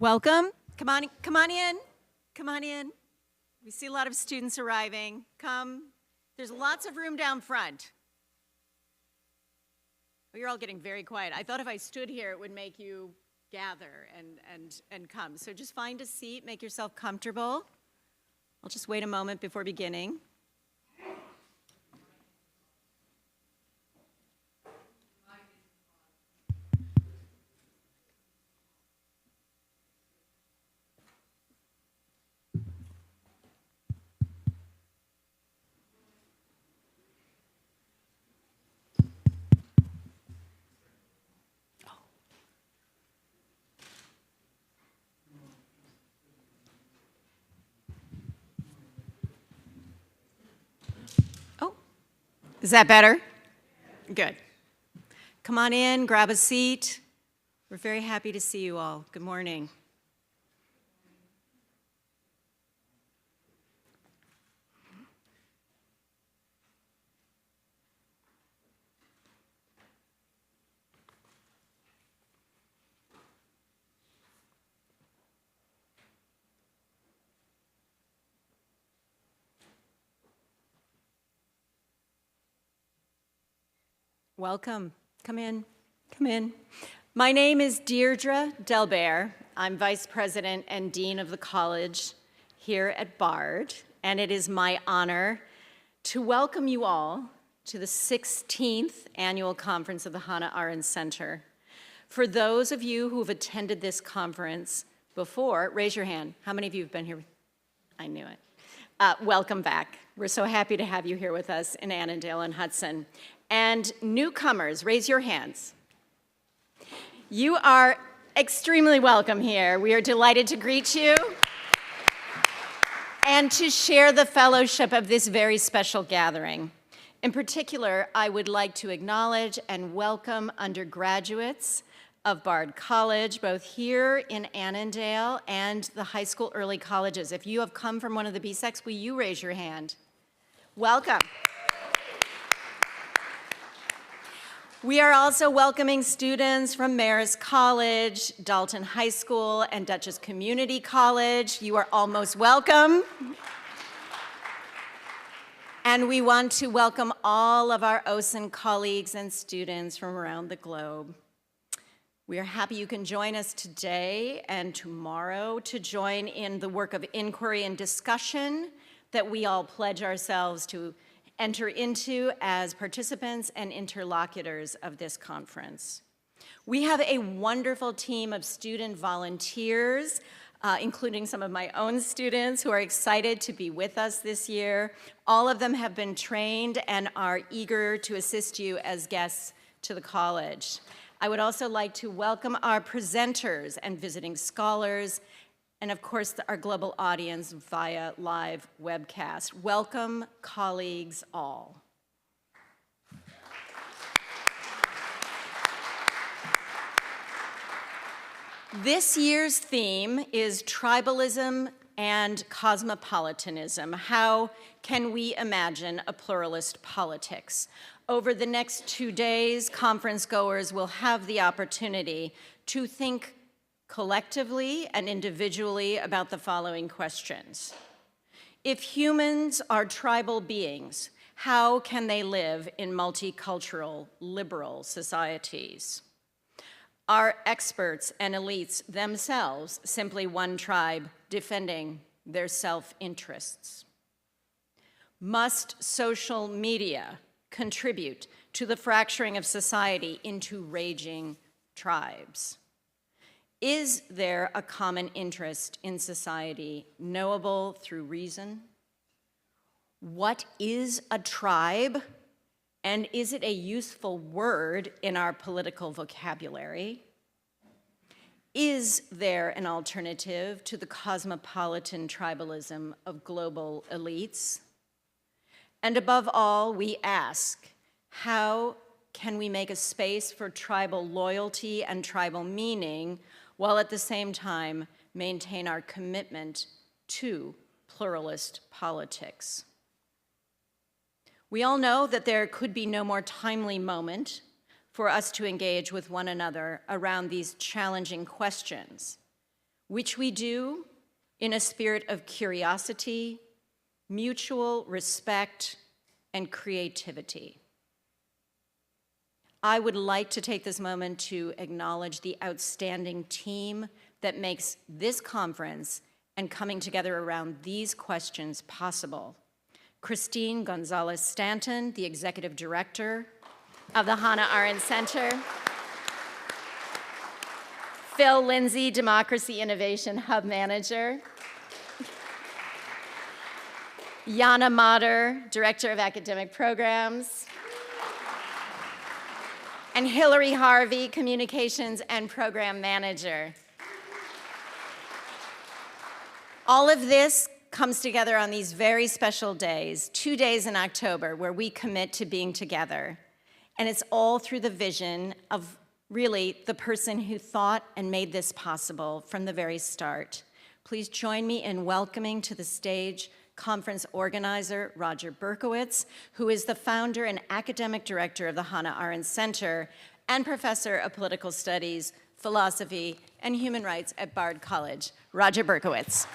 Welcome. Come on in. Come on in. We see a lot of students arriving. Come. There's lots of room down front. Oh, you're all getting very quiet. I thought if I stood here, it would make you gather and come. So just find a seat, make yourself comfortable. I'll just wait a moment before beginning. Is that better? Good. Come on in, grab a seat. We're very happy to see you all. Good morning. Welcome. Come in. Come in. My name is Deirdre Delbert. I'm Vice President and Dean of the College here at Bard, and it is my honor to welcome you all to the 16th Annual Conference of the Hannah Arendt Center. For those of you who have attended this conference before, raise your hand. How many of you have been here? I knew it. Welcome back. We're so happy to have you here with us in Annandale and Hudson. And newcomers, raise your hands. You are extremely welcome here. We are delighted to greet you and to share the fellowship of this very special gathering. In particular, I would like to acknowledge and welcome undergraduates of Bard College, both here in Annandale and the high school early colleges. If you have come from one of the BSECs, will you raise your hand? Welcome. We are also welcoming students from Marist College, Dalton High School, and Dutchess Community College. You are all most welcome. And we want to welcome all of our OSIN colleagues and students from around the globe. We are happy you can join us today and tomorrow to join in the work of inquiry and discussion that we all pledge ourselves to enter into as participants and interlocutors of this conference. We have a wonderful team of student volunteers, including some of my own students who are excited to be with us this year. All of them have been trained and are eager to assist you as guests to the college. I would also like to welcome our presenters and visiting scholars, and of course, our global audience via live webcast. Welcome, colleagues all. This year's theme is Tribalism and Cosmopolitanism. How can we imagine a pluralist politics? Over the next 2 days, conference goers will have the opportunity to think collectively and individually about the following questions. If humans are tribal beings, how can they live in multicultural, liberal societies? Are experts and elites themselves simply one tribe defending their self-interests? Must social media contribute to the fracturing of society into raging tribes? Is there a common interest in society knowable through reason? What is a tribe? And is it a useful word in our political vocabulary? Is there an alternative to the cosmopolitan tribalism of global elites? And above all, we ask, how can we make a space for tribal loyalty and tribal meaning while at the same time maintain our commitment to pluralist politics? We all know that there could be no more timely moment for us to engage with one another around these challenging questions. which we do in a spirit of curiosity, mutual respect, and creativity. I would like to take this moment to acknowledge the outstanding team that makes this conference and coming together around these questions possible. Christine Gonzalez-Stanton, the Executive Director of the Hannah Arendt Center. Phil Lindsay, Democracy Innovation Hub Manager. Jana Mader, Director of Academic Programs. And Hillary Harvey, Communications and Program Manager. All of this comes together on these very special days, 2 days in October, where we commit to being together. And it's all through the vision of really the person who thought and made this possible from the very start. Please join me in welcoming to the stage conference organizer Roger Berkowitz, who is the founder and academic director of the Hannah Arendt Center and professor of political studies, philosophy, and human rights at Bard College. Roger Berkowitz.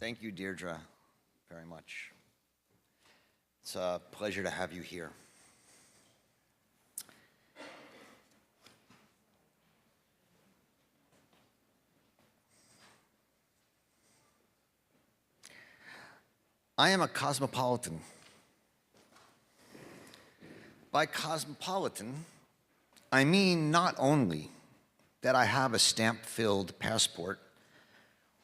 Thank you, Deirdre, very much. It's a pleasure to have you here. I am a cosmopolitan. By cosmopolitan, I mean not only that I have a stamp-filled passport,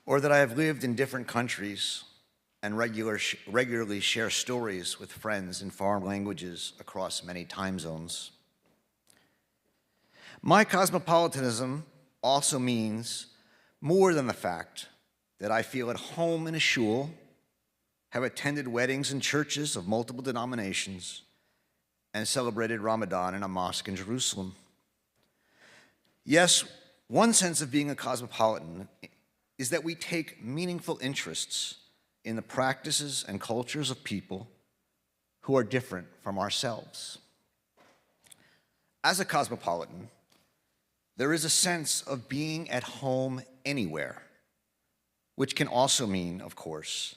or that I have lived in different countries and regularly share stories with friends in foreign languages across many time zones. My cosmopolitanism also means more than the fact that I feel at home in a shul, have attended weddings in churches of multiple denominations, and celebrated Ramadan in a mosque in Jerusalem. Yes, one sense of being a cosmopolitan is that we take meaningful interests in the practices and cultures of people who are different from ourselves. As a cosmopolitan, there is a sense of being at home anywhere, which can also mean, of course,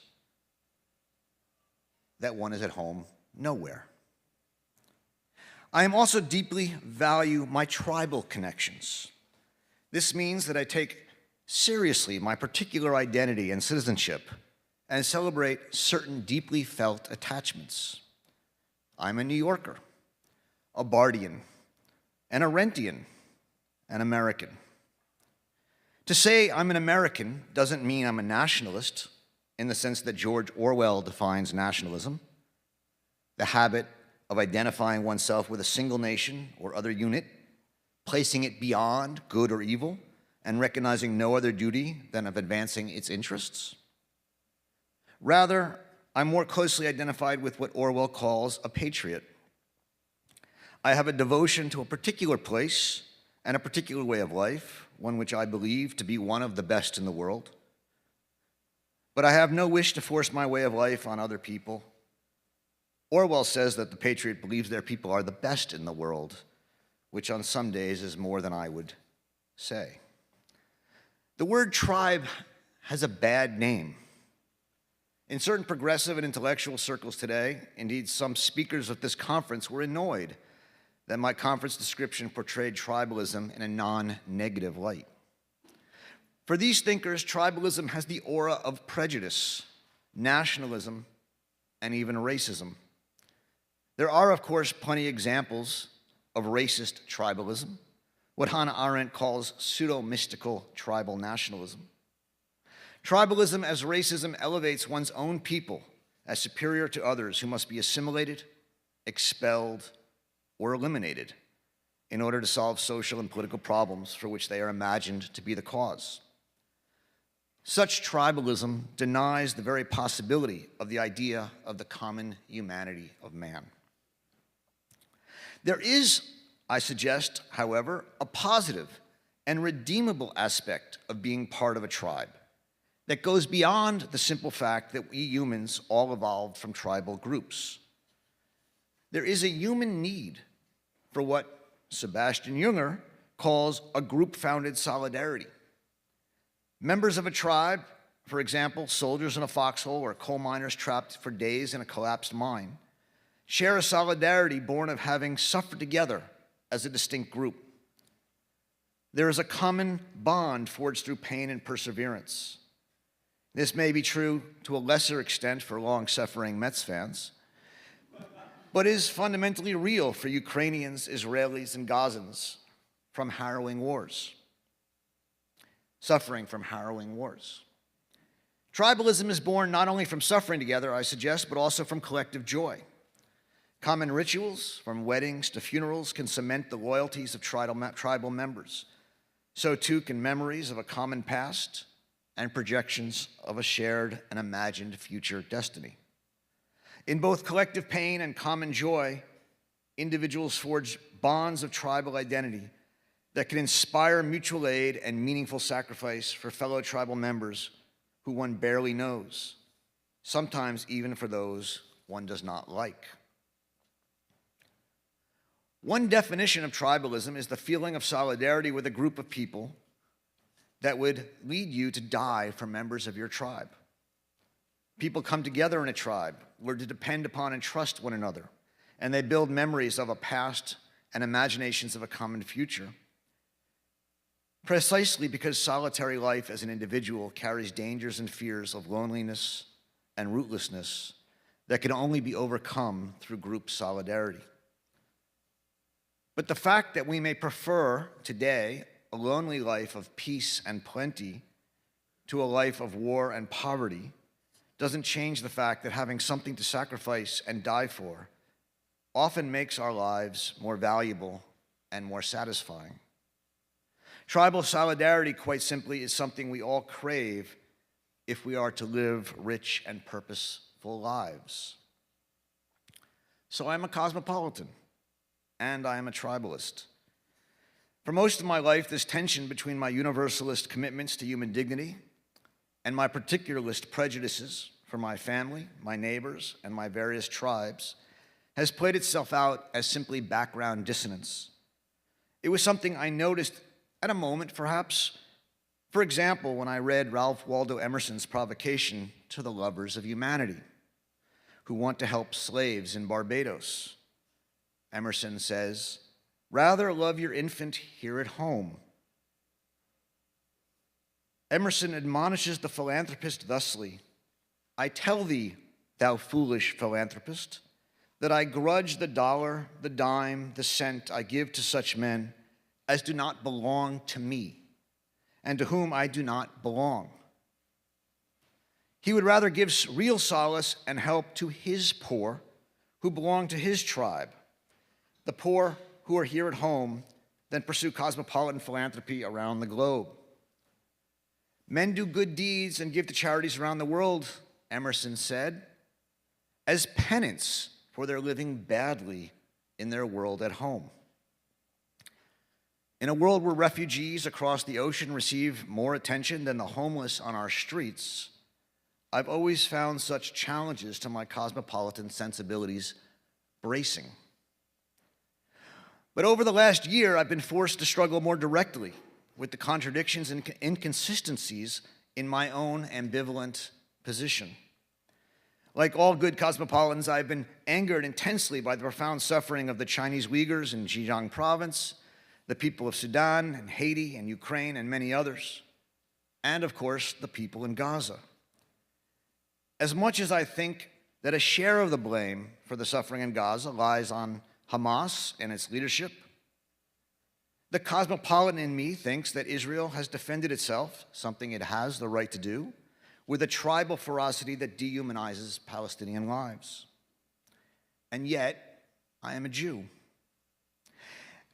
that one is at home nowhere. I am also deeply value my tribal connections. This means that I take seriously my particular identity and citizenship and celebrate certain deeply felt attachments. I'm a New Yorker, a Bardian, an Arendtian, an American. To say I'm an American doesn't mean I'm a nationalist in the sense that George Orwell defines nationalism, the habit of identifying oneself with a single nation or other unit, placing it beyond good or evil, and recognizing no other duty than of advancing its interests. Rather, I'm more closely identified with what Orwell calls a patriot. I have a devotion to a particular place and a particular way of life, one which I believe to be one of the best in the world. But I have no wish to force my way of life on other people. Orwell says that the patriot believes their people are the best in the world, which on some days is more than I would say. The word tribe has a bad name. In certain progressive and intellectual circles today, indeed some speakers at this conference were annoyed that my conference description portrayed tribalism in a non-negative light. For these thinkers, tribalism has the aura of prejudice, nationalism, and even racism. There are, of course, plenty of examples of racist tribalism, what Hannah Arendt calls pseudo-mystical tribal nationalism. Tribalism as racism elevates one's own people as superior to others who must be assimilated, expelled, or eliminated in order to solve social and political problems for which they are imagined to be the cause. Such tribalism denies the very possibility of the idea of the common humanity of man. There is, I suggest, however, a positive and redeemable aspect of being part of a tribe that goes beyond the simple fact that we humans all evolved from tribal groups. There is a human need for what Sebastian Junger calls a group-founded solidarity. Members of a tribe, for example, soldiers in a foxhole or coal miners trapped for days in a collapsed mine, share a solidarity born of having suffered together as a distinct group. There is a common bond forged through pain and perseverance. This may be true to a lesser extent for long-suffering Mets fans, but is fundamentally real for Ukrainians, Israelis, and Gazans from harrowing wars. Suffering from harrowing wars. Tribalism is born not only from suffering together, I suggest, but also from collective joy. Common rituals, from weddings to funerals, can cement the loyalties of tribal members. So too can memories of a common past and projections of a shared and imagined future destiny. In both collective pain and common joy, individuals forge bonds of tribal identity that can inspire mutual aid and meaningful sacrifice for fellow tribal members who one barely knows, sometimes even for those one does not like. One definition of tribalism is the feeling of solidarity with a group of people that would lead you to die for members of your tribe. People come together in a tribe, learn to depend upon and trust one another, and they build memories of a past and imaginations of a common future. Precisely because solitary life as an individual carries dangers and fears of loneliness and rootlessness that can only be overcome through group solidarity. But the fact that we may prefer today a lonely life of peace and plenty to a life of war and poverty doesn't change the fact that having something to sacrifice and die for often makes our lives more valuable and more satisfying. Tribal solidarity, quite simply, is something we all crave if we are to live rich and purposeful lives. So I'm a cosmopolitan, and I am a tribalist. For most of my life, this tension between my universalist commitments to human dignity and my particularist prejudices for my family, my neighbors, and my various tribes has played itself out as simply background dissonance. It was something I noticed at a moment, perhaps, for example, when I read Ralph Waldo Emerson's provocation to the lovers of humanity who want to help slaves in Barbados. Emerson says, "Rather love your infant here at home." Emerson admonishes the philanthropist thusly, "I tell thee, thou foolish philanthropist, that I grudge the dollar, the dime, the cent I give to such men as do not belong to me, and to whom I do not belong." He would rather give real solace and help to his poor who belong to his tribe, the poor who are here at home, than pursue cosmopolitan philanthropy around the globe. Men do good deeds and give to charities around the world, Emerson said, as penance for their living badly in their world at home. In a world where refugees across the ocean receive more attention than the homeless on our streets, I've always found such challenges to my cosmopolitan sensibilities bracing. But over the last year, I've been forced to struggle more directly with the contradictions and inconsistencies in my own ambivalent position. Like all good cosmopolitans, I've been angered intensely by the profound suffering of the Chinese Uyghurs in Xinjiang province, the people of Sudan and Haiti and Ukraine and many others, and of course, the people in Gaza. As much as I think that a share of the blame for the suffering in Gaza lies on Hamas and its leadership, the cosmopolitan in me thinks that Israel has defended itself, something it has the right to do, with a tribal ferocity that dehumanizes Palestinian lives. And yet, I am a Jew.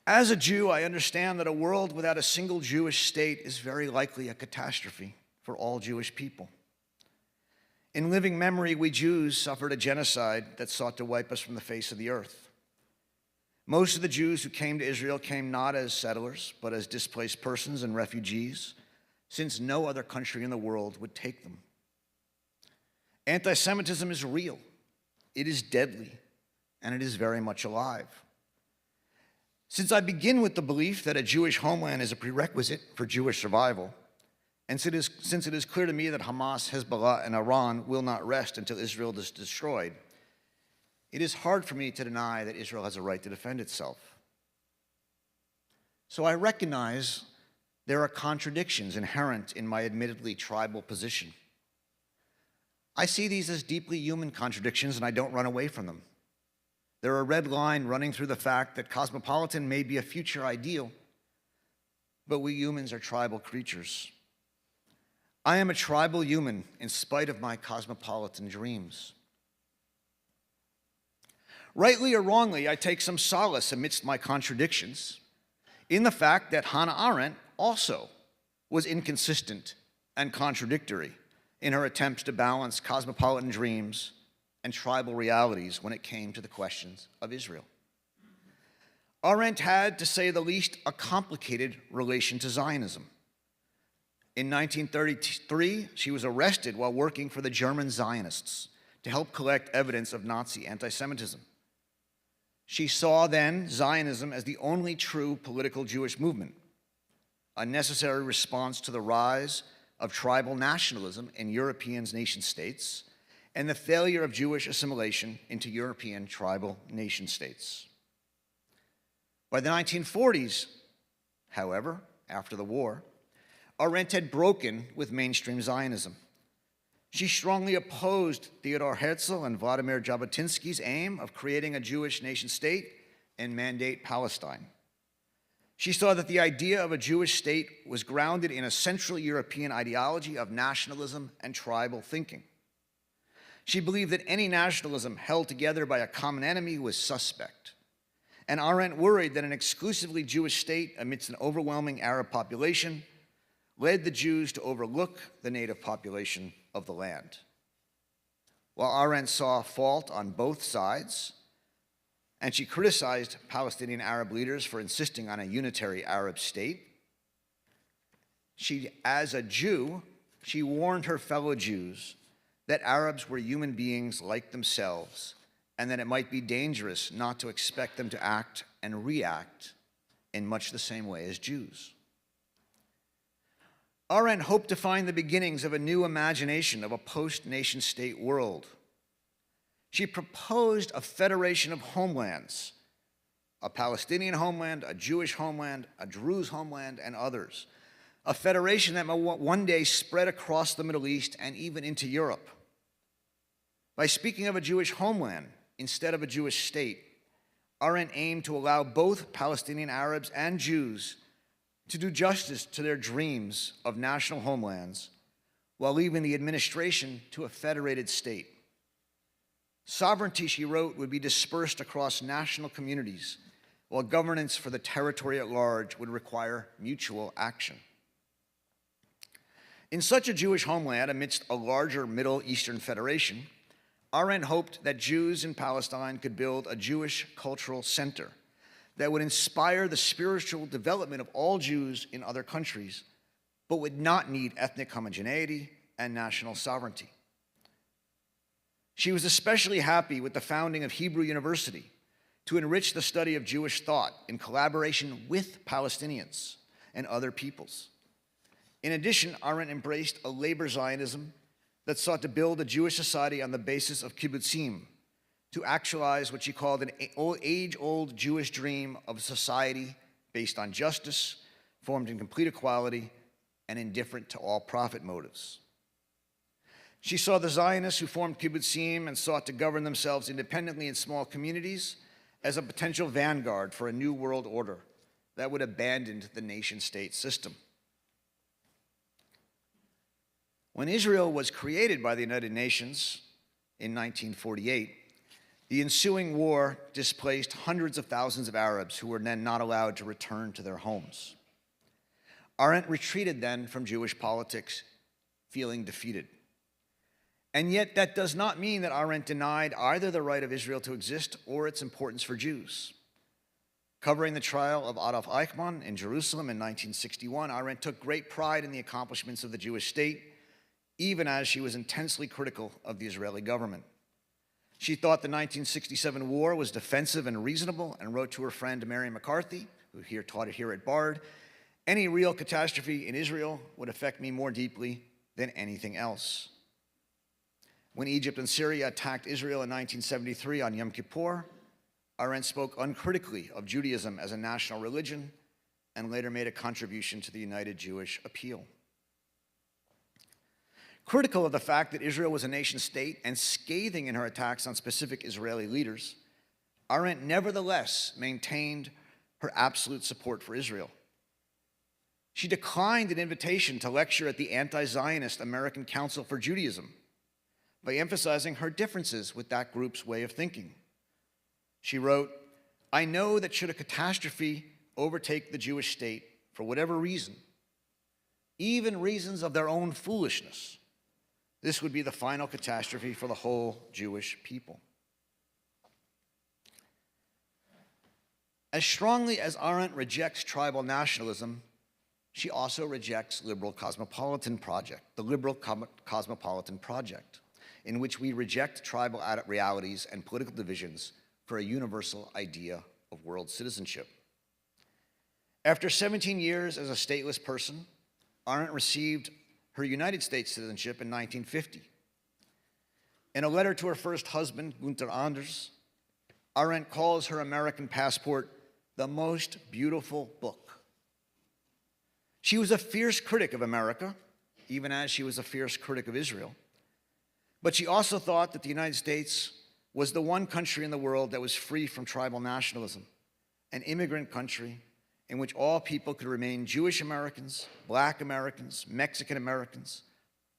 As a Jew, I understand that a world without a single Jewish state is very likely a catastrophe, for all Jewish people. In living memory, we Jews suffered a genocide that sought to wipe us from the face of the earth. Most of the Jews who came to Israel came not as settlers, but as displaced persons and refugees, since no other country in the world would take them. Anti-Semitism is real, it is deadly, and it is very much alive. Since I begin with the belief that a Jewish homeland is a prerequisite for Jewish survival, and since it is clear to me that Hamas, Hezbollah, and Iran will not rest until Israel is destroyed, it is hard for me to deny that Israel has a right to defend itself. So I recognize there are contradictions inherent in my admittedly tribal position. I see these as deeply human contradictions, and I don't run away from them. They're a red line running through the fact that cosmopolitan may be a future ideal, but we humans are tribal creatures. I am a tribal human in spite of my cosmopolitan dreams. Rightly or wrongly, I take some solace amidst my contradictions in the fact that Hannah Arendt also was inconsistent and contradictory in her attempts to balance cosmopolitan dreams and tribal realities when it came to the questions of Israel. Arendt had, to say the least, a complicated relation to Zionism. In 1933, she was arrested while working for the German Zionists to help collect evidence of Nazi anti-Semitism. She saw then Zionism as the only true political Jewish movement, a necessary response to the rise of tribal nationalism in European nation-states and the failure of Jewish assimilation into European tribal nation-states. By the 1940s, however, after the war, Arendt had broken with mainstream Zionism. She strongly opposed Theodor Herzl and Vladimir Jabotinsky's aim of creating a Jewish nation-state and mandate Palestine. She saw that the idea of a Jewish state was grounded in a Central European ideology of nationalism and tribal thinking. She believed that any nationalism held together by a common enemy was suspect. And Arendt worried that an exclusively Jewish state amidst an overwhelming Arab population led the Jews to overlook the native population of the land. While Arendt saw fault on both sides, and she criticized Palestinian Arab leaders for insisting on a unitary Arab state, as a Jew, she warned her fellow Jews that Arabs were human beings like themselves, and that it might be dangerous not to expect them to act and react in much the same way as Jews. Arendt hoped to find the beginnings of a new imagination of a post-nation-state world. She proposed a federation of homelands, a Palestinian homeland, a Jewish homeland, a Druze homeland, and others. A federation that might one day spread across the Middle East and even into Europe. By speaking of a Jewish homeland instead of a Jewish state, Arendt aimed to allow both Palestinian Arabs and Jews to do justice to their dreams of national homelands while leaving the administration to a federated state. Sovereignty, she wrote, would be dispersed across national communities, while governance for the territory at large would require mutual action. In such a Jewish homeland, amidst a larger Middle Eastern federation, Arendt hoped that Jews in Palestine could build a Jewish cultural center that would inspire the spiritual development of all Jews in other countries, but would not need ethnic homogeneity and national sovereignty. She was especially happy with the founding of Hebrew University to enrich the study of Jewish thought in collaboration with Palestinians and other peoples. In addition, Arendt embraced a labor Zionism that sought to build a Jewish society on the basis of kibbutzim, to actualize what she called an age-old Jewish dream of a society based on justice, formed in complete equality, and indifferent to all profit motives. She saw the Zionists who formed kibbutzim and sought to govern themselves independently in small communities as a potential vanguard for a new world order that would abandon the nation-state system. When Israel was created by the United Nations in 1948, the ensuing war displaced hundreds of thousands of Arabs who were then not allowed to return to their homes. Arendt retreated then from Jewish politics feeling defeated. And yet that does not mean that Arendt denied either the right of Israel to exist or its importance for Jews. Covering the trial of Adolf Eichmann in Jerusalem in 1961, Arendt took great pride in the accomplishments of the Jewish state, even as she was intensely critical of the Israeli government. She thought the 1967 war was defensive and reasonable, and wrote to her friend Mary McCarthy, who taught it here at Bard, "Any real catastrophe in Israel would affect me more deeply than anything else." When Egypt and Syria attacked Israel in 1973 on Yom Kippur, Arendt spoke uncritically of Judaism as a national religion and later made a contribution to the United Jewish Appeal. Critical of the fact that Israel was a nation state and scathing in her attacks on specific Israeli leaders, Arendt nevertheless maintained her absolute support for Israel. She declined an invitation to lecture at the anti-Zionist American Council for Judaism by emphasizing her differences with that group's way of thinking. She wrote, "I know that should a catastrophe overtake the Jewish state for whatever reason, even reasons of their own foolishness, this would be the final catastrophe for the whole Jewish people." As strongly as Arendt rejects tribal nationalism, she also rejects the liberal cosmopolitan project, in which we reject tribal realities and political divisions for a universal idea of world citizenship. After 17 years as a stateless person, Arendt received her United States citizenship in 1950. In a letter to her first husband, Gunther Anders, Arendt calls her American passport the most beautiful book. She was a fierce critic of America, even as she was a fierce critic of Israel. But she also thought that the United States was the one country in the world that was free from tribal nationalism, an immigrant country in which all people could remain Jewish Americans, Black Americans, Mexican Americans,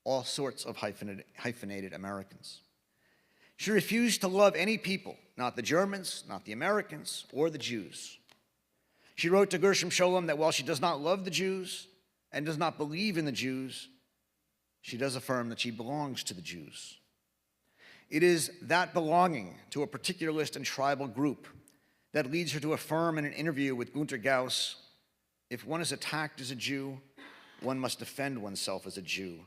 all sorts of hyphenated Americans. She refused to love any people, not the Germans, not the Americans, or the Jews. She wrote to Gershom Scholem that while she does not love the Jews and does not believe in the Jews, she does affirm that she belongs to the Jews. It is that belonging to a particularist and tribal group that leads her to affirm in an interview with Günter Gauss, "If one is attacked as a Jew, one must defend oneself as a Jew,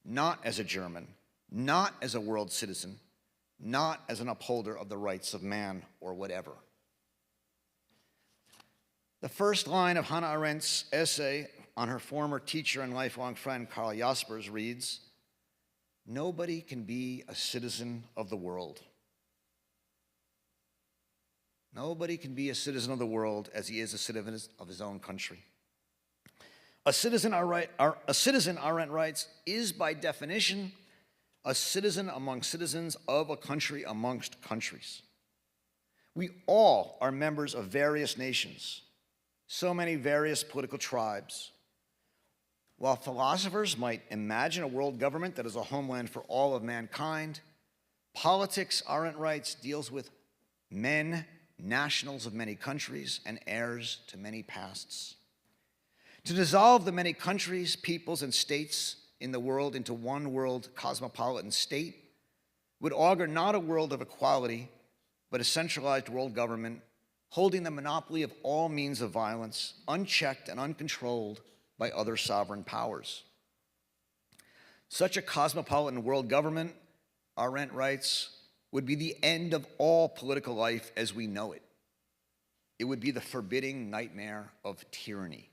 not as a German, not as a world citizen, not as an upholder of the rights of man or whatever." The first line of Hannah Arendt's essay on her former teacher and lifelong friend Karl Jaspers reads, "Nobody can be a citizen of the world. Nobody can be a citizen of the world as he is a citizen of his own country. A citizen, Arendt writes, is by definition a citizen among citizens of a country amongst countries. We all are members of various nations, so many various political tribes. While philosophers might imagine a world government that is a homeland for all of mankind, politics, Arendt writes, deals with men, nationals of many countries, and heirs to many pasts. To dissolve the many countries, peoples, and states in the world into one world cosmopolitan state would augur not a world of equality, but a centralized world government holding the monopoly of all means of violence, unchecked and uncontrolled by other sovereign powers. Such a cosmopolitan world government, Arendt writes, would be the end of all political life as we know it. It would be the forbidding nightmare of tyranny.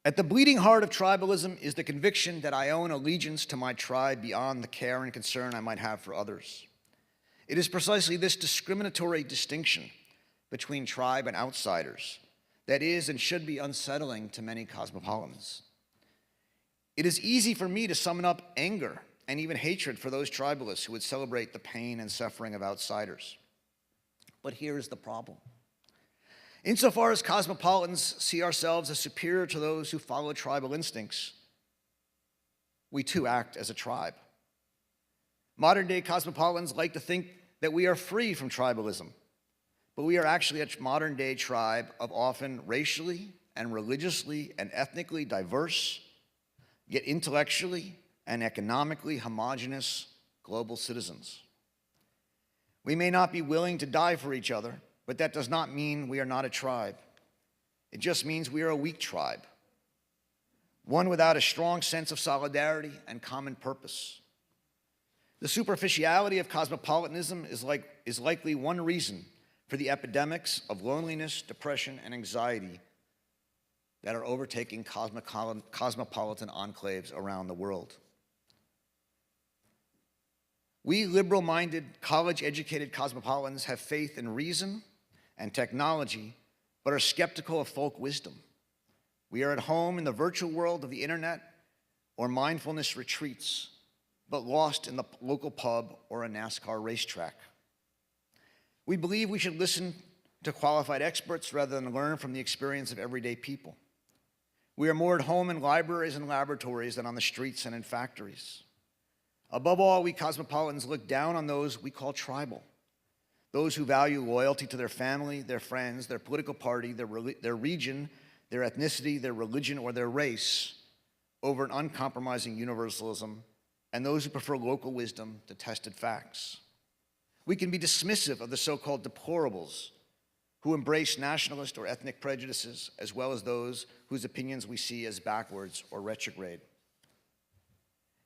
At the bleeding heart of tribalism is the conviction that I own allegiance to my tribe beyond the care and concern I might have for others. It is precisely this discriminatory distinction between tribe and outsiders that is and should be unsettling to many cosmopolitans. It is easy for me to summon up anger and even hatred for those tribalists who would celebrate the pain and suffering of outsiders. But here is the problem. Insofar as cosmopolitans see ourselves as superior to those who follow tribal instincts, we too act as a tribe. Modern-day cosmopolitans like to think that we are free from tribalism, but we are actually a modern-day tribe of often racially and religiously and ethnically diverse, yet intellectually and economically homogeneous global citizens. We may not be willing to die for each other, but that does not mean we are not a tribe. It just means we are a weak tribe, one without a strong sense of solidarity and common purpose. The superficiality of cosmopolitanism is likely one reason for the epidemics of loneliness, depression, and anxiety that are overtaking cosmopolitan enclaves around the world. We liberal-minded, college-educated cosmopolitans have faith in reason and technology, but are skeptical of folk wisdom. We are at home in the virtual world of the internet or mindfulness retreats, but lost in the local pub or a NASCAR racetrack. We believe we should listen to qualified experts rather than learn from the experience of everyday people. We are more at home in libraries and laboratories than on the streets and in factories. Above all, we cosmopolitans look down on those we call tribal, those who value loyalty to their family, their friends, their political party, their region, their ethnicity, their religion, or their race over an uncompromising universalism, and those who prefer local wisdom to tested facts. We can be dismissive of the so-called deplorables who embrace nationalist or ethnic prejudices, as well as those whose opinions we see as backwards or retrograde.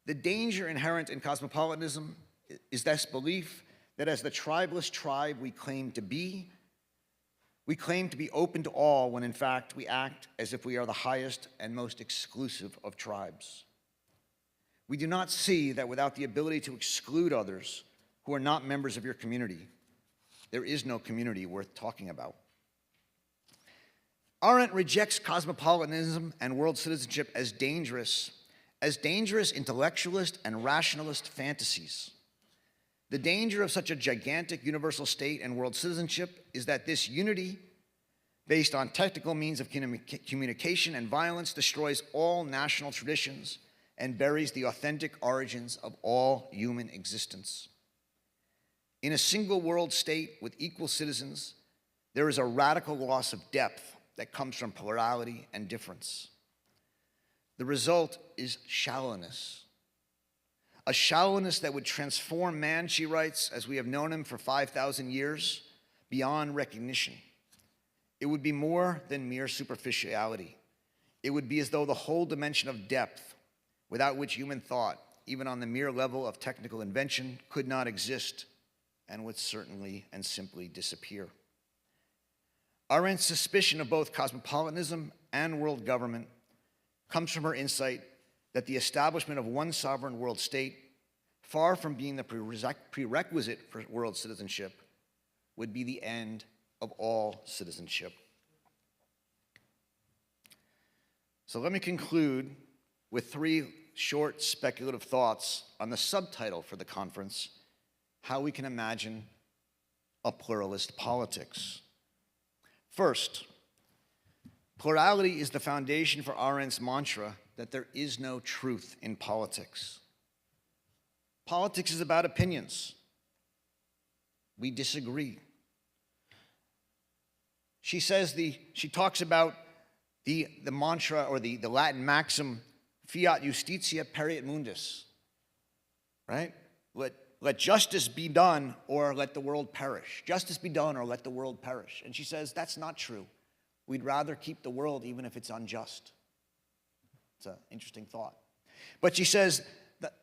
The danger inherent in cosmopolitanism is this belief that as the tribalist tribe we claim to be open to all when in fact we act as if we are the highest and most exclusive of tribes. We do not see that without the ability to exclude others who are not members of your community, there is no community worth talking about. Arendt rejects cosmopolitanism and world citizenship as dangerous intellectualist and rationalist fantasies. The danger of such a gigantic universal state and world citizenship is that this unity, based on technical means of communication and violence, destroys all national traditions and buries the authentic origins of all human existence. In a single world state with equal citizens, there is a radical loss of depth that comes from plurality and difference. The result is shallowness. A shallowness that would transform man, she writes, as we have known him for 5,000 years, beyond recognition. It would be more than mere superficiality. It would be as though the whole dimension of depth, without which human thought, even on the mere level of technical invention, could not exist and would certainly and simply disappear. Arendt's suspicion of both cosmopolitanism and world government comes from her insight that the establishment of one sovereign world state, far from being the prerequisite for world citizenship, would be the end of all citizenship. So let me conclude with 3 short speculative thoughts on the subtitle for the conference, How We Can Imagine a Pluralist Politics. First, plurality is the foundation for Arendt's mantra that there is no truth in politics. Politics is about opinions. We disagree. She talks about the mantra or the Latin maxim, fiat justitia periit mundus, right? Let justice be done or let the world perish. Justice be done or let the world perish. And she says that's not true. We'd rather keep the world even if it's unjust. It's an interesting thought. But she says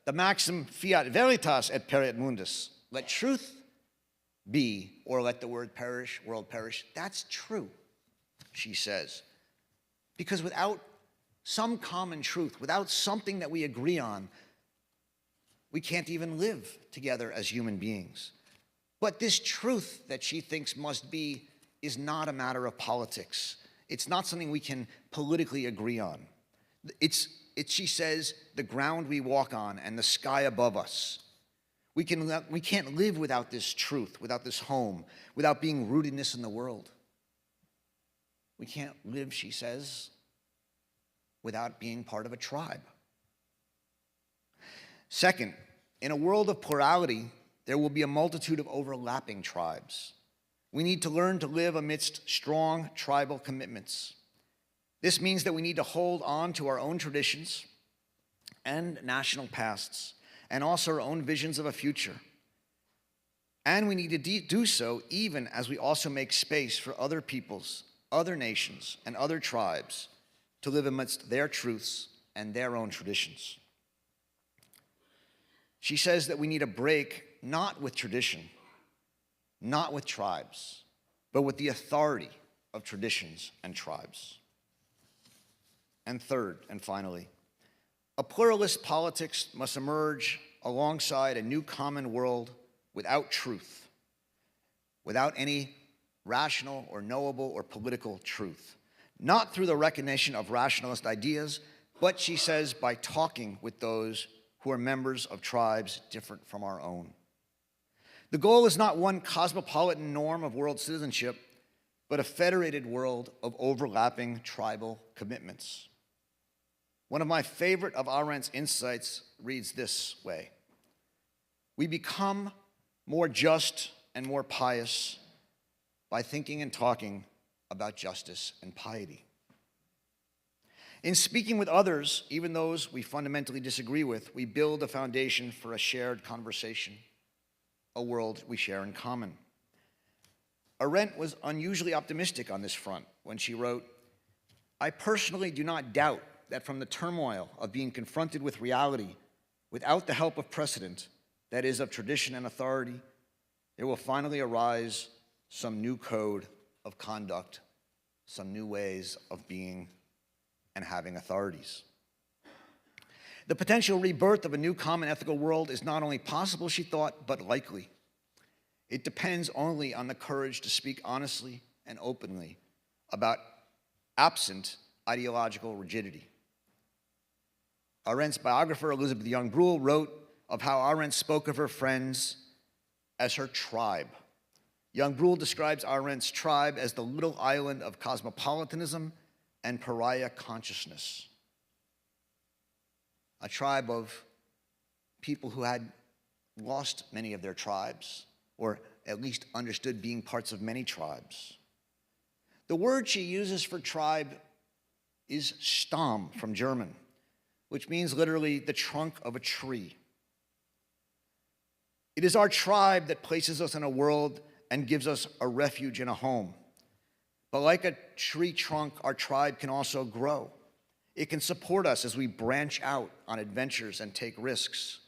the maxim fiat veritas et periit mundus, let truth be or let the world perish, that's true, she says. Because without some common truth, without something that we agree on, we can't even live together as human beings. But this truth that she thinks must be is not a matter of politics. It's not something we can politically agree on. It's she says, the ground we walk on and the sky above us. We can't live without this truth, without this home, without being rootedness in the world. We can't live, she says, without being part of a tribe. Second, in a world of plurality, there will be a multitude of overlapping tribes. We need to learn to live amidst strong tribal commitments. This means that we need to hold on to our own traditions and national pasts, and also our own visions of a future. And we need to do so even as we also make space for other peoples, other nations, and other tribes to live amidst their truths and their own traditions. She says that we need a break not with tradition, not with tribes, but with the authority of traditions and tribes. And third, and finally, a pluralist politics must emerge alongside a new common world without truth, without any rational or knowable or political truth. Not through the recognition of rationalist ideas, but, she says, by talking with those who are members of tribes different from our own. The goal is not one cosmopolitan norm of world citizenship, but a federated world of overlapping tribal commitments. One of my favorite of Arendt's insights reads this way: we become more just and more pious by thinking and talking about justice and piety. In speaking with others, even those we fundamentally disagree with, we build a foundation for a shared conversation, a world we share in common. Arendt was unusually optimistic on this front when she wrote, "I personally do not doubt that from the turmoil of being confronted with reality without the help of precedent, that is, of tradition and authority, there will finally arise some new code of conduct, some new ways of being and having authorities." The potential rebirth of a new common ethical world is not only possible, she thought, but likely. It depends only on the courage to speak honestly and openly about absent ideological rigidity. Arendt's biographer, Elizabeth Young Bruhl, wrote of how Arendt spoke of her friends as her tribe. Young Bruhl describes Arendt's tribe as the little island of cosmopolitanism and pariah consciousness. A tribe of people who had lost many of their tribes, or at least understood being parts of many tribes. The word she uses for tribe is Stamm from German, which means literally the trunk of a tree. It is our tribe that places us in a world and gives us a refuge and a home. But like a tree trunk, our tribe can also grow. It can support us as we branch out on adventures and take risks.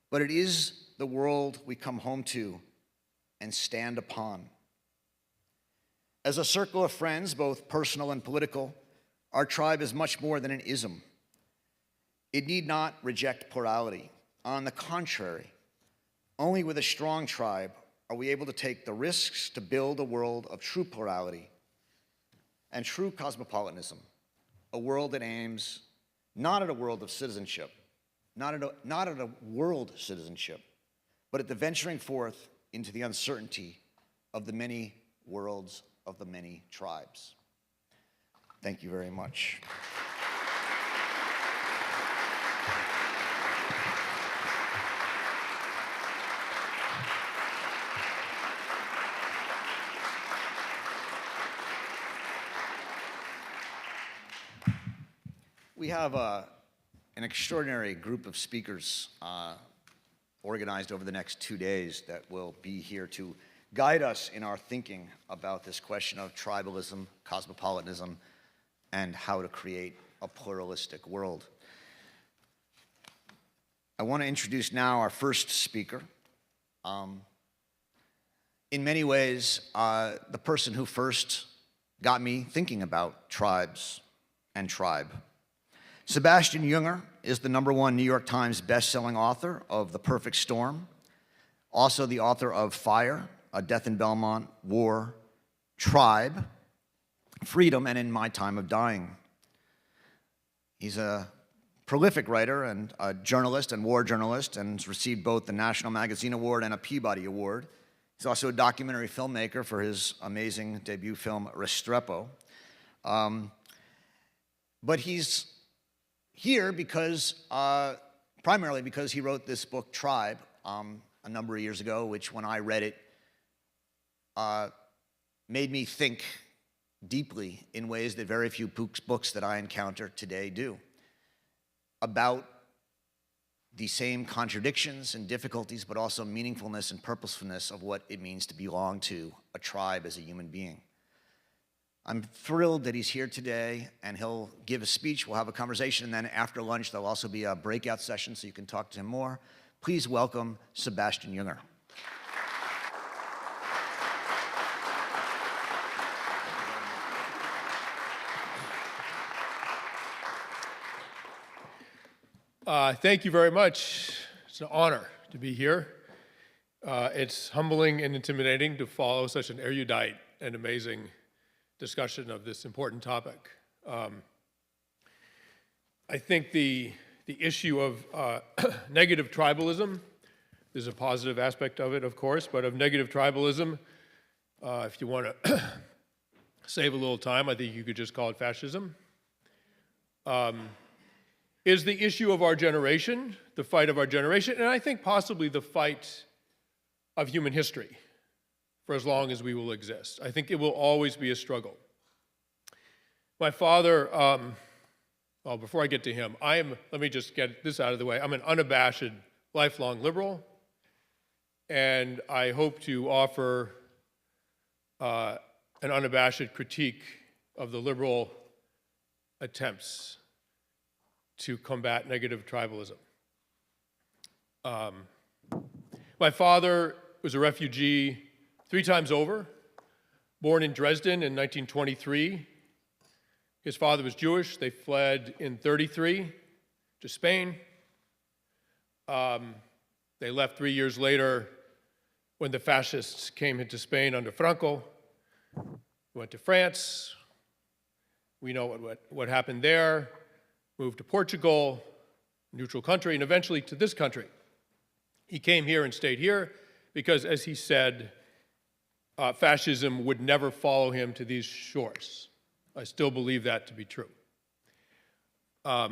But it is the world we come home to and stand upon. As a circle of friends, both personal and political, our tribe is much more than an ism. It need not reject plurality. On the contrary, only with a strong tribe are we able to take the risks to build a world of true plurality and true cosmopolitanism, a world that aims not at a world of citizenship, not at a world citizenship, but at the venturing forth into the uncertainty of the many worlds of the many tribes. Thank you very much. We have an extraordinary group of speakers organized over the next 2 days that will be here to guide us in our thinking about this question of tribalism, cosmopolitanism, and how to create a pluralistic world. I want to introduce now our first speaker. In many ways, the person who first got me thinking about tribes and tribe. Sebastian Junger is the #1 New York Times best-selling author of The Perfect Storm, also the author of Fire, A Death in Belmont, War, Tribe, Freedom, and In My Time of Dying. He's a prolific writer and a journalist and war journalist, and has received both the National Magazine Award and a Peabody Award. He's also a documentary filmmaker for his amazing debut film, Restrepo. But he's here because, primarily because he wrote this book, Tribe, a number of years ago, which when I read it, made me think deeply in ways that very few books that I encounter today do, about the same contradictions and difficulties, but also meaningfulness and purposefulness of what it means to belong to a tribe as a human being. I'm thrilled that he's here today, and he'll give a speech. We'll have a conversation, and then after lunch, there'll also be a breakout session so you can talk to him more. Please welcome Sebastian Junger. Thank you very much. It's an honor to be here. It's humbling and intimidating to follow such an erudite and amazing discussion of this important topic. I think the issue of negative tribalism, there's a positive aspect of it, of course, but of negative tribalism, if you want to save a little time, I think you could just call it fascism. Is the issue of our generation, the fight of our generation, and I think possibly the fight of human history for as long as we will exist. I think it will always be a struggle. My father, well, before I get to him, let me just get this out of the way. I'm an unabashed, lifelong liberal, and I hope to offer an unabashed critique of the liberal attempts to combat negative tribalism. My father was a refugee 3 times over, born in Dresden in 1923. His father was Jewish. They fled in 1933 to Spain. They left 3 years later when the fascists came into Spain under Franco. Went to France. We know what happened there. Moved to Portugal, neutral country, and eventually to this country. He came here and stayed here because, as he said, fascism would never follow him to these shores. I still believe that to be true. I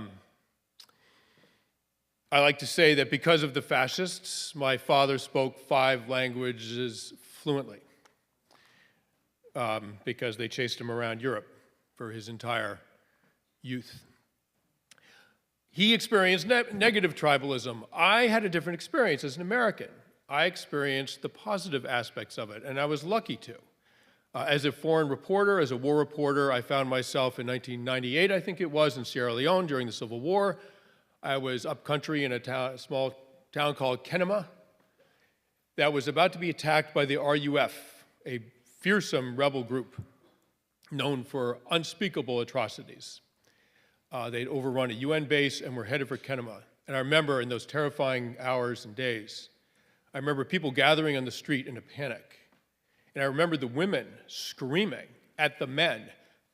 like to say that because of the fascists, my father spoke 5 languages fluently because they chased him around Europe for his entire youth. He experienced negative tribalism. I had a different experience as an American. I experienced the positive aspects of it, and I was lucky to. As a foreign reporter, as a war reporter, I found myself in 1998, I think it was, in Sierra Leone during the Civil War. I was up country in a small town called Kenema that was about to be attacked by the RUF, a fearsome rebel group known for unspeakable atrocities. They'd overrun a UN base and were headed for Kenema. And I remember in those terrifying hours and days, I remember people gathering on the street in a panic. And I remember the women screaming at the men,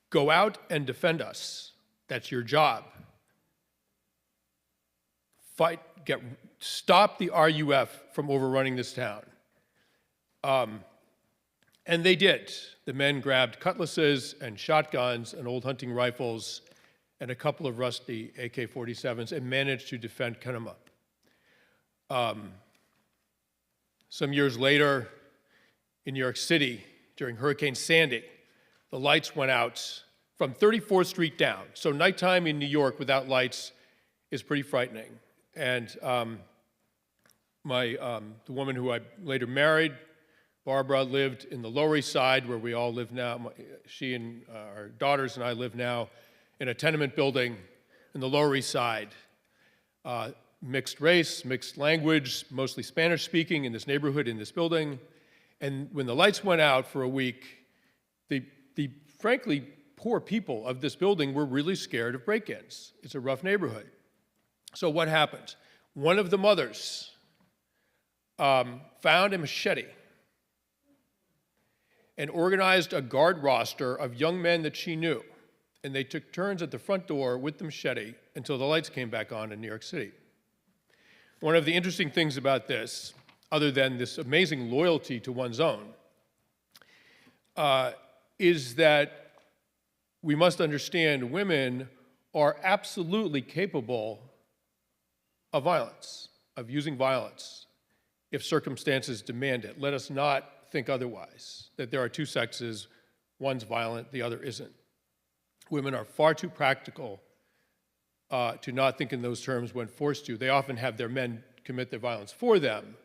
"Go out and defend us. That's your job. Fight, stop the RUF from overrunning this town." And they did. The men grabbed cutlasses and shotguns and old hunting rifles and a couple of rusty AK-47s and managed to defend Kenema. Some years later, in New York City, during Hurricane Sandy, the lights went out from 34th Street down. So nighttime in New York without lights is pretty frightening. And the woman who I later married, Barbara, lived in the Lower East Side, where we all live now. She and our daughters and I live now in a tenement building in the Lower East Side. Mixed race, mixed language, mostly Spanish speaking in this neighborhood, in this building. And when the lights went out for a week, the frankly poor people of this building were really scared of break-ins. It's a rough neighborhood. So what happened? One of the mothers found a machete and organized a guard roster of young men that she knew. And they took turns at the front door with the machete until the lights came back on in New York City. One of the interesting things about this, other than this amazing loyalty to one's own, is that we must understand women are absolutely capable of violence, of using violence, if circumstances demand it. Let us not think otherwise, that there are 2 sexes. One's violent, the other isn't. Women are far too practical to not think in those terms when forced to. They often have their men commit their violence for them,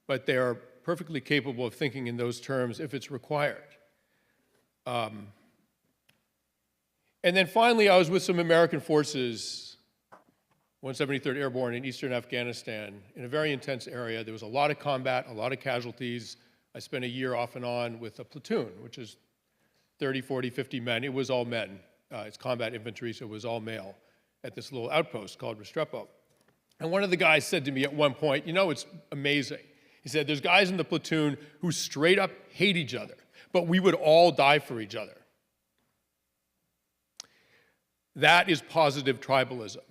but they are perfectly capable of thinking in those terms if it's required. And then finally, I was with some American forces, 173rd Airborne in eastern Afghanistan, in a very intense area. There was a lot of combat, a lot of casualties. I spent a year off and on with a platoon, which is 30, 40, 50 men. It was all men. It's combat infantry, so it was all male at this little outpost called Restrepo. And one of the guys said to me at one point, you know, it's amazing. He said, there's guys in the platoon who straight up hate each other, but we would all die for each other. That is positive tribalism.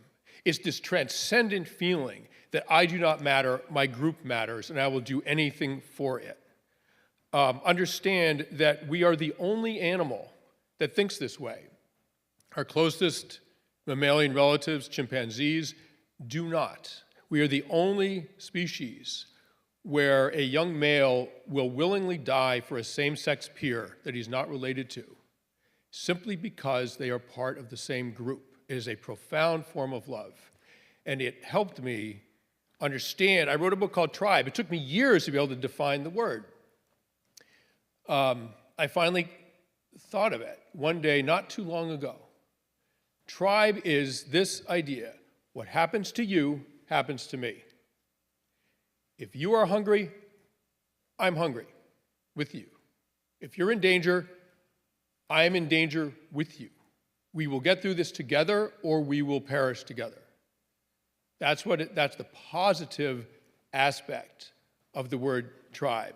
It's this transcendent feeling that I do not matter, my group matters, and I will do anything for it. Understand that we are the only animal that thinks this way. Our closest mammalian relatives, chimpanzees, do not. We are the only species where a young male will willingly die for a same-sex peer that he's not related to, simply because they are part of the same group. It is a profound form of love. And it helped me understand. I wrote a book called Tribe. It took me years to be able to define the word. I finally thought of it one day not too long ago. Tribe is this idea: what happens to you happens to me. If you are hungry, I'm hungry with you. If you're in danger, I am in danger with you. We will get through this together, or we will perish together. That's the positive aspect of the word tribe.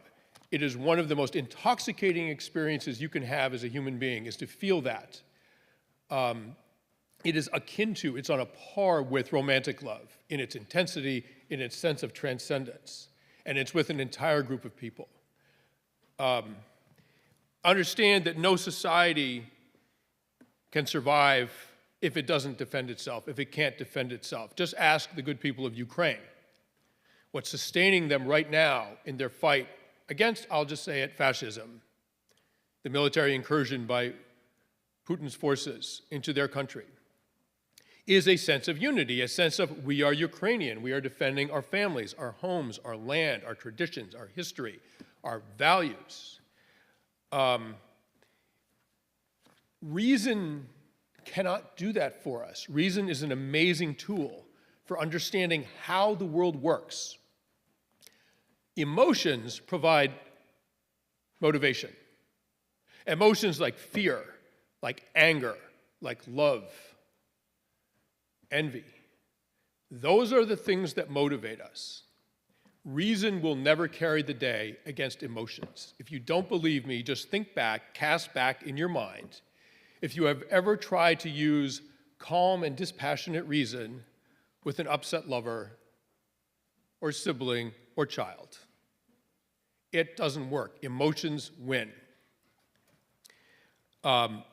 It is one of the most intoxicating experiences you can have as a human being, is to feel that. It is akin to, it's on a par with romantic love in its intensity, in its sense of transcendence, and it's with an entire group of people. Understand that no society can survive if it doesn't defend itself, if it can't defend itself. Just ask the good people of Ukraine. What's sustaining them right now in their fight against, I'll just say it, fascism, the military incursion by Putin's forces into their country, is a sense of unity, a sense of we are Ukrainian, we are defending our families, our homes, our land, our traditions, our history, our values. Reason cannot do that for us. Reason is an amazing tool for understanding how the world works. Emotions provide motivation. Emotions like fear, like anger, like love, envy. Those are the things that motivate us. Reason will never carry the day against emotions. If you don't believe me, just think back, cast back in your mind. If you have ever tried to use calm and dispassionate reason with an upset lover or sibling or child, it doesn't work. Emotions win.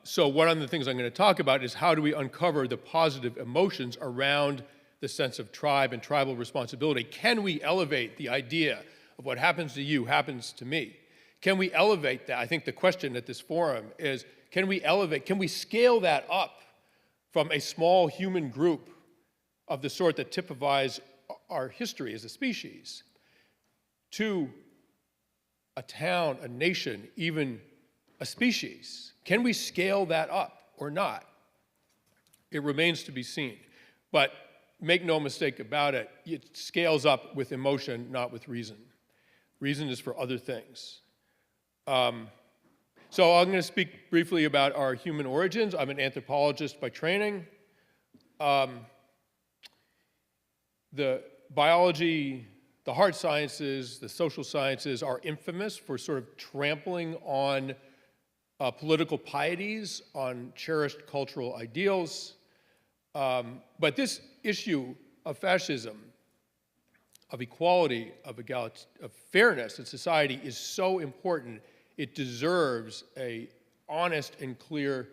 So one of the things I'm going to talk about is how do we uncover the positive emotions around the sense of tribe and tribal responsibility. Can we elevate the idea of what happens to you happens to me? Can we elevate that? I think the question at this forum is, can we scale that up from a small human group of the sort that typifies our history as a species to a town, a nation, even a species? Can we scale that up or not? It remains to be seen. But make no mistake about it, it scales up with emotion, not with reason. Reason is for other things. So I'm going to speak briefly about our human origins. I'm an anthropologist by training. The biology, the hard sciences, the social sciences are infamous for sort of trampling on political pieties, on cherished cultural ideals. But this issue of fascism, of equality, of fairness in society is so important. It deserves an honest and clear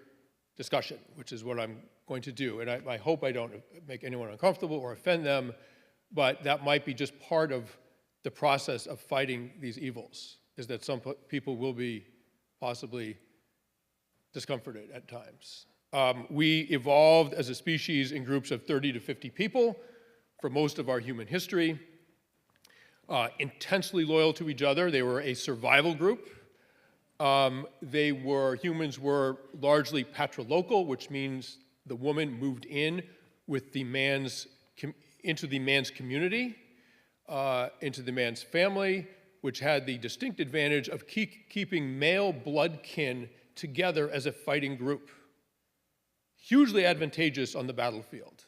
discussion, which is what I'm going to do. And I hope I don't make anyone uncomfortable or offend them, but that might be just part of the process of fighting these evils, is that some people will be possibly discomforted at times. We evolved as a species in groups of 30 to 50 people for most of our human history, intensely loyal to each other. They were a survival group. Humans were largely patrilocal, which means the woman moved in with the into the man's community, into the man's family, which had the distinct advantage of keeping male blood kin together as a fighting group. Hugely advantageous on the battlefield.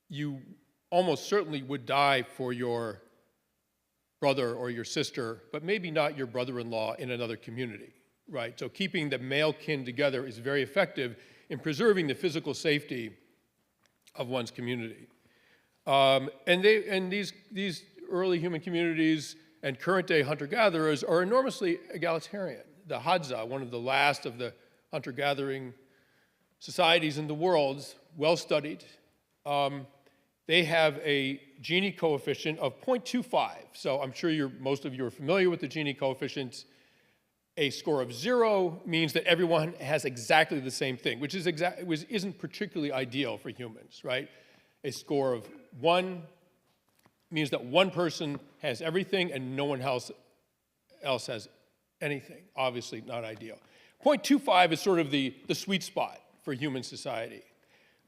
You almost certainly would die for your brother or your sister, but maybe not your brother-in-law in another community, right? So keeping the male kin together is very effective in preserving the physical safety of one's community. And these early human communities and current-day hunter-gatherers are enormously egalitarian. The Hadza, one of the last of the hunter-gathering societies in the world, well-studied, they have a Gini coefficient of 0.25. So I'm sure most of you are familiar with the Gini coefficient. A score of 0 means that everyone has exactly the same thing, which isn't particularly ideal for humans, right? A score of 1 means that one person has everything and no one else has anything. Obviously not ideal. 0.25 is sort of the sweet spot for human society.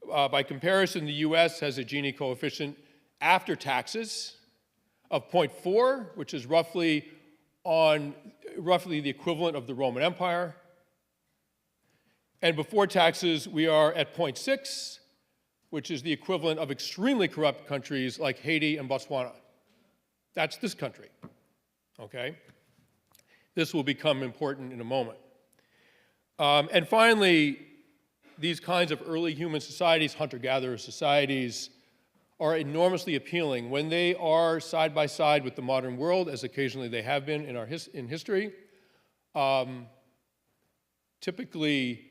By comparison, the US has a Gini coefficient after taxes of 0.4, which is roughly the equivalent of the Roman Empire. And before taxes, we are at 0.6, which is the equivalent of extremely corrupt countries like Haiti and Botswana. That's this country, okay? This will become important in a moment. And finally, these kinds of early human societies, hunter-gatherer societies, are enormously appealing when they are side by side with the modern world, as occasionally they have been in history. Typically,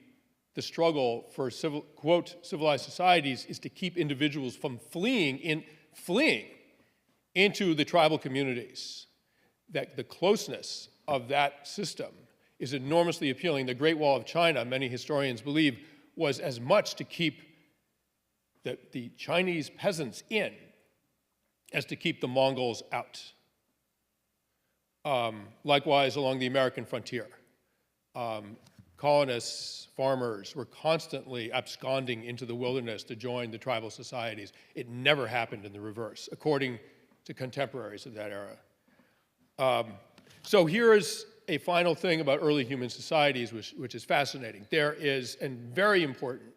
the struggle for quote, civilized societies is to keep individuals from fleeing into the tribal communities. That the closeness of that system is enormously appealing. The Great Wall of China, many historians believe, was as much to keep the Chinese peasants in as to keep the Mongols out. Likewise, along the American frontier, colonists, farmers were constantly absconding into the wilderness to join the tribal societies. It never happened in the reverse, according to contemporaries of that era. So here is a final thing about early human societies, which is fascinating. There is, and very important,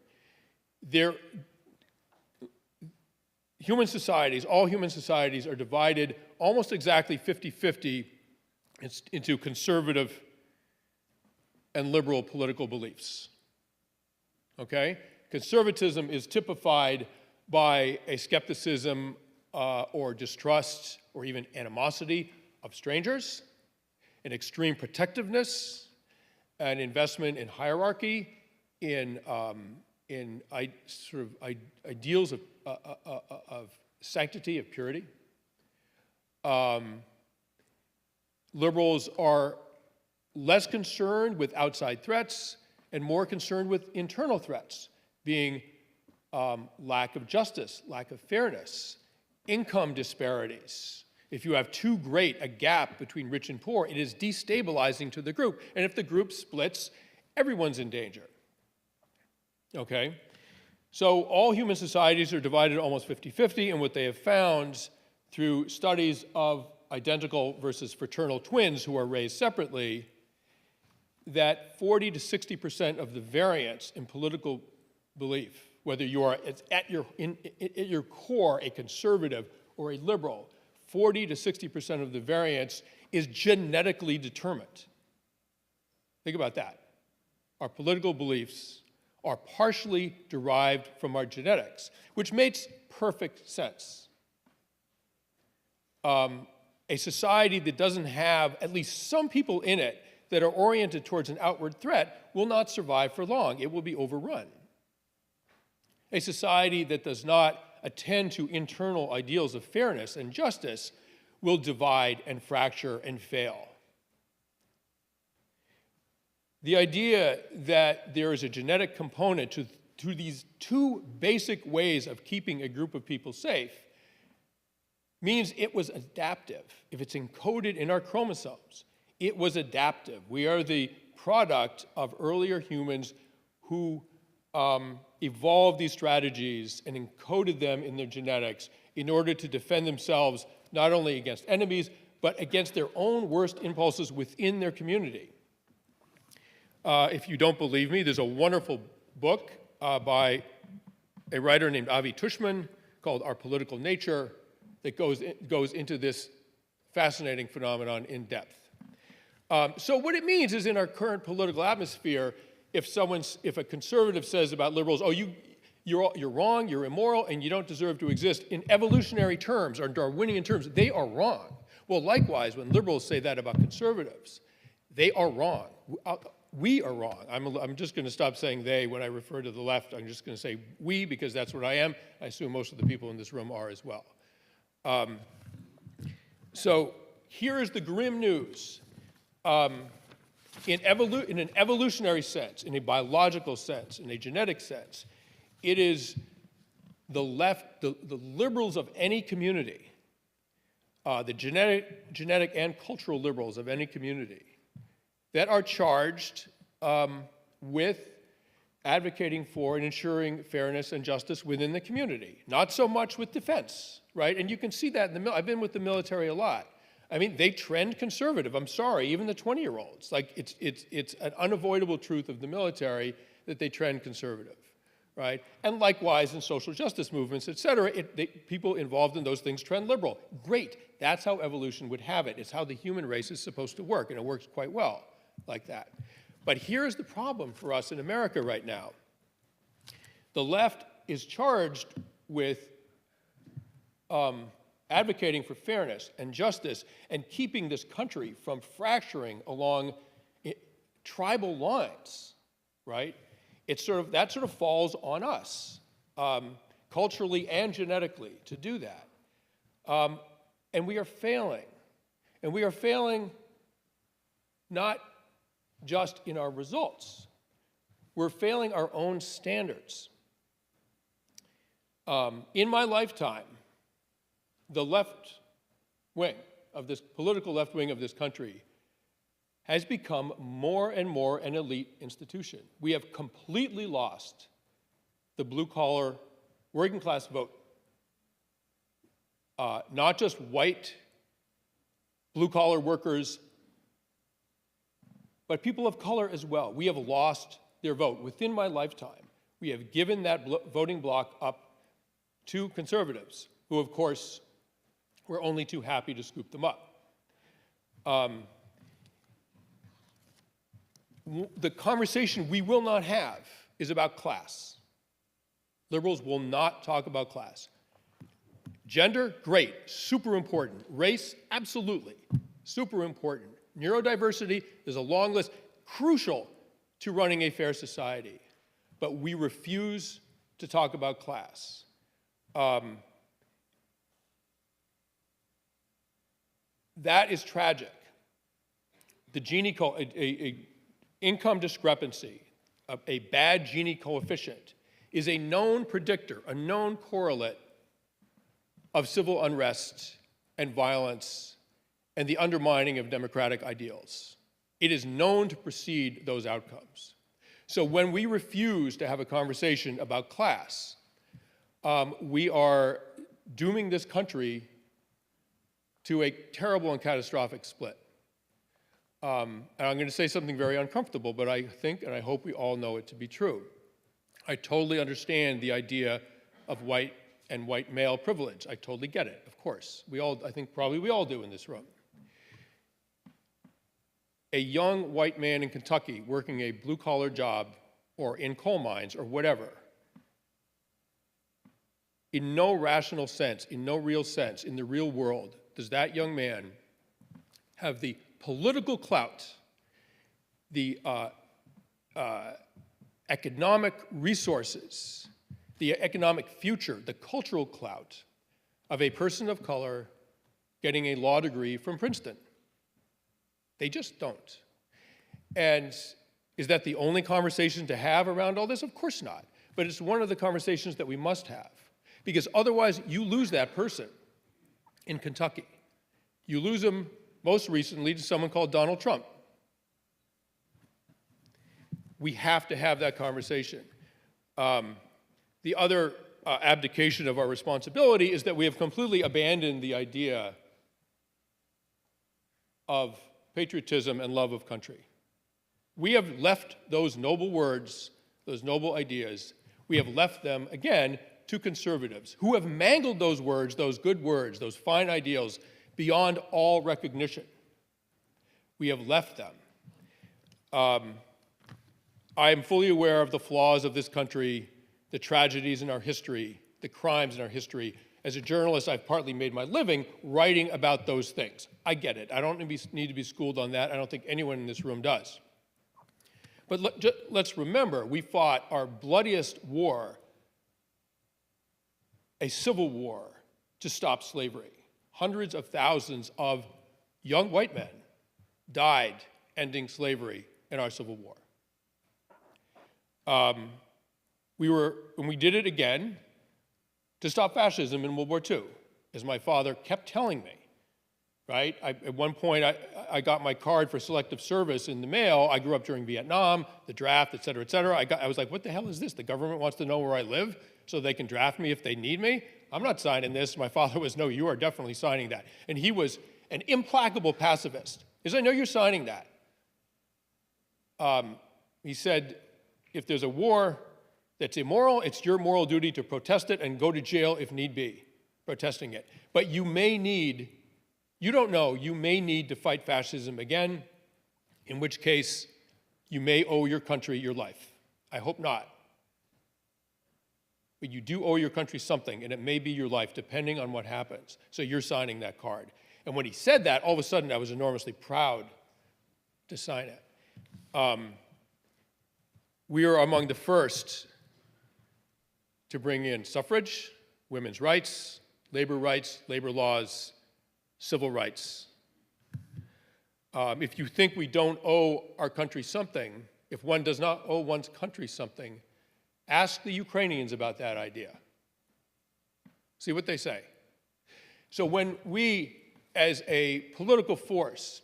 all human societies are divided almost exactly 50-50 into conservative and liberal political beliefs, okay? Conservatism is typified by a skepticism or distrust or even animosity of strangers, an extreme protectiveness, an investment in hierarchy, in ideals of sanctity, of purity. Liberals are less concerned with outside threats and more concerned with internal threats, being lack of justice, lack of fairness, income disparities. If you have too great a gap between rich and poor, it is destabilizing to the group. And if the group splits, everyone's in danger. Okay? So all human societies are divided almost 50-50, and what they have found through studies of identical versus fraternal twins who are raised separately, that 40 to 60% of the variance in political belief, whether you are at your core a conservative or a liberal, 40 to 60% of the variance is genetically determined. Think about that. Our political beliefs are partially derived from our genetics, which makes perfect sense. A society that doesn't have at least some people in it that are oriented towards an outward threat will not survive for long. It will be overrun. A society that does not attend to internal ideals of fairness and justice will divide and fracture and fail. The idea that there is a genetic component to these two basic ways of keeping a group of people safe means it was adaptive. If it's encoded in our chromosomes, it was adaptive. We are the product of earlier humans who evolved these strategies and encoded them in their genetics in order to defend themselves not only against enemies, but against their own worst impulses within their community. If you don't believe me, there's a wonderful book by a writer named Avi Tushman called Our Political Nature that goes into this fascinating phenomenon in depth. So what it means is in our current political atmosphere, if a conservative says about liberals, oh, you're wrong, you're immoral, and you don't deserve to exist, in evolutionary terms or Darwinian terms, they are wrong. Well, likewise, when liberals say that about conservatives, they are wrong. We are wrong. I'm just going to stop saying they when I refer to the left. I'm just going to say we because that's what I am. I assume most of the people in this room are as well. So here is the grim news. In an evolutionary sense, in a biological sense, in a genetic sense, it is the left, the liberals of any community, the genetic and cultural liberals of any community, that are charged with advocating for and ensuring fairness and justice within the community. Not so much with defense, right? And you can see that in I've been with the military a lot. I mean, they trend conservative. I'm sorry, even the 20-year-olds. Like, it's an unavoidable truth of the military that they trend conservative, right? And likewise in social justice movements, et cetera, people involved in those things trend liberal. Great, that's how evolution would have it. It's how the human race is supposed to work, and it works quite well like that. But here's the problem for us in America right now. The left is charged with advocating for fairness and justice and keeping this country from fracturing along tribal lines, right? That sort of falls on us, culturally and genetically, to do that. And we are failing. And we are failing not just in our results. We're failing our own standards. In my lifetime, the left wing of this political left wing of this country has become more and more an elite institution. We have completely lost the blue-collar, working-class vote. Not just white blue-collar workers, but people of color as well. We have lost their vote. Within my lifetime, we have given that voting bloc up to conservatives, who, of course, were only too happy to scoop them up. The conversation we will not have is about class. Liberals will not talk about class. Gender, great, super important. Race, absolutely, super important. Neurodiversity, there's a long list, crucial to running a fair society. But we refuse to talk about class. That is tragic. The Gini income discrepancy, a bad Gini coefficient, is a known predictor, a known correlate of civil unrest and violence and the undermining of democratic ideals. It is known to precede those outcomes. So when we refuse to have a conversation about class, we are dooming this country to a terrible and catastrophic split. And I'm going to say something very uncomfortable, but I think and I hope we all know it to be true. I totally understand the idea of white and white male privilege. I totally get it, of course. I think probably we all do in this room. A young white man in Kentucky working a blue-collar job or in coal mines or whatever, in no rational sense, in no real sense, in the real world, does that young man have the political clout, the economic resources, the economic future, the cultural clout of a person of color getting a law degree from Princeton. They just don't. And Is that the only conversation to have around all this? Of course not. But it's one of the conversations that we must have. Because otherwise, you lose that person in Kentucky. You lose them most recently to someone called Donald Trump. We have to have that conversation. The other abdication of our responsibility is that we have completely abandoned the idea of patriotism and love of country. We have left those noble words, those noble ideas, we have left them, again, to conservatives who have mangled those words, those good words, those fine ideals, beyond all recognition. We have left them. I am fully aware of the flaws of this country, the tragedies in our history, the crimes in our history. As a journalist, I've partly made my living writing about those things. I get it. I don't need to be schooled on that. I don't think anyone in this room does. But let's remember, we fought our bloodiest war, a civil war, to stop slavery. Hundreds of thousands of young white men died ending slavery in our Civil War. And we did it again to stop fascism in World War II, as my father kept telling me, right? At one point, I got my card for selective service in the mail. I grew up during Vietnam, the draft, et cetera, et cetera. I was like, what the hell is this? The government wants to know where I live so they can draft me if they need me? I'm not signing this. My father was, no, you are definitely signing that. And he was an implacable pacifist. He said, I know you're signing that. He said, if there's a war that's immoral, it's your moral duty to protest it and go to jail if need be, protesting it. But you may need, you don't know, you may need to fight fascism again, in which case you may owe your country your life. I hope not. But you do owe your country something, and it may be your life, depending on what happens. So you're signing that card. And when he said that, all of a sudden I was enormously proud to sign it. We are among the first to bring in suffrage, women's rights, labor laws, civil rights. If you think we don't owe our country something, if one does not owe one's country something, ask the Ukrainians about that idea. See what they say. So when we, as a political force,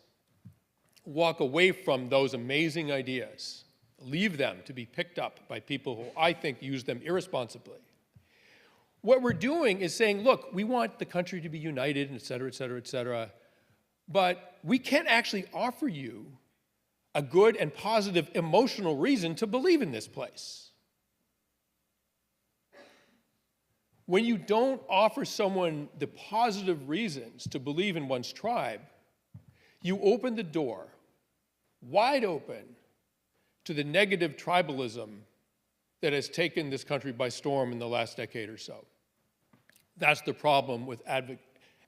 walk away from those amazing ideas, leave them to be picked up by people who I think use them irresponsibly, what we're doing is saying, look, we want the country to be united, et cetera, et cetera, et cetera, but we can't actually offer you a good and positive emotional reason to believe in this place. When you don't offer someone the positive reasons to believe in one's tribe, you open the door, wide open, to the negative tribalism that has taken this country by storm in the last decade or so. That's the problem with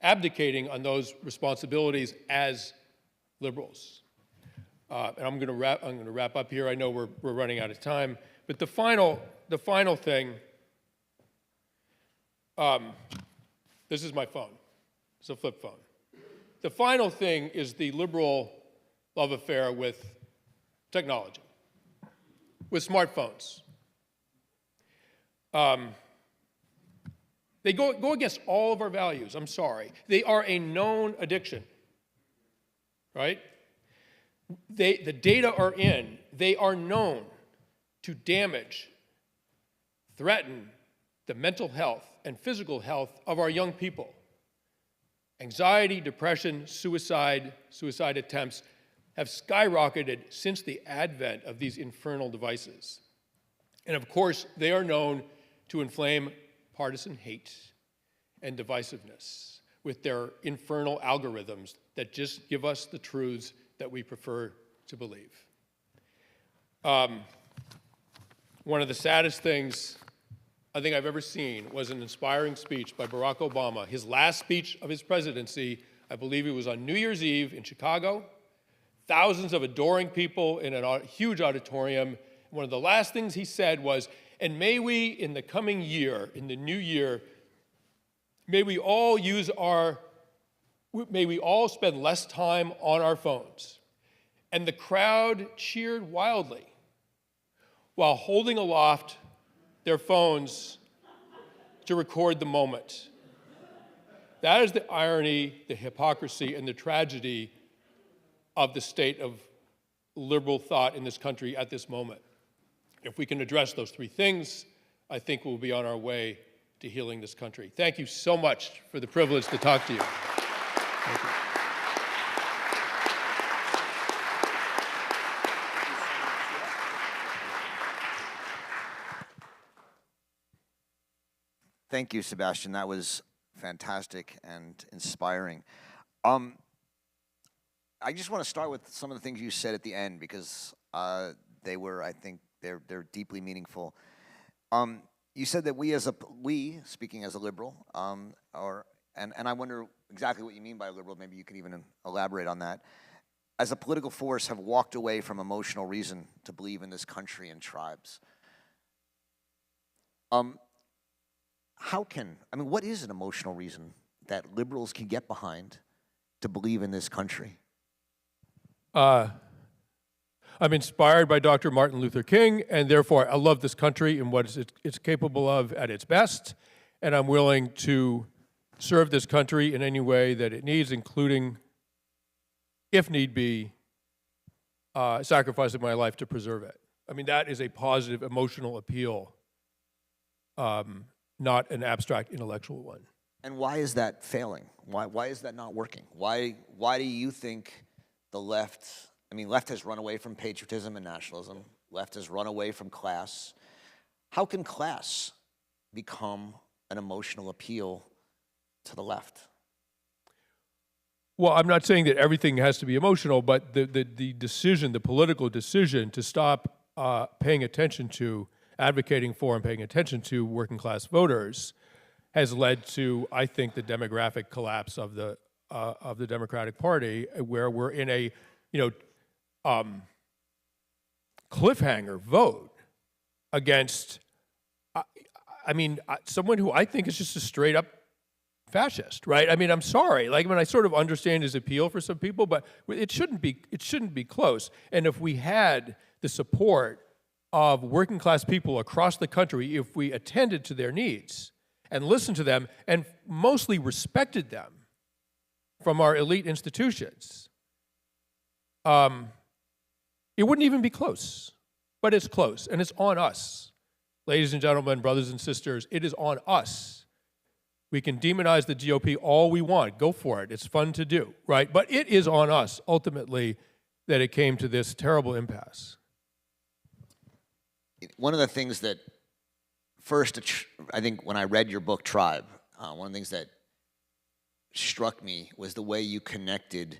abdicating on those responsibilities as liberals. And I'm going to wrap up here. I know we're running out of time, but the final thing. This is my phone. It's a flip phone. The final thing is the liberal love affair with technology, with smartphones. They go against all of our values, I'm sorry. They are a known addiction, right? The data are in. They are known to damage, threaten the mental health and physical health of our young people. Anxiety, depression, suicide attempts have skyrocketed since the advent of these infernal devices. And of course, they are known to inflame partisan hate and divisiveness with their infernal algorithms that just give us the truths that we prefer to believe. One of the saddest things I think I've ever seen was an inspiring speech by Barack Obama. His last speech of his presidency, I believe it was on New Year's Eve in Chicago. Thousands of adoring people in a huge auditorium. One of the last things he said was, and may we, in the coming year, in the new year, may we all spend less time on our phones. And the crowd cheered wildly. while holding aloft their phones to record the moment. That is the irony, the hypocrisy, and the tragedy of the state of liberal thought in this country at this moment. If we can address those three things, I think we'll be on our way to healing this country. Thank you so much for the privilege to talk to you. Thank you. Thank you, Sebastian. That was fantastic and inspiring. I just want to start with some of the things you said at the end because they were, I think, they're deeply meaningful. You said that we, speaking as a liberal, and I wonder exactly what you mean by liberal. Maybe you could even elaborate on that. As a political force, have walked away from emotional reason to believe in this country and tribes. What is an emotional reason that liberals can get behind to believe in this country? I'm inspired by Dr. Martin Luther King, and therefore I love this country and what it's capable of at its best, and I'm willing to serve this country in any way that it needs, including, if need be, sacrificing my life to preserve it. I mean, that is a positive emotional appeal, not an abstract intellectual one. And why is that failing? Why is that not working? Why do you think the left has run away from patriotism and nationalism. Left has run away from class. How can class become an emotional appeal to the left? Well, I'm not saying that everything has to be emotional, but the decision, the political decision to stop paying attention to, advocating for and paying attention to working class voters has led to, I think, the demographic collapse of the Democratic Party, where we're in a, cliffhanger vote against, someone who I think is just a straight up fascist, right? I'm sorry. I sort of understand his appeal for some people, but it shouldn't be close. And if we had the support of working class people across the country, if we attended to their needs and listened to them and mostly respected them from our elite institutions, it wouldn't even be close. But it's close, and it's on us. Ladies and gentlemen, brothers and sisters, it is on us. We can demonize the GOP all we want. Go for it. It's fun to do, right? But it is on us, ultimately, that it came to this terrible impasse. One of the things that first, I think when I read your book, Tribe, one of the things that struck me was the way you connected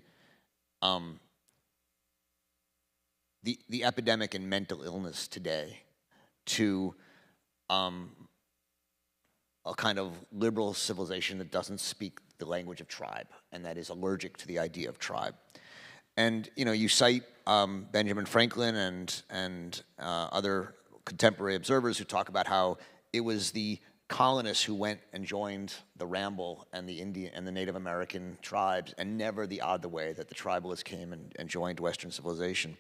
the epidemic in mental illness today to a kind of liberal civilization that doesn't speak the language of tribe and that is allergic to the idea of tribe. And you cite Benjamin Franklin and other contemporary observers who talk about how it was the colonists who went and joined the Ramble and the Indian and the Native American tribes, and never the other way, that the tribalists came and joined Western civilization.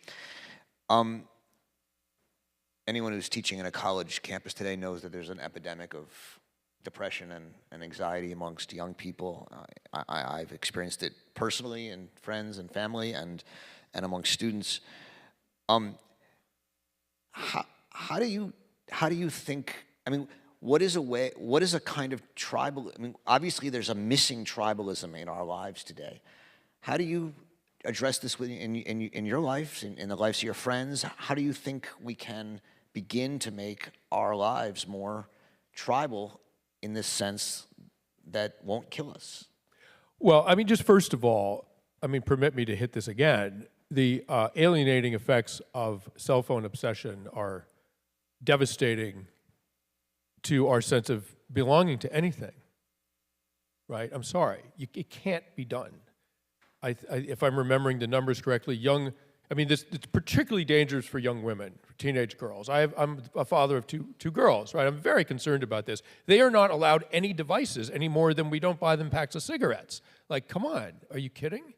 Anyone who's teaching in a college campus today knows that there's an epidemic of depression and anxiety amongst young people. I've experienced it personally in friends and family and amongst students. How do you think? What is a kind of tribal? Obviously there's a missing tribalism in our lives today. How do you address this in your life, in the lives of your friends? How do you think we can begin to make our lives more tribal in this sense that won't kill us? Well, just first of all, permit me to hit this again. The alienating effects of cell phone obsession are devastating to our sense of belonging to anything, right? I'm sorry, it can't be done. If I'm remembering the numbers correctly, it's particularly dangerous for young women, for teenage girls. I'm a father of two girls, right? I'm very concerned about this. They are not allowed any devices any more than we don't buy them packs of cigarettes. Come on, are you kidding?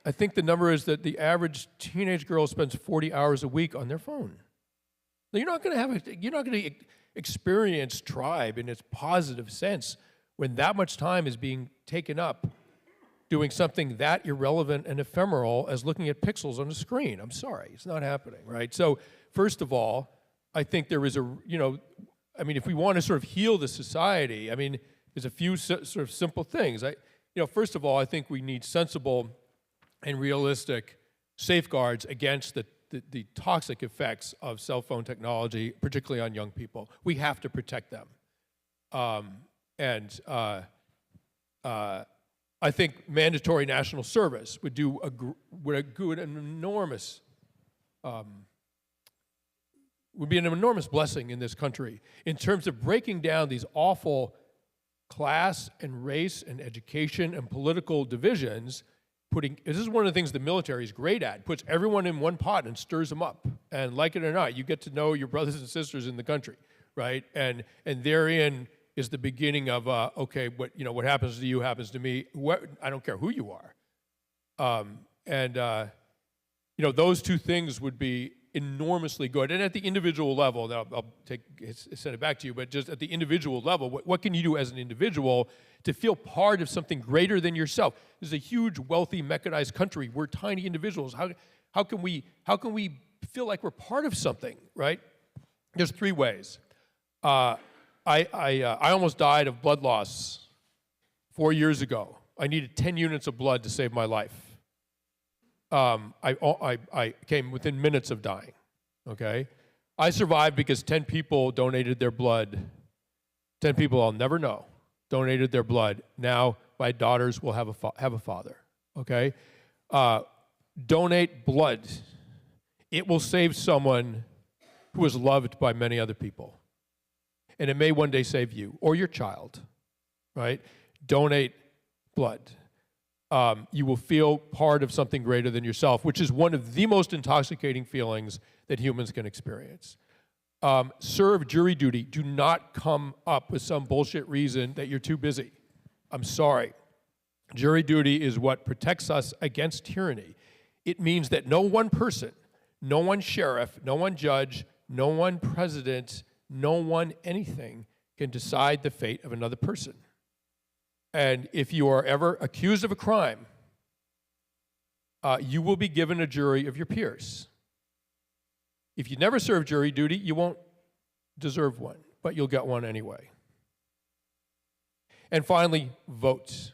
I think the number is that the average teenage girl spends 40 hours a week on their phone. Now, you're not going to experience tribe in its positive sense when that much time is being taken up doing something that irrelevant and ephemeral as looking at pixels on a screen. I'm sorry, it's not happening, right? So first of all, I think there is if we want to sort of heal the society, there's a few sort of simple things. First of all, I think we need sensible and realistic safeguards against the toxic effects of cell phone technology, particularly on young people. We have to protect them. I think mandatory national service would do an enormous would be an enormous blessing in this country in terms of breaking down these awful class and race and education and political divisions. This is one of the things the military is great at. Puts everyone in one pot and stirs them up. And like it or not, you get to know your brothers and sisters in the country, right? And therein is the beginning of what happens to you happens to me. I don't care who you are. Those two things would be enormously good. And at the individual level, I'll send it back to you, but just at the individual level, what can you do as an individual to feel part of something greater than yourself? This is a huge, wealthy, mechanized country. We're tiny individuals. How can we feel like we're part of something, right? There's three ways. I almost died of blood loss 4 years ago. I needed 10 units of blood to save my life. I came within minutes of dying, okay? I survived because 10 people donated their blood. 10 people I'll never know donated their blood. Now my daughters will have a father, okay? Donate blood. It will save someone who is loved by many other people. And it may one day save you or your child, right? Donate blood. You will feel part of something greater than yourself, which is one of the most intoxicating feelings that humans can experience. Serve jury duty. Do not come up with some bullshit reason that you're too busy. I'm sorry. Jury duty is what protects us against tyranny. It means that no one person, no one sheriff, no one judge, no one president, no one anything can decide the fate of another person. And if you are ever accused of a crime, you will be given a jury of your peers. If you never serve jury duty, you won't deserve one, but you'll get one anyway. And finally, vote.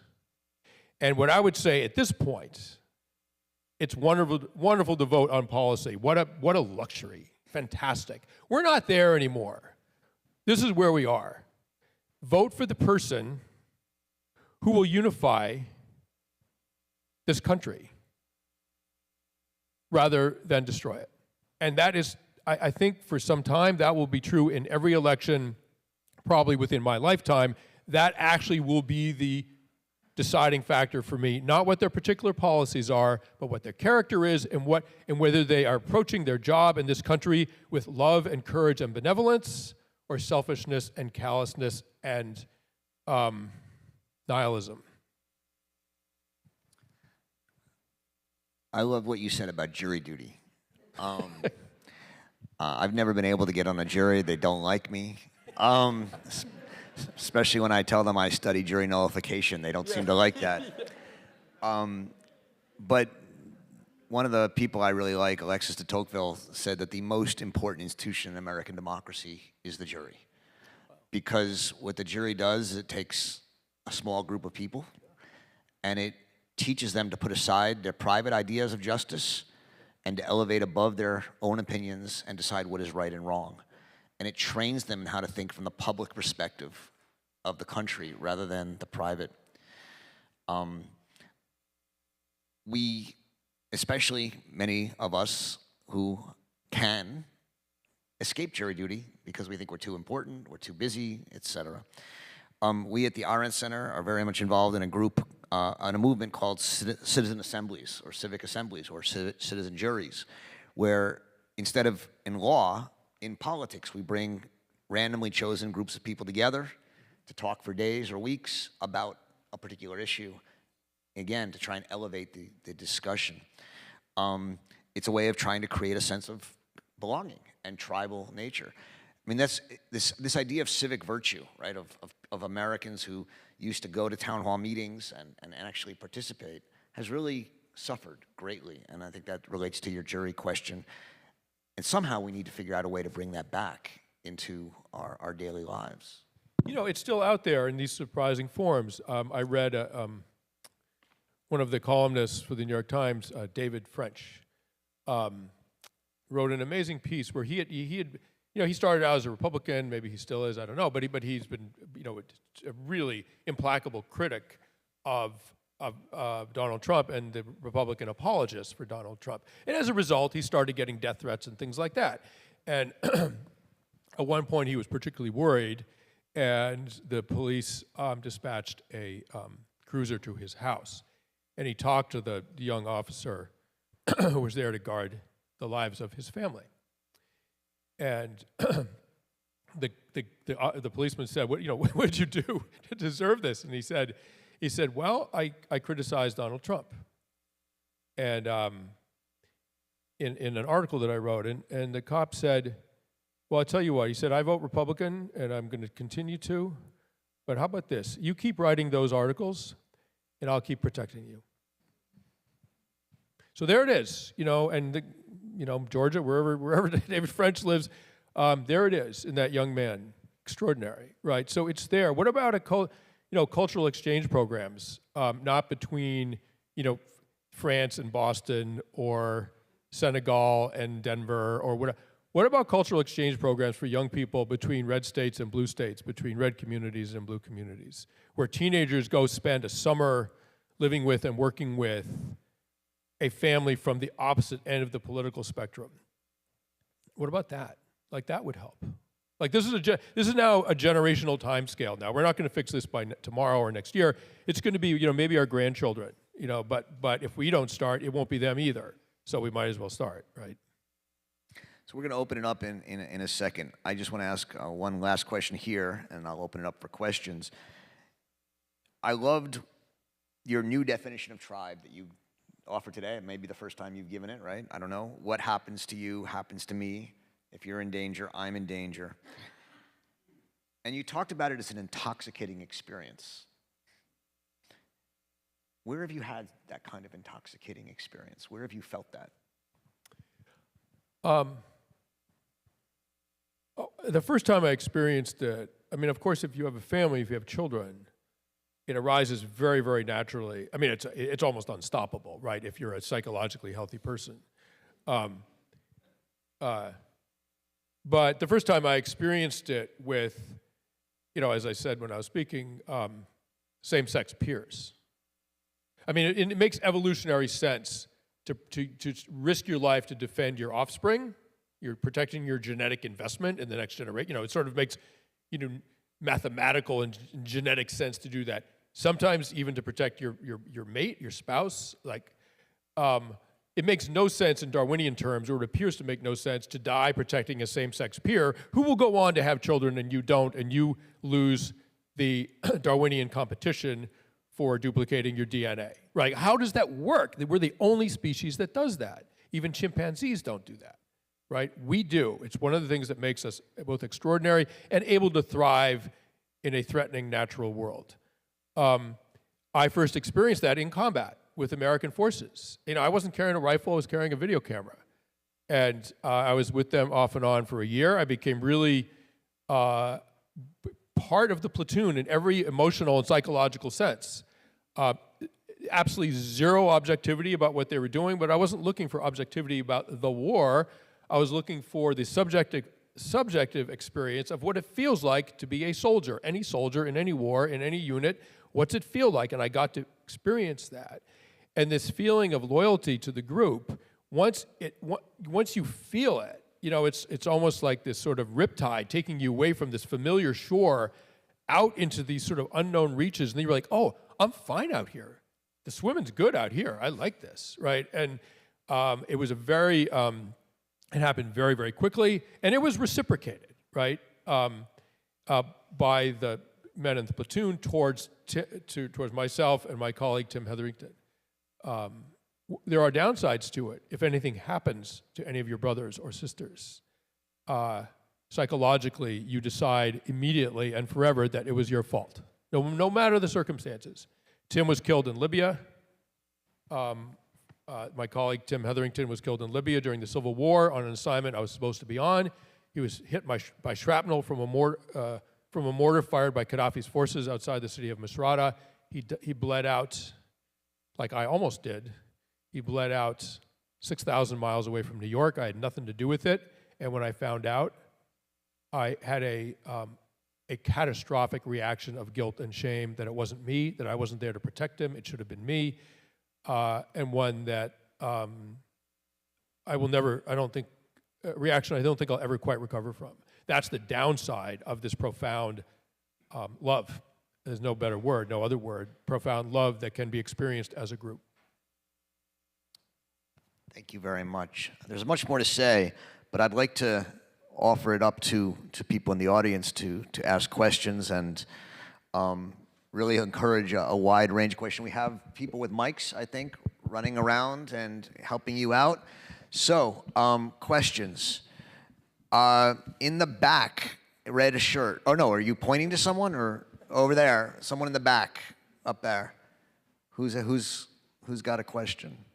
And what I would say at this point, it's wonderful to vote on policy. What a luxury. Fantastic. We're not there anymore. This is where we are. Vote for the person who will unify this country rather than destroy it. And that is, I think for some time, that will be true in every election, probably within my lifetime. That actually will be the deciding factor for me, not what their particular policies are, but what their character is and whether they are approaching their job in this country with love and courage and benevolence, or selfishness and callousness and nihilism. I love what you said about jury duty. I've never been able to get on a jury. They don't like me. Especially when I tell them I study jury nullification. They don't seem to like that. But one of the people I really like, Alexis de Tocqueville, said that the most important institution in American democracy is the jury. Because what the jury does is it takes a small group of people and it teaches them to put aside their private ideas of justice and to elevate above their own opinions and decide what is right and wrong. And it trains them in how to think from the public perspective of the country rather than the private. We, especially many of us who can escape jury duty because we think we're too important, we're too busy, etc. We at the Arendt Center are very much involved in a group, in a movement called citizen assemblies or civic assemblies or citizen juries, where instead of in law, in politics, we bring randomly chosen groups of people together to talk for days or weeks about a particular issue again, to try and elevate the discussion. It's a way of trying to create a sense of belonging and tribal nature. I mean, that's this idea of civic virtue, right, of Americans who used to go to town hall meetings and actually participate, has really suffered greatly. And I think that relates to your jury question. And somehow we need to figure out a way to bring that back into our daily lives. You know, it's still out there in these surprising forms. I read one of the columnists for the New York Times, David French, wrote an amazing piece where he had, you know, he started out as a Republican, maybe he still is, I don't know, but he's been, you know, a really implacable critic of Donald Trump and the Republican apologists for Donald Trump. And as a result, he started getting death threats and things like that. And at one point, he was particularly worried, and the police dispatched a cruiser to his house. And he talked to the young officer who was there to guard the lives of his family. And the policeman said, "What, you know, what did you do to deserve this?" And he said, "Well, I criticized Donald Trump." And in an article that I wrote, and the cop said, "Well, I'll tell you what," he said, "I vote Republican, and I'm going to continue to, but how about this? You keep writing those articles, and I'll keep protecting you." So there it is, you know, and you know, Georgia, wherever David French lives, there it is in that young man. Extraordinary, right? So it's there. What about cultural exchange programs, not between, you know, France and Boston or Senegal and Denver or whatever. What about cultural exchange programs for young people between red states and blue states, between red communities and blue communities, where teenagers go spend a summer living with and working with a family from the opposite end of the political spectrum? What about that? Like, that would help. Like, this is now a generational time scale. Now, we're not going to fix this by tomorrow or next year. It's going to be, you know, maybe our grandchildren, you know, but if we don't start, it won't be them either. So we might as well start, right? So we're going to open it up in a second. I just want to ask one last question here, and I'll open it up for questions. I loved your new definition of tribe that you offered today. It may be the first time you've given it, right? I don't know. What happens to you happens to me. If you're in danger, I'm in danger. And you talked about it as an intoxicating experience. Where have you had that kind of intoxicating experience? Where have you felt that? The first time I experienced it, I mean, of course, if you have a family, if you have children, it arises very, very naturally. I mean, it's almost unstoppable, right, if you're a psychologically healthy person. But the first time I experienced it with, you know, as I said when I was speaking, same-sex peers. I mean, it makes evolutionary sense to risk your life to defend your offspring. You're protecting your genetic investment in the next generation. You know, it sort of makes, you know, mathematical and genetic sense to do that. Sometimes even to protect your mate, your spouse. Like, it makes no sense in Darwinian terms, or it appears to make no sense, to die protecting a same-sex peer who will go on to have children and you don't, and you lose the Darwinian competition for duplicating your DNA, right? How does that work? We're the only species that does that. Even chimpanzees don't do that, right? We do. It's one of the things that makes us both extraordinary and able to thrive in a threatening natural world. I first experienced that in combat with American forces. You know, I wasn't carrying a rifle, I was carrying a video camera. And I was with them off and on for a year. I became really part of the platoon in every emotional and psychological sense. Absolutely zero objectivity about what they were doing, but I wasn't looking for objectivity about the war. I was looking for the subjective experience of what it feels like to be a soldier in any war, in any unit. What's it feel like? And I got to experience that. And this feeling of loyalty to the group, once you feel it, you know, it's almost like this sort of riptide taking you away from this familiar shore out into these sort of unknown reaches. And then you're like, oh, I'm fine out here. The swimming's good out here. I like this, right? And it was it happened very, very quickly, and it was reciprocated, right? By the men in the platoon towards myself and my colleague Tim Hetherington. There are downsides to it. If anything happens to any of your brothers or sisters, psychologically, you decide immediately and forever that it was your fault, no matter the circumstances. Tim was killed in Libya. My colleague Tim Hetherington was killed in Libya during the Civil War on an assignment I was supposed to be on. He was hit by shrapnel from a mortar fired by Gaddafi's forces outside the city of Misrata. He bled out, like I almost did. He bled out 6,000 miles away from New York. I had nothing to do with it. And when I found out, I had a catastrophic reaction of guilt and shame that it wasn't me, that I wasn't there to protect him. It should have been me. And one that I will never, reaction I don't think I'll ever quite recover from. That's the downside of this profound love. There's no better word, no other word, profound love that can be experienced as a group. Thank you very much. There's much more to say, but I'd like to offer it up to people in the audience to ask questions and really encourage a wide range of questions. We have people with mics, I think, running around and helping you out. So, questions. In the back, red shirt. Oh no, are you pointing to someone or over there? Someone in the back, up there. Who's got a question?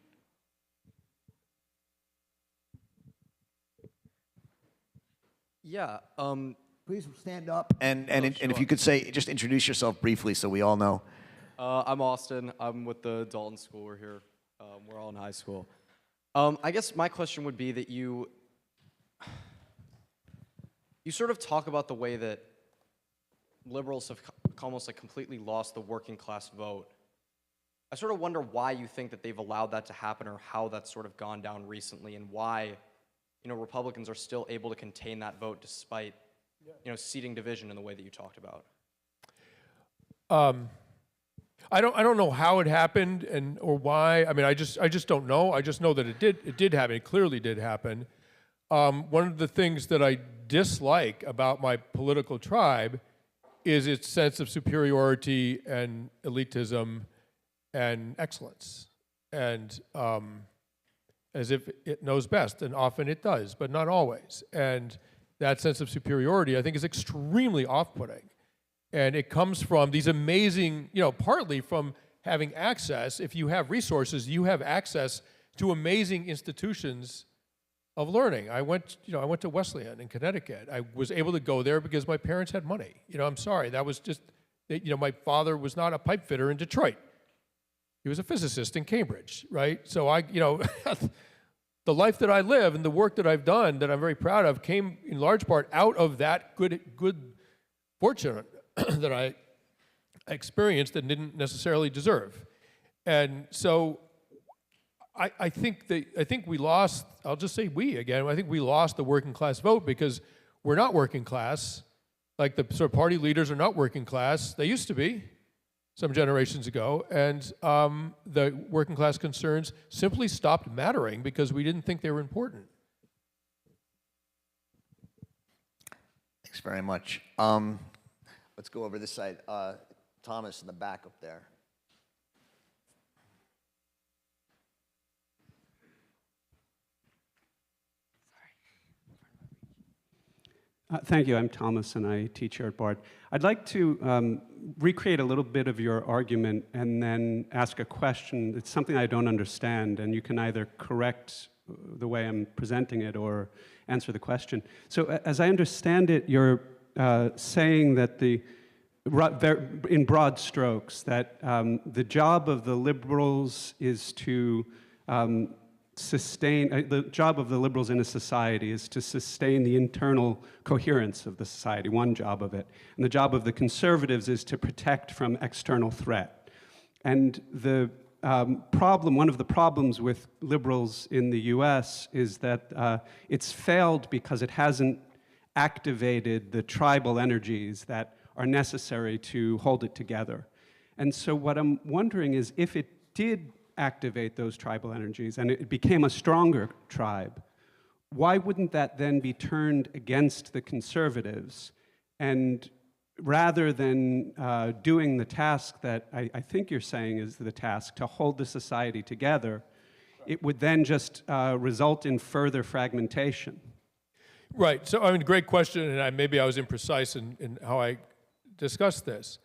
Yeah. Please stand up and if you could say, just introduce yourself briefly so we all know. I'm Austin. I'm with the Dalton School. We're here. We're all in high school. I guess my question would be that you sort of talk about the way that liberals have almost like completely lost the working class vote. I sort of wonder why you think that they've allowed that to happen, or how that's sort of gone down recently, and why, Republicans are still able to contain that vote despite, seating division in the way that you talked about. I don't know how it happened or why. I mean, I just don't know. I just know that it did happen. It clearly did happen. One of the things that I dislike about my political tribe is its sense of superiority and elitism and excellence, and as if it knows best, and often it does, but not always. And that sense of superiority, I think, is extremely off-putting. And it comes from these amazing, partly from having access. If you have resources, you have access to amazing institutions of learning. I went to Wesleyan in Connecticut. I was able to go there because my parents had money. I'm sorry, that was just, my father was not a pipe fitter in Detroit. He was a physicist in Cambridge, right? So the life that I live and the work that I've done that I'm very proud of came in large part out of that good fortune that I experienced and didn't necessarily deserve. And so I think we lost, I'll just say we again, I think we lost the working class vote because we're not working class. Like the sort of party leaders are not working class. They used to be some generations ago, and the working class concerns simply stopped mattering because we didn't think they were important. Thanks very much. Let's go over this side. Thomas in the back up there. Thank you. I'm Thomas, and I teach here at Bard. I'd like to recreate a little bit of your argument and then ask a question. It's something I don't understand, and you can either correct the way I'm presenting it or answer the question. So as I understand it, you're saying that in broad strokes, that the job of the liberals is to sustain, the job of the liberals in a society is to sustain the internal coherence of the society, one job of it. And the job of the conservatives is to protect from external threat. And the one of the problems with liberals in the US is that it's failed because it hasn't activated the tribal energies that are necessary to hold it together. And so what I'm wondering is, if it did activate those tribal energies and it became a stronger tribe, why wouldn't that then be turned against the conservatives? And rather than doing the task that I think you're saying is the task, to hold the society together, it would then just result in further fragmentation. Right. So, I mean, great question, and maybe I was imprecise in how I discussed this.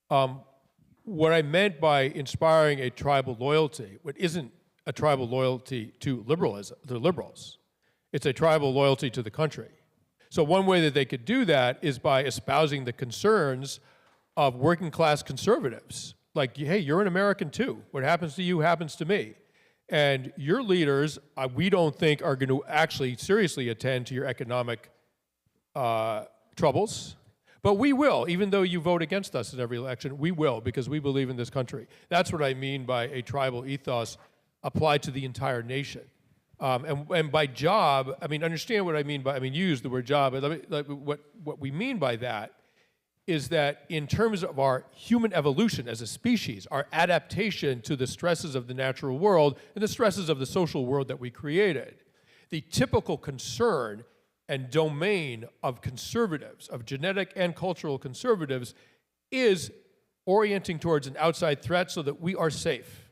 What I meant by inspiring a tribal loyalty, what isn't a tribal loyalty to liberalism, the liberals. It's a tribal loyalty to the country. So one way that they could do that is by espousing the concerns of working class conservatives. Like, hey, you're an American too. What happens to you happens to me. And your leaders, we don't think are going to actually seriously attend to your economic troubles. But we will, even though you vote against us in every election, we will, because we believe in this country. That's what I mean by a tribal ethos applied to the entire nation. And by job, I mean, understand what I mean by, you use the word job, but what we mean by that is that in terms of our human evolution as a species, our adaptation to the stresses of the natural world and the stresses of the social world that we created, the typical concern and domain of conservatives, of genetic and cultural conservatives, is orienting towards an outside threat so that we are safe,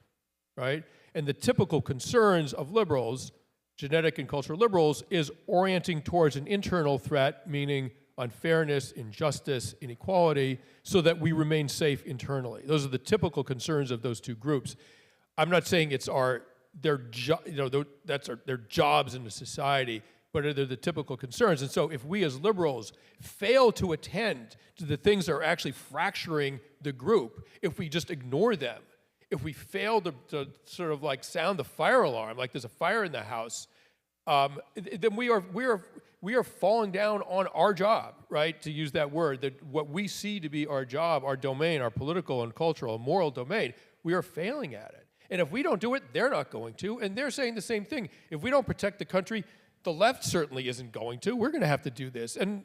right? And the typical concerns of liberals, genetic and cultural liberals, is orienting towards an internal threat, meaning unfairness, injustice, inequality, so that we remain safe internally. Those are the typical concerns of those two groups. I'm not saying it's their jobs in the society, but they're the typical concerns. And so if we as liberals fail to attend to the things that are actually fracturing the group, if we just ignore them, if we fail to sort of like sound the fire alarm, like there's a fire in the house, then we are falling down on our job, right? To use that word, that what we see to be our job, our domain, our political and cultural and moral domain, we are failing at it. And if we don't do it, they're not going to, and they're saying the same thing. If we don't protect the country, the left certainly isn't going to. We're going to have to do this. And,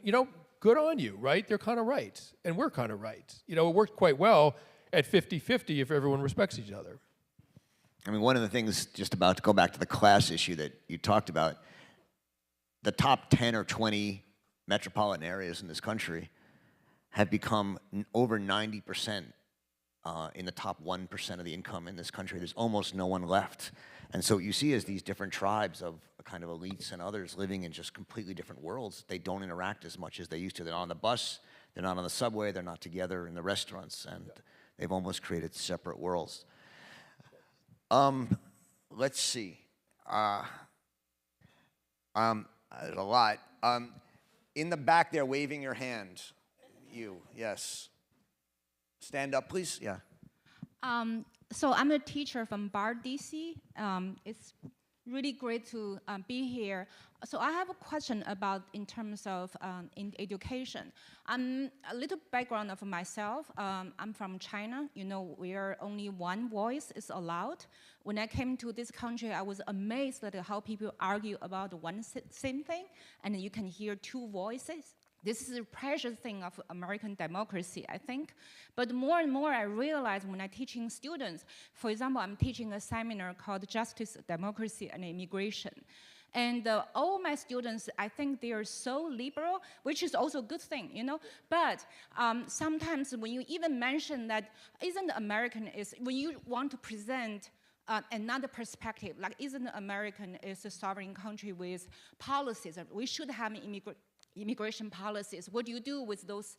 good on you, right? They're kind of right, and we're kind of right. It worked quite well at 50-50 if everyone respects each other. I mean, one of the things, just about to go back to the class issue that you talked about, the top 10 or 20 metropolitan areas in this country have become over 90% in the top 1% of the income in this country. There's almost no one left. And so what you see is these different tribes of kind of elites and others living in just completely different worlds. They don't interact as much as they used to. They're not on the bus, they're not on the subway, they're not together in the restaurants, and they've almost created separate worlds. Let's see. There's a lot. In the back there, waving your hand. You, yes. Stand up, please. Yeah. So I'm a teacher from Bar, DC. It's really great to be here. So I have a question about in terms of in education. A little background of myself. I'm from China. Where only one voice is allowed. When I came to this country, I was amazed at how people argue about one same thing, and you can hear two voices. This is a precious thing of American democracy, I think. But more and more I realize when I'm teaching students, for example, I'm teaching a seminar called Justice, Democracy, and Immigration. And all my students, I think they are so liberal, which is also a good thing, But sometimes when you even mention that isn't American, when you want to present another perspective, like isn't American is a sovereign country with policies, we should have immigration policies. What do you do with those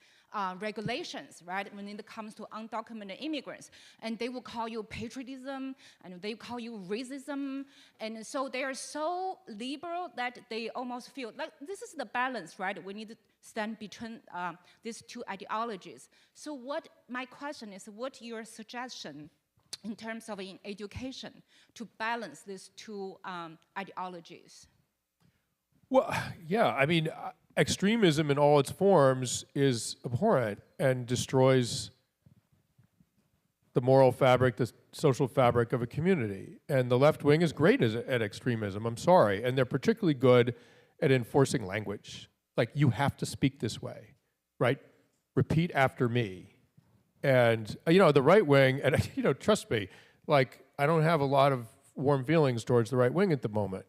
regulations, right? When it comes to undocumented immigrants, and they will call you patriotism, and they call you racism, and so they are so liberal that they almost feel like this is the balance, right? We need to stand between these two ideologies. So my question is, what your suggestion in terms of in education to balance these two ideologies? Well, yeah, extremism in all its forms is abhorrent and destroys the moral fabric, the social fabric of a community. And the left wing is great at extremism, I'm sorry. And they're particularly good at enforcing language. Like, you have to speak this way, right? Repeat after me. And, the right wing, and, trust me, I don't have a lot of warm feelings towards the right wing at the moment.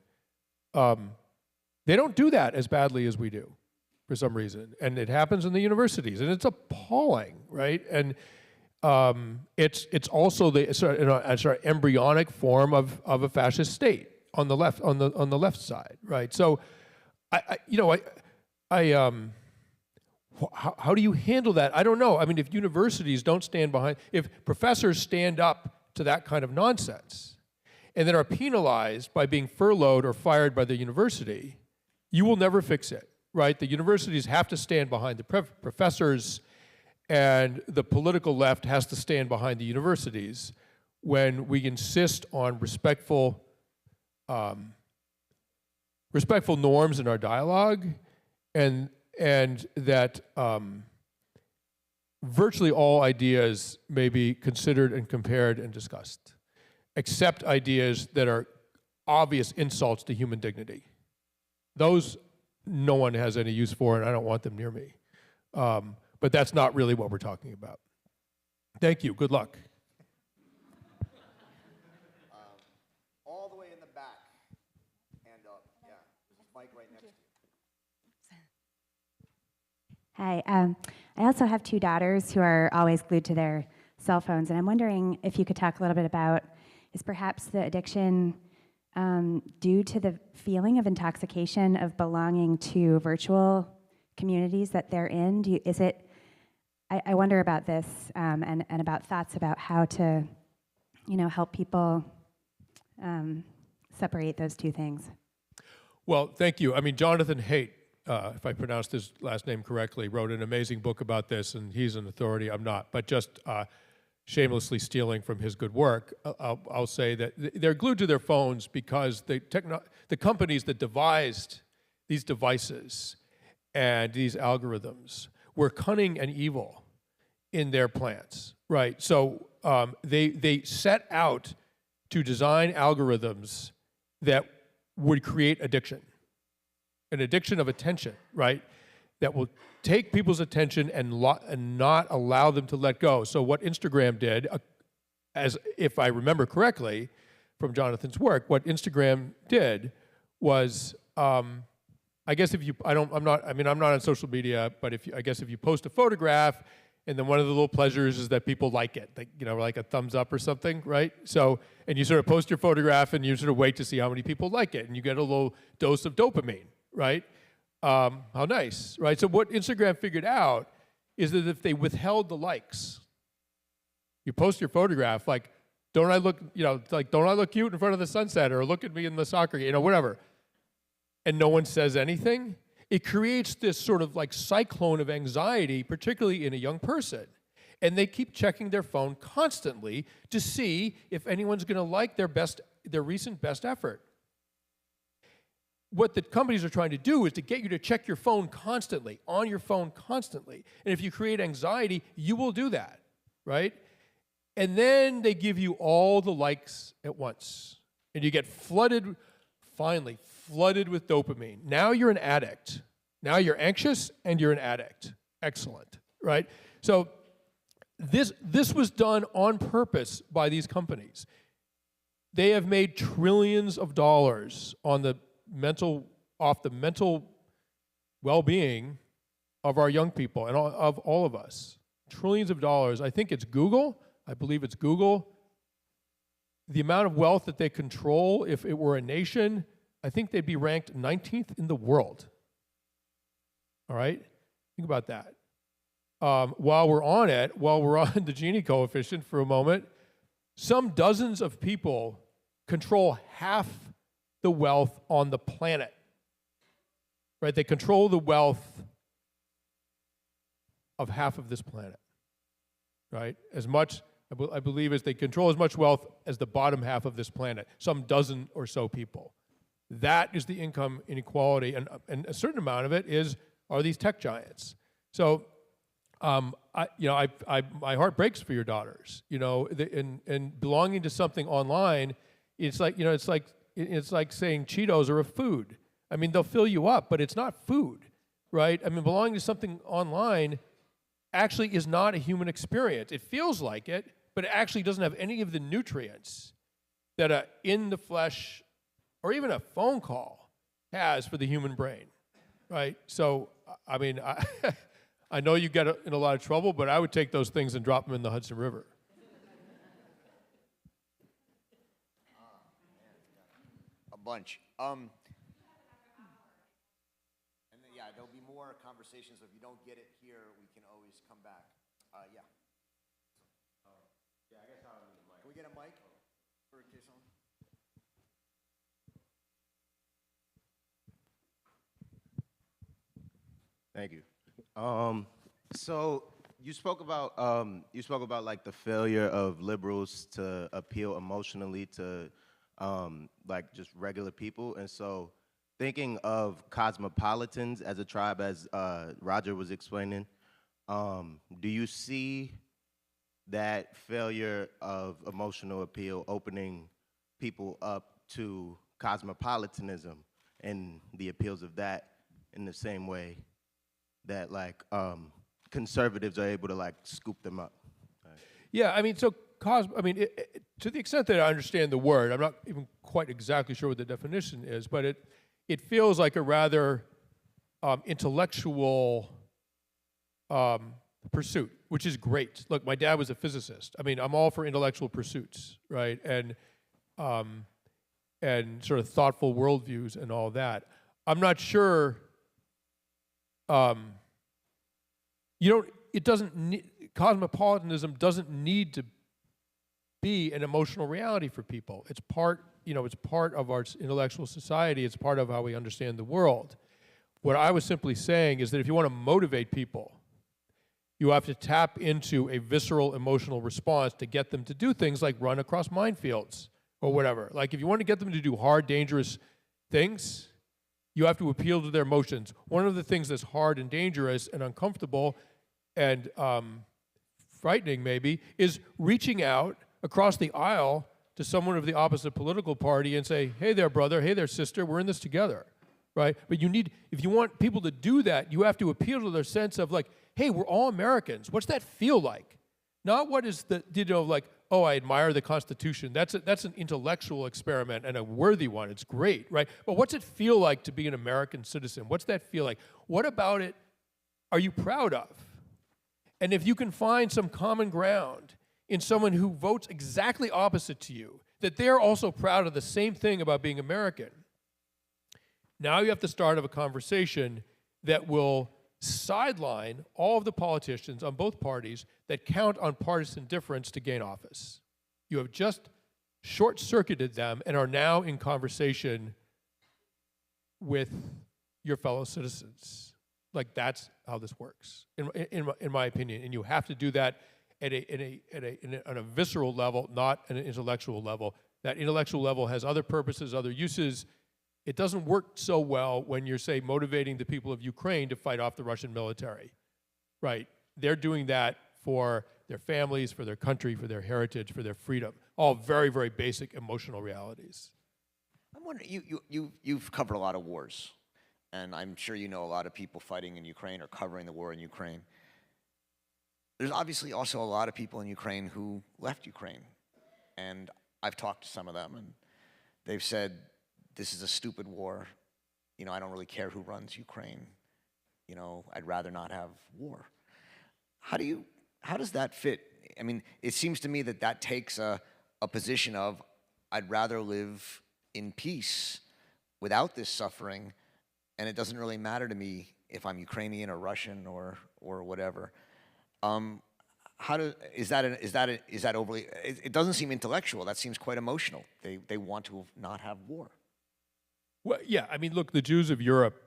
They don't do that as badly as we do. for some reason. And it happens in the universities, and it's appalling, right? And it's also the sort of embryonic form of a fascist state on the left, on the left side, right? So, how do you handle that? I don't know. I mean, if universities don't stand behind, if professors stand up to that kind of nonsense, and then are penalized by being furloughed or fired by the university, you will never fix it, right? The universities have to stand behind the professors, and the political left has to stand behind the universities when we insist on respectful norms in our dialogue, and that virtually all ideas may be considered and compared and discussed, except ideas that are obvious insults to human dignity. Those no one has any use for, and I don't want them near me. But that's not really what we're talking about. Thank you. Good luck. All the way in the back. Hand up. Yeah. There's a mic right next to you. Hi. I also have 2 daughters who are always glued to their cell phones, and I'm wondering if you could talk a little bit about, is perhaps the addiction due to the feeling of intoxication of belonging to virtual communities that they're in? I wonder about this and about thoughts about how to, help people separate those 2 things. Well, thank you. I mean, Jonathan Haidt, if I pronounced his last name correctly, wrote an amazing book about this, and he's an authority. I'm not, but just shamelessly stealing from his good work, I'll say that they're glued to their phones because the companies that devised these devices and these algorithms were cunning and evil in their plans, right? So they set out to design algorithms that would create addiction, an addiction of attention, right? That will take people's attention and not allow them to let go. So what Instagram did, as if I remember correctly from Jonathan's work, what Instagram did was, I guess I'm not on social media, but I guess if you post a photograph, and then one of the little pleasures is that people like it, like a thumbs up or something, right? So, and you sort of post your photograph and you sort of wait to see how many people like it, and you get a little dose of dopamine, right? How nice, right? So what Instagram figured out is that if they withheld the likes, you post your photograph, like, don't I look cute in front of the sunset, or look at me in the soccer game, whatever, and no one says anything, it creates this sort of like cyclone of anxiety, particularly in a young person. And they keep checking their phone constantly to see if anyone's going to like their recent best effort. What the companies are trying to do is to get you to check your phone constantly, on your phone constantly. And if you create anxiety, you will do that, right? And then they give you all the likes at once. And you get finally flooded with dopamine. Now you're an addict. Now you're anxious and you're an addict. Excellent, right? So this was done on purpose by these companies. They have made trillions of dollars off the mental well-being of our young people and of all of us. Trillions of dollars. I think it's Google. I believe it's Google. The amount of wealth that they control, if it were a nation, I think they'd be ranked 19th in the world. All right? Think about that. While we're on the Gini coefficient for a moment, some dozens of people control half the wealth on the planet. Right? They control the wealth of half of this planet. Right? As much, I believe, as they control as much wealth as the bottom half of this planet, some dozen or so people. That is the income inequality, and a certain amount of it are these tech giants. So, my heart breaks for your daughters. And belonging to something online, it's like saying Cheetos are a food. I mean, they'll fill you up, but it's not food, right? I mean, belonging to something online actually is not a human experience. It feels like it, but it actually doesn't have any of the nutrients that a in the flesh or even a phone call has for the human brain, right? So I mean, I know you get in a lot of trouble, but I would take those things and drop them in the Hudson River. A bunch. And then, yeah, there'll be more conversations. If you don't get it here, we can always come back. Yeah. Yeah, I guess I'll need a mic. Can we get a mic for Jason? Thank you. So you spoke about like the failure of liberals to appeal emotionally to like just regular people, and so thinking of cosmopolitans as a tribe, as Roger was explaining, do you see that failure of emotional appeal opening people up to cosmopolitanism and the appeals of that in the same way that like conservatives are able to like scoop them up? Yeah, I mean, so to the extent that I understand the word, I'm not even quite exactly sure what the definition is, but it feels like a rather intellectual pursuit, which is great. Look, my dad was a physicist. I mean, I'm all for intellectual pursuits, right? And sort of thoughtful worldviews and all that. I'm not sure. Cosmopolitanism doesn't need to be an emotional reality for people. It's part of our intellectual society. It's part of how we understand the world. What I was simply saying is that if you want to motivate people, you have to tap into a visceral emotional response to get them to do things like run across minefields or whatever. Like if you want to get them to do hard, dangerous things, you have to appeal to their emotions. One of the things that's hard and dangerous and uncomfortable and frightening maybe is reaching out across the aisle to someone of the opposite political party and say, hey there, brother, hey there, sister, we're in this together, right? But if you want people to do that, you have to appeal to their sense of like, hey, we're all Americans. What's that feel like? Not what is like, oh, I admire the Constitution. That's an intellectual experiment and a worthy one. It's great, right? But what's it feel like to be an American citizen? What's that feel like? What about it are you proud of? And if you can find some common ground in someone who votes exactly opposite to you, that they're also proud of the same thing about being American, now you have to start a conversation that will sideline all of the politicians on both parties that count on partisan difference to gain office. You have just short-circuited them and are now in conversation with your fellow citizens. Like that's how this works, in my opinion. And you have to do that on a visceral level, not at an intellectual level. That intellectual level has other purposes, other uses. It doesn't work so well when you're, say, motivating the people of Ukraine to fight off the Russian military, right? They're doing that for their families, for their country, for their heritage, for their freedom. All very, very basic emotional realities. I'm wondering, you've covered a lot of wars, and I'm sure you know a lot of people fighting in Ukraine or covering the war in Ukraine. There's obviously also a lot of people in Ukraine who left Ukraine, and I've talked to some of them, and they've said, this is a stupid war. You know, I don't really care who runs Ukraine. You know, I'd rather not have war. How does that fit? I mean, it seems to me that takes a position of, I'd rather live in peace without this suffering, and it doesn't really matter to me if I'm Ukrainian or Russian or whatever. Is that overly? It doesn't seem intellectual. That seems quite emotional. They want to not have war. Well, yeah, I mean, look, the Jews of Europe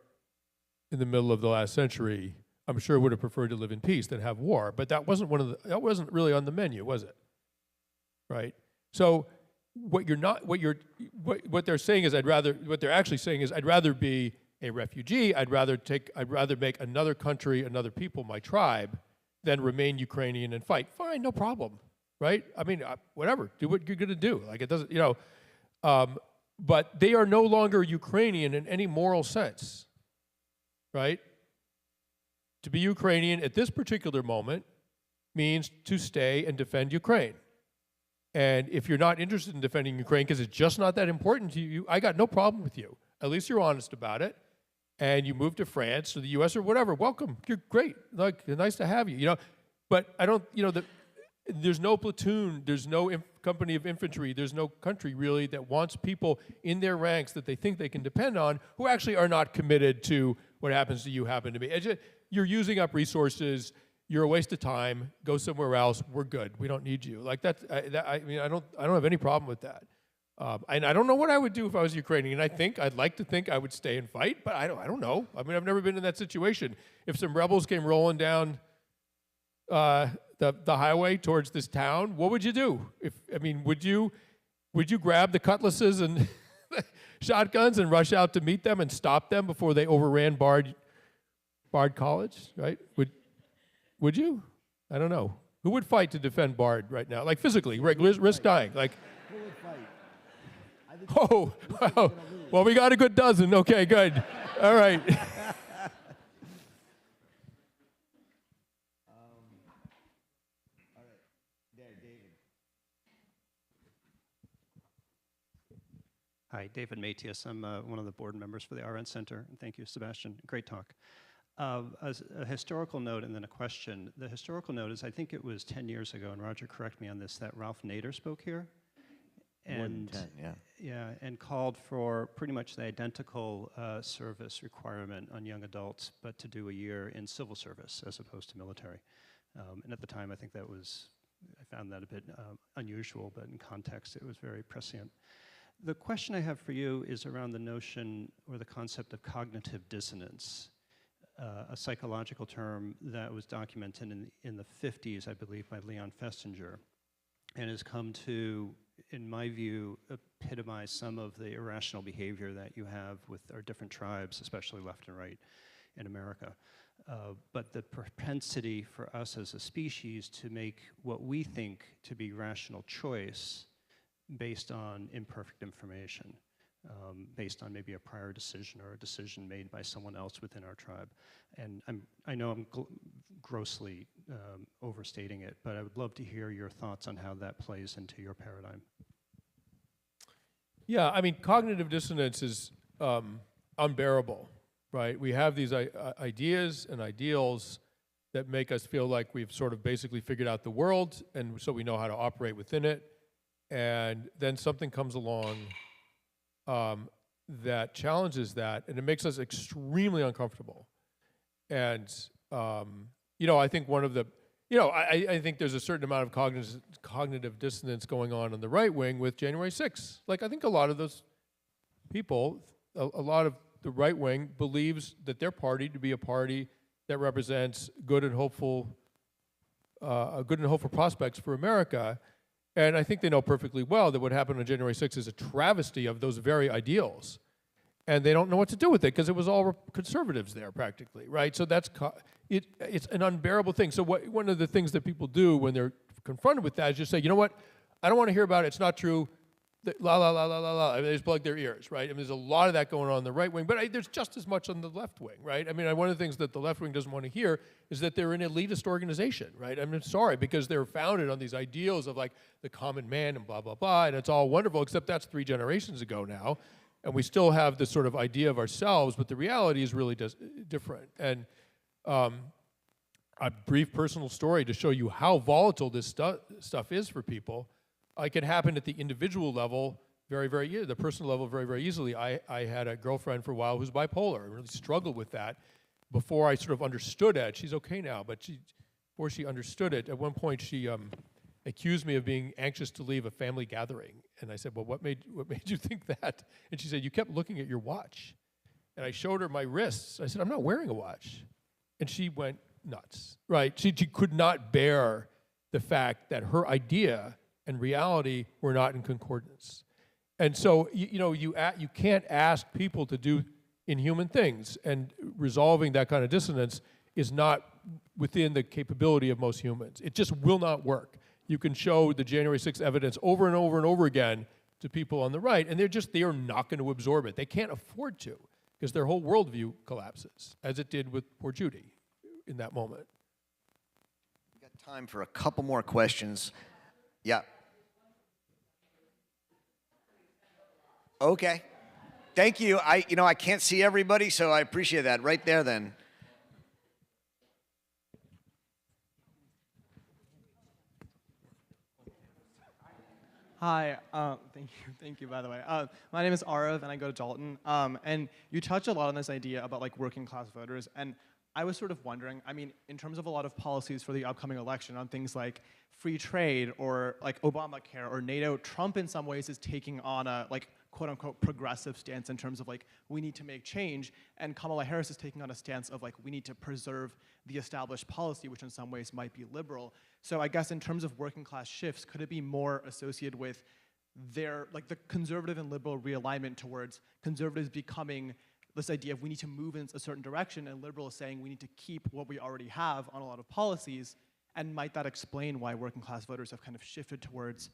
in the middle of the last century, I'm sure would have preferred to live in peace than have war, but that wasn't really on the menu, was it? Right? So what they're saying is what they're actually saying is I'd rather be a refugee, I'd rather make another country, another people my tribe than remain Ukrainian and fight. Fine, no problem. Right? I mean, whatever, do what you're going to do. Like it doesn't, but they are no longer Ukrainian in any moral sense, right? To be Ukrainian at this particular moment means to stay and defend Ukraine. And if you're not interested in defending Ukraine because it's just not that important to you, I got no problem with you. At least you're honest about it. and you move to France or the US or whatever, welcome, you're great, like, nice to have you, you know. But I don't, you know, there's no platoon, there's no company of infantry, there's no country really that wants people in their ranks that they think they can depend on who actually are not committed to what happens to you happen to me. You're using up resources, you're a waste of time, go somewhere else, we're good, we don't need you. Like I mean, I don't have any problem with that. And I don't know what I would do if I was Ukrainian. I'd like to think I would stay and fight, but I don't know. I mean, I've never been in that situation. If some rebels came rolling down the highway towards this town, what would you do? Would you grab the cutlasses and shotguns and rush out to meet them and stop them before they overran Bard College, right? Would you? I don't know. Who would fight to defend Bard right now? Like physically, risk dying. Like, who would fight? Oh, wow. Well, we got a good dozen. Okay, good. All right. Hi, David Matius. I'm one of the board members for the Arendt Center. And thank you, Sebastian. Great talk. As a historical note and then a question. The historical note is, I think it was 10 years ago, and Roger, correct me on this, that Ralph Nader spoke here. And, 10, yeah. Yeah, and called for pretty much the identical service requirement on young adults, but to do a year in civil service as opposed to military. And at the time, I think I found that a bit unusual, but in context, it was very prescient. The question I have for you is around the notion or the concept of cognitive dissonance, a psychological term that was documented in the 50s, I believe, by Leon Festinger, and has come to, in my view, epitomize some of the irrational behavior that you have with our different tribes, especially left and right in America. But the propensity for us as a species to make what we think to be rational choice based on imperfect information, based on maybe a prior decision or a decision made by someone else within our tribe. And I know I'm grossly overstating it, but I would love to hear your thoughts on how that plays into your paradigm. Yeah, I mean, cognitive dissonance is unbearable, right? We have these ideas and ideals that make us feel like we've sort of basically figured out the world, and so we know how to operate within it. And then something comes along that challenges that, and it makes us extremely uncomfortable. And, you know, I think one of the, you know, I think there's a certain amount of cognitive dissonance going on the right wing with January 6th. Like, I think a lot of those people, a lot of the right wing believes that their party to be a party that represents good and hopeful prospects for America. And I think they know perfectly well that what happened on January 6th is a travesty of those very ideals. And they don't know what to do with it because it was all conservatives there practically, right? So it's an unbearable thing. So one of the things that people do when they're confronted with that is just say, you know what, I don't want to hear about it, it's not true, la, la, la, la, la, la. I mean, they just plug their ears, right? I mean, there's a lot of that going on the right wing, but there's just as much on the left wing, right? I mean, one of the things that the left wing doesn't want to hear is that they're an elitist organization, right? I mean, sorry, because they're founded on these ideals of like the common man and blah, blah, blah, and it's all wonderful, except that's 3 generations ago now, and we still have this sort of idea of ourselves, but the reality is really different. And a brief personal story to show you how volatile this stuff is for people. It can happen at the individual level the personal level very, very easily. I had a girlfriend for a while who's bipolar and really struggled with that before I sort of understood it. She's okay now, but before she understood it, at one point she accused me of being anxious to leave a family gathering. And I said, well, what made you think that? And she said, you kept looking at your watch. And I showed her my wrists. I said, I'm not wearing a watch. And she went nuts, right? She could not bear the fact that her idea and reality were not in concordance. And so, you can't ask people to do inhuman things, and resolving that kind of dissonance is not within the capability of most humans. It just will not work. You can show the January 6th evidence over and over and over again to people on the right, and they are not going to absorb it. They can't afford to, because their whole worldview collapses, as it did with poor Judy in that moment. We've got time for a couple more questions. Yeah. Okay. Thank you. I can't see everybody, so I appreciate that. Right there, then. Hi, thank you, by the way. My name is Arav, and I go to Dalton. And you touch a lot on this idea about like working class voters, and I was sort of wondering, I mean, in terms of a lot of policies for the upcoming election on things like free trade or like Obamacare or NATO, Trump in some ways is taking on a like quote unquote progressive stance in terms of like we need to make change, and Kamala Harris is taking on a stance of like we need to preserve the established policy, which in some ways might be liberal. So I guess in terms of working class shifts, could it be more associated with their, like the conservative and liberal realignment towards conservatives becoming this idea of we need to move in a certain direction, and liberals saying we need to keep what we already have on a lot of policies, and might that explain why working class voters have kind of shifted towards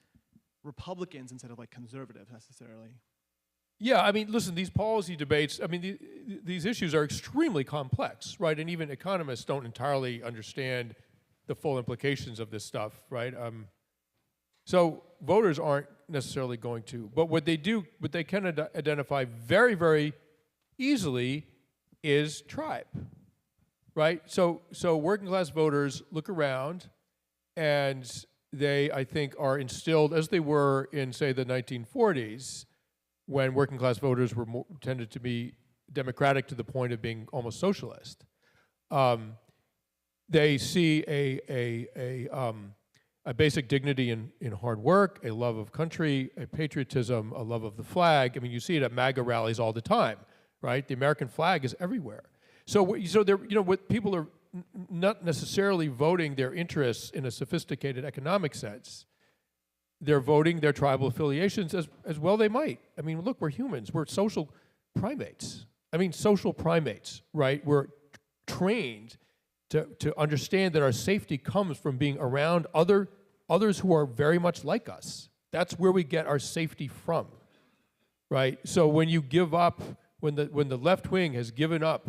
Republicans instead of like conservatives necessarily? Yeah, I mean, listen, these policy debates, I mean, these issues are extremely complex, right? And even economists don't entirely understand the full implications of this stuff, right? So voters aren't necessarily going to, but what they do, what they can identify very, very easily is tribe, right? So working class voters look around and they, I think, are instilled, as they were in, say, the 1940s, when working class voters were tended to be democratic to the point of being almost socialist. They see a basic dignity in hard work, a love of country, a patriotism, a love of the flag. I mean, you see it at MAGA rallies all the time, right? The American flag is everywhere. So they're, what people are not necessarily voting their interests in a sophisticated economic sense. They're voting their tribal affiliations as well they might. I mean, look, we're humans. We're social primates. I mean, social primates, right? We're trained to understand that our safety comes from being around others who are very much like us. That's where we get our safety from, right? So when you give up, when the left wing has given up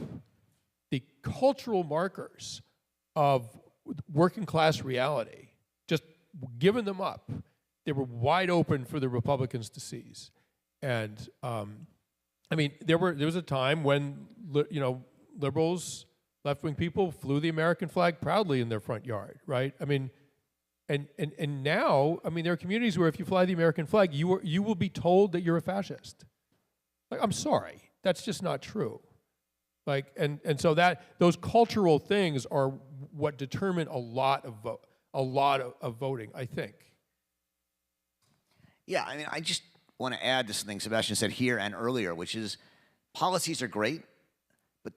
the cultural markers of working class reality, just given them up, they were wide open for the Republicans to seize. And I mean, there was a time when liberals, left-wing people flew the American flag proudly in their front yard, right? I mean, and now, I mean, there are communities where if you fly the American flag, you will be told that you're a fascist. Like, I'm sorry, that's just not true. Like, and so those cultural things are what determine a lot of voting, I think. Yeah, I mean, I just want to add to something Sebastian said here and earlier, which is policies are great, but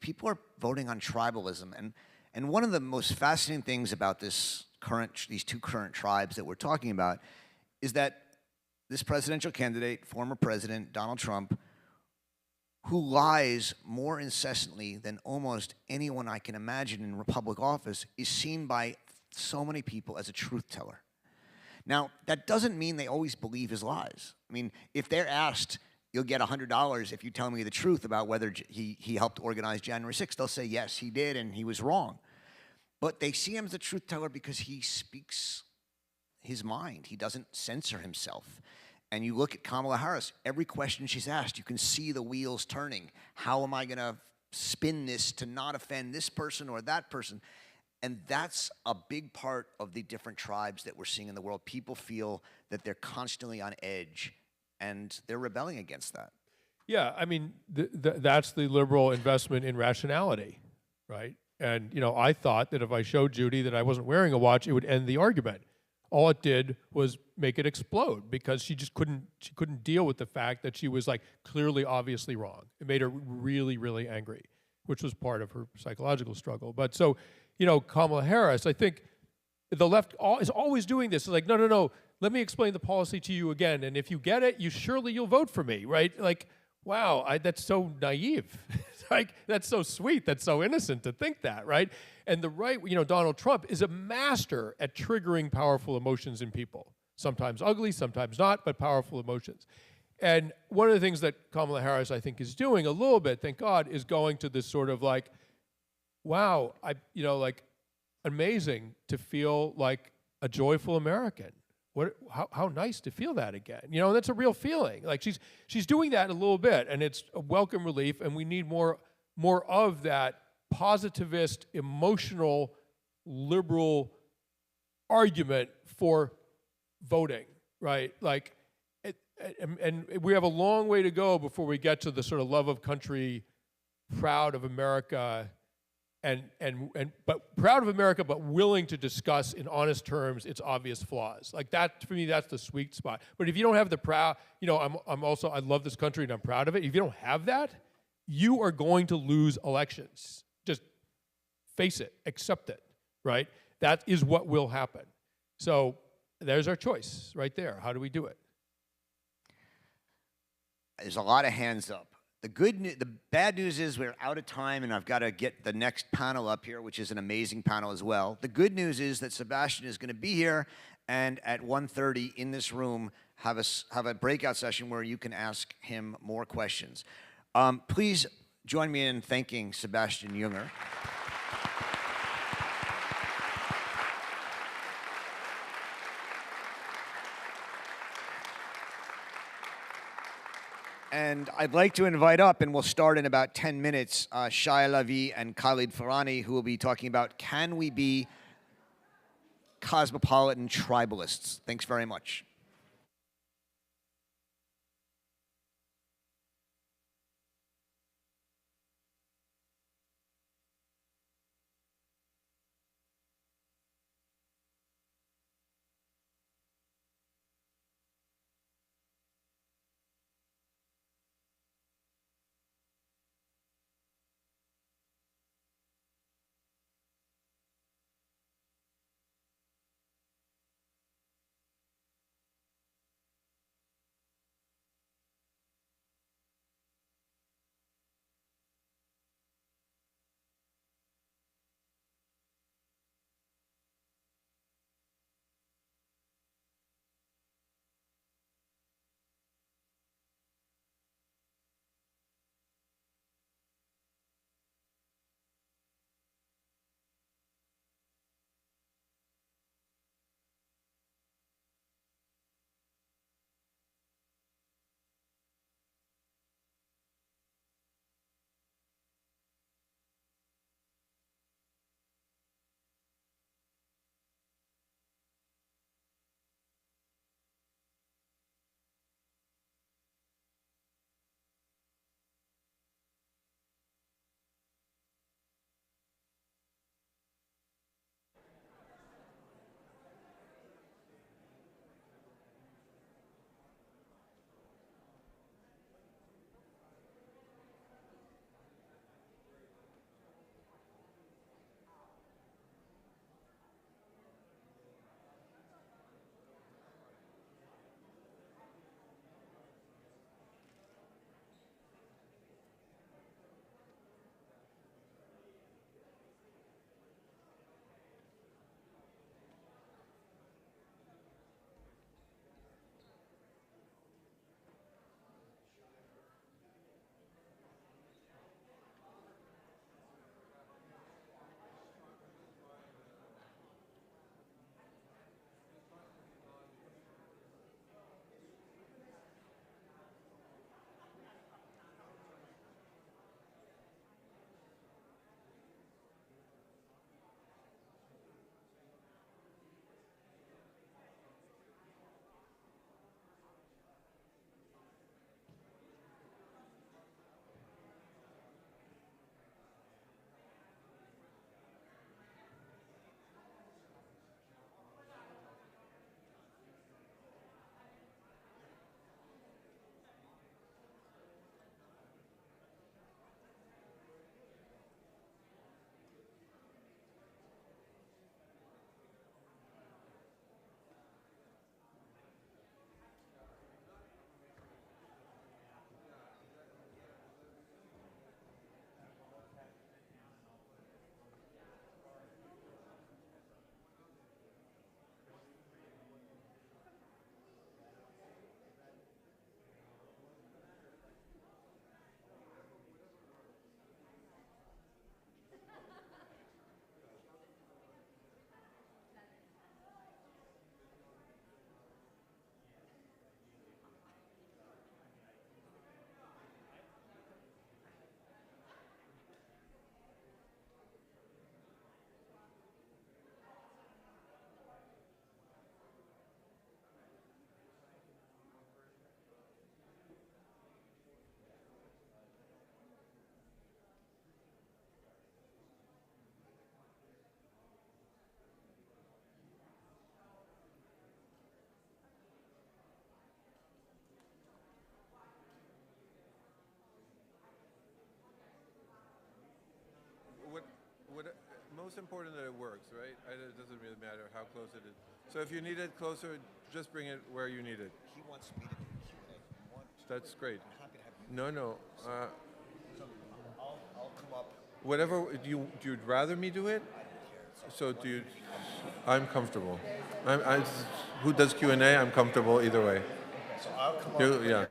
people are voting on tribalism. And one of the most fascinating things about these two current tribes that we're talking about is that this presidential candidate, former president Donald Trump, who lies more incessantly than almost anyone I can imagine in public office, is seen by so many people as a truth teller. Now, that doesn't mean they always believe his lies. I mean, if they're asked, you'll get $100 if you tell me the truth about whether he helped organize January 6th, they'll say, yes, he did, and he was wrong. But they see him as a truth teller because he speaks his mind. He doesn't censor himself. And you look at Kamala Harris, every question she's asked, you can see the wheels turning. How am I going to spin this to not offend this person or that person? And that's a big part of the different tribes that we're seeing in the world. People feel that they're constantly on edge, and they're rebelling against that. Yeah, I mean, that's the liberal investment in rationality, right? And, I thought that if I showed Judy that I wasn't wearing a watch, it would end the argument. All it did was make it explode because she couldn't deal with the fact that she was like clearly, obviously wrong. It made her really, really angry, which was part of her psychological struggle. But so, Kamala Harris, I think the left is always doing this. It's like, no, let me explain the policy to you again. And if you get it, you'll vote for me, right? Like, wow, that's so naive. Like, that's so sweet. That's so innocent to think that, right? And the right, Donald Trump is a master at triggering powerful emotions in people. Sometimes ugly, sometimes not, but powerful emotions. And one of the things that Kamala Harris, I think, is doing a little bit, thank God, is going to this sort of like, wow, like amazing to feel like a joyful American, how nice to feel that again. You know, that's a real feeling. Like she's doing that a little bit, and it's a welcome relief, and we need more of that positivist, emotional, liberal argument for voting, right? Like, and we have a long way to go before we get to the sort of love of country, proud of America, but proud of America, but willing to discuss in honest terms its obvious flaws. Like that, for me, that's the sweet spot. But if you don't have the proud, you know, I love this country and I'm proud of it. If you don't have that, you are going to lose elections. Just face it, accept it, right? That is what will happen. So there's our choice right there. How do we do it? There's a lot of hands up. The bad news is we're out of time, and I've got to get the next panel up here, which is an amazing panel as well. The good news is that Sebastian is going to be here, and at 1:30 in this room have a breakout session where you can ask him more questions. Please join me in thanking Sebastian Junger. And I'd like to invite up, and we'll start in about 10 minutes, Shaya Lavi and Khalid Farani, who will be talking about, can we be cosmopolitan tribalists? Thanks very much. most important that it works, right? It doesn't really matter how close it is. So if you need it closer, just bring it where you need it. He wants me to do Q&A. That's great. I'm happy to have you. No. I'll come up. Whatever, you'd rather me do it? So I'm comfortable. Who does Q&A? I'm comfortable either way. So I'll come up. Yeah.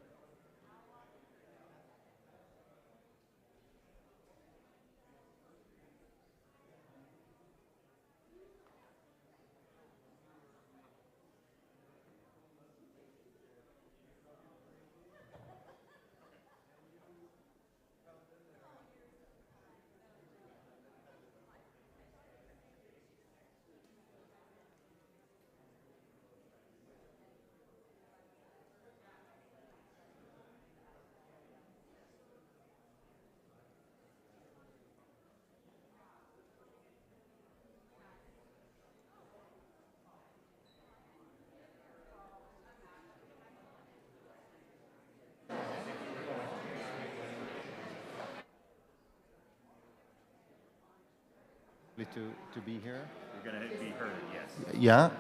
To be here? You're going to be heard, yes. Yeah.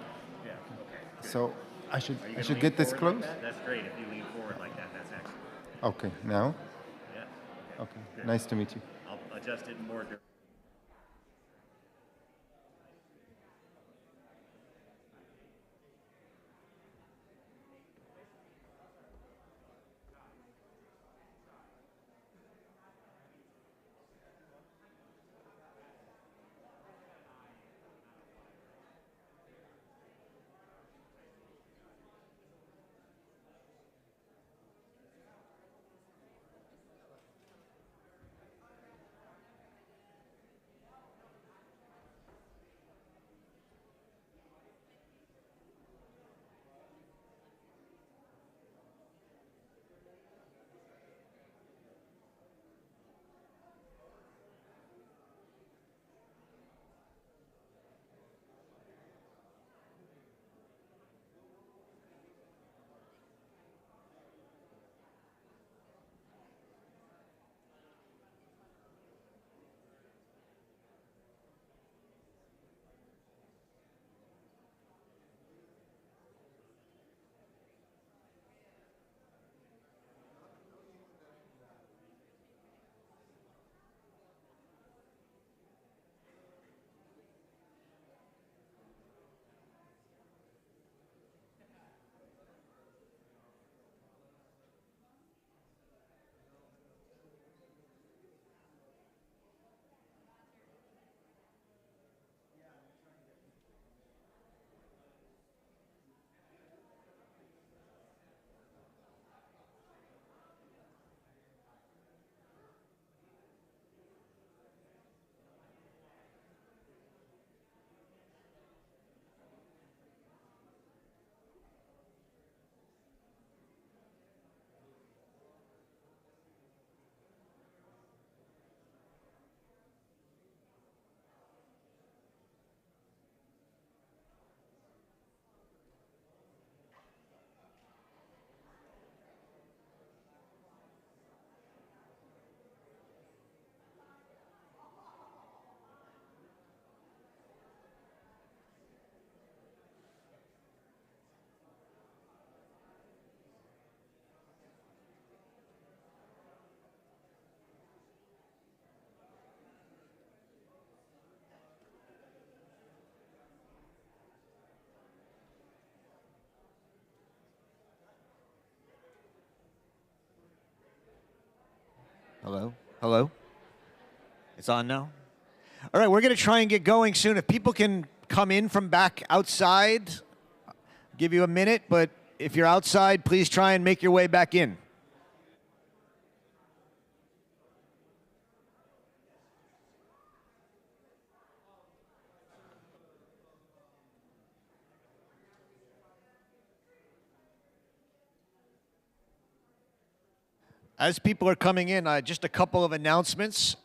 Yeah, okay. Good. So I should Are you gonna lean get this forward close? like that? That's great. If you lean forward like that, that's excellent. Okay. Now. Yeah. Okay. Good. Nice to meet you. I'll adjust it more. Hello? Hello? It's on now? All right, we're going to try and get going soon. If people can come in from back outside, I'll give you a minute, but if you're outside, please try and make your way back in. As people are coming in, just a couple of announcements.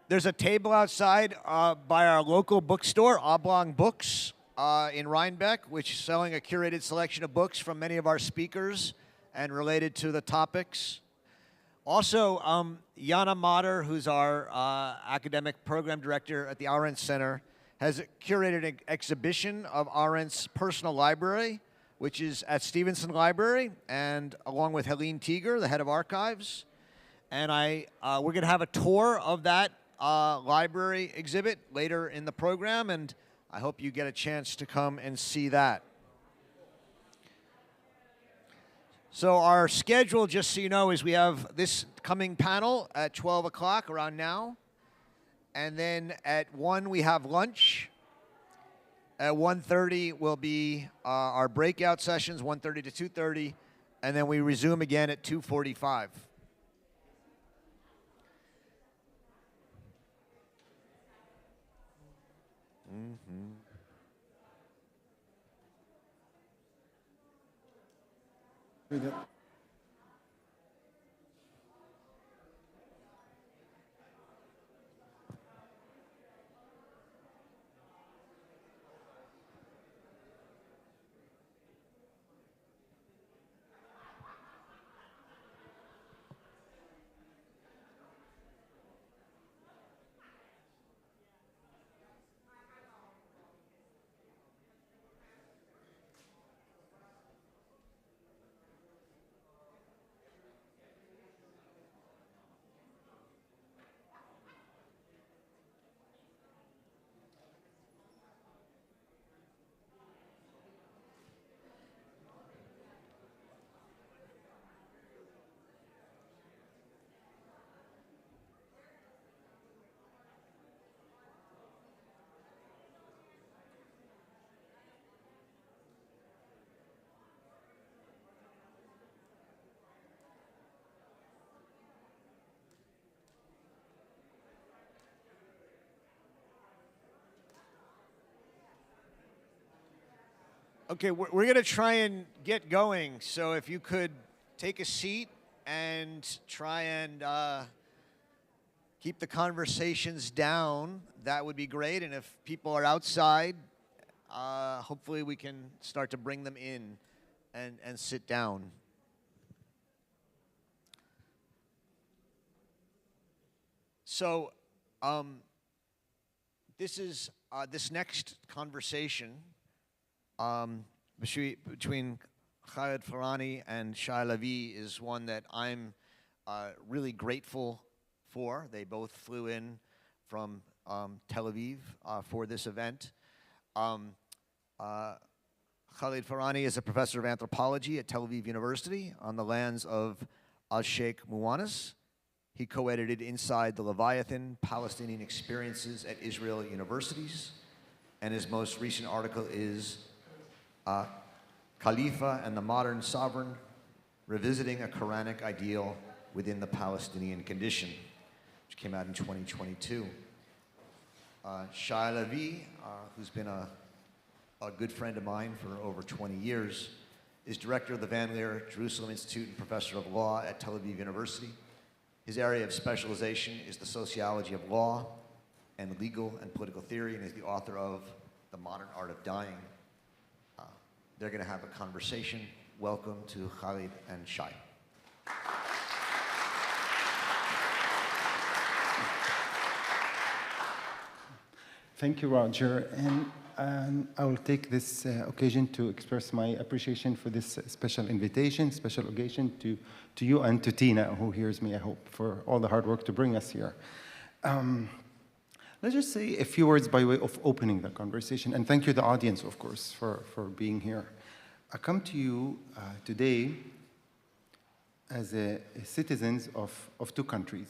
There's a table outside by our local bookstore, Oblong Books, in Rhinebeck, which is selling a curated selection of books from many of our speakers and related to the topics. Also, Jana Mater, who's our academic program director at the Arendt Center, has curated an exhibition of Arendt's personal library, which is at Stevenson Library, and along with Helene Tiger, the head of archives. And we're going to have a tour of that library exhibit later in the program, and I hope you get a chance to come and see that. So our schedule, just so you know, is we have this coming panel at 12 o'clock, around now. And then at 1, we have lunch. At 1:30 will be our breakout sessions, 1:30 to 2:30. And then we resume again at 2:45. Okay, we're going to try and get going. So if you could take a seat and try and keep the conversations down, that would be great. And if people are outside, hopefully we can start to bring them in and sit down. So this next conversation between Khaled Farhani and Shai Lavi is one that I'm really grateful for. They both flew in from Tel Aviv for this event. Khaled Farhani is a professor of anthropology at Tel Aviv University on the lands of Al-Sheikh Muwanas. He co-edited Inside the Leviathan, Palestinian Experiences at Israel Universities, and his most recent article is Khalifa and the Modern Sovereign, Revisiting a Quranic Ideal Within the Palestinian Condition, which came out in 2022. Shai Lavi, who's been a good friend of mine for over 20 years, is director of the Van Leer Jerusalem Institute and professor of law at Tel Aviv University. His area of specialization is the sociology of law and legal and political theory, and is the author of The Modern Art of Dying. They're going to have a conversation. Welcome to Khalid and Shai. Thank you, Roger. And I will take this occasion to express my appreciation for this special invitation, special occasion to you and to Tina, who hears me, I hope, for all the hard work to bring us here. Let's just say a few words by way of opening the conversation, and thank you, the audience, of course, for being here. I come to you today as citizens of two countries,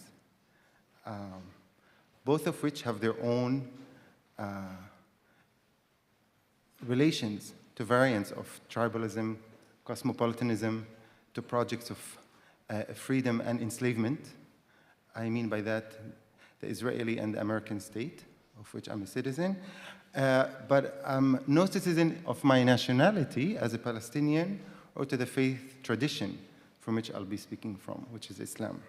both of which have their own relations to variants of tribalism, cosmopolitanism, to projects of freedom and enslavement. I mean by that the Israeli and the American state, of which I'm a citizen. But I'm no citizen of my nationality as a Palestinian or to the faith tradition from which I'll be speaking from, which is Islam.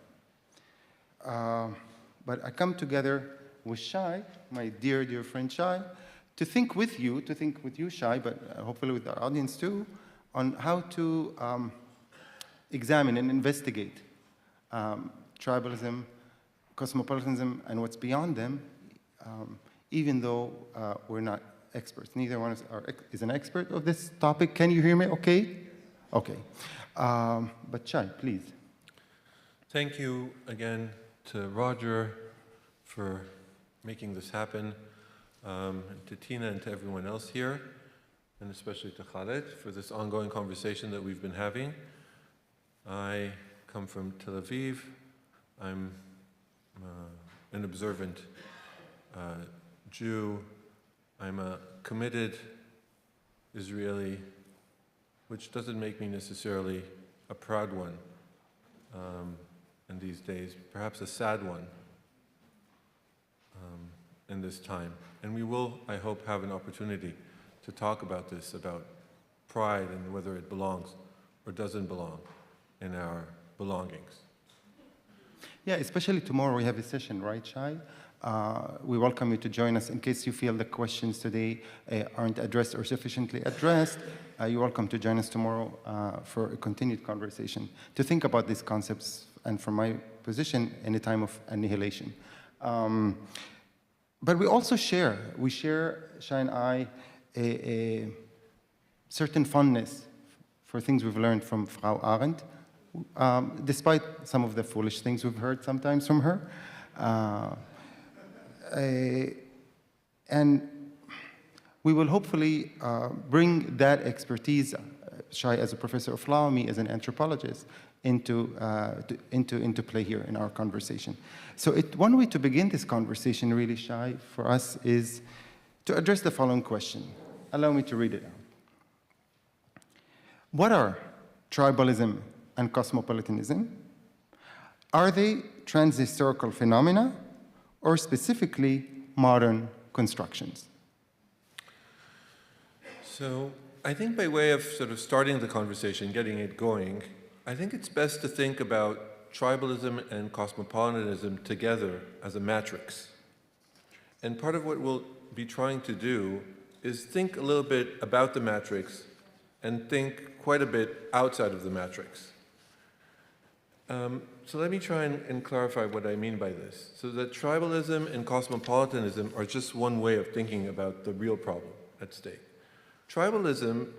But I come together with Shai, my dear, dear friend Shai, to think with you, Shai, but hopefully with our audience too, on how to examine and investigate tribalism, cosmopolitanism, and what's beyond them, even though we're not experts. Neither one is an expert of this topic. Can you hear me okay? Okay. But Shai, please. Thank you again to Roger for making this happen, and to Tina and to everyone else here, and especially to Khaled for this ongoing conversation that we've been having. I come from Tel Aviv. I'm an observant Jew. I'm a committed Israeli, which doesn't make me necessarily a proud one in these days, perhaps a sad one in this time. And we will, I hope, have an opportunity to talk about this, about pride and whether it belongs or doesn't belong in our belongings. Yeah, especially tomorrow we have a session, right, Shai? We welcome you to join us in case you feel the questions today aren't addressed or sufficiently addressed. You're welcome to join us tomorrow for a continued conversation to think about these concepts and from my position in a time of annihilation. But we also share, Shai and I, a certain fondness for things we've learned from Frau Arendt, despite some of the foolish things we've heard sometimes from her. And we will hopefully bring that expertise, Shai as a professor of law, me as an anthropologist, into play here in our conversation. So one way to begin this conversation, really, Shai, for us is to address the following question. Allow me to read it out. What are tribalism and cosmopolitanism? Are they transhistorical phenomena or specifically modern constructions? So I think by way of sort of starting the conversation, getting it going, I think it's best to think about tribalism and cosmopolitanism together as a matrix. And part of what we'll be trying to do is think a little bit about the matrix and think quite a bit outside of the matrix. So let me try and clarify what I mean by this. So that tribalism and cosmopolitanism are just one way of thinking about the real problem at stake. Tribalism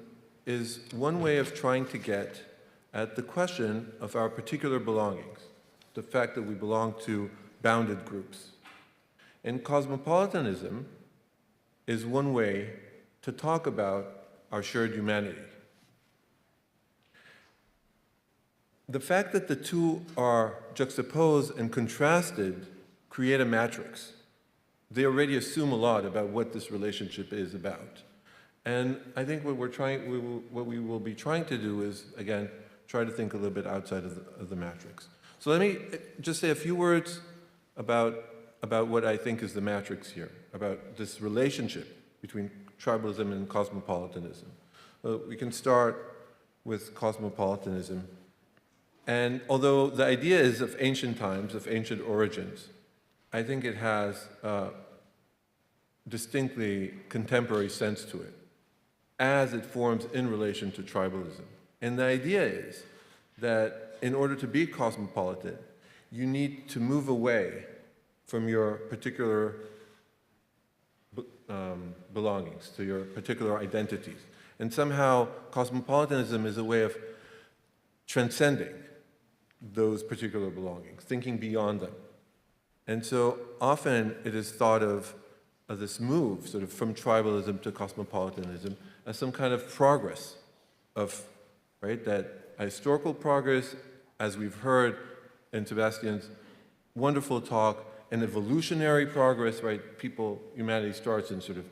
is one way of trying to get at the question of our particular belongings, the fact that we belong to bounded groups. And cosmopolitanism is one way to talk about our shared humanity. The fact that the two are juxtaposed and contrasted create a matrix. They already assume a lot about what this relationship is about. And I think what we will be trying to do is, again, try to think a little bit outside of the matrix. So let me just say a few words about what I think is the matrix here, about this relationship between tribalism and cosmopolitanism. We can start with cosmopolitanism. And although the idea is of ancient times, of ancient origins, I think it has a distinctly contemporary sense to it as it forms in relation to tribalism. And the idea is that in order to be cosmopolitan, you need to move away from your particular belongings, to your particular identities. And somehow cosmopolitanism is a way of transcending those particular belongings, thinking beyond them. And so often it is thought of this move sort of from tribalism to cosmopolitanism as some kind of progress of, right, that historical progress, as we've heard in Sebastian's wonderful talk, an evolutionary progress, right? Humanity starts in sort of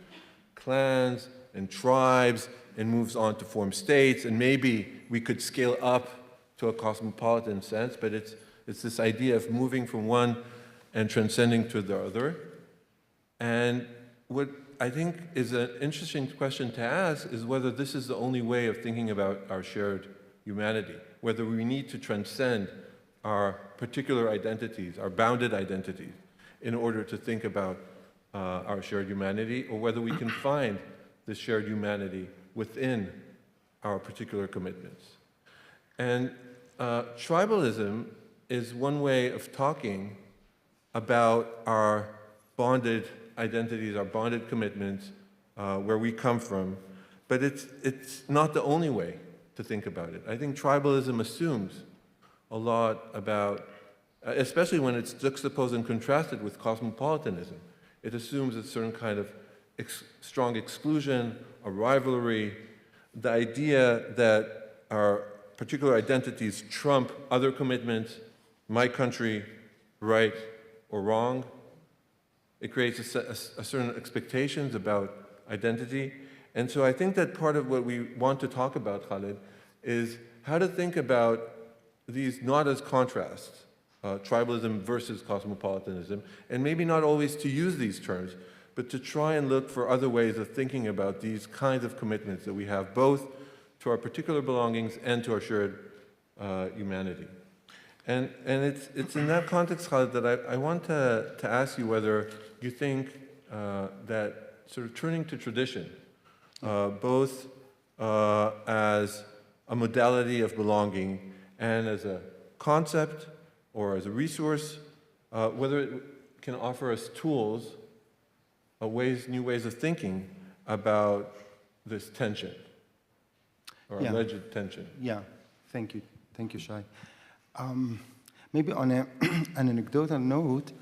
clans and tribes and moves on to form states, and maybe we could scale up to a cosmopolitan sense, but it's this idea of moving from one and transcending to the other. And what I think is an interesting question to ask is whether this is the only way of thinking about our shared humanity, whether we need to transcend our particular identities, our bounded identities, in order to think about our shared humanity, or whether we can find this shared humanity within our particular commitments. And tribalism is one way of talking about our bonded identities, our bonded commitments, where we come from, but it's not the only way to think about it. I think tribalism assumes a lot about, especially when it's juxtaposed and contrasted with cosmopolitanism, it assumes a certain kind of strong exclusion, a rivalry, the idea that our particular identities trump other commitments, my country, right or wrong. It creates a certain expectations about identity. And so I think that part of what we want to talk about, Khalid, is how to think about these not as contrasts, tribalism versus cosmopolitanism, and maybe not always to use these terms, but to try and look for other ways of thinking about these kinds of commitments that we have, both to our particular belongings and to our shared humanity. And it's in that context, Khalid, that I want to ask you whether you think that sort of turning to tradition, both as a modality of belonging and as a concept or as a resource, whether it can offer us tools, new ways of thinking about this tension, or alleged tension. Yeah, thank you, Shai. Maybe on an anecdotal note,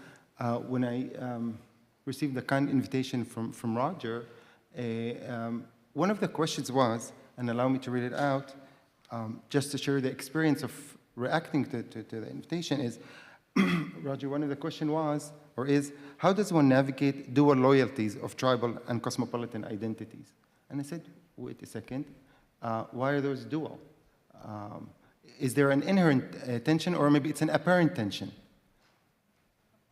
when I received the kind invitation from Roger, one of the questions was, and allow me to read it out, just to share the experience of reacting to the invitation is, Roger, one of the questions was, or is, how does one navigate dual loyalties of tribal and cosmopolitan identities? And I said, wait a second, why are those dual? Is there an inherent tension, or maybe it's an apparent tension?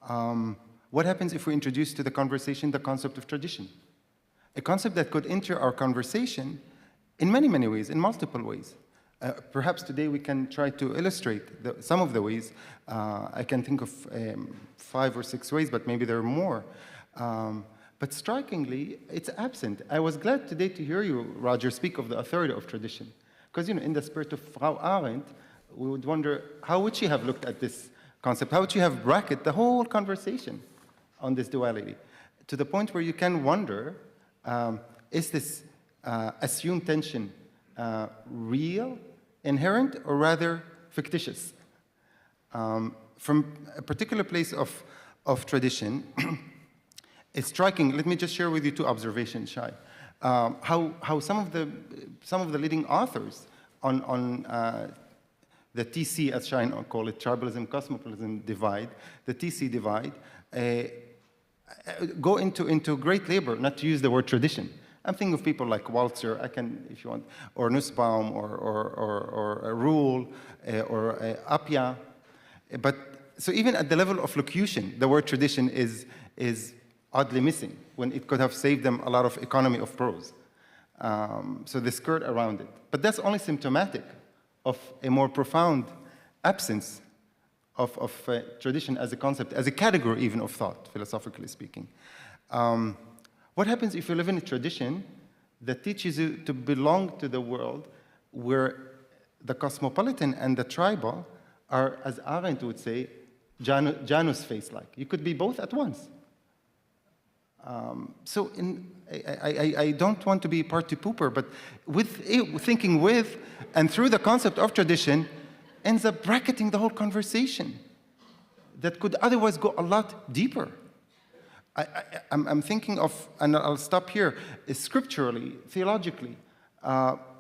What happens if we introduce to the conversation the concept of tradition? A concept that could enter our conversation in many, many ways, in multiple ways. Perhaps today we can try to illustrate some of the ways. I can think of 5 or 6 ways, but maybe there are more. But strikingly, it's absent. I was glad today to hear you, Roger, speak of the authority of tradition. Because, in the spirit of Frau Arendt, we would wonder, how would she have looked at this concept? How would she have bracketed the whole conversation on this duality? To the point where you can wonder, is this assumed tension real, inherent, or rather fictitious? From a particular place of tradition, it's striking. Let me just share with you 2 observations, Shai. How some of the leading authors on the TC, as Shai call it, Tribalism Cosmopolitanism divide, the TC divide, go into great labor not to use the word tradition. I'm thinking of people like Walzer, I can, if you want, or Nussbaum, or Rule, or Appia. But so even at the level of locution, the word tradition is oddly missing, when it could have saved them a lot of economy of prose. So they skirt around it. But that's only symptomatic of a more profound absence of tradition as a concept, as a category even of thought, philosophically speaking. What happens if you live in a tradition that teaches you to belong to the world where the cosmopolitan and the tribal are, as Arendt would say, Janus face-like? You could be both at once. So I don't want to be party pooper, but thinking with and through the concept of tradition ends up bracketing the whole conversation that could otherwise go a lot deeper. I'm thinking of, and I'll stop here, scripturally, theologically,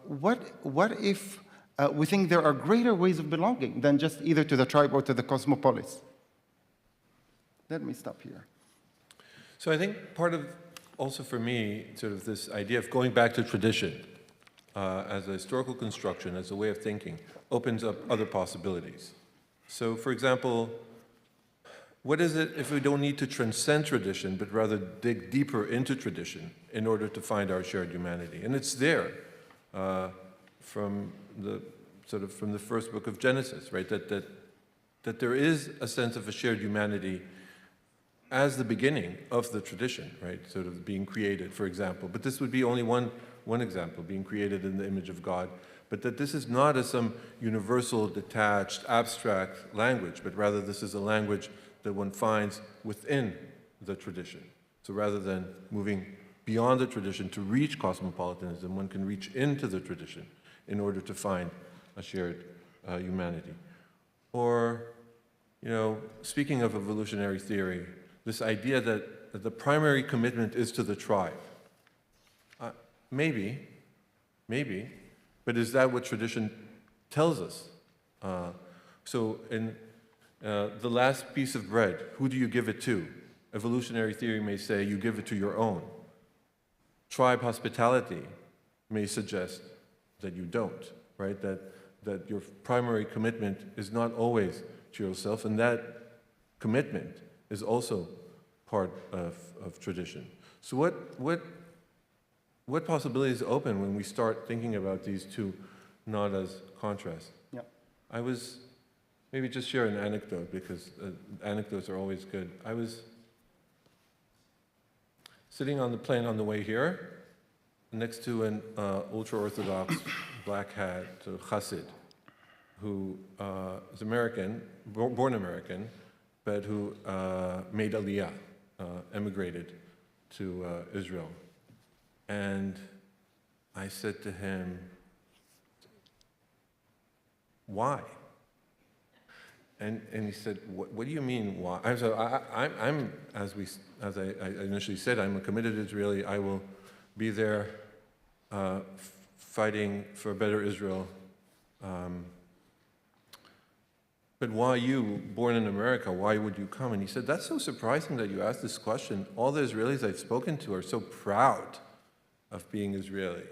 what if we think there are greater ways of belonging than just either to the tribe or to the cosmopolis? Let me stop here. So I think part of, also for me, sort of this idea of going back to tradition as a historical construction, as a way of thinking, opens up other possibilities. So, for example, what is it if we don't need to transcend tradition, but rather dig deeper into tradition in order to find our shared humanity? And it's there from the first book of Genesis, right? That there is a sense of a shared humanity as the beginning of the tradition, right? Sort of being created, for example. But this would be only one one example, being created in the image of God, but that this is not as some universal, detached, abstract language, but rather this is a language that one finds within the tradition. So rather than moving beyond the tradition to reach cosmopolitanism, one can reach into the tradition in order to find a shared humanity. Or, speaking of evolutionary theory, this idea that the primary commitment is to the tribe. Maybe, but is that what tradition tells us? So in the last piece of bread, who do you give it to? Evolutionary theory may say you give it to your own. Tribe hospitality may suggest that you don't, right? That your primary commitment is not always to yourself, and that commitment is also part of tradition. So what possibilities open when we start thinking about these two not as contrast? Yeah. I was, maybe just share an anecdote, because anecdotes are always good. I was sitting on the plane on the way here, next to an ultra-Orthodox black hat chassid, who is American, born American, but who made Aliyah, emigrated to Israel. And I said to him, why? And he said, what do you mean, why? I said, I'm as I initially said, I'm a committed Israeli. I will be there fighting for a better Israel. But why you, born in America, why would you come? And he said, that's so surprising that you asked this question. All the Israelis I've spoken to are so proud of being Israeli.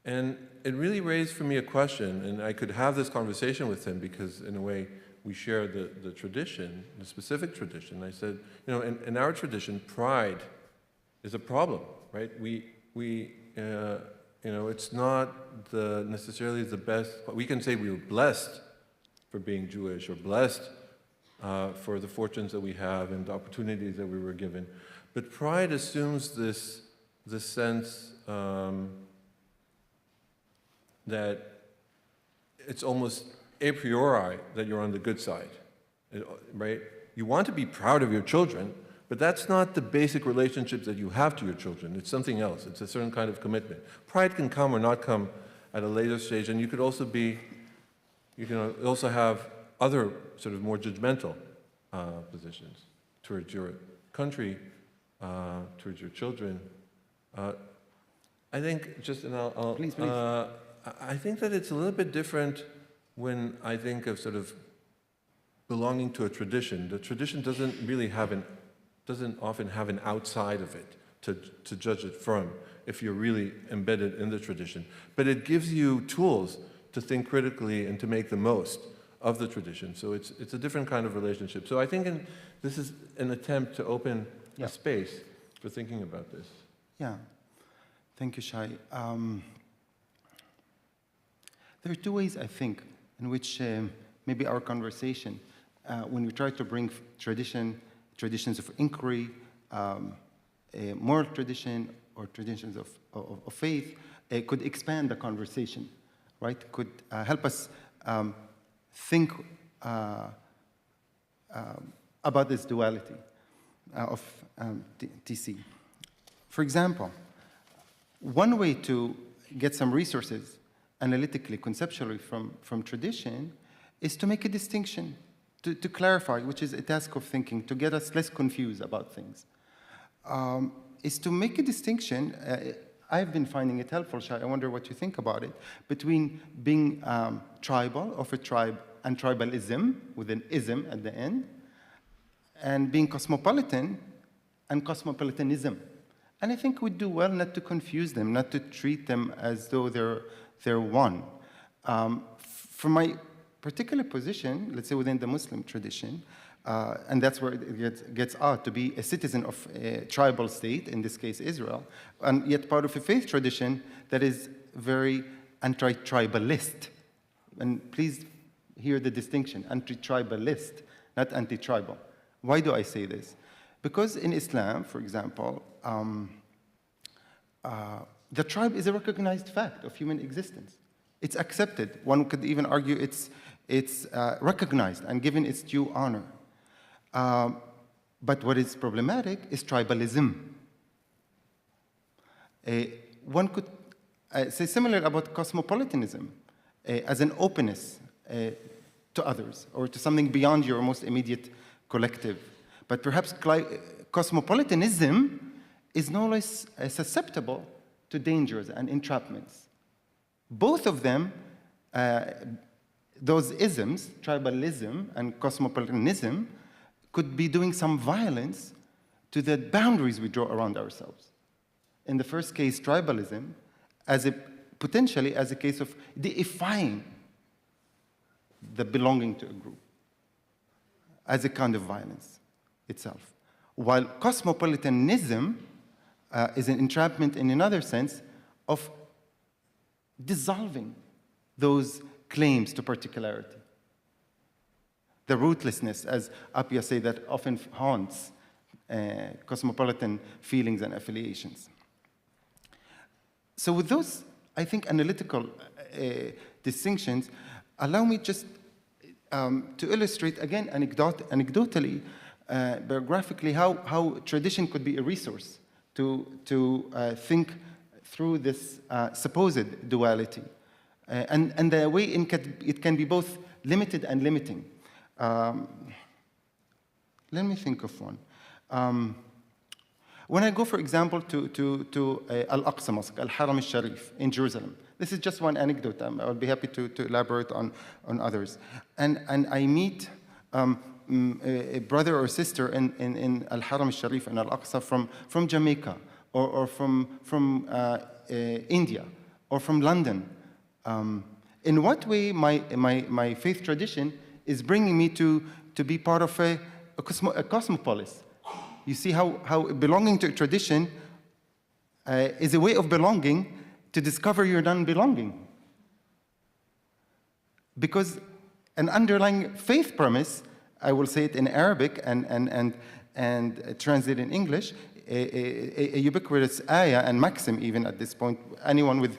And it really raised for me a question, and I could have this conversation with him because, in a way, we share the tradition, the specific tradition. I said, in our tradition, pride is a problem, right? It's not necessarily the best. We can say we were blessed for being Jewish, or blessed for the fortunes that we have and the opportunities that we were given. But pride assumes this sense that it's almost a priori that you're on the good side, right? You want to be proud of your children, but that's not the basic relationships that you have to your children. It's something else. It's a certain kind of commitment. Pride can come or not come at a later stage, and you could also have other sort of more judgmental positions towards your country, towards your children. I think Please. I think that it's a little bit different when I think of sort of belonging to a tradition. The tradition doesn't often have an outside of it to judge it from, if you're really embedded in the tradition. But it gives you tools to think critically and to make the most of the tradition. So it's a different kind of relationship. So I think this is an attempt to open a space for thinking about this. Yeah. Thank you, Shai. There are two ways, I think, in which maybe our conversation, when we try to bring traditions of inquiry, a moral tradition, or traditions of faith, could expand the conversation, right? Could help us think about this duality of TC. For example, one way to get some resources analytically, conceptually from tradition is to make a distinction, to clarify, which is a task of thinking, to get us less confused about things, is to make a distinction. I've been finding it helpful, Shai, I wonder what you think about it, between being tribal, of a tribe, and tribalism, with an ism at the end, and being cosmopolitan and cosmopolitanism. And I think we do well not to confuse them, not to treat them as though they're one. From my particular position, let's say within the Muslim tradition, and that's where it gets out, to be a citizen of a tribal state, in this case Israel, and yet part of a faith tradition that is very anti-tribalist. And please hear the distinction, anti-tribalist, not anti-tribal. Why do I say this? Because in Islam, for example, the tribe is a recognized fact of human existence. It's accepted. One could even argue it's recognized and given its due honor. But what is problematic is tribalism. One could say similar about cosmopolitanism as an openness to others or to something beyond your most immediate collective. But perhaps cosmopolitanism is no less susceptible to dangers and entrapments. Both of them, those isms, tribalism and cosmopolitanism, could be doing some violence to the boundaries we draw around ourselves. In the first case, tribalism, potentially as a case of deifying the belonging to a group, as a kind of violence itself. While cosmopolitanism is an entrapment in another sense of dissolving those claims to particularity. The rootlessness, as Appia say, that often haunts cosmopolitan feelings and affiliations. So with those, I think, analytical distinctions, allow me just to illustrate, again, anecdotally, biographically, how tradition could be a resource to think through this supposed duality. And the way it can be both limited and limiting. Let me think of one. When I go, for example, to Al-Aqsa Mosque, Al-Haram al-Sharif in Jerusalem, this is just one anecdote. I'll be happy to elaborate on others. And I meet a brother or sister in Al-Haram al-Sharif and Al-Aqsa from Jamaica or from India or from London. In what way my faith tradition is bringing me to be part of a cosmopolis? You see how belonging to a tradition is a way of belonging to discover your non-belonging. Because an underlying faith premise, I will say it in Arabic and translate in English, a ubiquitous ayah and maxim even at this point. Anyone with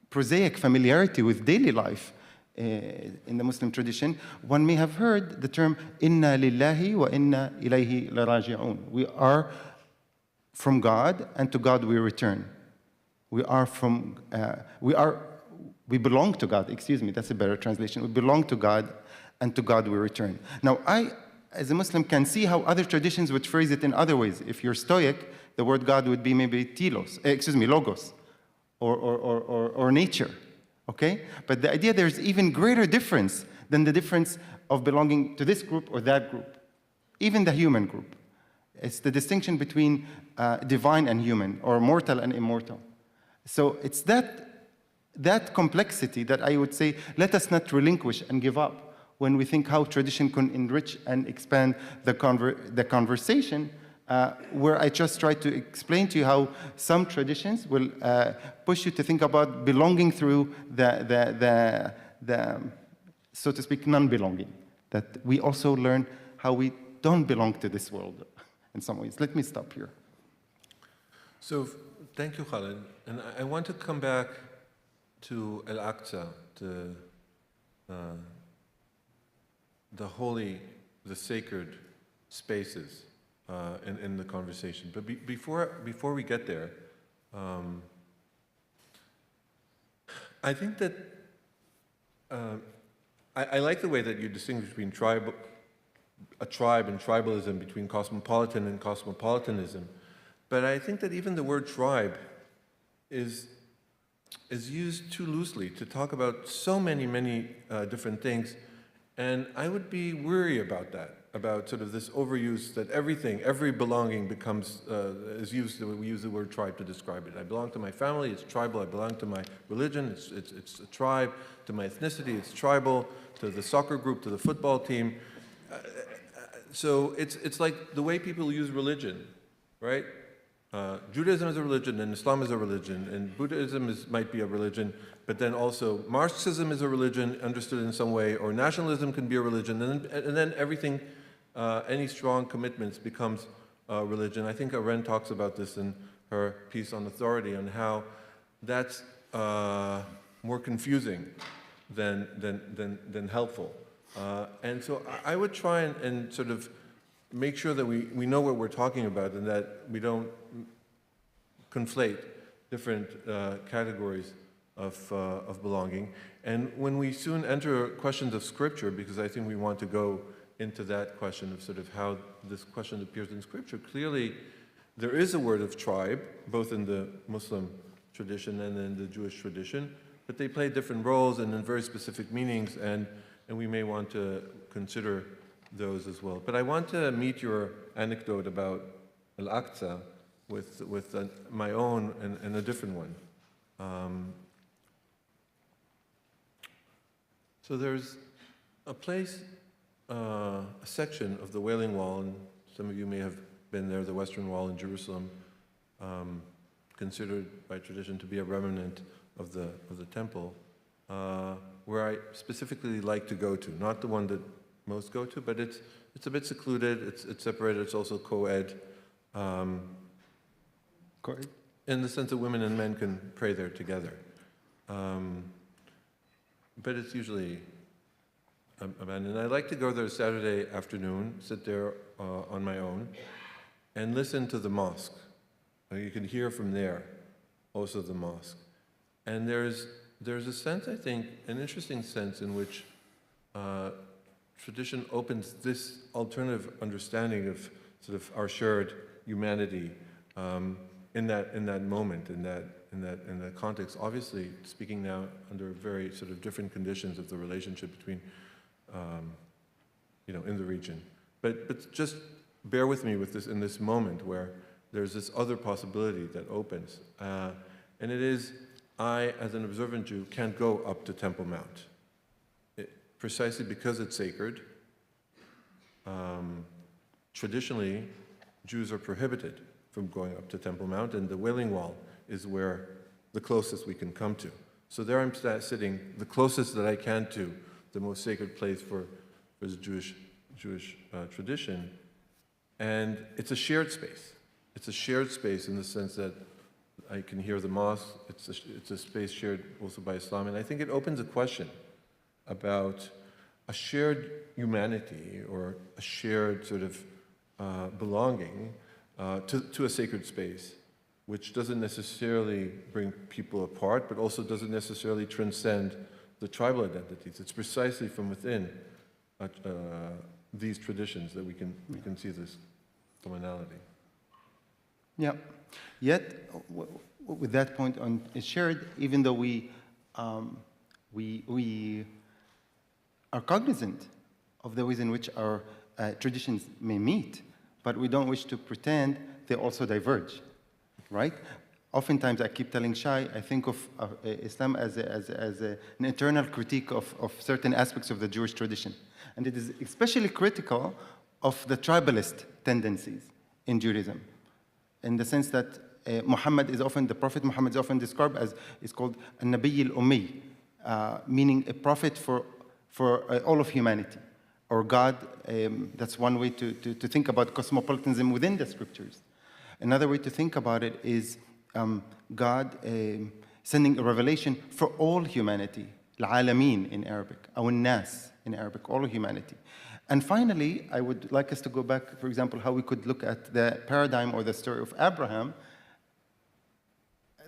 prosaic familiarity with daily life in the Muslim tradition, one may have heard the term "Inna lillahi wa inna ilayhi laraji'un." We are from God, and to God we return. We belong to God. Excuse me, that's a better translation. We belong to God, and to God we return. Now, I, as a Muslim, can see how other traditions would phrase it in other ways. If you're Stoic, the word God would be maybe logos, or nature. Okay? But the idea there's even greater difference than the difference of belonging to this group or that group, even the human group. It's the distinction between divine and human, or mortal and immortal. So it's that complexity that I would say, let us not relinquish and give up when we think how tradition can enrich and expand the conversation, where I just try to explain to you how some traditions will push you to think about belonging through the so to speak, non-belonging. That we also learn how we don't belong to this world in some ways. Let me stop here. So thank you, Khaled. And I want to come back to Al-Aqsa, the sacred spaces in the conversation. But before we get there, I think that I like the way that you distinguish between a tribe and tribalism, between cosmopolitan and cosmopolitanism. But I think that even the word tribe is used too loosely to talk about so many different things. And I would be weary about that, about sort of this overuse that every belonging becomes, is used, we use the word tribe to describe it. I belong to my family, it's tribal. I belong to my religion, it's a tribe. To my ethnicity, it's tribal. To the soccer group, to the football team. So it's like the way people use religion, right? Judaism is a religion, and Islam is a religion, and Buddhism might be a religion, but then also Marxism is a religion understood in some way, or nationalism can be a religion, and then everything, any strong commitments becomes religion. I think Arendt talks about this in her piece on authority, on how that's more confusing than helpful. And so I would try and sort of make sure that we know what we're talking about and that we don't conflate different categories of belonging. And when we soon enter questions of scripture, because I think we want to go into that question of sort of how this question appears in scripture, clearly there is a word of tribe, both in the Muslim tradition and in the Jewish tradition, but they play different roles and in very specific meanings, and we may want to consider those as well. But I want to meet your anecdote about Al-Aqsa with my own and a different one. So there's a place, a section of the Wailing Wall, and some of you may have been there, the Western Wall in Jerusalem, considered by tradition to be a remnant of the temple, where I specifically like to go to. Not the one that most go to, but it's a bit secluded, it's separated, it's also co-ed. Co-ed? In the sense that women and men can pray there together. But it's usually abandoned. I like to go there Saturday afternoon, sit there on my own, and listen to the mosque. You can hear from there also the mosque. And there's a sense, I think, an interesting sense in which tradition opens this alternative understanding of sort of our shared humanity in that moment, in that context. Obviously, speaking now under very sort of different conditions of the relationship between, in the region. But just bear with me with this in this moment where there's this other possibility that opens, and it is I, as an observant Jew, can't go up to Temple Mount, precisely because it's sacred. Traditionally, Jews are prohibited from going up to Temple Mount, and the Wailing Wall is where the closest we can come to. So there I'm sitting, the closest that I can to the most sacred place for the Jewish tradition, and it's a shared space. It's a shared space in the sense that I can hear the mosque. It's a space shared also by Islam, and I think it opens a question about a shared humanity or a shared sort of belonging to a sacred space, which doesn't necessarily bring people apart, but also doesn't necessarily transcend the tribal identities. It's precisely from within these traditions that we can see this commonality. Yeah. Yet, with that point on shared, even though we are cognizant of the ways in which our traditions may meet, but we don't wish to pretend they also diverge, right? Oftentimes, I keep telling Shai, I think of Islam as an internal critique of certain aspects of the Jewish tradition. And it is especially critical of the tribalist tendencies in Judaism, in the sense that the Prophet Muhammad is often described as, is called a Nabi al-Ummi, meaning a prophet for all of humanity, or God. That's one way to think about cosmopolitanism within the scriptures. Another way to think about it is God sending a revelation for all humanity, al-alamin in Arabic, aw nas in Arabic, all of humanity. And finally, I would like us to go back, for example, how we could look at the paradigm or the story of Abraham,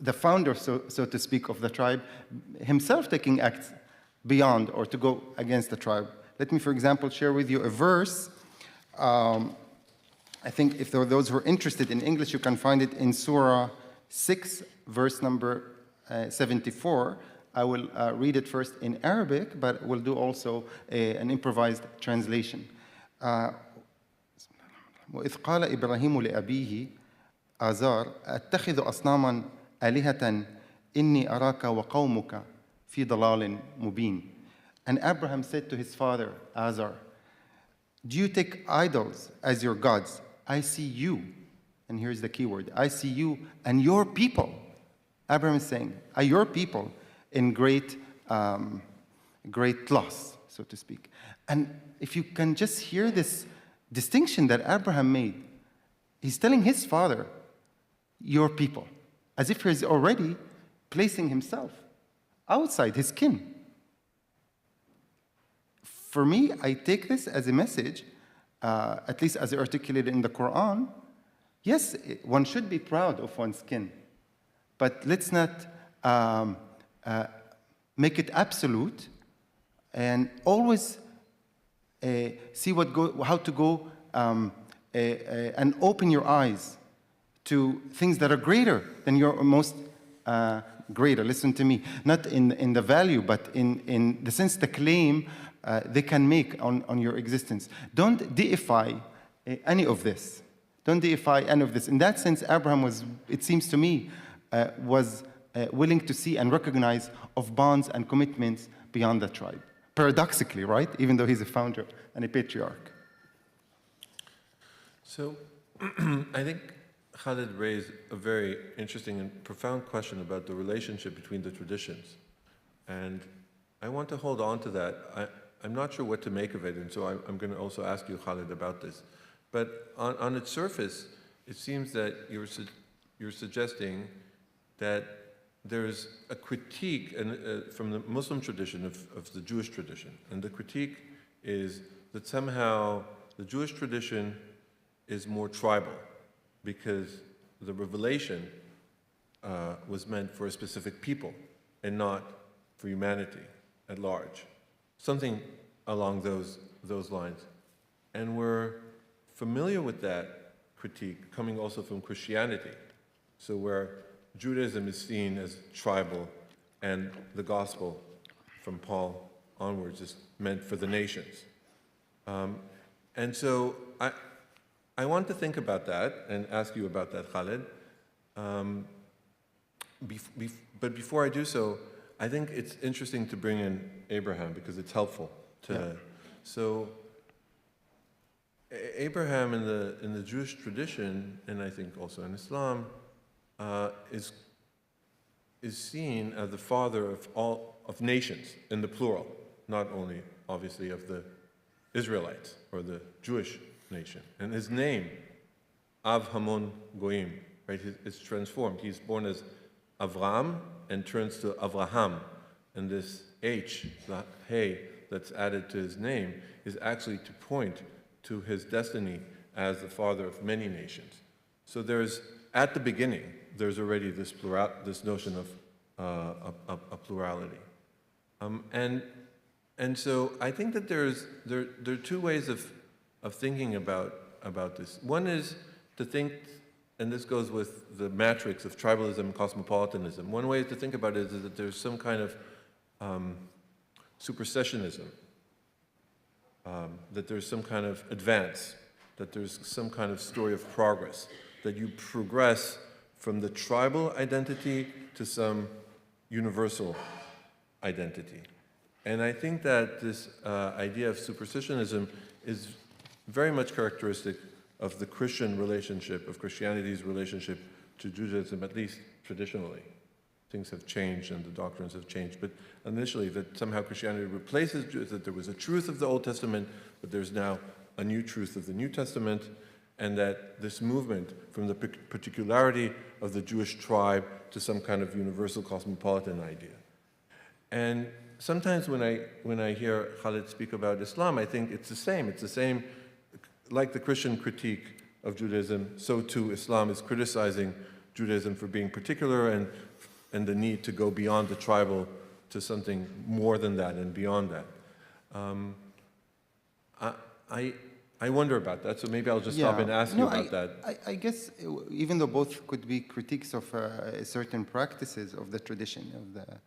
the founder, so to speak, of the tribe, himself taking acts beyond or to go against the tribe. Let me, for example, share with you a verse. I think if there are those who are interested in English, you can find it in Surah 6, verse number 74. I will read it first in Arabic, but we'll do also an improvised translation. وإذ قال إبراهيم لأبيه آزار أتخذ أصناما آلهة إني أراك وقومك في ضلال مبين. And Abraham said to his father, Azar, do you take idols as your gods? I see you, and here's the key word, I see you and your people. Abraham is saying, are your people in great loss, so to speak. And if you can just hear this distinction that Abraham made, he's telling his father, your people, as if he's already placing himself outside his kin. For me, I take this as a message, at least as articulated in the Quran. Yes, one should be proud of one's kin, but let's not make it absolute, and always see how to go and open your eyes to things that are greater than your most greater. Listen to me, not in the value, but in the sense, the claim they can make on your existence. Don't deify any of this. Don't deify any of this. In that sense, Abraham was, it seems to me, was willing to see and recognize of bonds and commitments beyond the tribe. Paradoxically, right? Even though he's a founder and a patriarch. So I think Khalid raised a very interesting and profound question about the relationship between the traditions. And I want to hold on to that. I'm not sure what to make of it, and so I'm going to also ask you, Khalid, about this. But on its surface, it seems that you're suggesting that there's a critique from the Muslim tradition of the Jewish tradition. And the critique is that somehow the Jewish tradition is more tribal because the revelation was meant for a specific people and not for humanity at large. Something along those lines. And we're familiar with that critique coming also from Christianity. So where Judaism is seen as tribal and the gospel from Paul onwards is meant for the nations. And so I want to think about that and ask you about that, Khalid. But before I do so, I think it's interesting to bring in Abraham because it's helpful to. Yeah. So Abraham in the Jewish tradition, and I think also in Islam, is seen as the father of nations in the plural, not only obviously of the Israelites or the Jewish nation. And his name, Av Hamon Goyim, right, is transformed. He's born as Avram and turns to Avraham. And this H, the Hey, that's added to his name is actually to point to his destiny as the father of many nations. So there's, at the beginning, there's already this notion of a plurality. And so I think that there are two ways of thinking about this. One is to think, and this goes with the matrix of tribalism and cosmopolitanism. One way to think about it is that there's some kind of supersessionism, that there's some kind of advance, that there's some kind of story of progress, that you progress from the tribal identity to some universal identity. And I think that this idea of supersessionism is very much characteristic of the Christian relationship, of Christianity's relationship to Judaism, at least traditionally. Things have changed and the doctrines have changed, but initially that somehow Christianity replaces Judaism, that there was a truth of the Old Testament, but there's now a new truth of the New Testament, and that this movement from the particularity of the Jewish tribe to some kind of universal cosmopolitan idea. And sometimes when I hear Khalid speak about Islam, I think it's the same. It's the same, like the Christian critique of Judaism, so too Islam is criticizing Judaism for being particular and the need to go beyond the tribal to something more than that and beyond that. I wonder about that, so maybe I'll just stop and ask you about that. I guess even though both could be critiques of certain practices of the tradition, of the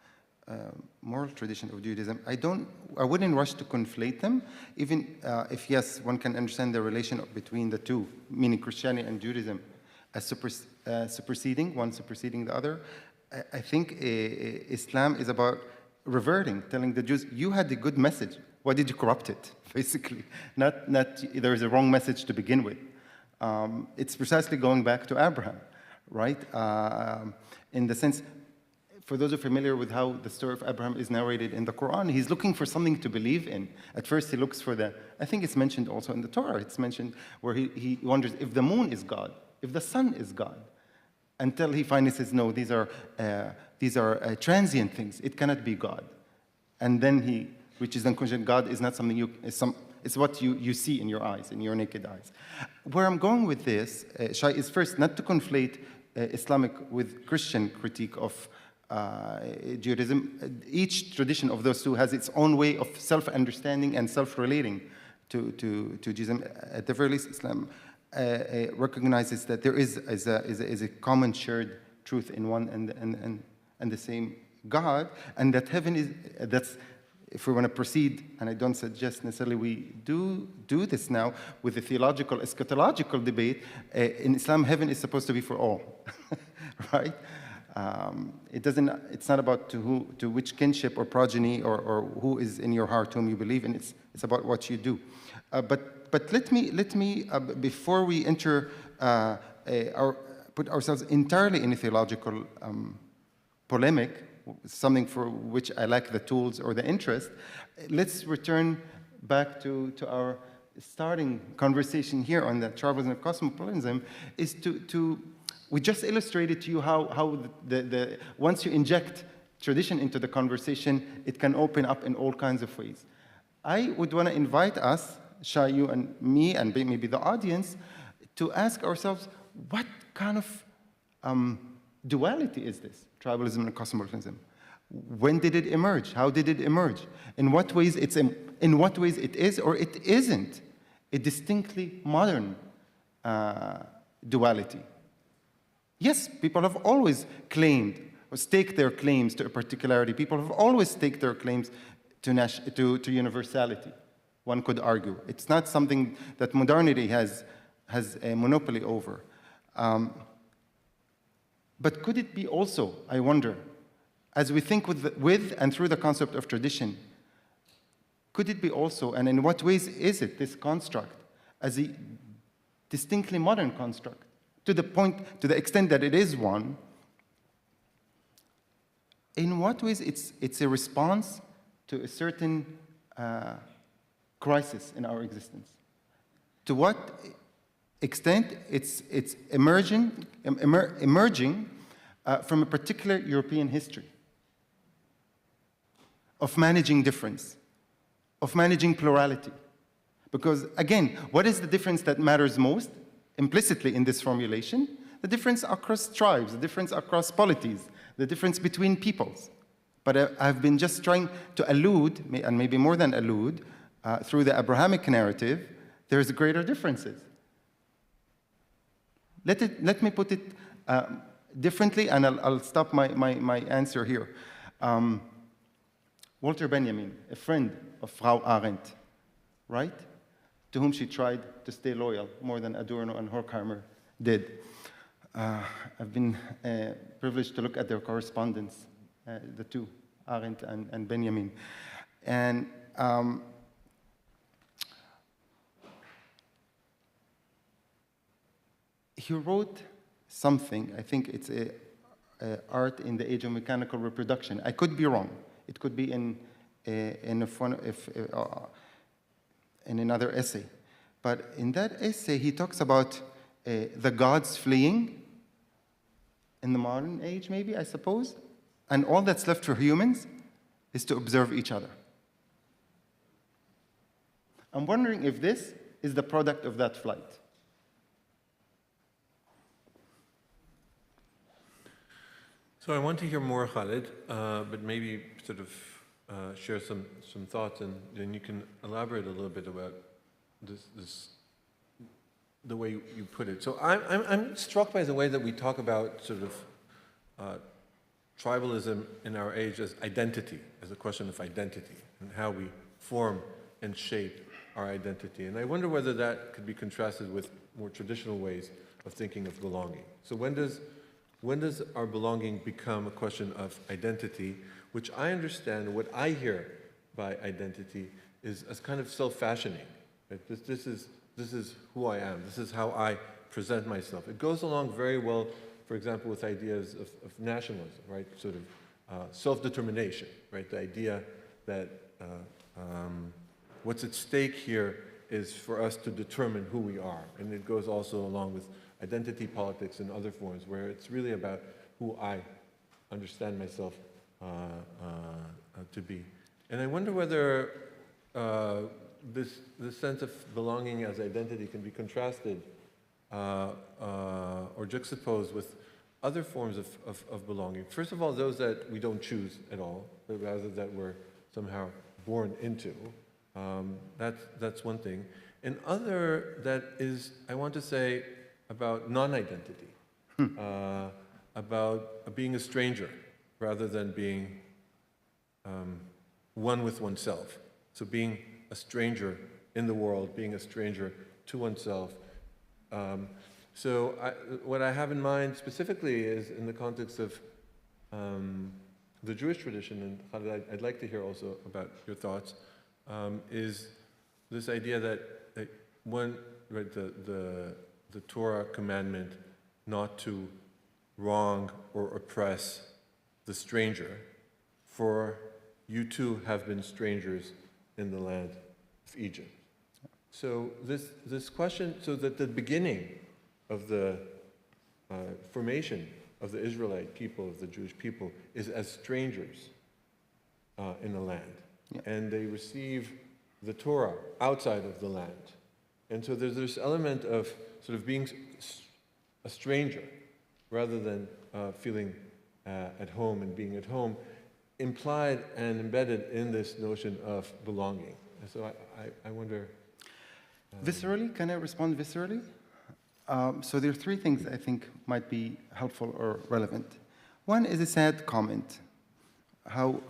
moral tradition of Judaism, I wouldn't rush to conflate them, even if yes, one can understand the relation between the two, meaning Christianity and Judaism as superseding, one superseding the other. I think Islam is about reverting, telling the Jews, you had a good message, why did you corrupt it, basically? Not there is a wrong message to begin with. It's precisely going back to Abraham, right? In the sense, for those who are familiar with how the story of Abraham is narrated in the Quran, he's looking for something to believe in. At first he looks for I think it's mentioned also in the Torah, it's mentioned where he wonders if the moon is God, if the sun is God. until he finally says, no, these are transient things. It cannot be God. And then he reaches the conclusion, God is not something it's what you see in your eyes, in your naked eyes. Where I'm going with this, Shai, is first not to conflate Islamic with Christian critique of Judaism. Each tradition of those two has its own way of self-understanding and self-relating to Judaism. At the very least, Islam recognizes that there is a common shared truth in one and the same God, and that heaven is, that's, if we want to proceed, and I don't suggest necessarily we do this now with the theological, eschatological debate, in Islam, heaven is supposed to be for all, right? It's not about to which kinship or progeny or who is in your heart, whom you believe in. It's about what you do. But let me before we enter put ourselves entirely in a theological polemic, something for which I lack the tools or the interest, let's return back to our starting conversation here on the tribalism of cosmopolitanism, is we just illustrated to you how once you inject tradition into the conversation, it can open up in all kinds of ways. I would want to invite us, Shai, you and me, and maybe the audience, to ask ourselves, what kind of duality is this, tribalism and cosmopolitanism? When did it emerge? How did it emerge? In what ways it is or it isn't a distinctly modern duality? Yes, people have always claimed or staked their claims to a particularity. People have always staked their claims to universality, one could argue. It's not something that modernity has a monopoly over. But could it be also, I wonder, as we think with and through the concept of tradition, could it be also, and in what ways is it, this construct, as a distinctly modern construct, to the extent that it is one, in what ways it's a response to a certain crisis in our existence? To what extent it's emerging from a particular European history of managing difference, of managing plurality. Because again, what is the difference that matters most implicitly in this formulation? The difference across tribes, the difference across polities, the difference between peoples. But I've been just trying to allude, and maybe more than allude, through the Abrahamic narrative, there's greater differences. Let me put it differently, and I'll stop my answer here. Walter Benjamin, a friend of Frau Arendt, right? To whom she tried to stay loyal more than Adorno and Horkheimer did. I've been privileged to look at their correspondence, the two, Arendt and Benjamin. And he wrote something, I think it's art in the age of mechanical reproduction. I could be wrong. It could be in another essay. But in that essay, he talks about the gods fleeing in the modern age, maybe, I suppose. And all that's left for humans is to observe each other. I'm wondering if this is the product of that flight. So I want to hear more, Khalid, but maybe sort of share some thoughts, and then you can elaborate a little bit about the way you put it. So I'm struck by the way that we talk about sort of tribalism in our age as identity, as a question of identity, and how we form and shape our identity. And I wonder whether that could be contrasted with more traditional ways of thinking of belonging. So when does our belonging become a question of identity, which I understand, what I hear by identity is as kind of self-fashioning. Right? This is who I am. This is how I present myself. It goes along very well, for example, with ideas of nationalism, right? Sort of self-determination, right? The idea that what's at stake here is for us to determine who we are. And it goes also along with identity politics and other forms, where it's really about who I understand myself to be. And I wonder whether this sense of belonging as identity can be contrasted or juxtaposed with other forms of belonging. First of all, those that we don't choose at all, but rather that we're somehow born into. That's one thing. And other that is, I want to say, about non-identity, about being a stranger rather than being one with oneself. So being a stranger in the world, being a stranger to oneself. So what I have in mind specifically is in the context of the Jewish tradition, and Khalid, I'd like to hear also about your thoughts, is this idea that one, right, the Torah commandment not to wrong or oppress the stranger, for you too have been strangers in the land of Egypt. So this question, so that the beginning of the formation of the Israelite people, of the Jewish people, is as strangers in the land. Yeah. And they receive the Torah outside of the land. And so there's this element of sort of being a stranger rather than feeling at home and being at home, implied and embedded in this notion of belonging. And so I wonder... Viscerally, can I respond viscerally? So there are three things I think might be helpful or relevant. One is a sad comment. How,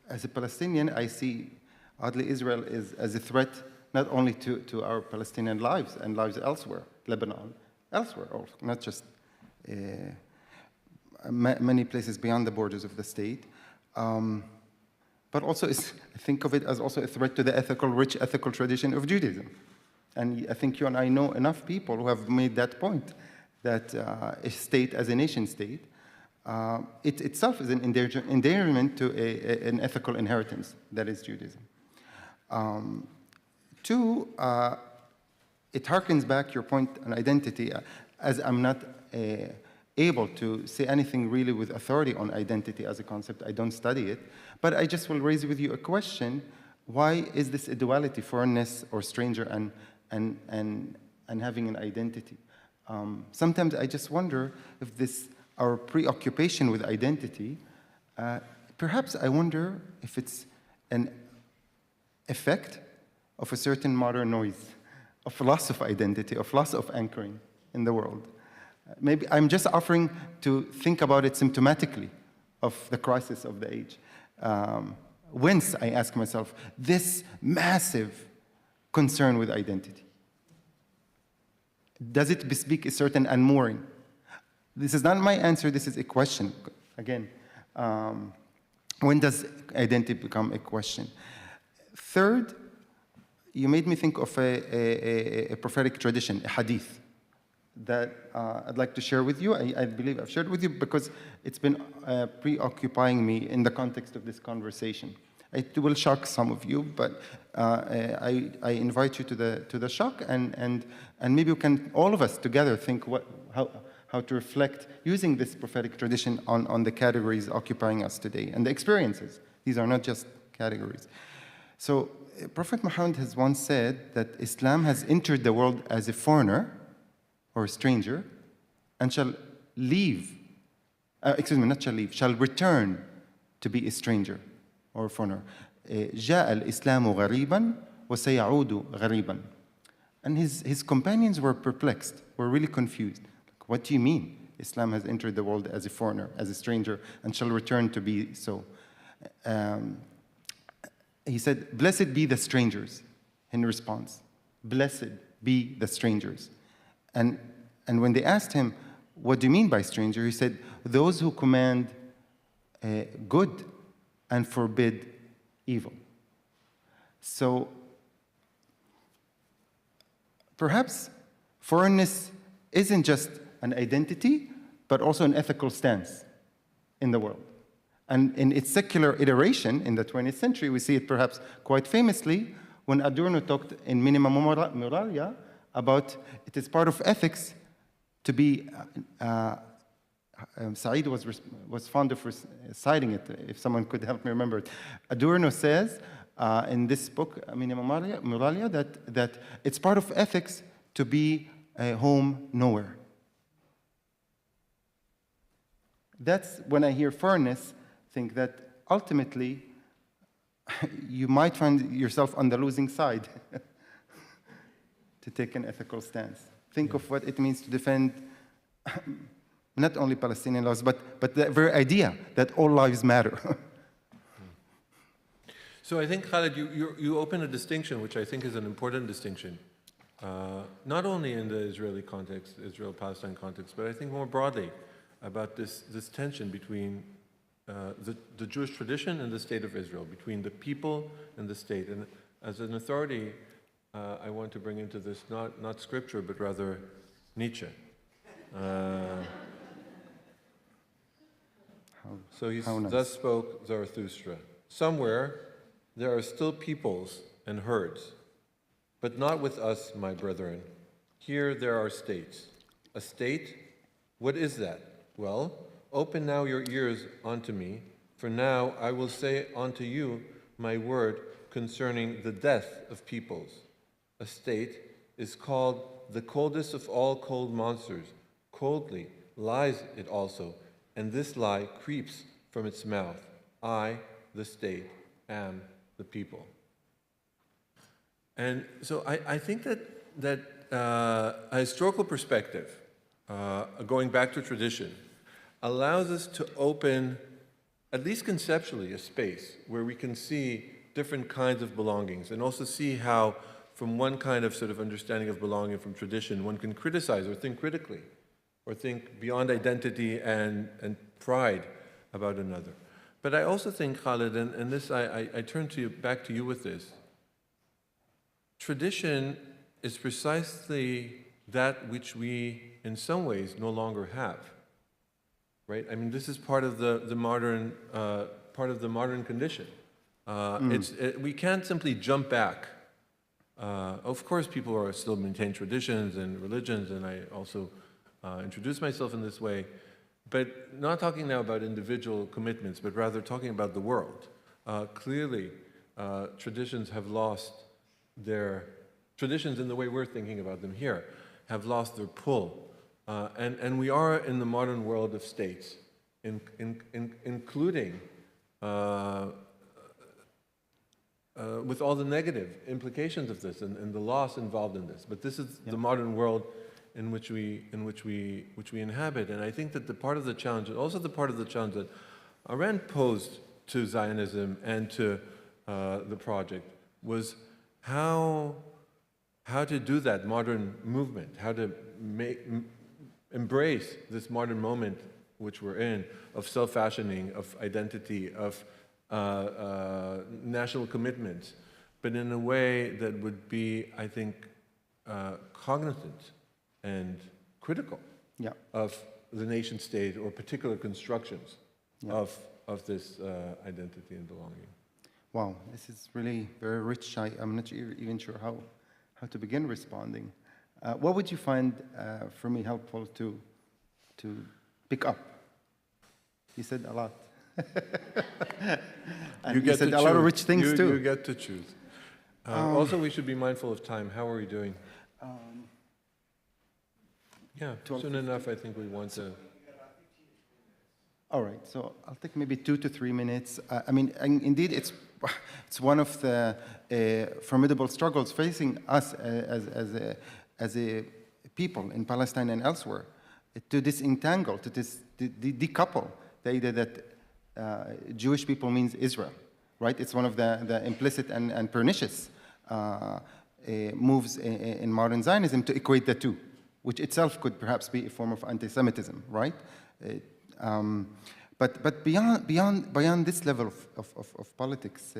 as a Palestinian, I see, oddly, Israel is as a threat not only to our Palestinian lives and lives elsewhere, Lebanon, elsewhere also, not just many places beyond the borders of the state, but also I think of it as also a threat to the rich ethical tradition of Judaism. And I think you and I know enough people who have made that point, that a state as a nation state, it itself is an endearment to an ethical inheritance that is Judaism. Two, it harkens back your point on identity, as I'm not able to say anything really with authority on identity as a concept. I don't study it, but I just will raise with you a question. Why is this a duality, foreignness or stranger and having an identity? Sometimes I just wonder if our preoccupation with identity, perhaps I wonder if it's an effect of a certain modern noise, of loss of identity, of loss of anchoring in the world. Maybe I'm just offering to think about it symptomatically of the crisis of the age. Whence, I ask myself, this massive concern with identity? Does it bespeak a certain unmooring? This is not my answer, this is a question. Again, when does identity become a question? Third, you made me think of a prophetic tradition, a hadith, that I'd like to share with you. I believe I've shared with you because it's been preoccupying me in the context of this conversation. It will shock some of you, but I invite you to the shock, and maybe we can, all of us together, think how to reflect using this prophetic tradition on the categories occupying us today and the experiences. These are not just categories. So Prophet Muhammad has once said that Islam has entered the world as a foreigner or a stranger and shall return to be a stranger or a foreigner. جاء الإسلام غريبا وسيعود غريبا. And his companions were perplexed, were really confused. Like, what do you mean? Islam has entered the world as a foreigner, as a stranger, and shall return to be so. He said, blessed be the strangers, in response. Blessed be the strangers. And when they asked him, what do you mean by stranger? He said, those who command good and forbid evil. So perhaps foreignness isn't just an identity, but also an ethical stance in the world. And in its secular iteration in the 20th century, we see it perhaps quite famously when Adorno talked in Minima Moralia about it is part of ethics to be, Said was fond of citing it, if someone could help me remember it. Adorno says in this book, Moralia, that it's part of ethics to be a home nowhere. That's when I hear fairness, think that ultimately you might find yourself on the losing side to take an ethical stance. Think of what it means to defend not only Palestinian laws, but the very idea that all lives matter. So I think, Khaled, you open a distinction, which I think is an important distinction, not only in the Israeli context, Israel-Palestine context, but I think more broadly about this tension between the Jewish tradition and the state of Israel, between the people and the state. And as an authority, I want to bring into this not scripture, but rather Nietzsche. So nice. Thus spoke Zarathustra. Somewhere there are still peoples and herds, but not with us, my brethren. Here there are states. A state? What is that? Well, open now your ears unto me, for now I will say unto you my word concerning the death of peoples. A state is called the coldest of all cold monsters. Coldly lies it also, and this lie creeps from its mouth. I, the state, am the people. And so I think that a historical perspective, going back to tradition, allows us to open, at least conceptually, a space where we can see different kinds of belongings and also see how, from one kind of sort of understanding of belonging from tradition, one can criticize or think critically, or think beyond identity and pride about another. But I also think, Khaled, and this I turn back to you with this, tradition is precisely that which we, in some ways, no longer have. Right? I mean, this is part of the modern condition. We can't simply jump back. Of course, people still maintain traditions and religions, and I also introduce myself in this way, but not talking now about individual commitments, but rather talking about the world. Clearly, traditions have lost traditions in the way we're thinking about them here, have lost their pull. And we are in the modern world of states, including with all the negative implications of this and the loss involved in this. But this is the modern world in which we inhabit. And I think that the part of the challenge, and also the part of the challenge that Arendt posed to Zionism and to the project, was how to do that modern movement, how to embrace this modern moment which we're in, of self-fashioning, of identity, of national commitments, but in a way that would be, I think, cognizant and critical of the nation state or particular constructions of this identity and belonging. Wow, this is really very rich. I'm not even sure how to begin responding. What would you find for me helpful to pick up? You said a lot. And you said a lot of rich things too. You get to choose. Also, we should be mindful of time. How are we doing? Soon enough, I think we want to. All right, so I'll take maybe 2 to 3 minutes. I mean, indeed, it's one of the formidable struggles facing us as a people in Palestine and elsewhere, to disentangle, to decouple the idea that Jewish people means Israel, right? It's one of the implicit and pernicious moves in modern Zionism to equate the two, which itself could perhaps be a form of anti-Semitism, right? But beyond this level of politics,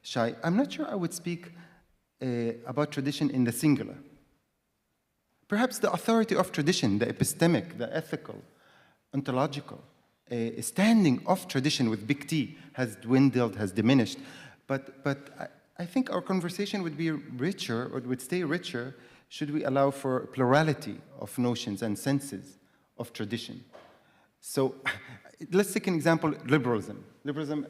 Shai, I'm not sure I would speak about tradition in the singular. Perhaps the authority of tradition, the epistemic, the ethical, ontological, standing of tradition with big T has dwindled, has diminished. But I think our conversation would be richer, or would stay richer, should we allow for plurality of notions and senses of tradition? So let's take an example, liberalism. Liberalism,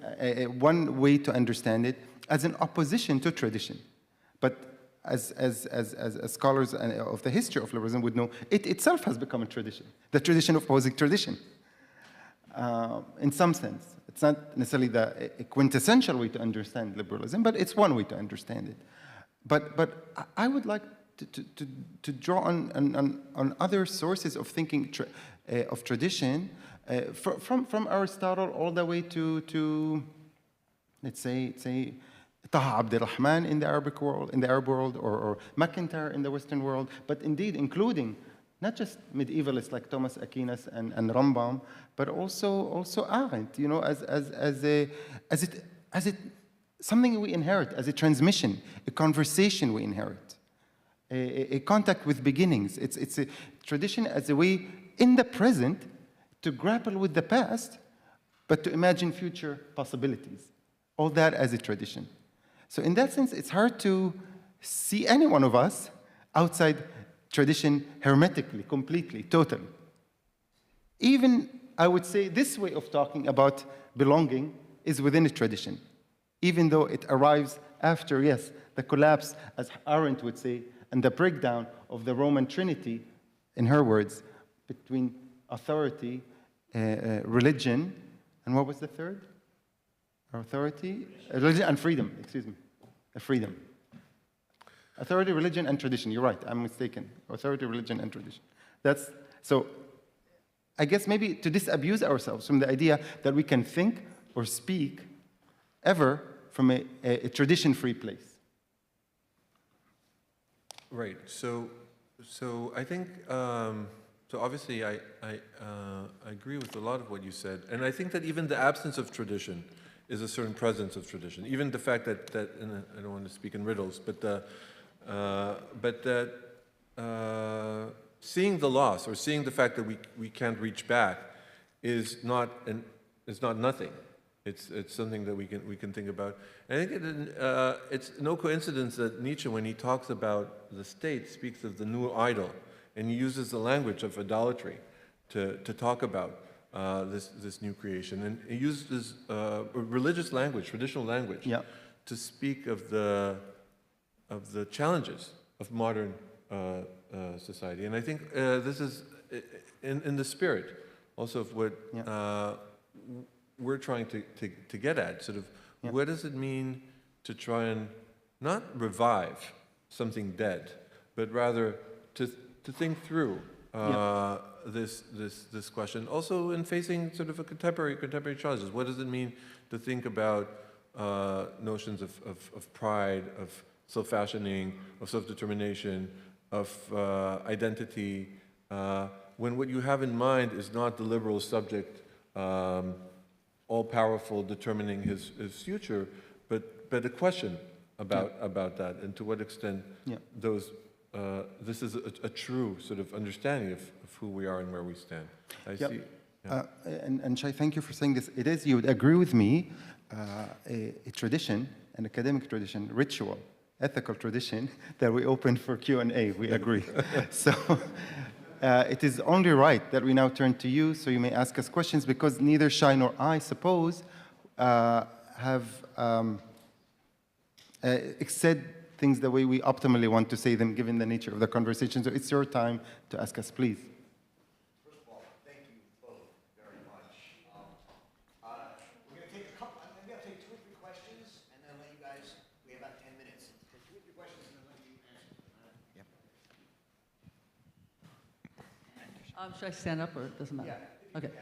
one way to understand it, as an opposition to tradition. But as scholars of the history of liberalism would know, it itself has become a tradition, the tradition of opposing tradition. In some sense, it's not necessarily the quintessential way to understand liberalism, but it's one way to understand it. But I would like to draw on other sources of thinking of tradition, from Aristotle all the way to let's say Taha Abd al-Rahman in the Arabic world, or McIntyre in the Western world, but indeed including not just medievalists like Thomas Aquinas and Rambam, but also Arendt, you know, as something we inherit, as a transmission, a conversation we inherit, a contact with beginnings. It's a tradition as a way in the present to grapple with the past, but to imagine future possibilities. All that as a tradition. So in that sense, it's hard to see any one of us outside tradition hermetically, completely, totally. Even, I would say, this way of talking about belonging is within a tradition, even though it arrives after, yes, the collapse, as Arendt would say, and the breakdown of the Roman Trinity, in her words, between authority, religion, and what was the third? Authority, religion, and freedom, excuse me, freedom. Authority, religion, and tradition. You're right, I'm mistaken. Authority, religion, and tradition. So I guess maybe to disabuse ourselves from the idea that we can think or speak ever from a tradition-free place. Right. So I think, so obviously I agree with a lot of what you said. And I think that even the absence of tradition is a certain presence of tradition. Even the fact that and I don't want to speak in riddles, but that seeing the loss or seeing the fact that we can't reach back is not nothing. It's something that we can think about. And I think it's no coincidence that Nietzsche, when he talks about the state, speaks of the new idol, and he uses the language of idolatry to talk about this new creation. And he uses religious language, traditional language, to speak of the challenges of modern society. And I think this is in the spirit also of what we're trying to get at, sort of what does it mean to try and not revive something dead, but rather to think through this question. Also in facing sort of a contemporary challenges. What does it mean to think about notions of pride, of self-fashioning, of self-determination, of identity, when what you have in mind is not the liberal subject, all-powerful, determining his future, but a question about that, and to what extent this is a true sort of understanding of who we are and where we stand. I see. Yeah. And Shai, thank you for saying this. It is, you would agree with me, a tradition, an academic tradition, ritual, ethical tradition that we opened for Q&A. We agree. So it is only right that we now turn to you so you may ask us questions, because neither Shai nor I, suppose, have said things the way we optimally want to say them, given the nature of the conversation. So it's your time to ask us, please. First of all, thank you both very much. We're going to take I'm going to take 2 or 3 questions, and then let you guys, we have about 10 minutes. Take 2 or 3 questions, and then let you answer. Should I stand up, or it doesn't matter? Yeah. Okay.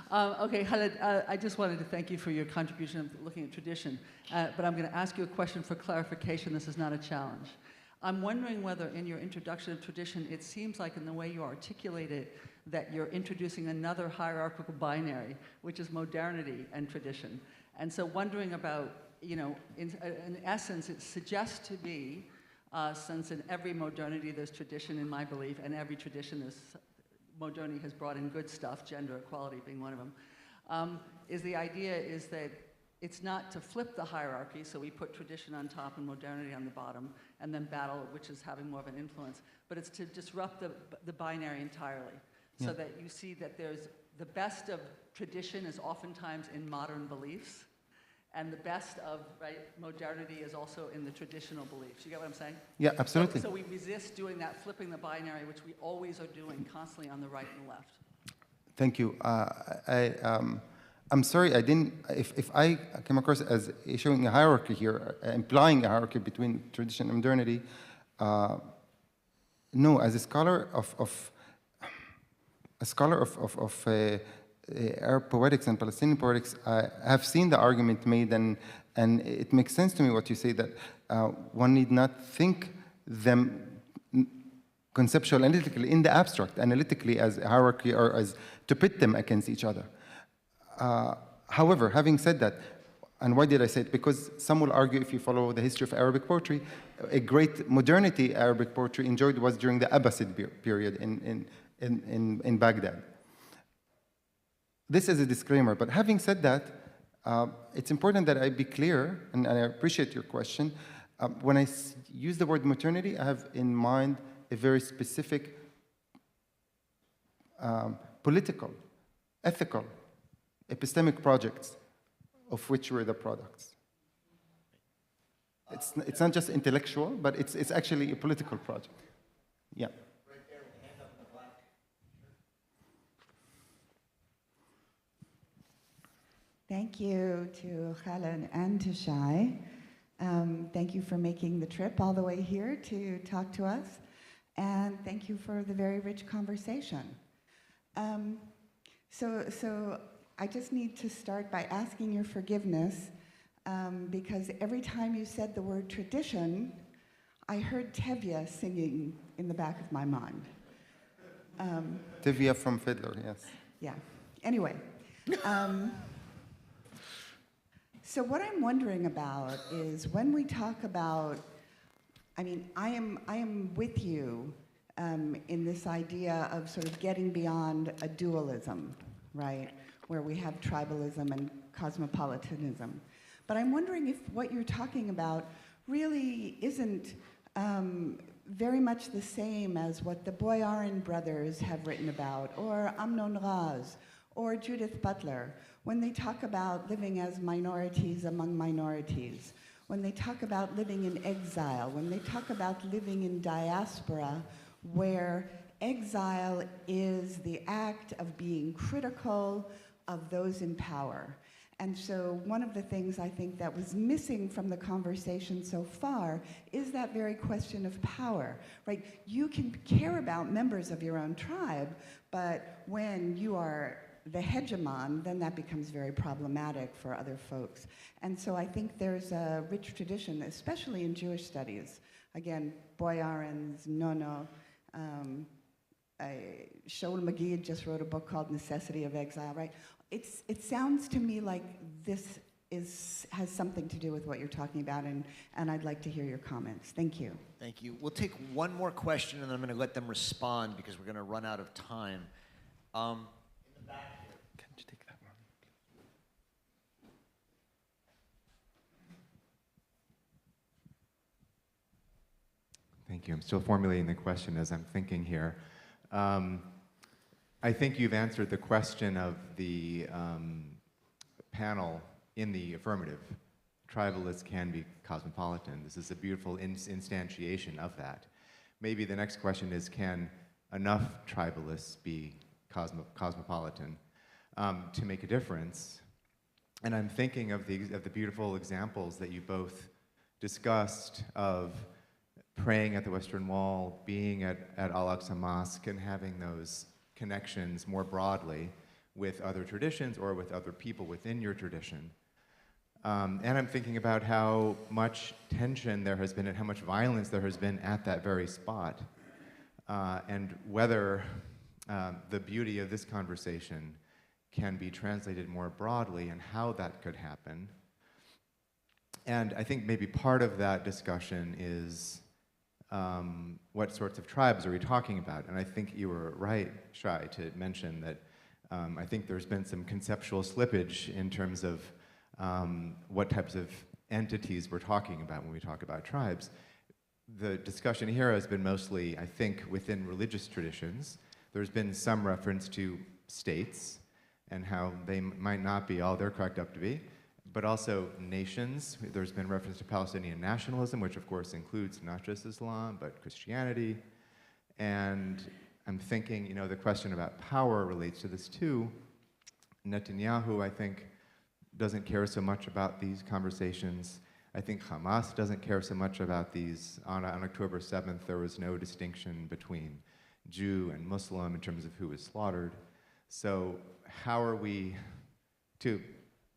Okay, Khaled, I just wanted to thank you for your contribution of looking at tradition, but I'm going to ask you a question for clarification. This is not a challenge. I'm wondering whether in your introduction of tradition, it seems like in the way you articulate it, that you're introducing another hierarchical binary, which is modernity and tradition. And so wondering about, you know, in essence, it suggests to me, since in every modernity there's tradition in my belief, and every tradition is modernity has brought in good stuff, gender equality being one of them, is the idea is that it's not to flip the hierarchy, so we put tradition on top and modernity on the bottom, and then battle, which is having more of an influence, but it's to disrupt the binary entirely, so that you see that there's the best of tradition is oftentimes in modern beliefs, and the best of modernity is also in the traditional beliefs. You get what I'm saying? Yeah, absolutely. So we resist doing that, flipping the binary, which we always are doing constantly on the right and the left. Thank you. I'm sorry, I didn't, if I came across as showing a hierarchy here, implying a hierarchy between tradition and modernity, no, as a scholar of Arab poetics and Palestinian poetics, I have seen the argument made, and it makes sense to me what you say, that one need not think them conceptual analytically in the abstract, analytically as a hierarchy or as to pit them against each other. However, having said that, and why did I say it? Because some will argue, if you follow the history of Arabic poetry, a great modernity Arabic poetry enjoyed was during the Abbasid period in Baghdad. This is a disclaimer, but having said that, it's important that I be clear, and I appreciate your question. When I use the word modernity, I have in mind a very specific political, ethical, epistemic projects of which we're the products. It's not just intellectual, but it's actually a political project. Yeah. Thank you to Helen and to Shai. Thank you for making the trip all the way here to talk to us. And thank you for the very rich conversation. So I just need to start by asking your forgiveness, because every time you said the word tradition, I heard Tevye singing in the back of my mind. Tevye from Fiddler, yes. Yeah. Anyway. So what I'm wondering about is when we talk about, I mean, I am with you in this idea of sort of getting beyond a dualism, right, where we have tribalism and cosmopolitanism. But I'm wondering if what you're talking about really isn't very much the same as what the Boyarin brothers have written about, or Amnon Raz, or Judith Butler, when they talk about living as minorities among minorities, when they talk about living in exile, when they talk about living in diaspora, where exile is the act of being critical of those in power. And so one of the things I think that was missing from the conversation so far is that very question of power, right? You can care about members of your own tribe, but when you are the hegemon, then that becomes very problematic for other folks. And so I think there's a rich tradition, especially in Jewish studies. Again, Boyarin's, Nono, Shaul Magid just wrote a book called Necessity of Exile, right? It sounds to me like this has something to do with what you're talking about, and I'd like to hear your comments. Thank you. Thank you. We'll take one more question, and then I'm going to let them respond because we're going to run out of time. In the back here. Can you take that one? Thank you. I'm still formulating the question as I'm thinking here. I think you've answered the question of the panel in the affirmative. Tribalists can be cosmopolitan. This is a beautiful instantiation of that. Maybe the next question is, can enough tribalists be cosmopolitan to make a difference? And I'm thinking of the beautiful examples that you both discussed of praying at the Western Wall, being at Al-Aqsa Mosque, and having those connections more broadly with other traditions or with other people within your tradition. And I'm thinking about how much tension there has been and how much violence there has been at that very spot, and whether the beauty of this conversation can be translated more broadly and how that could happen. And I think maybe part of that discussion is what sorts of tribes are we talking about? And I think you were right, Shai, to mention that I think there's been some conceptual slippage in terms of what types of entities we're talking about when we talk about tribes. The discussion here has been mostly, I think, within religious traditions. There's been some reference to states and how they might not be all they're cracked up to be, but also nations. There's been reference to Palestinian nationalism, which of course includes not just Islam, but Christianity. And I'm thinking, the question about power relates to this too. Netanyahu, I think, doesn't care so much about these conversations. I think Hamas doesn't care so much about these. On October 7th, there was no distinction between Jew and Muslim in terms of who was slaughtered. So how are we to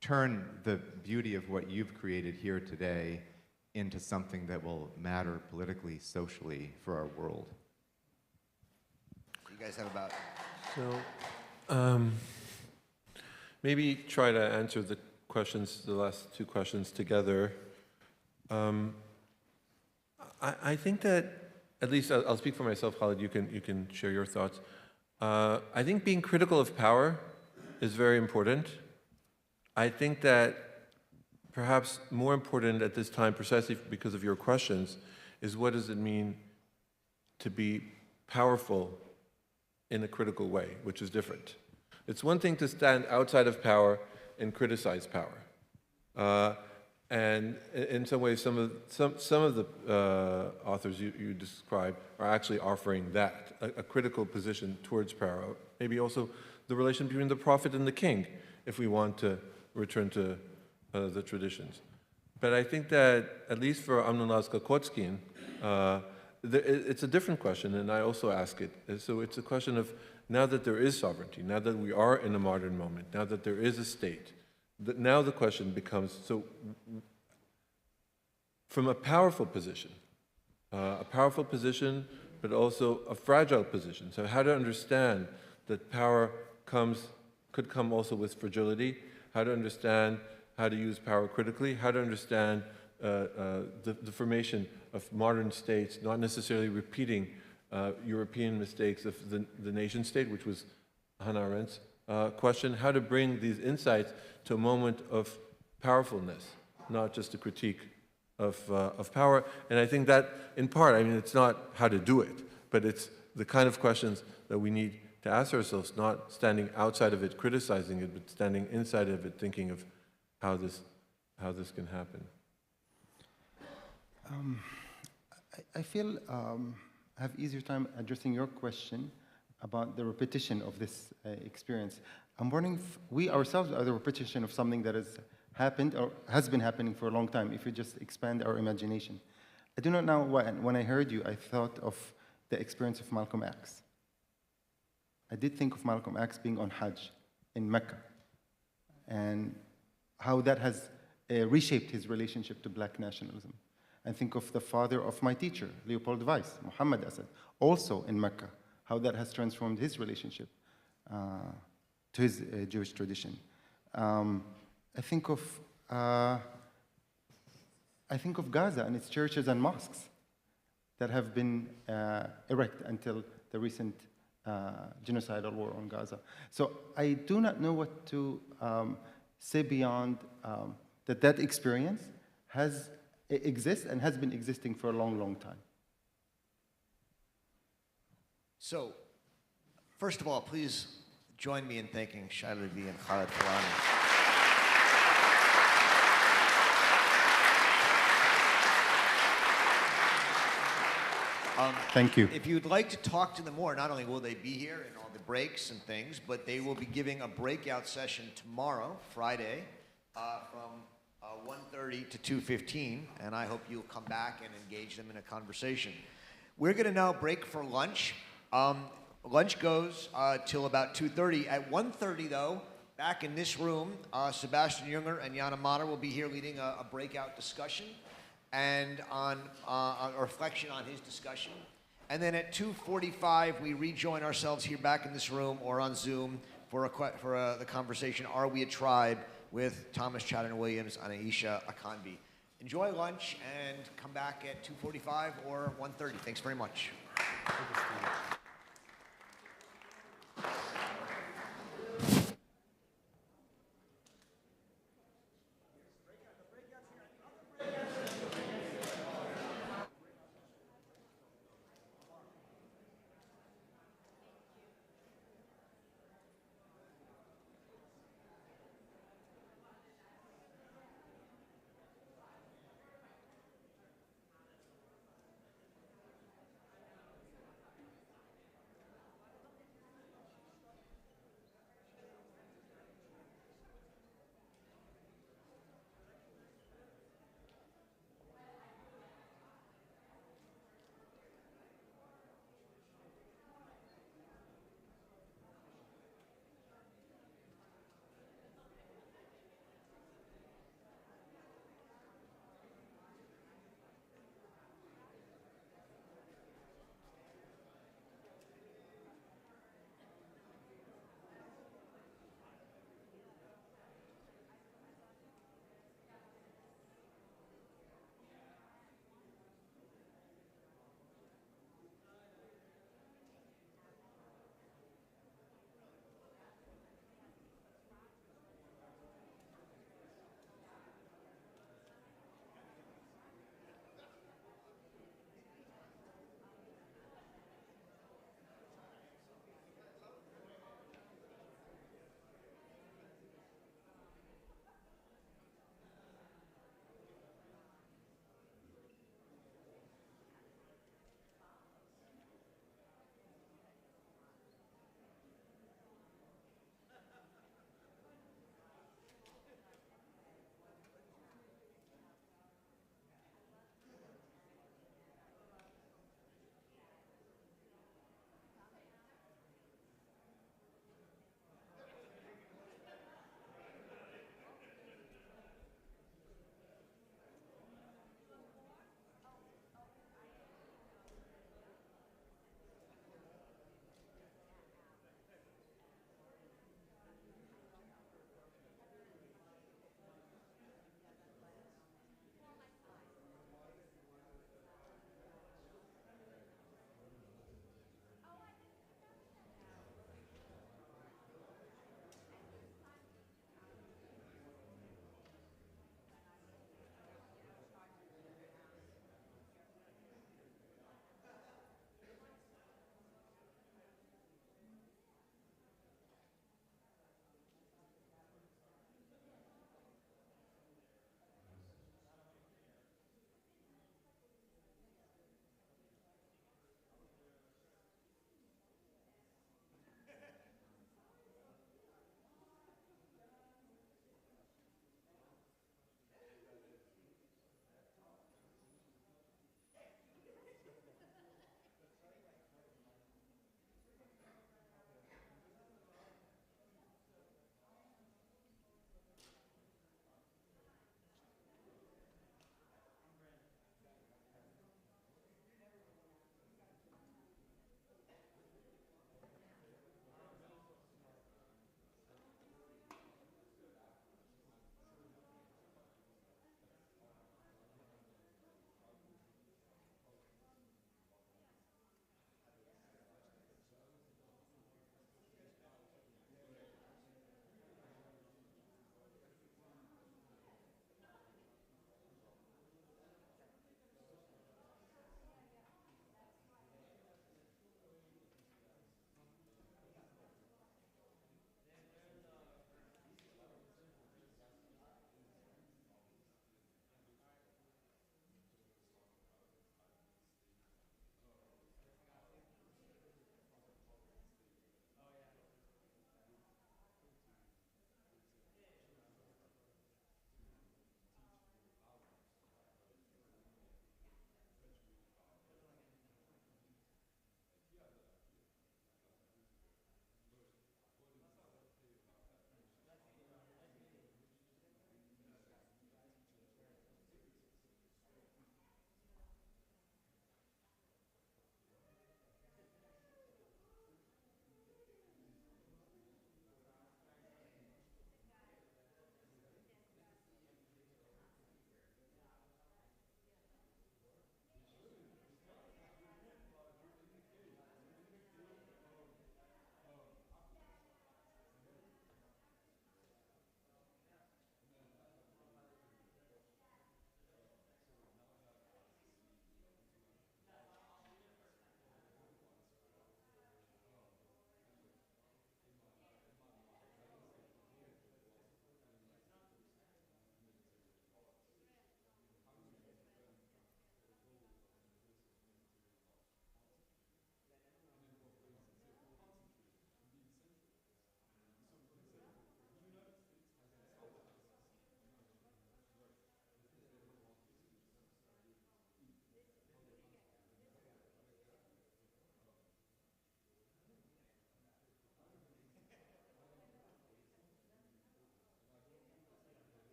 turn the beauty of what you've created here today into something that will matter politically, socially for our world? You guys have about... So, maybe try to answer the last two questions together. I think that, at least I'll speak for myself, Khalid, you can share your thoughts. I think being critical of power is very important. I think that perhaps more important at this time, precisely because of your questions, is what does it mean to be powerful in a critical way, which is different. It's one thing to stand outside of power and criticize power. And in some ways, some of the authors you describe are actually offering that, a critical position towards power. Maybe also the relation between the prophet and the king, if we want to return to the traditions. But I think that, at least for Amnon Kotskin, it's a different question, and I also ask it. So it's a question of, now that there is sovereignty, now that we are in a modern moment, now that there is a state, now the question becomes, so from a powerful position, but also a fragile position. So how to understand that power could come also with fragility, how to understand how to use power critically, how to understand the formation of modern states, not necessarily repeating European mistakes of the nation state, which was Hannah Arendt's question, how to bring these insights to a moment of powerfulness, not just a critique of power. And I think that, in part, it's not how to do it, but it's the kind of questions that we need to ask ourselves, not standing outside of it, criticizing it, but standing inside of it, thinking of how this can happen. I feel I have easier time addressing your question about the repetition of this experience. I'm wondering if we ourselves are the repetition of something that has happened or has been happening for a long time, if we just expand our imagination. I do not know why, when I heard you, I thought of the experience of Malcolm X. I did think of Malcolm X being on Hajj in Mecca, and how that has reshaped his relationship to black nationalism. I think of the father of my teacher, Leopold Weiss, Muhammad Asad, also in Mecca, how that has transformed his relationship to his Jewish tradition. I think of Gaza and its churches and mosques that have been erect until the recent genocidal war on Gaza. So I do not know what to say beyond that experience exists and has been existing for a long, long time. So, first of all, please join me in thanking Shai Levi and Khalid Talani. Thank you. If you'd like to talk to them more, not only will they be here in all the breaks and things, but they will be giving a breakout session tomorrow, Friday, from 1:30 to 2:15, and I hope you'll come back and engage them in a conversation. We're going to now break for lunch. Lunch goes till about 2:30. At 1:30, though, back in this room, Sebastian Junger and Jana Matter will be here leading a breakout discussion and on a reflection on his discussion. And then at 2:45, we rejoin ourselves here back in this room or on Zoom for the conversation, Are We a Tribe? With Thomas Chadden Williams and Aisha Akanbi. Enjoy lunch and come back at 2:45 or 1:30. Thanks very much.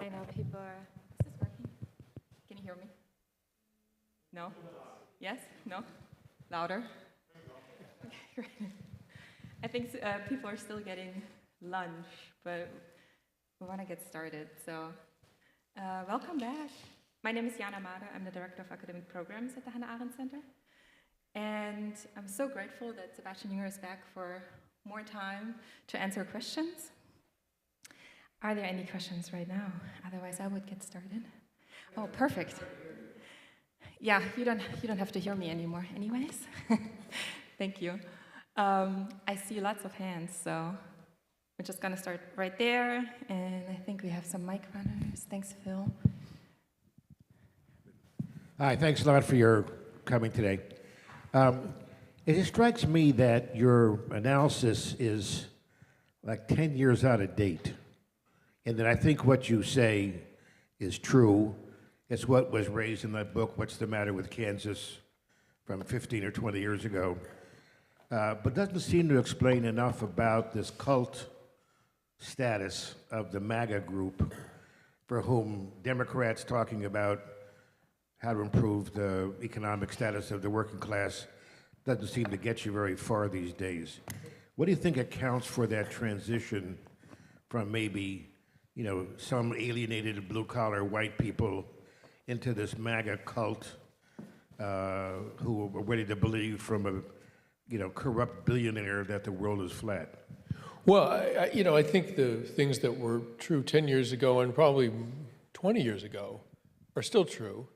I know people are, is this working? Can you hear me? No? Yes? No? Louder? Okay, great. I think people are still getting lunch, but we want to get started. So welcome back. My name is Hannah Arendt. I'm the Director of Academic Programs at the Hannah Arendt Center. And I'm so grateful that Sebastian Jünger is back for more time to answer questions. Are there any questions right now? Otherwise, I would get started. Oh, perfect. Yeah, you don't have to hear me anymore anyways. Thank you. I see lots of hands, so we're just gonna start right there, and I think we have some mic runners. Thanks, Phil. Hi, thanks a lot for your coming today. It just strikes me that your analysis is like 10 years out of date, and that I think what you say is true. It's what was raised in that book, What's the Matter with Kansas, from 15 or 20 years ago, but doesn't seem to explain enough about this cult status of the MAGA group, for whom Democrats talking about how to improve the economic status of the working class doesn't seem to get you very far these days. What do you think accounts for that transition from maybe, you know, some alienated blue-collar white people into this MAGA cult who are ready to believe from a, you know, corrupt billionaire that the world is flat? Well, I think the things that were true 10 years ago and probably 20 years ago are still true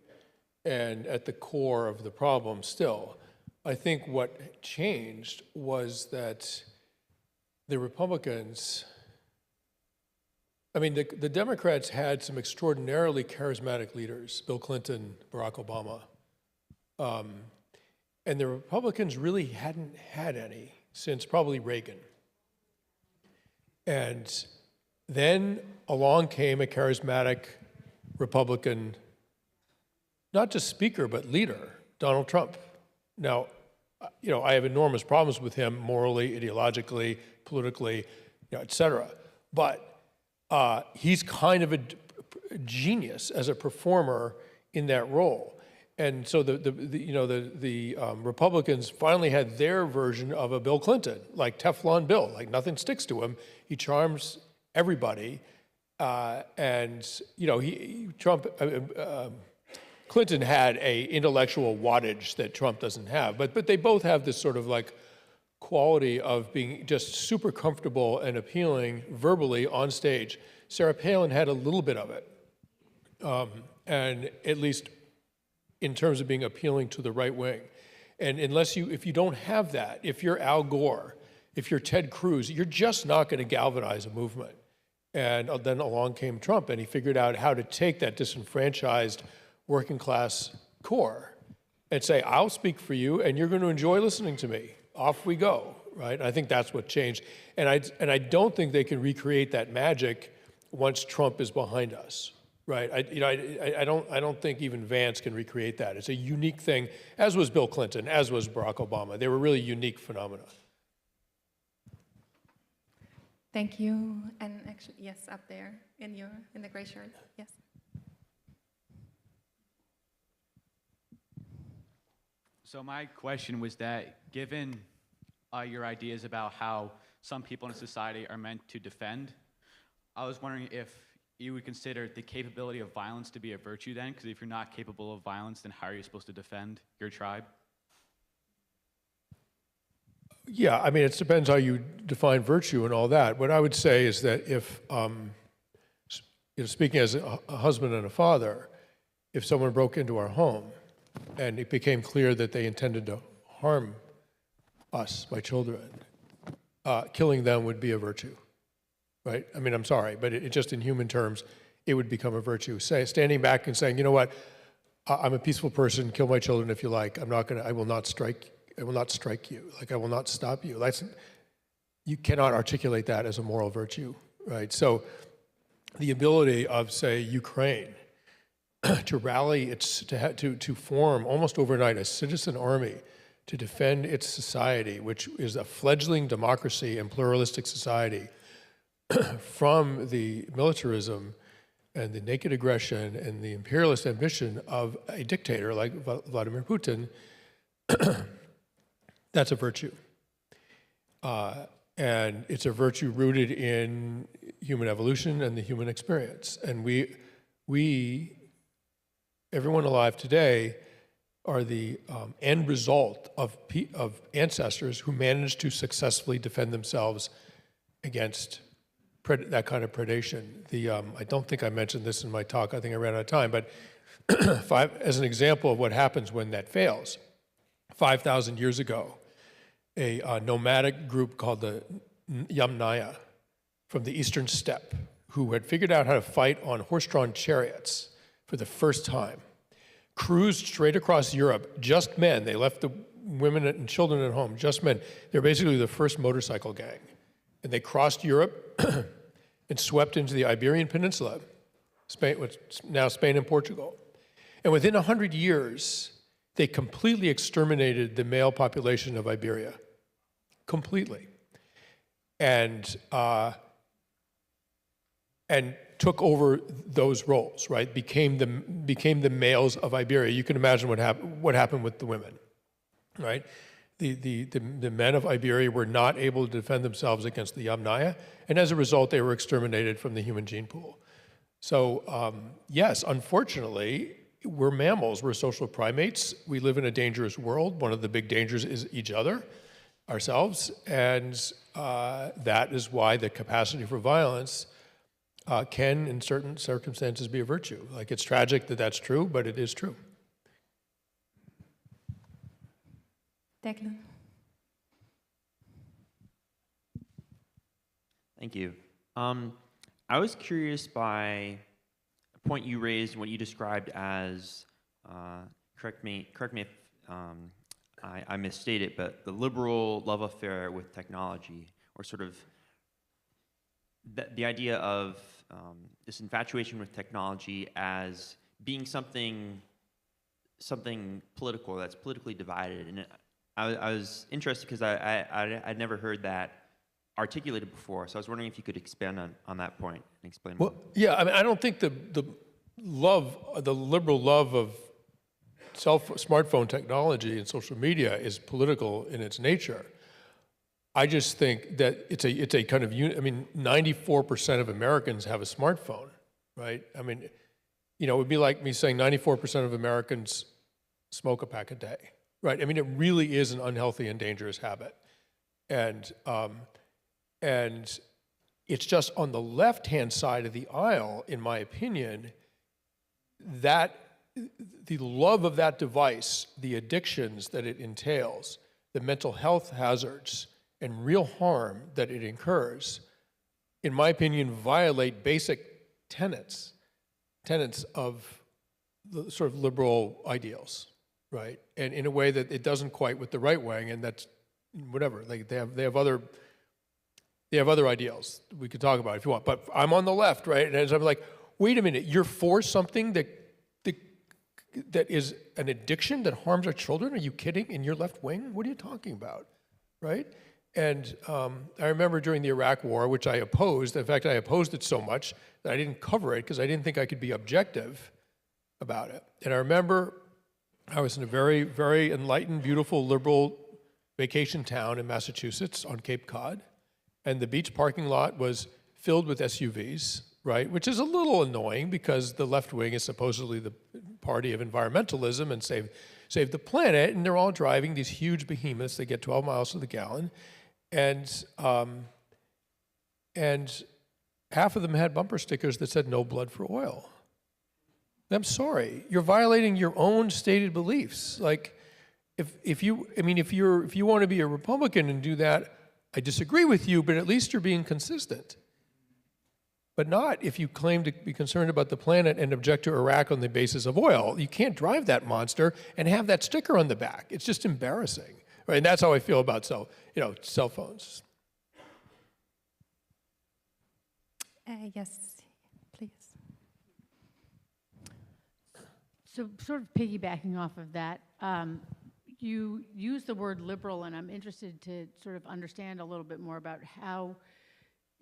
and at the core of the problem still. I think what changed was that the Republicans, I mean, the Democrats had some extraordinarily charismatic leaders, Bill Clinton, Barack Obama, and the Republicans really hadn't had any since probably Reagan. And then along came a charismatic Republican, not just speaker, but leader, Donald Trump. Now, I have enormous problems with him morally, ideologically, politically, et cetera. But he's kind of a genius as a performer in that role. And so the Republicans finally had their version of a Bill Clinton, like Teflon Bill, like nothing sticks to him. He charms everybody, Clinton had a intellectual wattage that Trump doesn't have, but they both have this sort of like quality of being just super comfortable and appealing verbally on stage. Sarah Palin had a little bit of it, and at least in terms of being appealing to the right wing. And if you don't have that, if you're Al Gore, if you're Ted Cruz, you're just not going to galvanize a movement. And then along came Trump, and he figured out how to take that disenfranchised working class core and say, I'll speak for you, and you're going to enjoy listening to me. Off we go, right? I think that's what changed. And I don't think they can recreate that magic once Trump is behind us, right? I don't think even Vance can recreate that. It's a unique thing, as was Bill Clinton, as was Barack Obama. They were really unique phenomena. Thank you. And actually, yes, up there in the gray shirt. Yes. So my question was that, given your ideas about how some people in a society are meant to defend, I was wondering if you would consider the capability of violence to be a virtue then, because if you're not capable of violence, then how are you supposed to defend your tribe? Yeah, I mean, it depends how you define virtue and all that. What I would say is that if, speaking as a husband and a father, if someone broke into our home and it became clear that they intended to harm us, my children, killing them would be a virtue, right? I mean, I'm sorry, but it just in human terms, it would become a virtue. Standing back and saying, you know what, I'm a peaceful person, kill my children if you like, I will not strike you, like I will not stop you. You cannot articulate that as a moral virtue, right? So the ability of, say, Ukraine to rally to form almost overnight a citizen army to defend its society, which is a fledgling democracy and pluralistic society, from the militarism and the naked aggression and the imperialist ambition of a dictator like Vladimir Putin, that's a virtue. And it's a virtue rooted in human evolution and the human experience. And everyone alive today are the end result of ancestors who managed to successfully defend themselves against that kind of predation. I don't think I mentioned this in my talk. I think I ran out of time. But as an example of what happens when that fails, 5,000 years ago, a nomadic group called the Yamnaya from the eastern steppe, who had figured out how to fight on horse-drawn chariots for the first time, cruised straight across Europe, just men. They left the women and children at home, just men. They're basically the first motorcycle gang. And they crossed Europe and swept into the Iberian Peninsula, Spain, what's now Spain and Portugal. And within 100 years, they completely exterminated the male population of Iberia, completely. And took over those roles, right? Became the males of Iberia. You can imagine what happened with the women, right? The men of Iberia were not able to defend themselves against the Yamnaya, and as a result, they were exterminated from the human gene pool. So yes, unfortunately, we're mammals, we're social primates. We live in a dangerous world. One of the big dangers is each other, ourselves, and that is why the capacity for violence can, in certain circumstances, be a virtue. Like, it's tragic that that's true, but it is true. Declan. Thank you. I was curious by a point you raised and what you described as, correct me if I misstate it, but the liberal love affair with technology, or sort of the idea of this infatuation with technology as being something political, that's politically divided. And I was interested because I'd never heard that articulated before, so I was wondering if you could expand on that point and explain more. Well, yeah, I mean, I don't think the liberal love of smartphone technology and social media is political in its nature. I just think that it's a kind of, 94% of Americans have a smartphone, right? I mean, it would be like me saying 94% of Americans smoke a pack a day, right? I mean, it really is an unhealthy and dangerous habit. And it's just on the left-hand side of the aisle, in my opinion, that the love of that device, the addictions that it entails, the mental health hazards, and real harm that it incurs, in my opinion, violate basic tenets of the sort of liberal ideals, right? And in a way that it doesn't quite with the right wing, and that's whatever. They have other ideals we could talk about if you want. But I'm on the left, right? And I'm like, wait a minute, you're for something that is an addiction that harms our children? Are you kidding? In your left wing? What are you talking about, right? And I remember during the Iraq War, which I opposed. In fact, I opposed it so much that I didn't cover it because I didn't think I could be objective about it. And I remember I was in a very, very enlightened, beautiful, liberal vacation town in Massachusetts on Cape Cod. And the beach parking lot was filled with SUVs, right? Which is a little annoying because the left wing is supposedly the party of environmentalism and save the planet, and they're all driving these huge behemoths that get 12 miles to the gallon. And half of them had bumper stickers that said "No blood for oil." I'm sorry, you're violating your own stated beliefs. Like, if you want to be a Republican and do that, I disagree with you, but at least you're being consistent. But not if you claim to be concerned about the planet and object to Iraq on the basis of oil. You can't drive that monster and have that sticker on the back. It's just embarrassing, right? And that's how I feel about cell phones. Yes, please. So sort of piggybacking off of that, you use the word liberal, and I'm interested to sort of understand a little bit more about how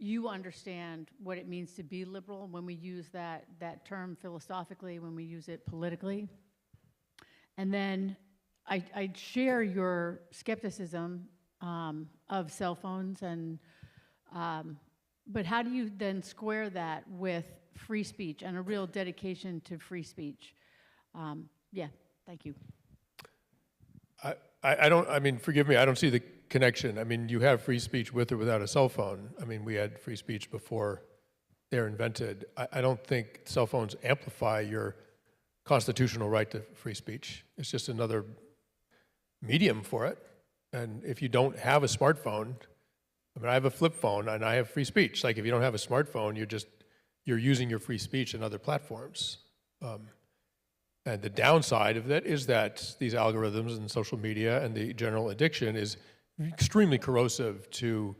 you understand what it means to be liberal when we use that term philosophically, when we use it politically. And then I share your skepticism of cell phones, and but how do you then square that with free speech and a real dedication to free speech? Yeah, thank you. I don't, I mean, forgive me, I don't see the connection. I mean, you have free speech with or without a cell phone. I mean, we had free speech before they're invented. I don't think cell phones amplify your constitutional right to free speech. It's just another medium for it. And if you don't have a smartphone, I mean, I have a flip phone and I have free speech. Like, if you don't have a smartphone, you're using your free speech in other platforms. And the downside of that is that these algorithms and social media and the general addiction is extremely corrosive to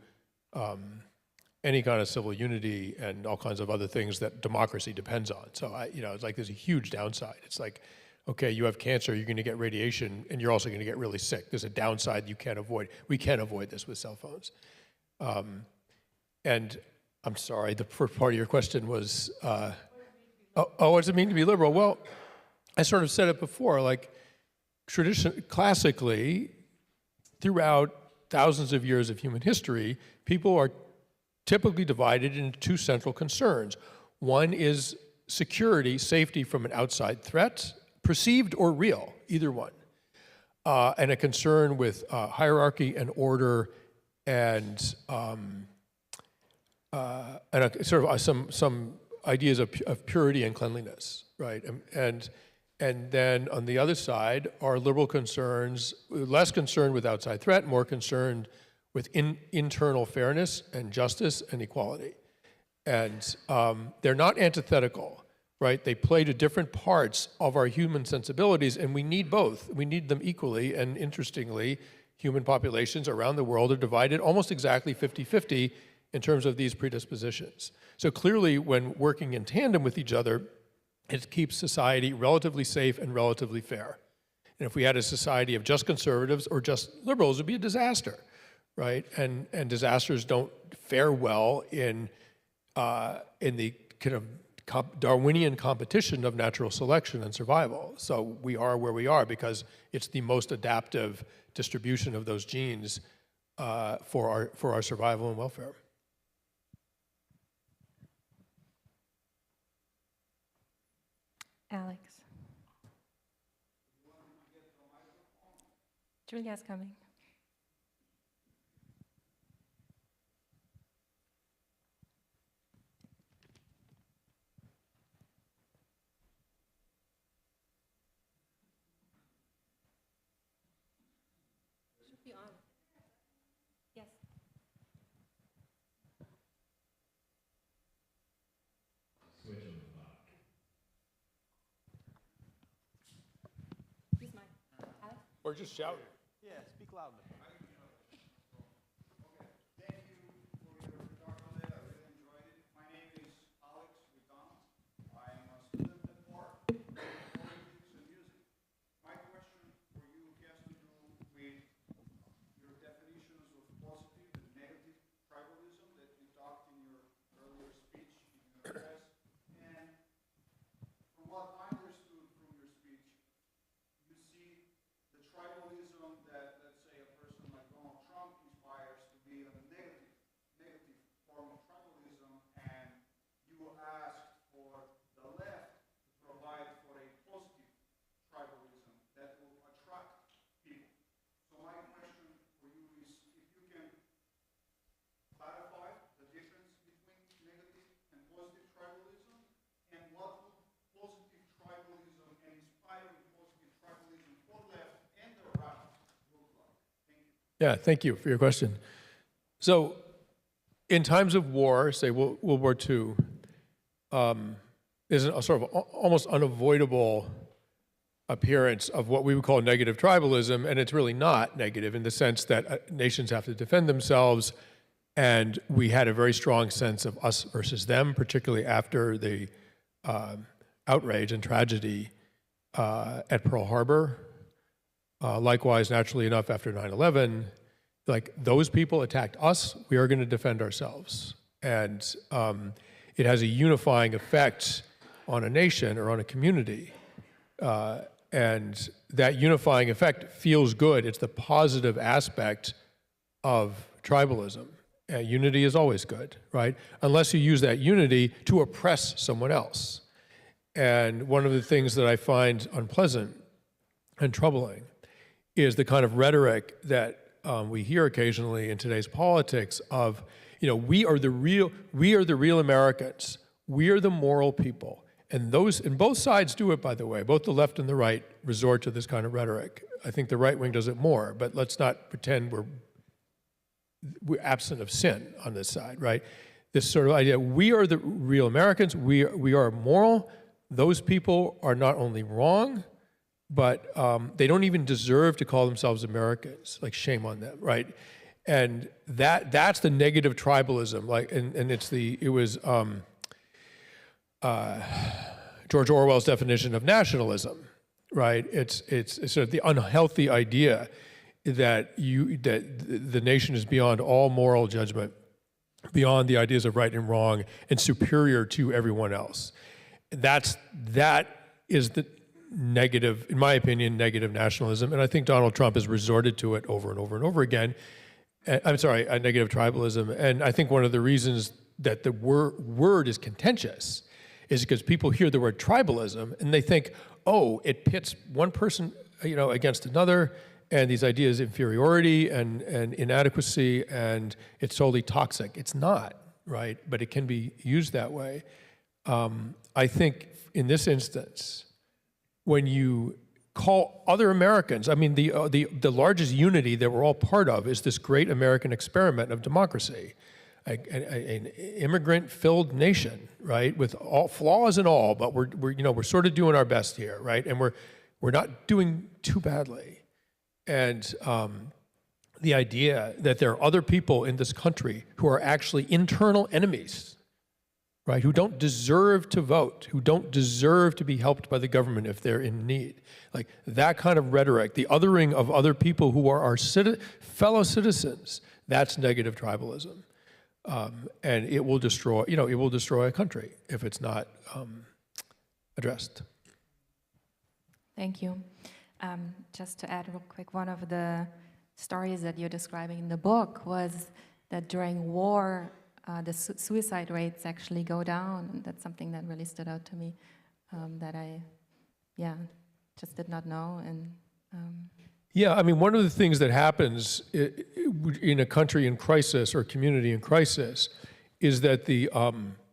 any kind of civil unity and all kinds of other things that democracy depends on. So, it's like there's a huge downside. It's like, okay, you have cancer, you're going to get radiation, and you're also going to get really sick. There's a downside you can't avoid. We can't avoid this with cell phones. And I'm sorry, the first part of your question was, what does it mean to be liberal? Well, I sort of said it before, like classically, throughout thousands of years of human history, people are typically divided into two central concerns. One is security, safety from an outside threat, perceived or real, either one. And a concern with hierarchy and order and some ideas of purity and cleanliness, right? And then on the other side are liberal concerns, less concerned with outside threat, more concerned with internal fairness and justice and equality. And they're not antithetical, right? They play to different parts of our human sensibilities, and we need both. We need them equally, and interestingly, human populations around the world are divided almost exactly 50-50 in terms of these predispositions. So clearly, when working in tandem with each other, it keeps society relatively safe and relatively fair. And if we had a society of just conservatives or just liberals, it would be a disaster, right? And disasters don't fare well in the kind of Darwinian competition of natural selection and survival. So we are where we are because it's the most adaptive distribution of those genes for our survival and welfare. Alex. Julia's coming. Should be on. Yes. Switch on the clock. Who's mine? Alex? Or just shout. Yeah, speak loudly. Tribalism that, let's say, a person like Donald Trump inspires to be a negative form of tribalism, and you asked for the left to provide for a positive tribalism that will attract people. So my question for you is if you can clarify the difference between negative and positive tribalism, and what would positive tribalism and inspiring positive tribalism for left and the right look like? Thank you. Yeah, thank you for your question. So in times of war, say World War II, there's a sort of almost unavoidable appearance of what we would call negative tribalism, and it's really not negative in the sense that nations have to defend themselves, and we had a very strong sense of us versus them, particularly after the outrage and tragedy at Pearl Harbor. Likewise, naturally enough, after 9/11, like those people attacked us, we are going to defend ourselves. And it has a unifying effect on a nation or on a community. And that unifying effect feels good. It's the positive aspect of tribalism. Unity is always good, right? Unless you use that unity to oppress someone else. And one of the things that I find unpleasant and troubling is the kind of rhetoric that we hear occasionally in today's politics of, you know, we are the real Americans. We are the moral people. And both sides do it, by the way. Both the left and the right resort to this kind of rhetoric. I think the right wing does it more, but let's not pretend we're absent of sin on this side, right? This sort of idea, we are the real Americans, we are moral. Those people are not only wrong, but they don't even deserve to call themselves Americans. Like, shame on them, right? And that's the negative tribalism. Like, and it was George Orwell's definition of nationalism, right? It's sort of the unhealthy idea that the nation is beyond all moral judgment, beyond the ideas of right and wrong, and superior to everyone else. That is the negative, in my opinion, negative nationalism, and I think Donald Trump has resorted to it over and over and over again. I'm sorry, negative tribalism, and I think one of the reasons that the word is contentious is because people hear the word tribalism and they think, oh, it pits one person, you know, against another, and these ideas of inferiority and inadequacy, and it's totally toxic. It's not, right? But it can be used that way. I think in this instance, when you call other Americans, I mean, the largest unity that we're all part of is this great American experiment of democracy, an immigrant-filled nation, right, with all flaws and all, but we're sort of doing our best here, right, and we're not doing too badly. And the idea that there are other people in this country who are actually internal enemies, right, who don't deserve to vote, who don't deserve to be helped by the government if they're in need. Like, that kind of rhetoric, the othering of other people who are our fellow citizens, that's negative tribalism. And it will destroy, it will destroy a country if it's not addressed. Thank you. Just to add real quick, one of the stories that you're describing in the book was that during war, the suicide rates actually go down. And that's something that really stood out to me, that I, just did not know. And yeah, I mean, one of the things that happens in a country in crisis or community in crisis is that the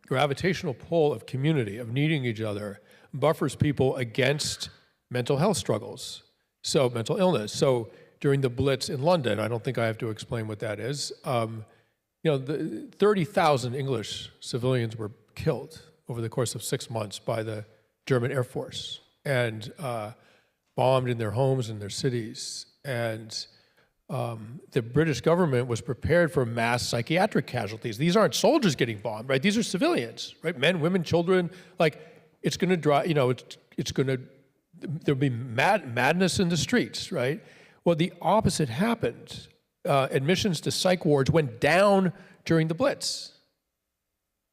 gravitational pull of community, of needing each other, buffers people against mental health struggles, so mental illness. So during the Blitz in London, I don't think I have to explain what that is, 30,000 English civilians were killed over the course of 6 months by the German Air Force, and bombed in their homes and their cities. And the British government was prepared for mass psychiatric casualties. These aren't soldiers getting bombed, right? These are civilians, right? Men, women, children. Like, it's going to drive, it's going to, there'll be madness in the streets, right? Well, the opposite happened. Admissions to psych wards went down during the Blitz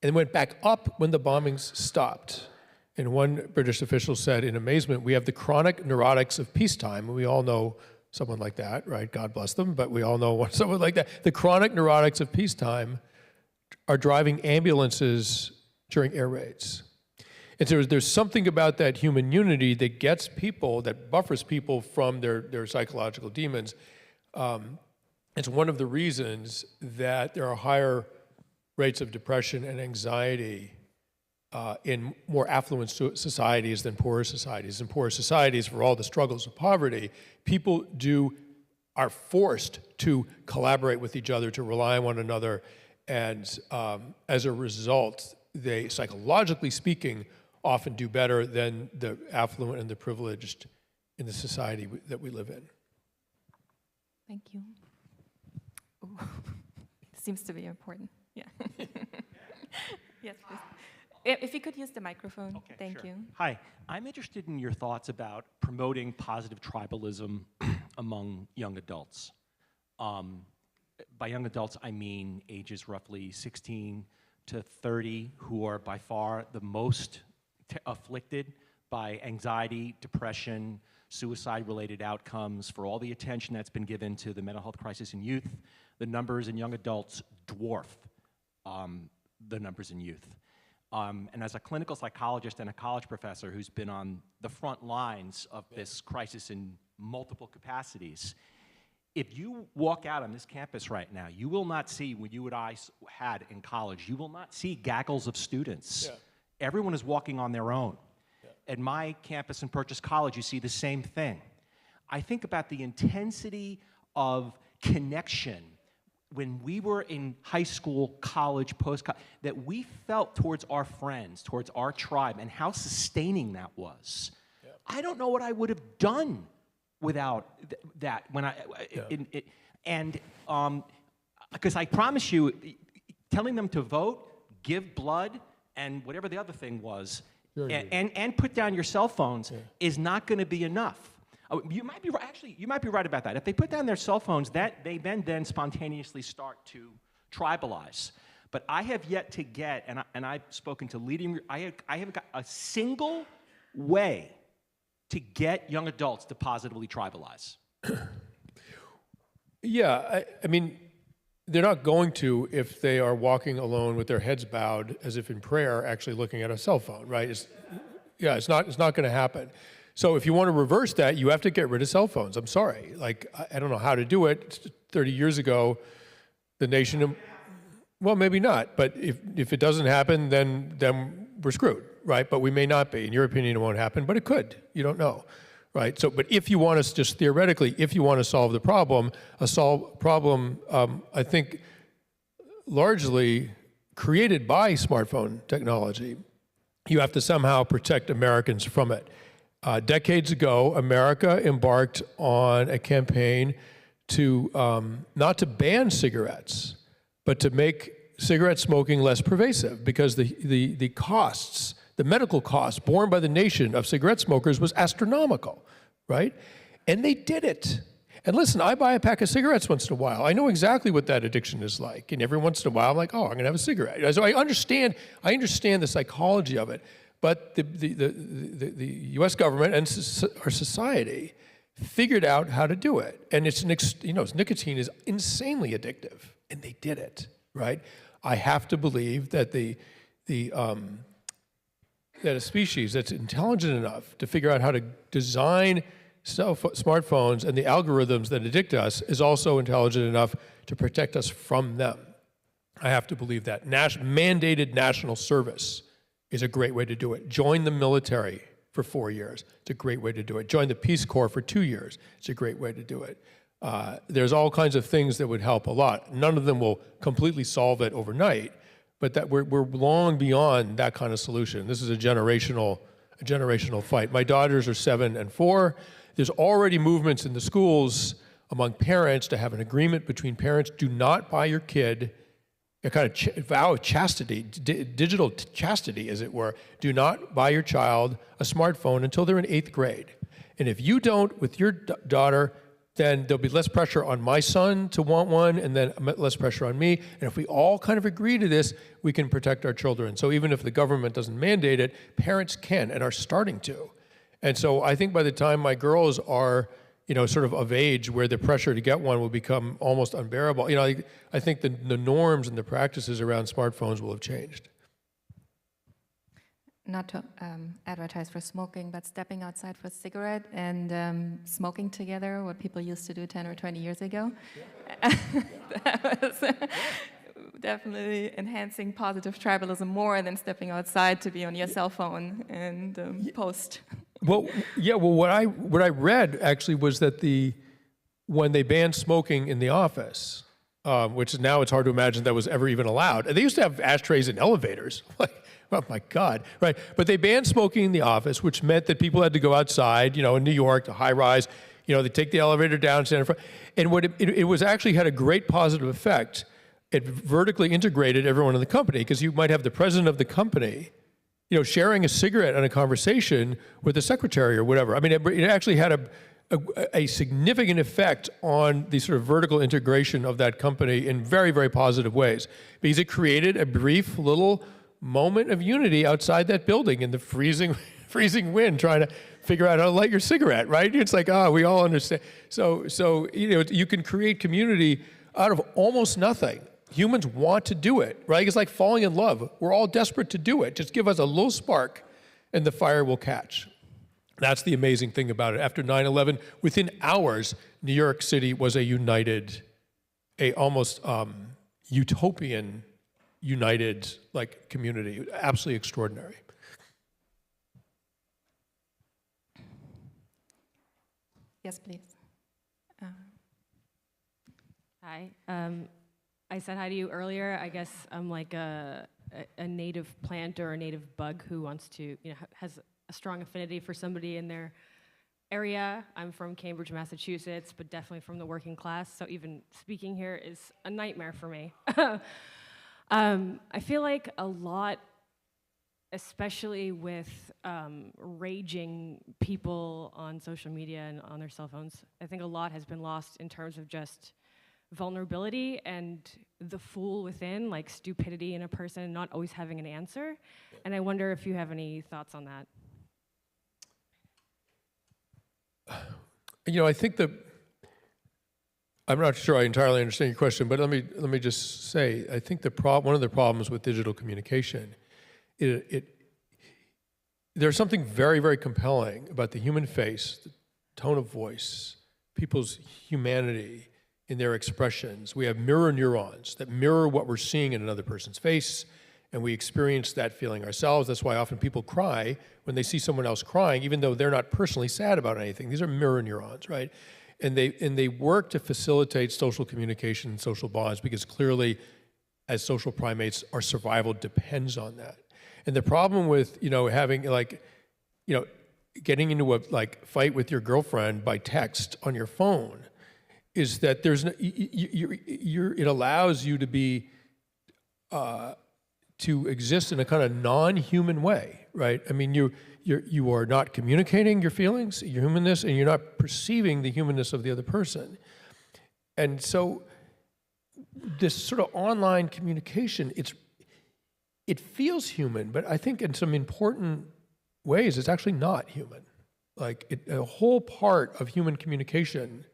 and went back up when the bombings stopped. And one British official said in amazement, we have the chronic neurotics of peacetime. And we all know someone like that, right? God bless them, but we all know someone like that. The chronic neurotics of peacetime are driving ambulances during air raids. And so there's something about that human unity that gets people, that buffers people from their psychological demons. It's one of the reasons that there are higher rates of depression and anxiety in more affluent societies than poorer societies. In poorer societies, for all the struggles of poverty, people are forced to collaborate with each other, to rely on one another, and as a result, they, psychologically speaking, often do better than the affluent and the privileged in the society that we live in. Thank you. Ooh. Seems to be important. Yeah. Yes, please. If you could use the microphone, okay, thank you. Hi, I'm interested in your thoughts about promoting positive tribalism among young adults. By young adults, I mean ages roughly 16 to 30 who are by far the most afflicted by anxiety, depression, suicide-related outcomes, for all the attention that's been given to the mental health crisis in youth, the numbers in young adults dwarf the numbers in youth. And as a clinical psychologist and a college professor who's been on the front lines of this crisis in multiple capacities, if you walk out on this campus right now, you will not see what you and I had in college. You will not see gaggles of students. Yeah. Everyone is walking on their own. Yeah. At my campus in Purchase College, you see the same thing. I think about the intensity of connection when we were in high school, college, post-college, that we felt towards our friends, towards our tribe, and how sustaining that was. Yeah. I don't know what I would have done without that. When because I promise you, telling them to vote, give blood, and whatever the other thing was, and put down your cell phones is not going to be enough. You might be actually, you might be right about that. If they put down their cell phones, that they then spontaneously start to tribalize. But I have yet to get, and I've spoken to leading, I haven't got a single way to get young adults to positively tribalize. Yeah, I mean, they're not going to if they are walking alone with their heads bowed as if in prayer, actually looking at a cell phone, right? It's not going to happen. So if you want to reverse that, you have to get rid of cell phones. I'm sorry. Like, I don't know how to do it. 30 years ago, the nation, well, maybe not. But if it doesn't happen, then we're screwed, right? But we may not be. In your opinion, it won't happen, but it could. You don't know, right? So, but if you want to, just theoretically, if you want to solve the problem, I think, largely created by smartphone technology, you have to somehow protect Americans from it. Decades ago, America embarked on a campaign to not to ban cigarettes, but to make cigarette smoking less pervasive, because the costs, the medical costs borne by the nation of cigarette smokers was astronomical, right? And they did it. And listen, I buy a pack of cigarettes once in a while. I know exactly what that addiction is like. And every once in a while, I'm like, oh, I'm going to have a cigarette. So I understand the psychology of it. But the U.S. government and our society figured out how to do it. And nicotine is insanely addictive, and they did it, right? I have to believe that that a species that's intelligent enough to figure out how to design smartphones and the algorithms that addict us is also intelligent enough to protect us from them. I have to believe that. Mandated national service is a great way to do it. Join the military for 4 years. It's a great way to do it. Join the Peace Corps for 2 years. It's a great way to do it. There's all kinds of things that would help a lot. None of them will completely solve it overnight, but that we're long beyond that kind of solution. This is a generational fight. My daughters are 7 and 4. There's already movements in the schools among parents to have an agreement between parents. Do not buy your kid a kind of vow of chastity, digital chastity, as it were. Do not buy your child a smartphone until they're in 8th grade. And if you don't with your daughter, then there'll be less pressure on my son to want one, and then less pressure on me. And if we all kind of agree to this, we can protect our children. So even if the government doesn't mandate it, parents can and are starting to. And so I think by the time my girls are sort of age where the pressure to get one will become almost unbearable. I think the norms and the practices around smartphones will have changed. Not to advertise for smoking, but stepping outside for a cigarette and smoking together, what people used to do 10 or 20 years ago. Yeah. That was definitely enhancing positive tribalism more than stepping outside to be on your cell phone and post. Well, yeah. Well, what I read actually was that when they banned smoking in the office, which now it's hard to imagine that was ever even allowed. And they used to have ashtrays in elevators. Like, oh my God, right? But they banned smoking in the office, which meant that people had to go outside. In New York, the high rise. They take the elevator down, stand in front, and what it was actually had a great positive effect. It vertically integrated everyone in the company, because you might have the president of the company sharing a cigarette and a conversation with the secretary or whatever. I mean, it actually had a significant effect on the sort of vertical integration of that company in very, very positive ways, because it created a brief little moment of unity outside that building in the freezing wind, trying to figure out how to light your cigarette, right? It's like, we all understand. So you can create community out of almost nothing. Humans want to do it, right? It's like falling in love. We're all desperate to do it. Just give us a little spark and the fire will catch. That's the amazing thing about it. After 9/11, within hours, New York City was a united, almost utopian, united like community. Absolutely extraordinary. Yes, please. Hi. I said hi to you earlier. I guess I'm like a native plant or a native bug who wants to, has a strong affinity for somebody in their area. I'm from Cambridge, Massachusetts, but definitely from the working class, so even speaking here is a nightmare for me. I feel like a lot, especially with raging people on social media and on their cell phones, I think a lot has been lost in terms of just vulnerability and the fool within, like stupidity in a person, not always having an answer. And I wonder if you have any thoughts on that. I think I'm not sure I entirely understand your question, but let me just say, I think one of the problems with digital communication, there's something very, very compelling about the human face, the tone of voice, people's humanity in their expressions. We have mirror neurons that mirror what we're seeing in another person's face, and we experience that feeling ourselves. That's why often people cry when they see someone else crying, even though they're not personally sad about anything. These are mirror neurons, right? And they work to facilitate social communication and social bonds, because clearly, as social primates, our survival depends on that. And the problem with having getting into a fight with your girlfriend by text on your phone is that it allows you to be to exist in a kind of non-human way, right? I mean, you are not communicating your feelings, your humanness, and you're not perceiving the humanness of the other person. And so this sort of online communication, it feels human, but I think in some important ways it's actually not human. Like a whole part of human communication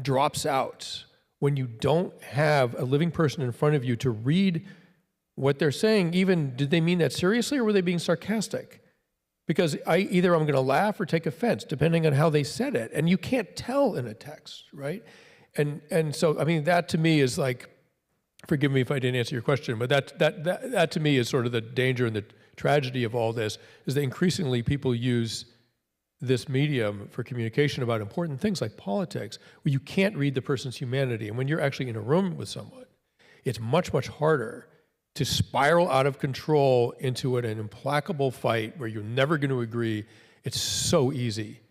drops out when you don't have a living person in front of you to read what they're saying. Even, did they mean that seriously, or were they being sarcastic? Because either I'm going to laugh or take offense, depending on how they said it. And you can't tell in a text, right? And so, I mean, that to me is like, forgive me if I didn't answer your question, but that to me is sort of the danger and the tragedy of all this, is that increasingly people use this medium for communication about important things like politics, where you can't read the person's humanity. And when you're actually in a room with someone, it's much, much harder to spiral out of control into an implacable fight where you're never going to agree. It's so easy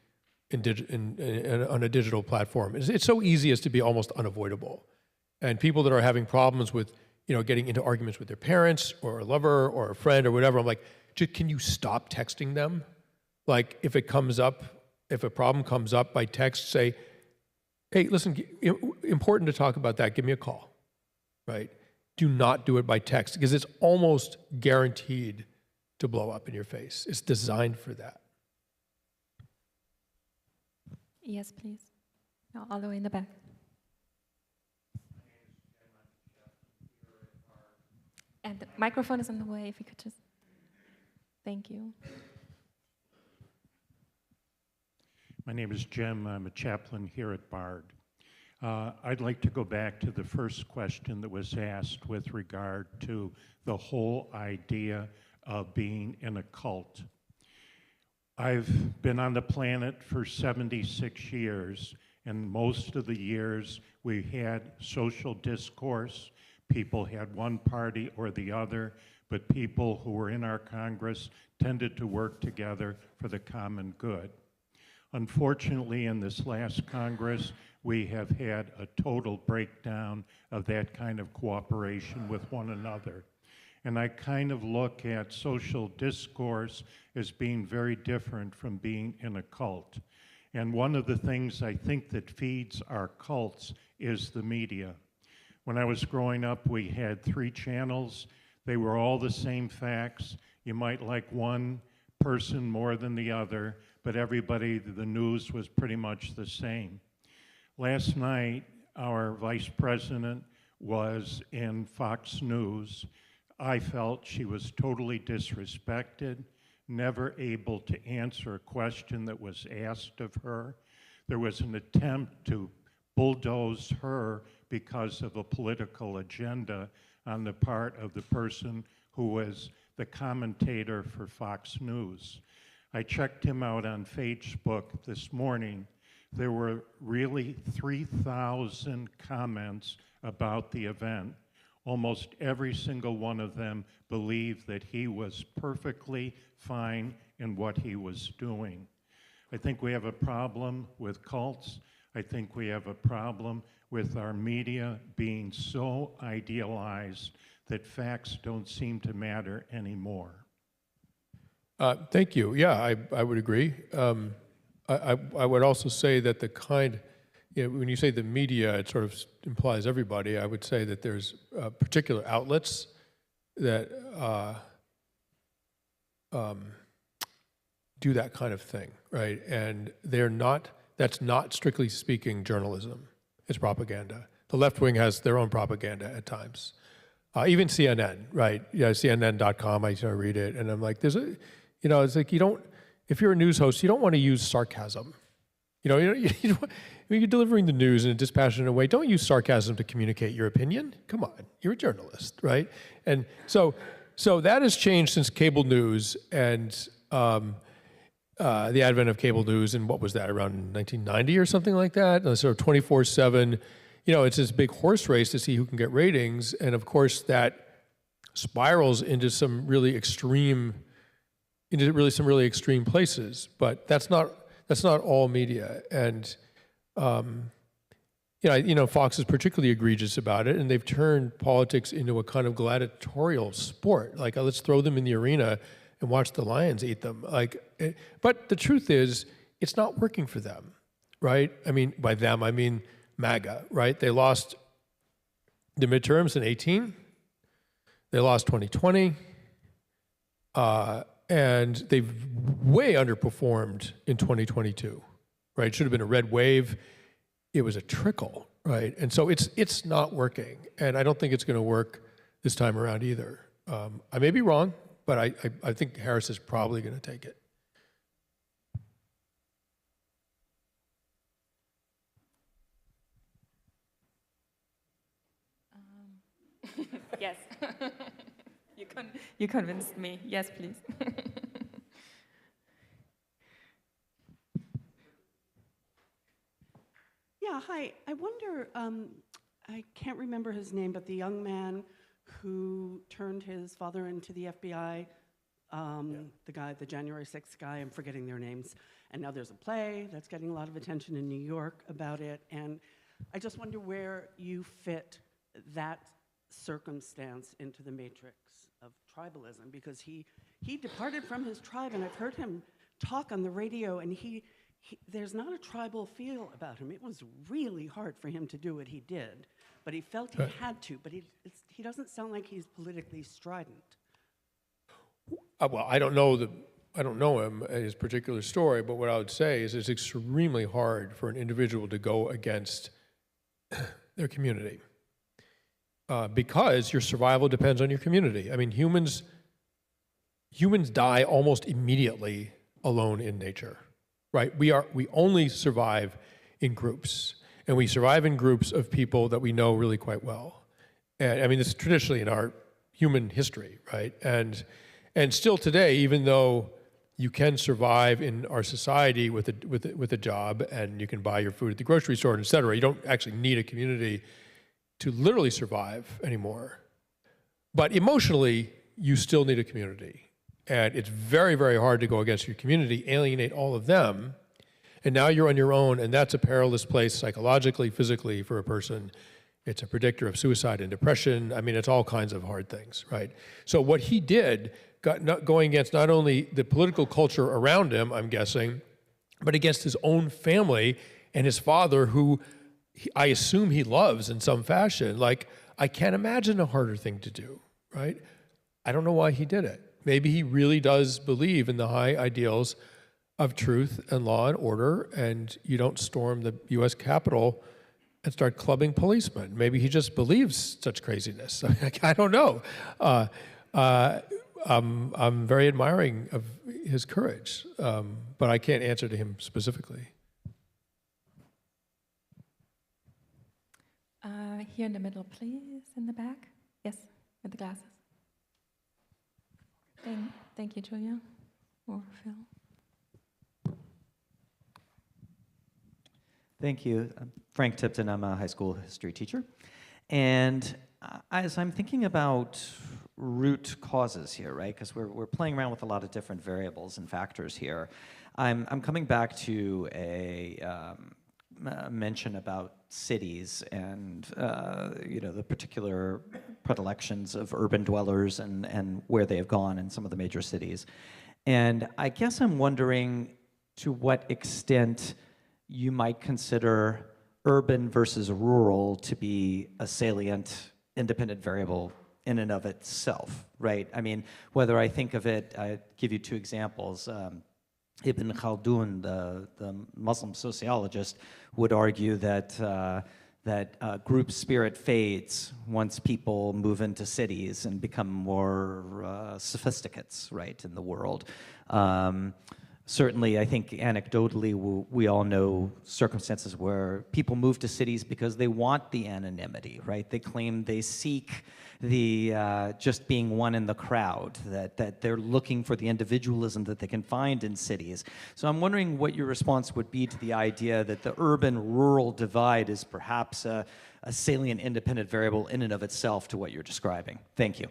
on a digital platform. It's so easy as to be almost unavoidable. And people that are having problems with, getting into arguments with their parents or a lover or a friend or whatever, I'm like, can you stop texting them? Like, if a problem comes up by text, say, hey, listen, important to talk about that, give me a call, right? Do not do it by text, because it's almost guaranteed to blow up in your face. It's designed for that. Yes, please. No, all the way in the back. And the microphone is on the way, if you could just, thank you. My name is Jim. I'm a chaplain here at Bard. I'd like to go back to the first question that was asked with regard to the whole idea of being in a cult. I've been on the planet for 76 years, and most of the years we had social discourse. People had one party or the other, but people who were in our Congress tended to work together for the common good. Unfortunately, in this last Congress, we have had a total breakdown of that kind of cooperation with one another. And I kind of look at social discourse as being very different from being in a cult. And one of the things I think that feeds our cults is the media. When I was growing up, we had 3 channels. They were all the same facts. You might like one person more than the other, but everybody, the news was pretty much the same. Last night, our vice president was in Fox News. I felt she was totally disrespected, never able to answer a question that was asked of her. There was an attempt to bulldoze her because of a political agenda on the part of the person who was the commentator for Fox News. I checked him out on Facebook this morning. There were really 3,000 comments about the event. Almost every single one of them believed that he was perfectly fine in what he was doing. I think we have a problem with cults. I think we have a problem with our media being so idealized that facts don't seem to matter anymore. Thank you. Yeah, I would agree. I would also say that the kind, when you say the media, it sort of implies everybody. I would say that there's particular outlets that do that kind of thing, right? And that's not strictly speaking journalism. It's propaganda. The left wing has their own propaganda at times. Even CNN, right? Yeah, CNN.com, I read it, and I'm like, it's like if you're a news host, you don't want to use sarcasm. When you're delivering the news in a dispassionate way, don't use sarcasm to communicate your opinion. Come on, you're a journalist, right? And so that has changed since cable news and the advent of cable news, and what was that, around 1990 or something like that? Sort of 24/7, it's this big horse race to see who can get ratings, and of course that spirals into some really extreme places. But that's not all media, and Fox is particularly egregious about it, and they've turned politics into a kind of gladiatorial sport. Like, let's throw them in the arena and watch the lions eat them. But the truth is, it's not working for them, right? I mean, by them, I mean MAGA, right? They lost the midterms in 2018. They lost 2020. And they've way underperformed in 2022, right? It should have been a red wave. It was a trickle, right? And so it's not working. And I don't think it's going to work this time around either. I may be wrong, but I think Harris is probably going to take it. Yes. You convinced me. Yes, please. Yeah, hi. I wonder, I can't remember his name, but the young man who turned his father into the FBI, the January 6th guy, I'm forgetting their names. And now there's a play that's getting a lot of attention in New York about it. And I just wonder where you fit that circumstance into the matrix of tribalism, because he departed from his tribe, and I've heard him talk on the radio, and there's not a tribal feel about him. It was really hard for him to do what he did, but he felt he had to, but he doesn't sound like he's politically strident. Well, I don't know him, his particular story, but what I would say is it's extremely hard for an individual to go against their community. Because your survival depends on your community. I mean, humans die almost immediately alone in nature, right? We only survive in groups, and we survive in groups of people that we know really quite well. And I mean, this is traditionally in our human history, right? And still today, even though you can survive in our society with a job, and you can buy your food at the grocery store, et cetera, you don't actually need a community to literally survive anymore. But emotionally, you still need a community. And it's very, very hard to go against your community, alienate all of them, and now you're on your own, and that's a perilous place psychologically, physically for a person. It's a predictor of suicide and depression. I mean, it's all kinds of hard things, right? So what he did, going against not only the political culture around him, I'm guessing, but against his own family and his father, who I assume he loves in some fashion. Like, I can't imagine a harder thing to do, right? I don't know why he did it. Maybe he really does believe in the high ideals of truth and law and order, and you don't storm the US Capitol and start clubbing policemen. Maybe he just believes such craziness. I don't know. I'm very admiring of his courage, but I can't answer to him specifically. Here in the middle, please, in the back. Yes, with the glasses. Thank you, Julia. Or Phil. Thank you. I'm Frank Tipton. I'm a high school history teacher. And as I'm thinking about root causes here, right, because we're playing around with a lot of different variables and factors here, I'm coming back to a mention about cities and the particular predilections of urban dwellers and where they have gone in some of the major cities. And I guess I'm wondering to what extent you might consider urban versus rural to be a salient independent variable in and of itself, right? I mean, whether I think of it, I give you two examples. Ibn Khaldun, the Muslim sociologist, would argue that group spirit fades once people move into cities and become more sophisticates, right, in the world. Certainly, I think anecdotally, we all know circumstances where people move to cities because they want the anonymity, right? They claim they seek the just being one in the crowd, that they're looking for the individualism that they can find in cities. So I'm wondering what your response would be to the idea that the urban-rural divide is perhaps a salient independent variable in and of itself to what you're describing. Thank you.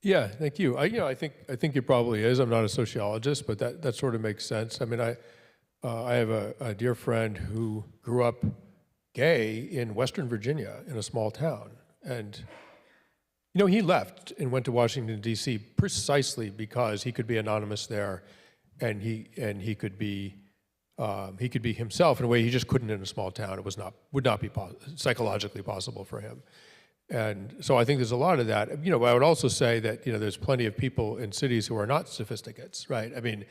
Yeah, thank you. I think it probably is. I'm not a sociologist, but that sort of makes sense. I mean, I have a dear friend who grew up gay in Western Virginia in a small town, and he left and went to Washington D.C. precisely because he could be anonymous there, and he could be himself in a way he just couldn't in a small town. It would not be psychologically possible for him. And so I think there's a lot of that. I would also say that there's plenty of people in cities who are not sophisticates, right? I mean,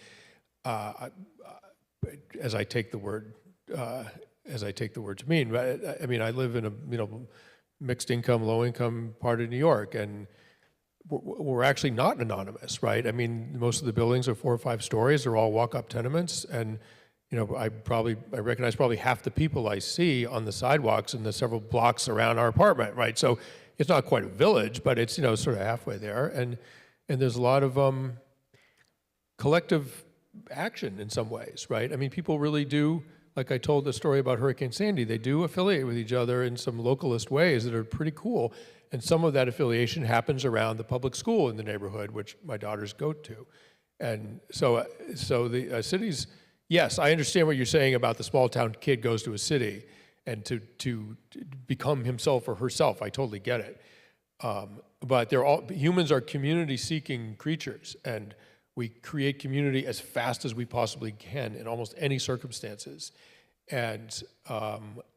as I take the word to mean, I mean, I live in a mixed income, low income part of New York, and we're actually not anonymous, right? I mean, most of the buildings are 4 or 5 stories. They're all walk-up tenements, and I recognize probably half the people I see on the sidewalks in the several blocks around our apartment, right? So it's not quite a village, but it's sort of halfway there, and there's a lot of collective action in some ways, right? I mean, people really do, like I told the story about Hurricane Sandy, they do affiliate with each other in some localist ways that are pretty cool, and some of that affiliation happens around the public school in the neighborhood, which my daughters go to, and so the cities. Yes, I understand what you're saying about the small town kid goes to a city and to become himself or herself. I totally get it. But humans are community-seeking creatures, and we create community as fast as we possibly can in almost any circumstances. And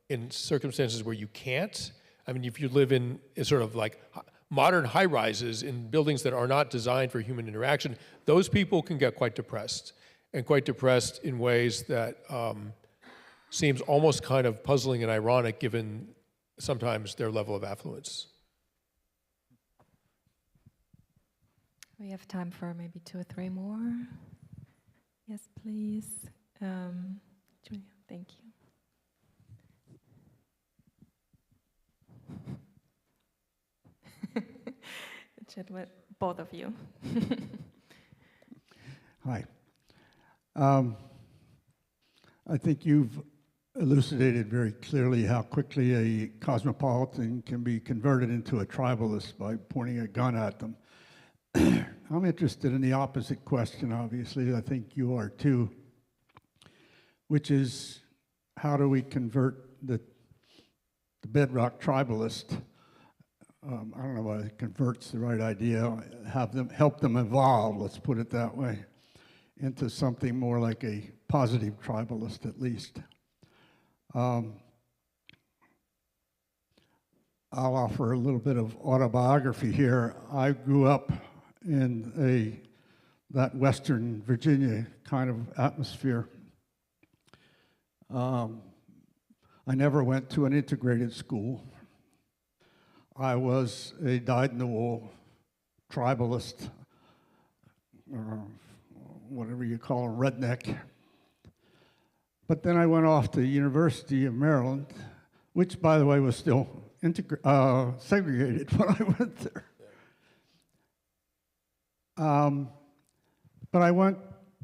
in circumstances where you can't, I mean, if you live in sort of like modern high-rises in buildings that are not designed for human interaction, those people can get quite depressed. And quite depressed in ways that seems almost kind of puzzling and ironic given sometimes their level of affluence. We have time for maybe 2 or 3 more. Yes, please. Julia, thank you. Chat with both of you. Hi. I think you've elucidated very clearly how quickly a cosmopolitan can be converted into a tribalist by pointing a gun at them. I'm interested in the opposite question, obviously. I think you are too, which is how do we convert the bedrock tribalist? I don't know whether convert's the right idea. Help them evolve, let's put it that way, into something more like a positive tribalist, at least. I'll offer a little bit of autobiography here. I grew up in that Western Virginia kind of atmosphere. I never went to an integrated school. I was a dyed-in-the-wool tribalist, whatever you call a redneck. But then I went off to the University of Maryland, which, by the way, was still segregated when I went there. But I went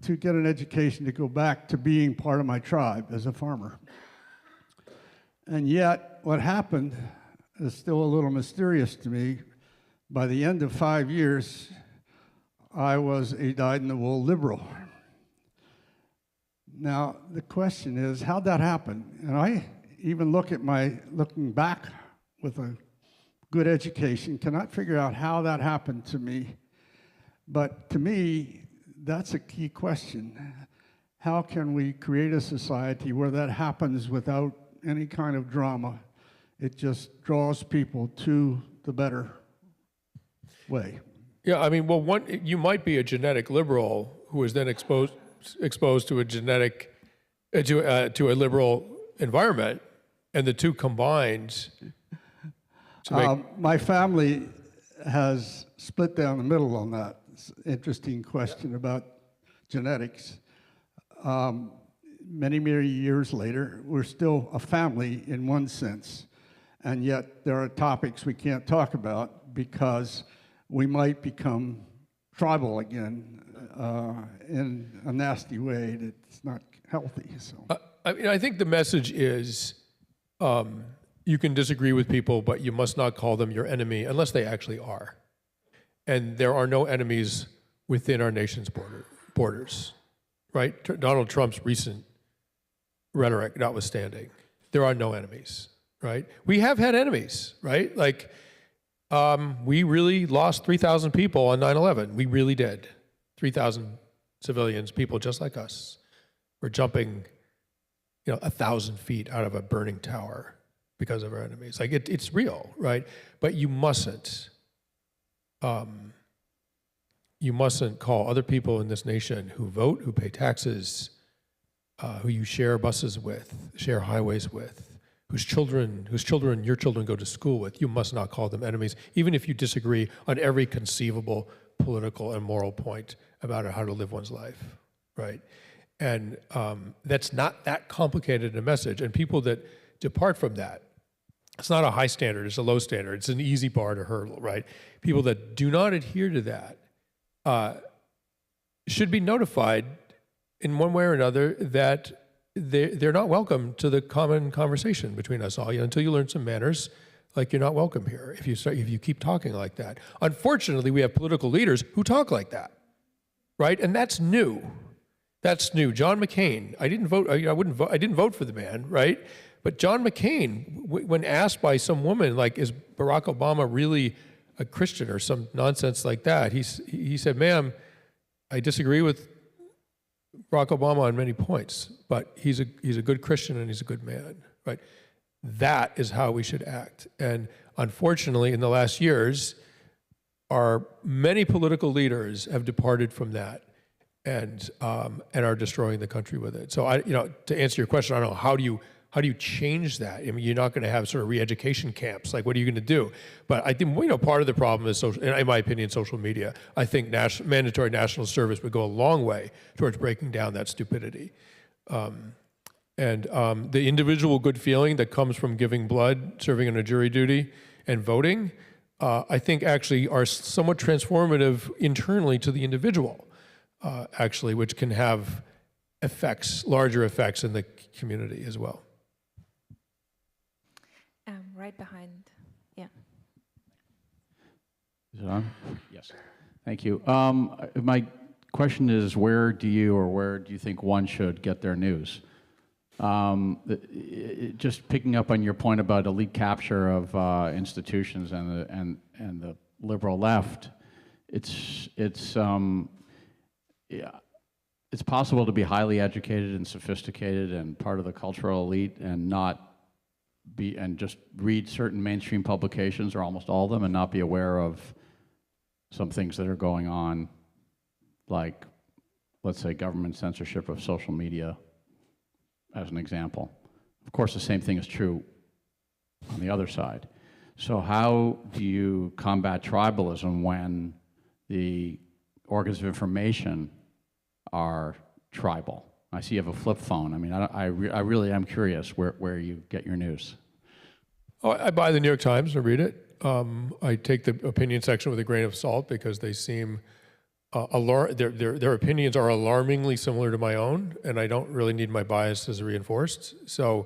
to get an education to go back to being part of my tribe as a farmer. And yet, what happened is still a little mysterious to me. By the end of 5 years, I was a dyed-in-the-wool liberal. Now, the question is, how'd that happen? And I even looking back with a good education, cannot figure out how that happened to me. But to me, that's a key question. How can we create a society where that happens without any kind of drama? It just draws people to the better way. Yeah, I mean, well, you might be a genetic liberal who is then exposed to a genetic, to a liberal environment, and the two combined to make... My family has split down the middle on that. It's an interesting question about genetics. Many, many years later, we're still a family in one sense, and yet there are topics we can't talk about because we might become tribal again in a nasty way that's not healthy. So I mean, I think the message is you can disagree with people, but you must not call them your enemy unless they actually are. And there are no enemies within our nation's borders, right? Donald Trump's recent rhetoric notwithstanding, there are no enemies, right? We have had enemies, right? Like, we really lost 3,000 people on 9/11. We really did. 3,000 civilians, people just like us, were jumping, 1,000 feet out of a burning tower because of our enemies. Like, it's real, right? But you mustn't call other people in this nation who vote, who pay taxes, who you share buses with, share highways with, whose children your children go to school with, you must not call them enemies, even if you disagree on every conceivable political and moral point about how to live one's life, right? And that's not that complicated a message. And people that depart from that, it's not a high standard, it's a low standard. It's an easy bar to hurdle, right? People that do not adhere to that should be notified in one way or another that they're not welcome to the common conversation between us all. Until you learn some manners, like, you're not welcome here if you keep talking like that. Unfortunately, we have political leaders who talk like that, right? And that's new. That's new. John McCain. I didn't vote. I didn't vote for the man, right? But John McCain, when asked by some woman, like, is Barack Obama really a Christian or some nonsense like that, he said, "Ma'am, I disagree with Barack Obama on many points, but he's a good Christian and he's a good man," right? That is how we should act. And unfortunately, in the last years, many political leaders have departed from that and are destroying the country with it. So to answer your question, I don't know, how do you change that? I mean, you're not going to have sort of re-education camps. Like, what are you going to do? But I think part of the problem is in my opinion, social media. I think mandatory national service would go a long way towards breaking down that stupidity. And the individual good feeling that comes from giving blood, serving on a jury duty, and voting, I think actually are somewhat transformative internally to the individual, actually, which can have larger effects in the community as well. Right behind, yeah. Is it on? Yes. Thank you. My question is, where do you think one should get their news? Just picking up on your point about elite capture of institutions and the liberal left, it's possible to be highly educated and sophisticated and part of the cultural elite and not be, and just read certain mainstream publications, or almost all of them, and not be aware of some things that are going on, like, let's say, government censorship of social media, as an example. Of course, the same thing is true on the other side. So how do you combat tribalism when the organs of information are tribal? I see you have a flip phone. I mean, I really am curious where you get your news. Oh, I buy the New York Times and read it. I take the opinion section with a grain of salt because they seem their opinions are alarmingly similar to my own, and I don't really need my biases reinforced. So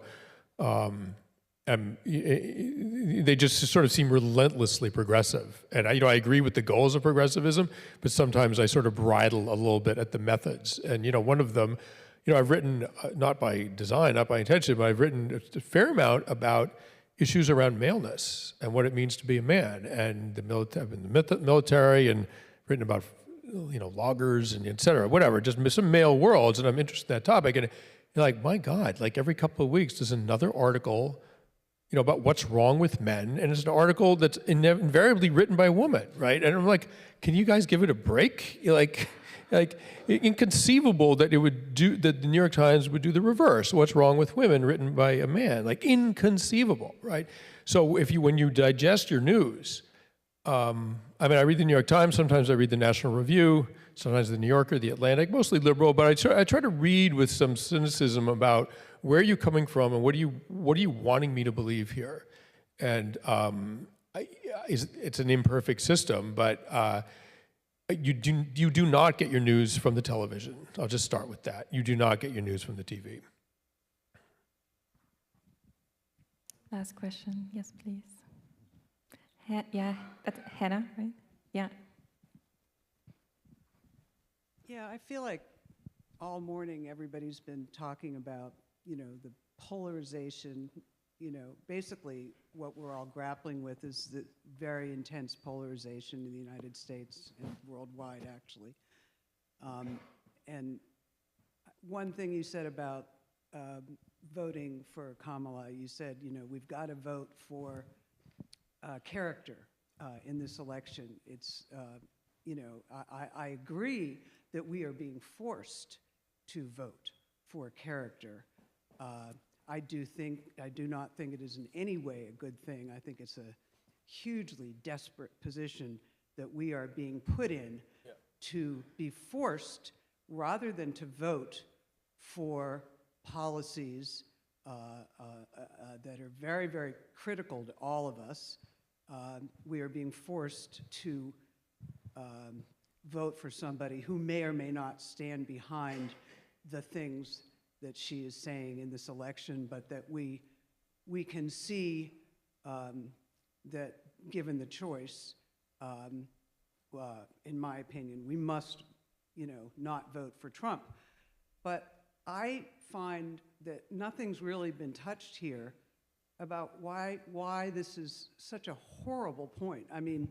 they just sort of seem relentlessly progressive. And I agree with the goals of progressivism, but sometimes I sort of bridle a little bit at the methods. And one of them, I've written, not by design, not by intention, but I've written a fair amount about issues around maleness and what it means to be a man, and the military, and written about loggers and et cetera, whatever, just some male worlds, and I'm interested in that topic. And you're like, my God, like every couple of weeks there's another article about what's wrong with men, and it's an article that's invariably written by a woman, right? And I'm like, can you guys give it a break? Like inconceivable that that the New York Times would do the reverse. What's wrong with women, written by a man? Like, inconceivable, right? So when you digest your news, I read the New York Times, sometimes I read the National Review, sometimes the New Yorker, the Atlantic, mostly liberal, but I try to read with some cynicism about where are you coming from and what are you wanting me to believe here? And it's an imperfect system, but you do not get your news from the television. I'll just start with that. You do not get your news from the TV. Last question. Yes, please. Yeah, that's Hannah, right? Yeah. Yeah, I feel like all morning everybody's been talking about, the polarization. Basically what we're all grappling with is the very intense polarization in the United States and worldwide, actually. And one thing you said about voting for Kamala, you said, we've got to vote for character in this election. It's, I agree that we are being forced to vote for character. I do not think it is in any way a good thing. I think it's a hugely desperate position that we are being put in to be forced, rather than to vote for policies that are very, very critical to all of us. We are being forced to vote for somebody who may or may not stand behind the things that she is saying in this election, but that we can see that, given the choice, in my opinion, we must, not vote for Trump. But I find that nothing's really been touched here about why this is such a horrible point. I mean,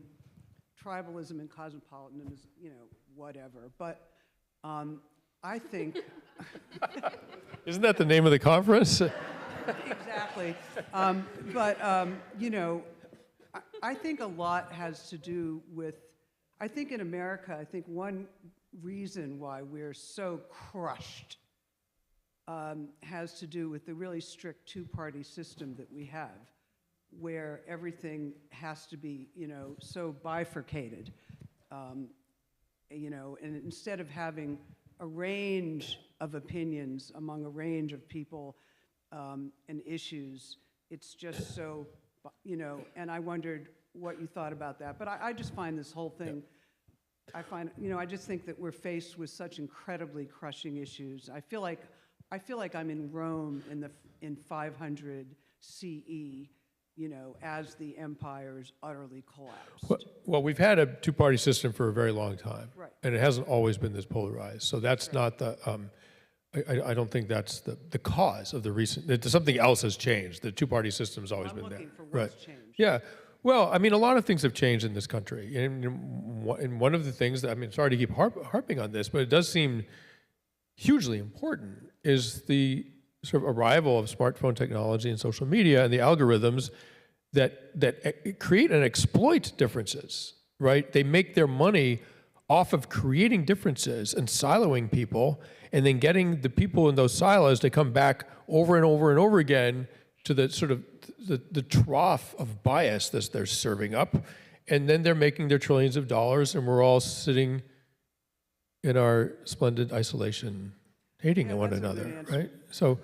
tribalism and cosmopolitanism is, whatever. But I think... Isn't that the name of the conference? Exactly. I think a lot has to do with, I think in America, I think one reason why we're so crushed has to do with the really strict two-party system that we have, where everything has to be, so bifurcated. And instead of having a range of opinions among a range of people and issues, it's just so, and I wondered what you thought about that. But I just find this whole thing, I just think that we're faced with such incredibly crushing issues. I feel like I'm in Rome in 500 CE, as the empires utterly collapsed. Well, we've had a two-party system for a very long time, right. And it hasn't always been this polarized. So that's not the. I don't think that's the cause of the recent. Something else has changed. The two-party system's always been there, for right? What's changed. Yeah. Well, I mean, a lot of things have changed in this country, and one of the things that, sorry to keep harping on this, but it does seem hugely important is the sort of arrival of smartphone technology and social media and the algorithms that create and exploit differences, right? They make their money off of creating differences and siloing people, and then getting the people in those silos to come back over and over and over again to the sort of the trough of bias that they're serving up, and then they're making their trillions of dollars, and we're all sitting in our splendid isolation, hating one another, right? So,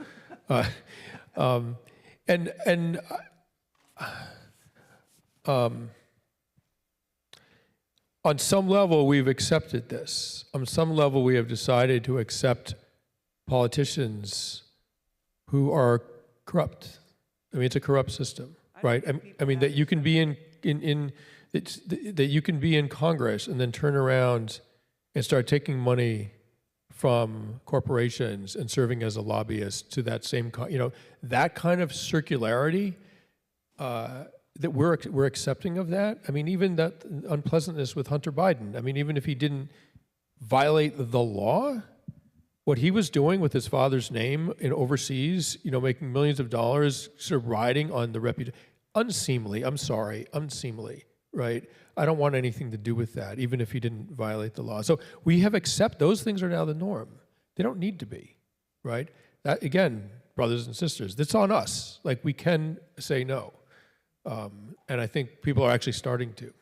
on some level, we've accepted this. On some level, we have decided to accept politicians who are corrupt. I mean, it's a corrupt system, right? I mean that you can be that you can be in Congress and then turn around and start taking money from corporations and serving as a lobbyist to that same, that kind of circularity. That we're accepting of that. I mean, even that unpleasantness with Hunter Biden. I mean, even if he didn't violate the law, what he was doing with his father's name in overseas, making millions of dollars, sort of riding on the reputation, unseemly. I'm sorry, unseemly, right? I don't want anything to do with that, even if he didn't violate the law. So we have accepted those things are now the norm. They don't need to be, right? That again, brothers and sisters, that's on us. Like we can say no. And I think people are actually starting to.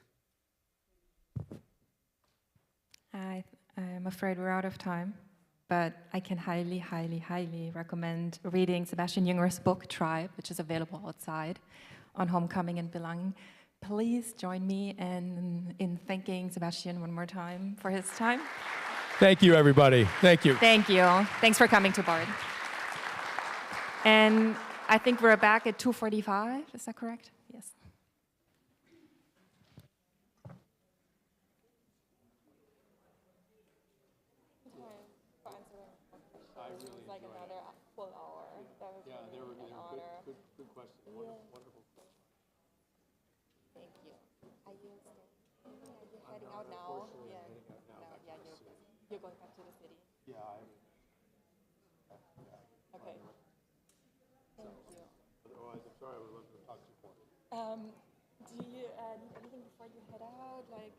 I'm afraid we're out of time, but I can highly, highly, highly recommend reading Sebastian Jünger's book, Tribe, which is available outside on homecoming and belonging. Please join me in thanking Sebastian one more time for his time. Thank you, everybody. Thank you. Thank you. Thanks for coming to Bard. And I think we're back at 2:45, is that correct? Yes. Like another full hour. That was really an honor. Good question. Wonderful. Thank you. Are you heading out now? Yeah. Yeah, you're going back to the city. Yeah, Okay. Thank you. Otherwise, I'm sorry, I would love to talk to you more. Do you need anything before you head out? Like,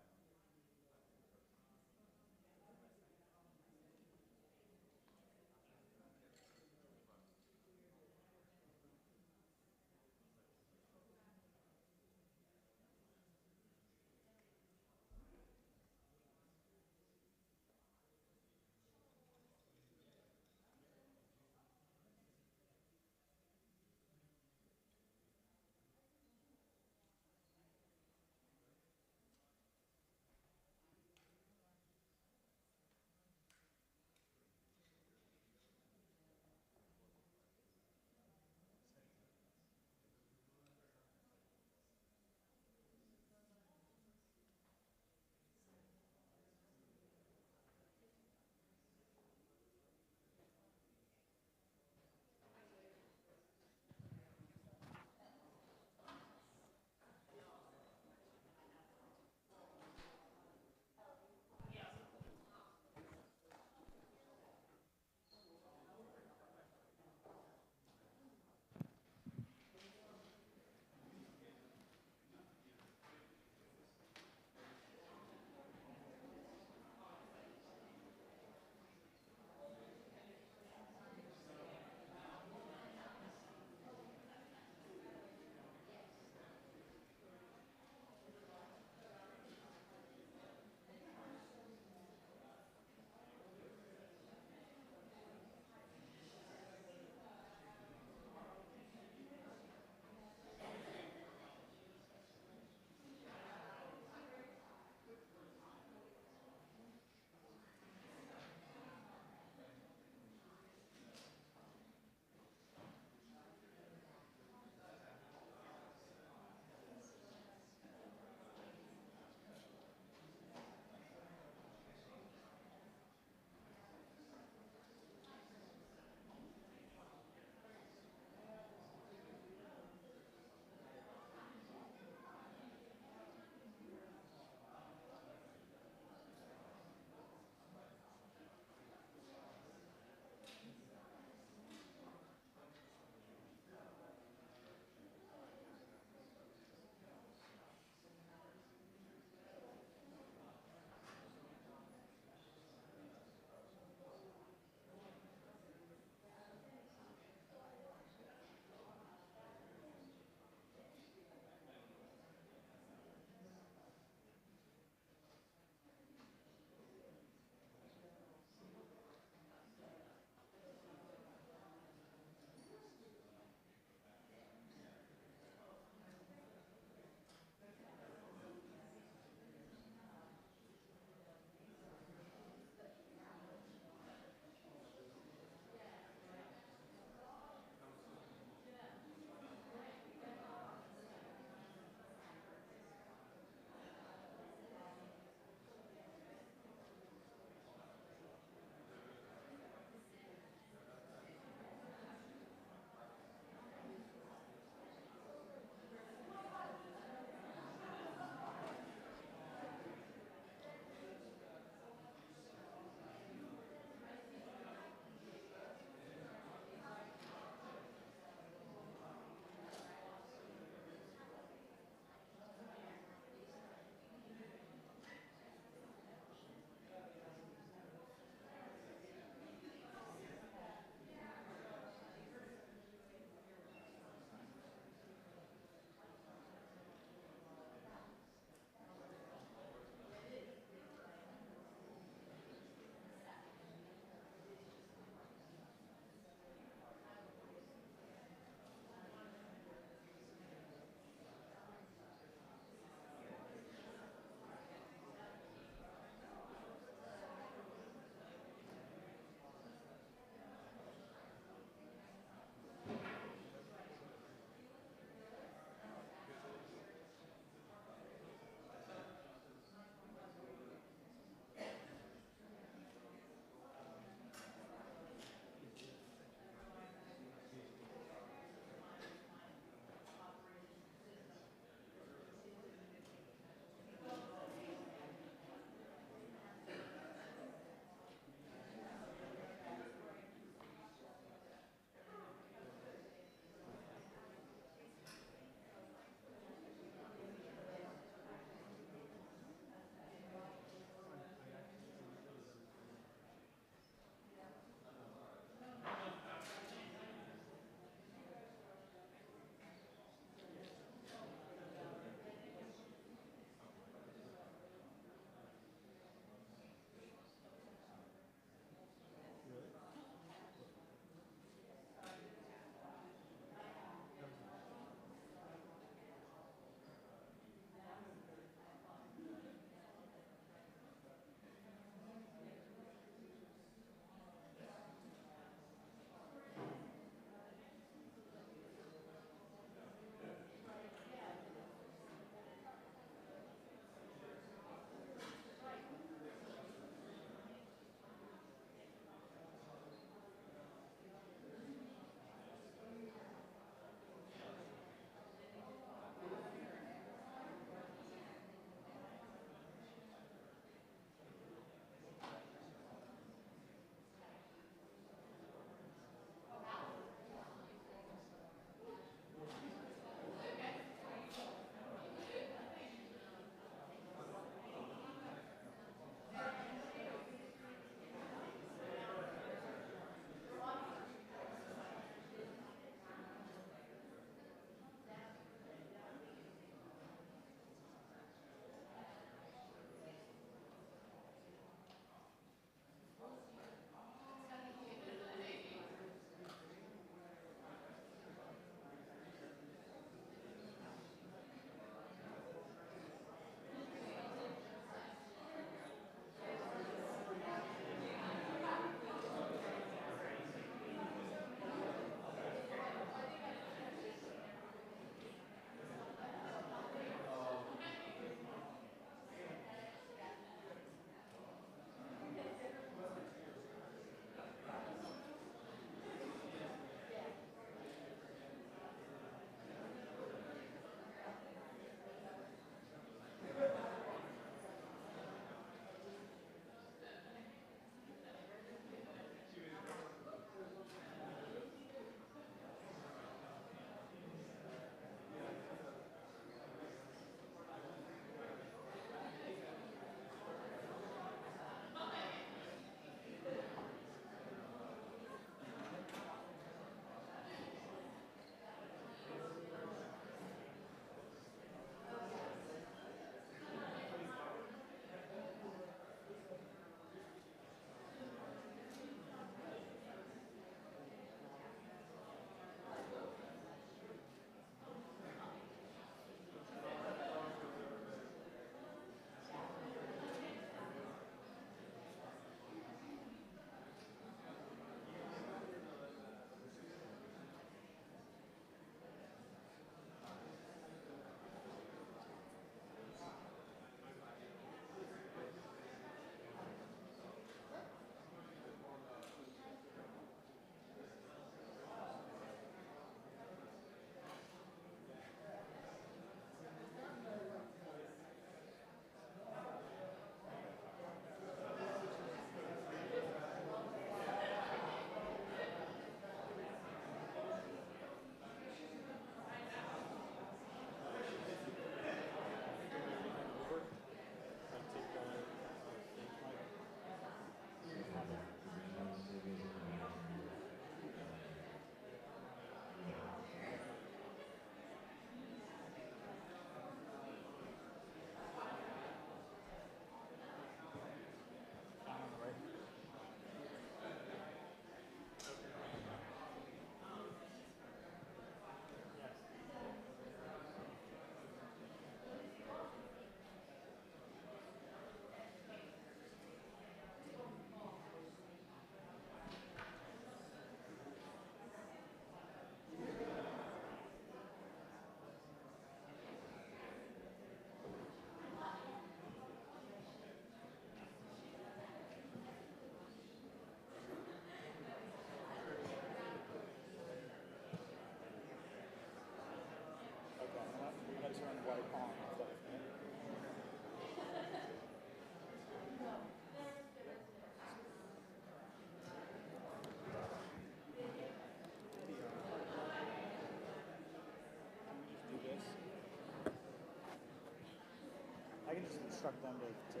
instruct them to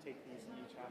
take these and each have.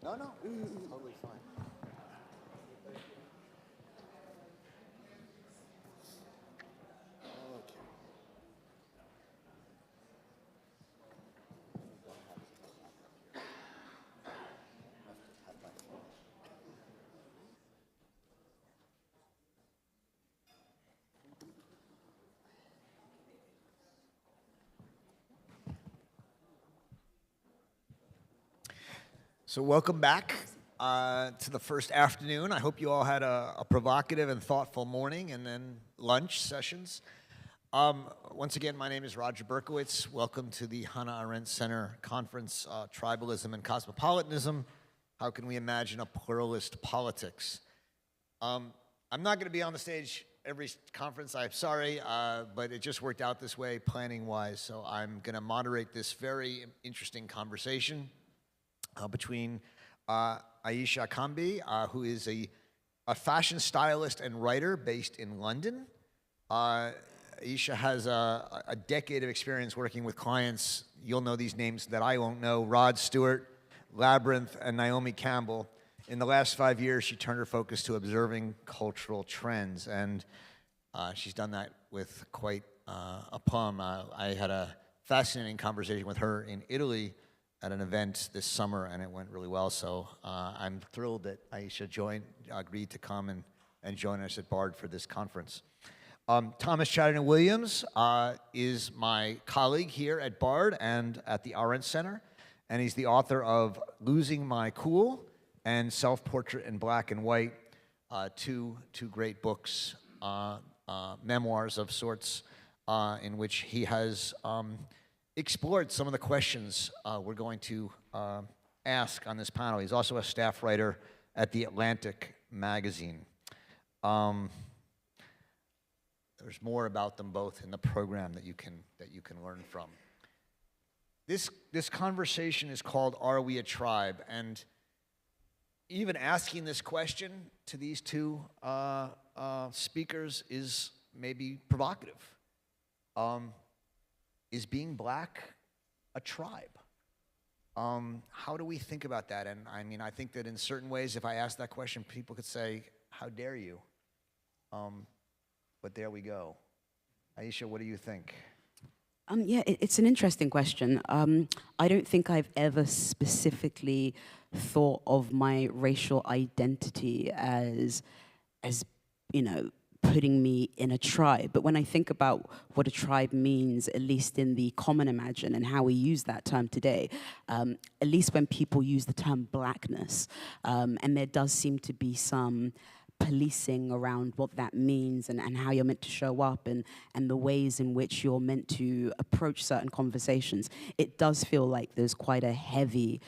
No, no, totally fine. So welcome back to the first afternoon. I hope you all had a provocative and thoughtful morning and then lunch sessions. Once again, my name is Roger Berkowitz. Welcome to the Hannah Arendt Center Conference, Tribalism and Cosmopolitanism. How can we imagine a pluralist politics? I'm not going to be on the stage every conference, I'm sorry, but it just worked out this way planning-wise, so I'm going to moderate this very interesting conversation between Aisha Kambi, who is a fashion stylist and writer based in London. Aisha has a decade of experience working with clients. You'll know these names that I won't know: Rod Stewart, Labyrinth, and Naomi Campbell. In the last 5 years, she turned her focus to observing cultural trends, and she's done that with quite aplomb. I had a fascinating conversation with her in Italy at an event this summer, and it went really well. So I'm thrilled that Aisha agreed to come and join us at Bard for this conference. Thomas Chatterton-Williams is my colleague here at Bard and at the Arendt Center, and he's the author of Losing My Cool and Self-Portrait in Black and White, two great books, memoirs of sorts, in which he has explored some of the questions we're going to ask on this panel. He's also a staff writer at The Atlantic magazine. There's more about them both in the program that you can learn from. This conversation is called "Are We a Tribe?" And even asking this question to these two speakers is maybe provocative. Is being black a tribe? How do we think about that? And I mean, I think that in certain ways, if I ask that question, people could say, "How dare you?" But there we go. Aisha, what do you think? Yeah, it's an interesting question. I don't think I've ever specifically thought of my racial identity as you know, putting me in a tribe. But when I think about what a tribe means, at least in the common imagine and how we use that term today, at least when people use the term blackness, and there does seem to be some policing around what that means and how you're meant to show up and the ways in which you're meant to approach certain conversations, it does feel like there's quite a heavy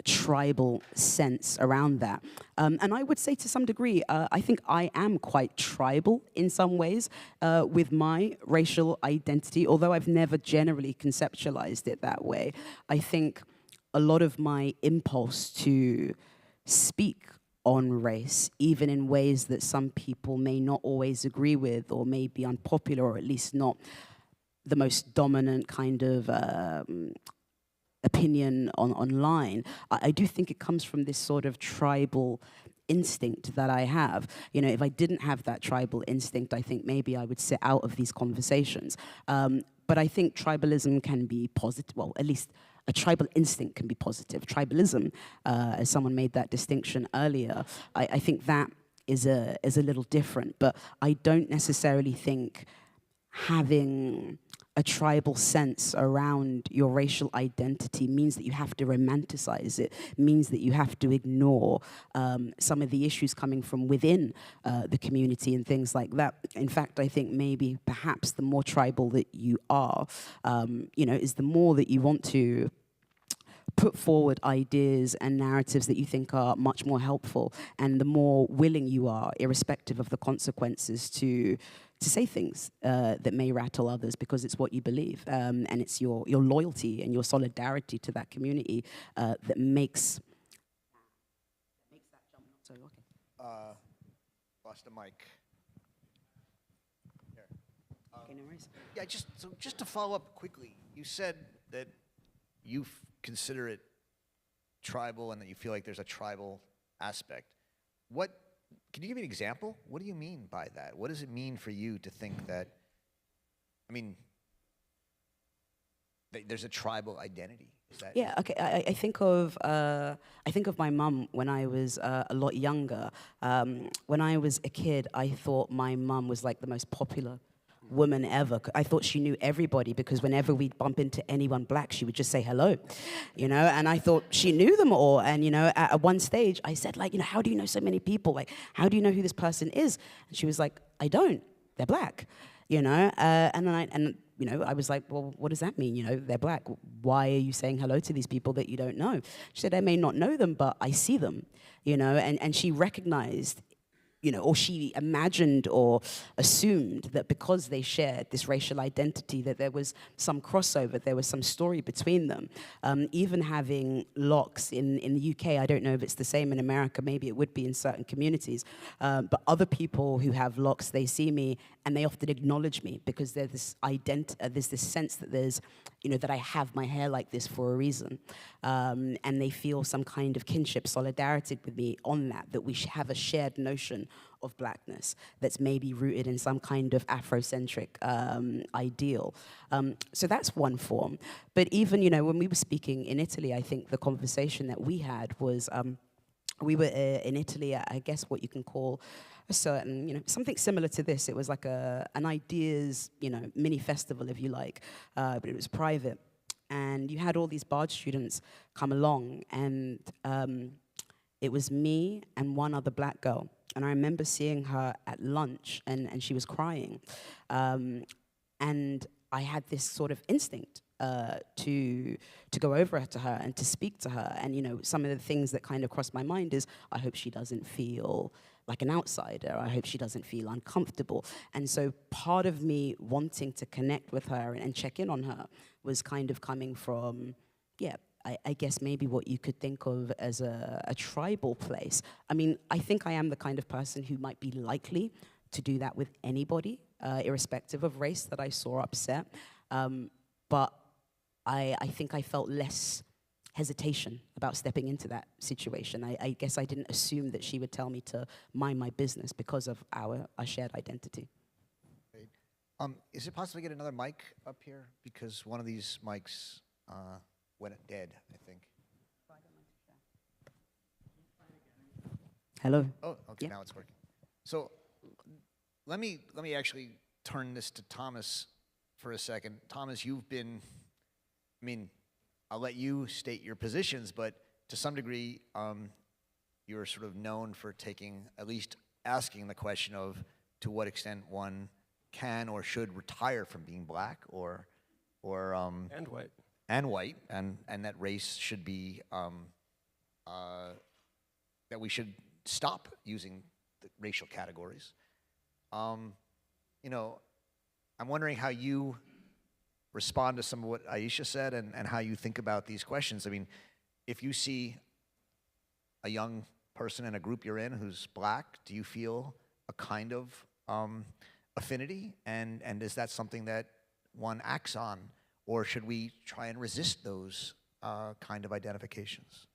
tribal sense around that. And I would say to some degree, I think I am quite tribal in some ways with my racial identity, although I've never generally conceptualized it that way. I think a lot of my impulse to speak on race, even in ways that some people may not always agree with or may be unpopular, or at least not the most dominant kind of opinion online, I do think it comes from this sort of tribal instinct that I have. You know, if I didn't have that tribal instinct, I think maybe I would sit out of these conversations. But I think tribalism can be positive, well, at least a tribal instinct can be positive. Tribalism, as someone made that distinction earlier, I think that is a little different. But I don't necessarily think having a tribal sense around your racial identity means that you have to romanticize it, means that you have to ignore some of the issues coming from within the community and things like that. In fact, I think maybe perhaps the more tribal that you are, you know, is the more that you want to put forward ideas and narratives that you think are much more helpful, and the more willing you are, irrespective of the consequences, to say things that may rattle others because it's what you believe, and it's your loyalty and your solidarity to that community that makes that jump. So, okay. Lost the mic. Here. Okay, no worries. Yeah, just to follow up quickly, you said that you consider it tribal and that you feel like there's a tribal aspect. Can you give me an example? What do you mean by that? What does it mean for you to think that, I mean, there's a tribal identity? Is that? Yeah, okay. I think of my mum when I was a lot younger. When I was a kid, I thought my mum was like the most popular woman ever. I thought she knew everybody because whenever we'd bump into anyone black, she would just say hello, you know, and I thought she knew them all. And, you know, at one stage I said, like, you know, how do you know so many people? Like, how do you know who this person is? And she was like, I don't, they're black, you know, and you know, I was like, well, what does that mean? You know, they're black. Why are you saying hello to these people that you don't know? She said, I may not know them, but I see them, you know, and she recognized, you know, or she imagined or assumed that because they shared this racial identity that there was some crossover, there was some story between them. Even having locks in the UK, I don't know if it's the same in America, maybe it would be in certain communities, but other people who have locks, they see me and they often acknowledge me because there's this sense that there's, you know, that I have my hair like this for a reason. And they feel some kind of kinship, solidarity with me on that we have a shared notion of blackness that's maybe rooted in some kind of Afrocentric ideal. So that's one form. But even, you know, when we were speaking in Italy, I think the conversation that we had was, we were in Italy at, I guess, what you can call a certain, you know, something similar to this. It was like an ideas, you know, mini festival, if you like, but it was private. And you had all these Bard students come along, and it was me and one other black girl. And I remember seeing her at lunch, and she was crying. And I had this sort of instinct to go over to her and to speak to her. And, you know, some of the things that kind of crossed my mind is, I hope she doesn't feel like an outsider. I hope she doesn't feel uncomfortable. And so part of me wanting to connect with her and check in on her was kind of coming from, yeah, I guess maybe what you could think of as a tribal place. I mean, I think I am the kind of person who might be likely to do that with anybody, irrespective of race, that I saw upset. But I think I felt less hesitation about stepping into that situation. I guess I didn't assume that she would tell me to mind my business because of our shared identity. Great. Is it possible to get another mic up here? Because one of these mics went dead, I think. Hello. Oh, okay, now it's working. So let me actually turn this to Thomas for a second. Thomas, you've been, I mean, I'll let you state your positions, but to some degree, you're sort of known for taking, at least asking the question of to what extent one can or should retire from being black or And white. And white, and that race should be, that we should stop using the racial categories. You know, I'm wondering how you respond to some of what Aisha said and how you think about these questions. I mean, if you see a young person in a group you're in who's black, do you feel a kind of affinity? And is that something that one acts on? Or should we try and resist those kind of identifications?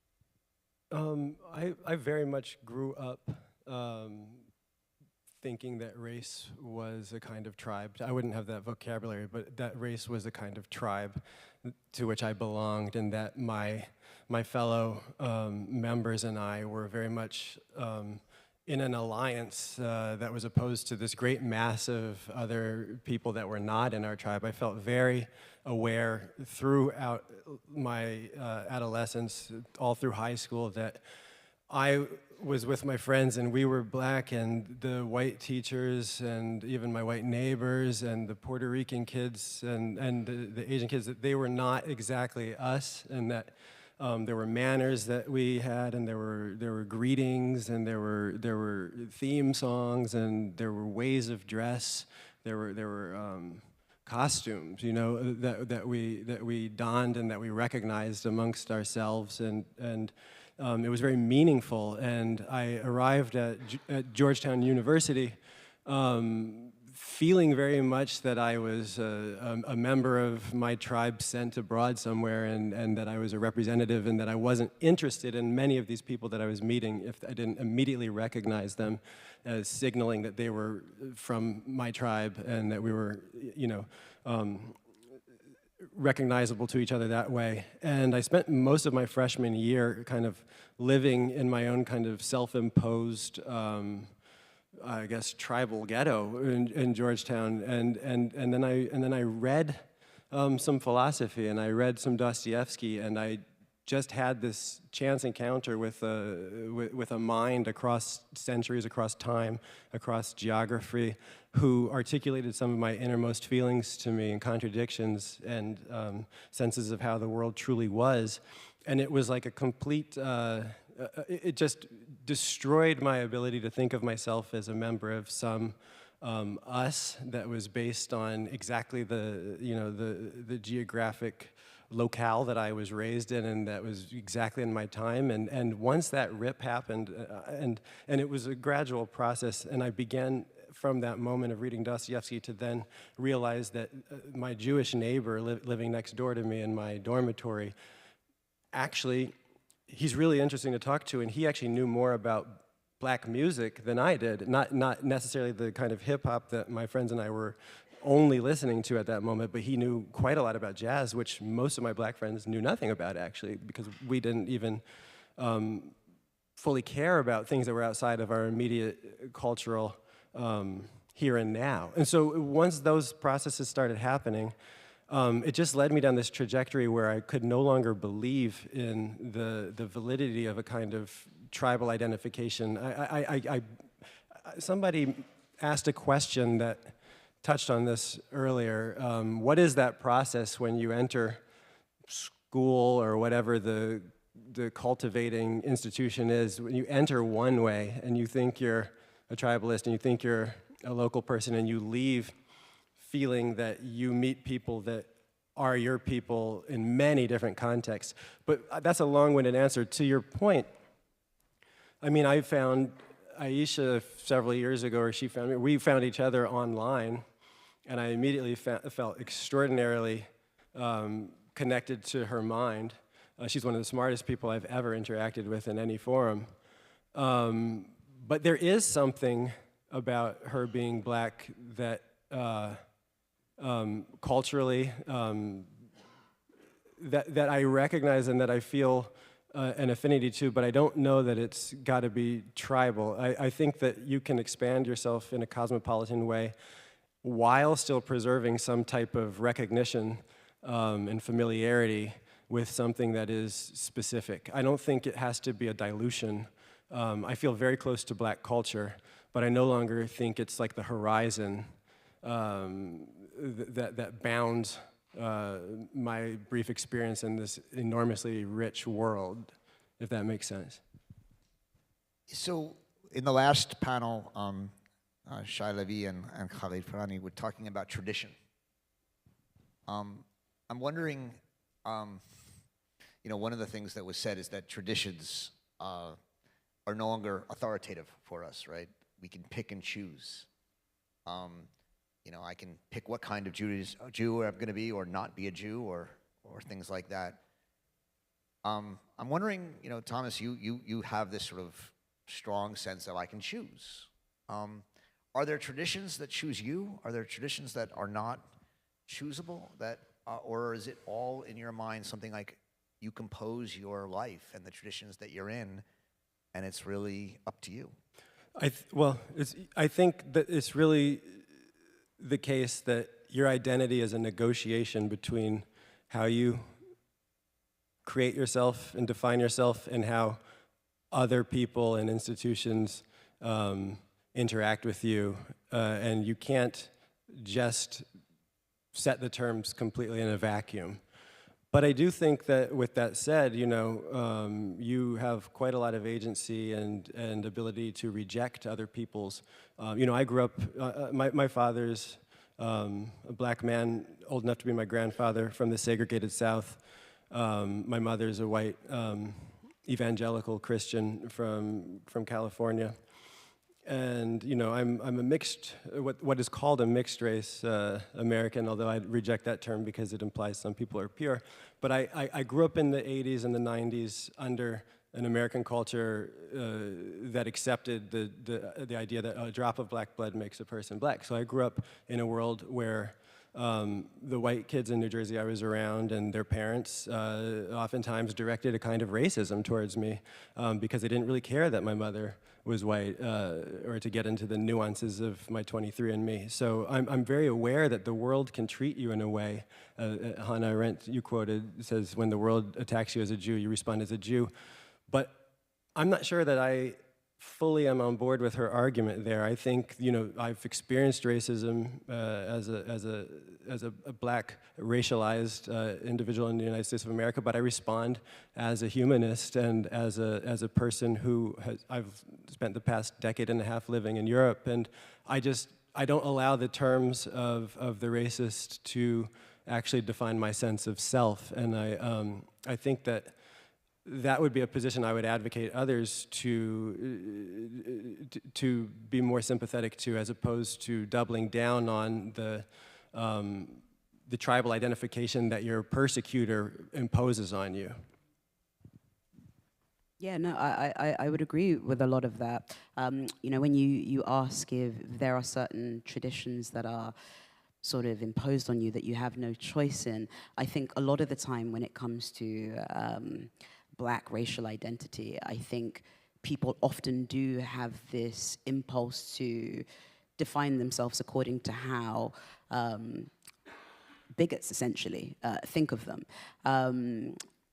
I very much grew up thinking that race was a kind of tribe. I wouldn't have that vocabulary, but that race was a kind of tribe to which I belonged, and that my fellow members and I were very much in an alliance that was opposed to this great mass of other people that were not in our tribe. I felt very aware throughout my adolescence, all through high school, that I was with my friends and we were black, and the white teachers and even my white neighbors and the Puerto Rican kids and the Asian kids, that they were not exactly us, and that there were manners that we had, and there were greetings, and there were theme songs, and there were ways of dress, there were costumes, you know, that we donned and that we recognized amongst ourselves, and it was very meaningful. And I arrived at Georgetown University feeling very much that I was a member of my tribe sent abroad somewhere, and that I was a representative, and that I wasn't interested in many of these people that I was meeting if I didn't immediately recognize them as signaling that they were from my tribe, and that we were, you know, recognizable to each other that way. And I spent most of my freshman year kind of living in my own kind of self-imposed, I guess, tribal ghetto in Georgetown. And then I read some philosophy, and I read some Dostoevsky, and I just had this chance encounter with a mind across centuries, across time, across geography, who articulated some of my innermost feelings to me, and contradictions and senses of how the world truly was. And it was like a complete, it just destroyed my ability to think of myself as a member of some us that was based on exactly the geographic locale that I was raised in, and that was exactly in my time. And once that rip happened, and it was a gradual process, and I began from that moment of reading Dostoevsky to then realize that my Jewish neighbor living next door to me in my dormitory, actually, he's really interesting to talk to, and he actually knew more about black music than I did, not necessarily the kind of hip hop that my friends and I were only listening to at that moment, but he knew quite a lot about jazz, which most of my black friends knew nothing about, actually, because we didn't even fully care about things that were outside of our immediate cultural here and now. And so once those processes started happening, it just led me down this trajectory where I could no longer believe in the validity of a kind of tribal identification. Somebody asked a question that touched on this earlier. What is that process when you enter school or whatever the cultivating institution is, when you enter one way and you think you're a tribalist and you think you're a local person, and you leave feeling that you meet people that are your people in many different contexts? But that's a long-winded answer. To your point, I mean, I found Aisha several years ago, or she found me. We found each other online, and I immediately felt extraordinarily connected to her mind. She's one of the smartest people I've ever interacted with in any forum. But there is something about her being black that culturally, that I recognize and that I feel an affinity to, but I don't know that it's got to be tribal. I think that you can expand yourself in a cosmopolitan way while still preserving some type of recognition and familiarity with something that is specific. I don't think it has to be a dilution. I feel very close to black culture, but I no longer think it's like the horizon that bounds my brief experience in this enormously rich world, if that makes sense. So in the last panel, Shai Levi and Khalid Farhani were talking about tradition. I'm wondering, you know, one of the things that was said is that traditions are no longer authoritative for us, right? We can pick and choose. You know, I can pick what kind of Jew I'm going to be, or not be a Jew, or things like that. I'm wondering, Thomas, you have this sort of strong sense that I can choose. Are there traditions that choose you? Are there traditions that are not choosable? Or is it all in your mind something like you compose your life and the traditions that you're in, and it's really up to you? I think that it's really the case that your identity is a negotiation between how you create yourself and define yourself and how other people and institutions interact with you. And you can't just set the terms completely in a vacuum. But I do think that with that said, you have quite a lot of agency and ability to reject other people's. I grew up, my father's a black man, old enough to be my grandfather, from the segregated South. My mother's a white evangelical Christian from California. And I'm a mixed, what is called a mixed race American, although I reject that term because it implies some people are pure. But I grew up in the 80s and the 90s under an American culture that accepted the idea that a drop of black blood makes a person black. So I grew up in a world where the white kids in New Jersey I was around and their parents oftentimes directed a kind of racism towards me because they didn't really care that my mother was white or to get into the nuances of my 23andMe. So I'm very aware that the world can treat you in a way. Hannah Arendt, you quoted, says, when the world attacks you as a Jew, you respond as a Jew. But I'm not sure that I fully am on board with her argument there. I think, I've experienced racism as a black racialized individual in the United States of America, but I respond as a humanist and as a person who I've spent the past decade and a half living in Europe, and I don't allow the terms of the racist to actually define my sense of self, and I think that would be a position I would advocate others to be more sympathetic to, as opposed to doubling down on the tribal identification that your persecutor imposes on you. Yeah, no, I would agree with a lot of that. When you ask if there are certain traditions that are sort of imposed on you that you have no choice in, I think a lot of the time when it comes to black racial identity, I think people often do have this impulse to define themselves according to how bigots essentially think of them.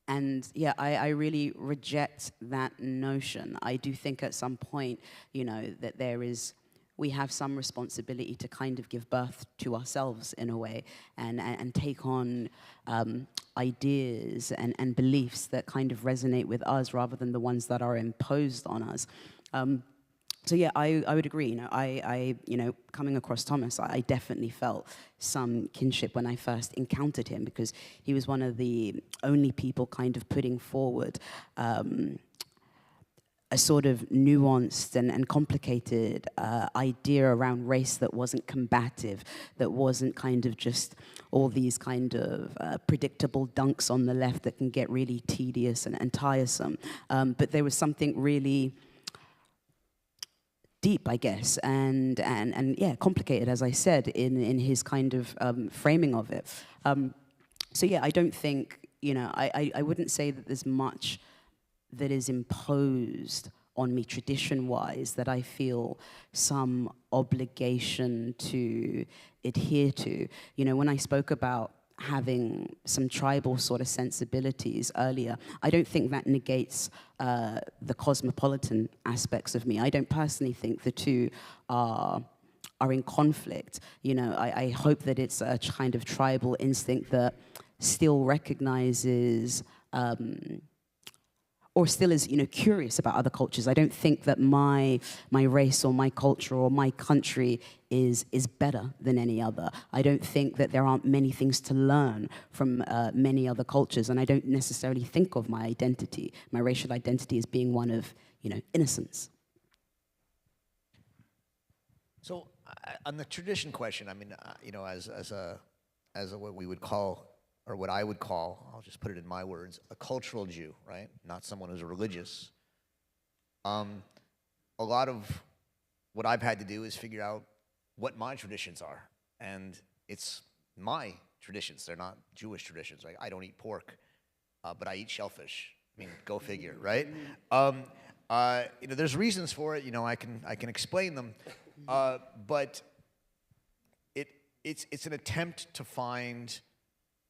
And yeah, I really reject that notion. I do think at some point, that we have some responsibility to kind of give birth to ourselves in a way and take on ideas and beliefs that kind of resonate with us rather than the ones that are imposed on us. So yeah, I would agree. Coming across Thomas, I definitely felt some kinship when I first encountered him, because he was one of the only people kind of putting forward a sort of nuanced and complicated idea around race that wasn't combative, that wasn't kind of just all these kind of predictable dunks on the left that can get really tedious and tiresome. But there was something really deep, I guess, and yeah, complicated, as I said, in his kind of framing of it. So yeah, I don't think, I wouldn't say that there's much that is imposed on me tradition-wise that I feel some obligation to adhere to. When I spoke about having some tribal sort of sensibilities earlier, I don't think that negates the cosmopolitan aspects of me. I don't personally think the two are in conflict. I hope that it's a kind of tribal instinct that still recognizes or still is, curious about other cultures. I don't think that my race or my culture or my country is better than any other. I don't think that there aren't many things to learn from many other cultures, and I don't necessarily think of my identity, my racial identity, as being one of, innocence. So on the tradition question, I mean, as a what we would call or what I would call, I'll just put it in my words, a cultural Jew, right? Not someone who's religious. A lot of what I've had to do is figure out what my traditions are. And it's my traditions. They're not Jewish traditions, right? I don't eat pork, but I eat shellfish. I mean, go figure, right? There's reasons for it. I can explain them, but it's an attempt to find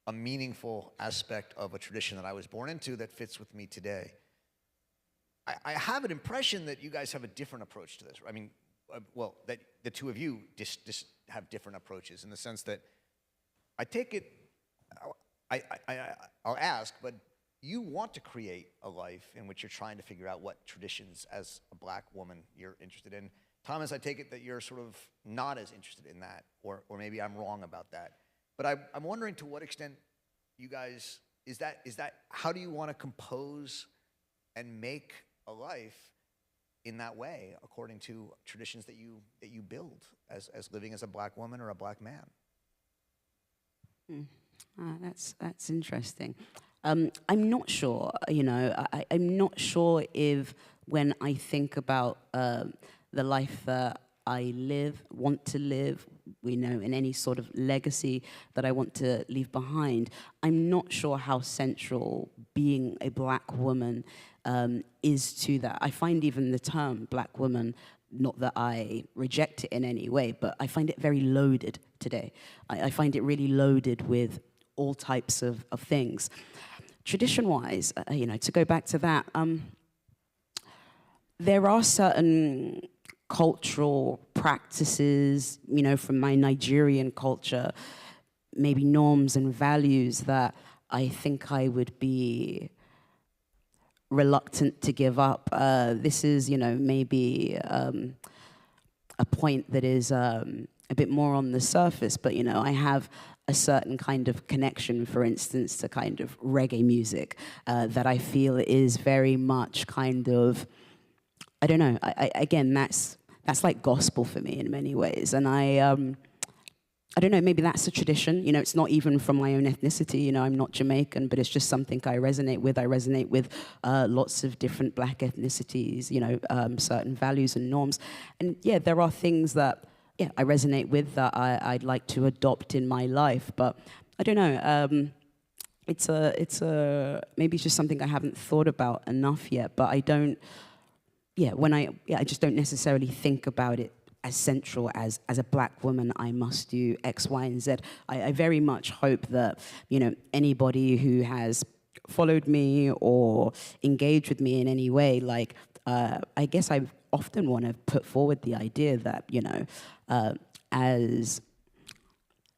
a meaningful aspect of a tradition that I was born into that fits with me today. I have an impression that you guys have a different approach to this. I mean, that the two of you just have different approaches in the sense that I take it, I'll ask, but you want to create a life in which you're trying to figure out what traditions as a black woman you're interested in. Thomas, I take it that you're sort of not as interested in that, or maybe I'm wrong about that. But I'm wondering to what extent you guys, is that how do you want to compose and make a life in that way according to traditions that you build as living as a black woman or a black man? That's interesting. I'm not sure, I'm not sure if when I think about the life that I want to live, in any sort of legacy that I want to leave behind, I'm not sure how central being a black woman is to that. I find even the term black woman, not that I reject it in any way, but I find it very loaded today. I find it really loaded with all types of things. Tradition-wise, to go back to that, there are certain cultural practices, from my Nigerian culture, maybe norms and values that I think I would be reluctant to give up. This is, maybe a point that is a bit more on the surface, but, I have a certain kind of connection, for instance, to kind of reggae music that I feel is very much kind of, I don't know, again, that's like gospel for me in many ways. And I don't know, maybe that's a tradition. It's not even from my own ethnicity. I'm not Jamaican, but it's just something I resonate with. I resonate with lots of different black ethnicities, certain values and norms. And yeah, there are things that, I resonate with that I'd like to adopt in my life. But I don't know, maybe it's just something I haven't thought about enough yet, but I don't, I just don't necessarily think about it as central as a black woman, I must do X, Y, and Z. I very much hope that, anybody who has followed me or engaged with me in any way, like, I guess I often want to put forward the idea that,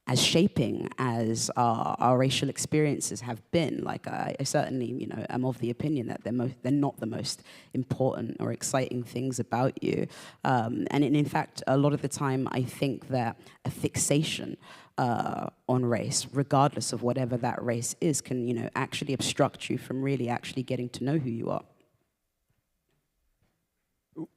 as shaping as our racial experiences have been, like I certainly, am of the opinion that they're not the most important or exciting things about you. And in fact, a lot of the time, I think that a fixation on race, regardless of whatever that race is, can, actually obstruct you from really actually getting to know who you are.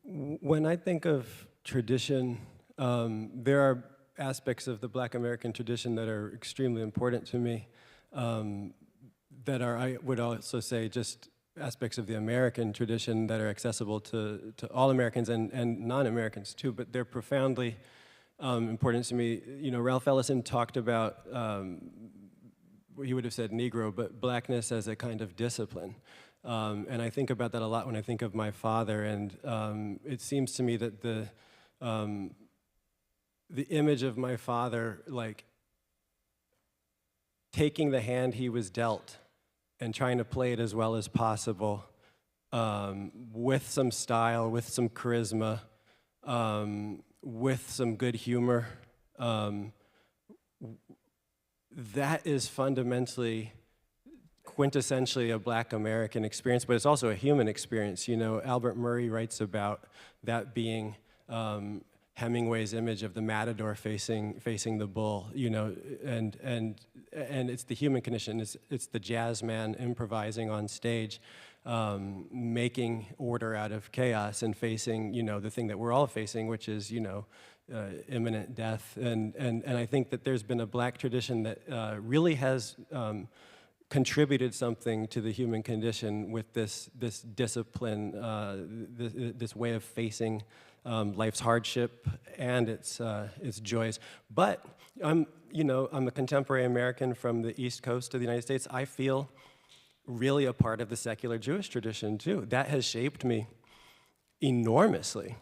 When I think of tradition, there are aspects of the Black American tradition that are extremely important to me, that are, I would also say, just aspects of the American tradition that are accessible to all Americans and non-Americans too, but they're profoundly important to me. Ralph Ellison talked about, he would have said Negro, but blackness as a kind of discipline. And I think about that a lot when I think of my father, and it seems to me that the image of my father, like, taking the hand he was dealt and trying to play it as well as possible, with some style, with some charisma, with some good humor, that is fundamentally, quintessentially a Black American experience, but it's also a human experience. Albert Murray writes about that being Hemingway's image of the matador facing the bull, and it's the human condition. It's the jazz man improvising on stage, making order out of chaos and facing, the thing that we're all facing, which is, imminent death. And I think that there's been a black tradition that really has contributed something to the human condition with this discipline, this way of facing life's hardship and its joys. But I'm a contemporary American from the East Coast of the United States. I feel really a part of the secular Jewish tradition too. That has shaped me enormously.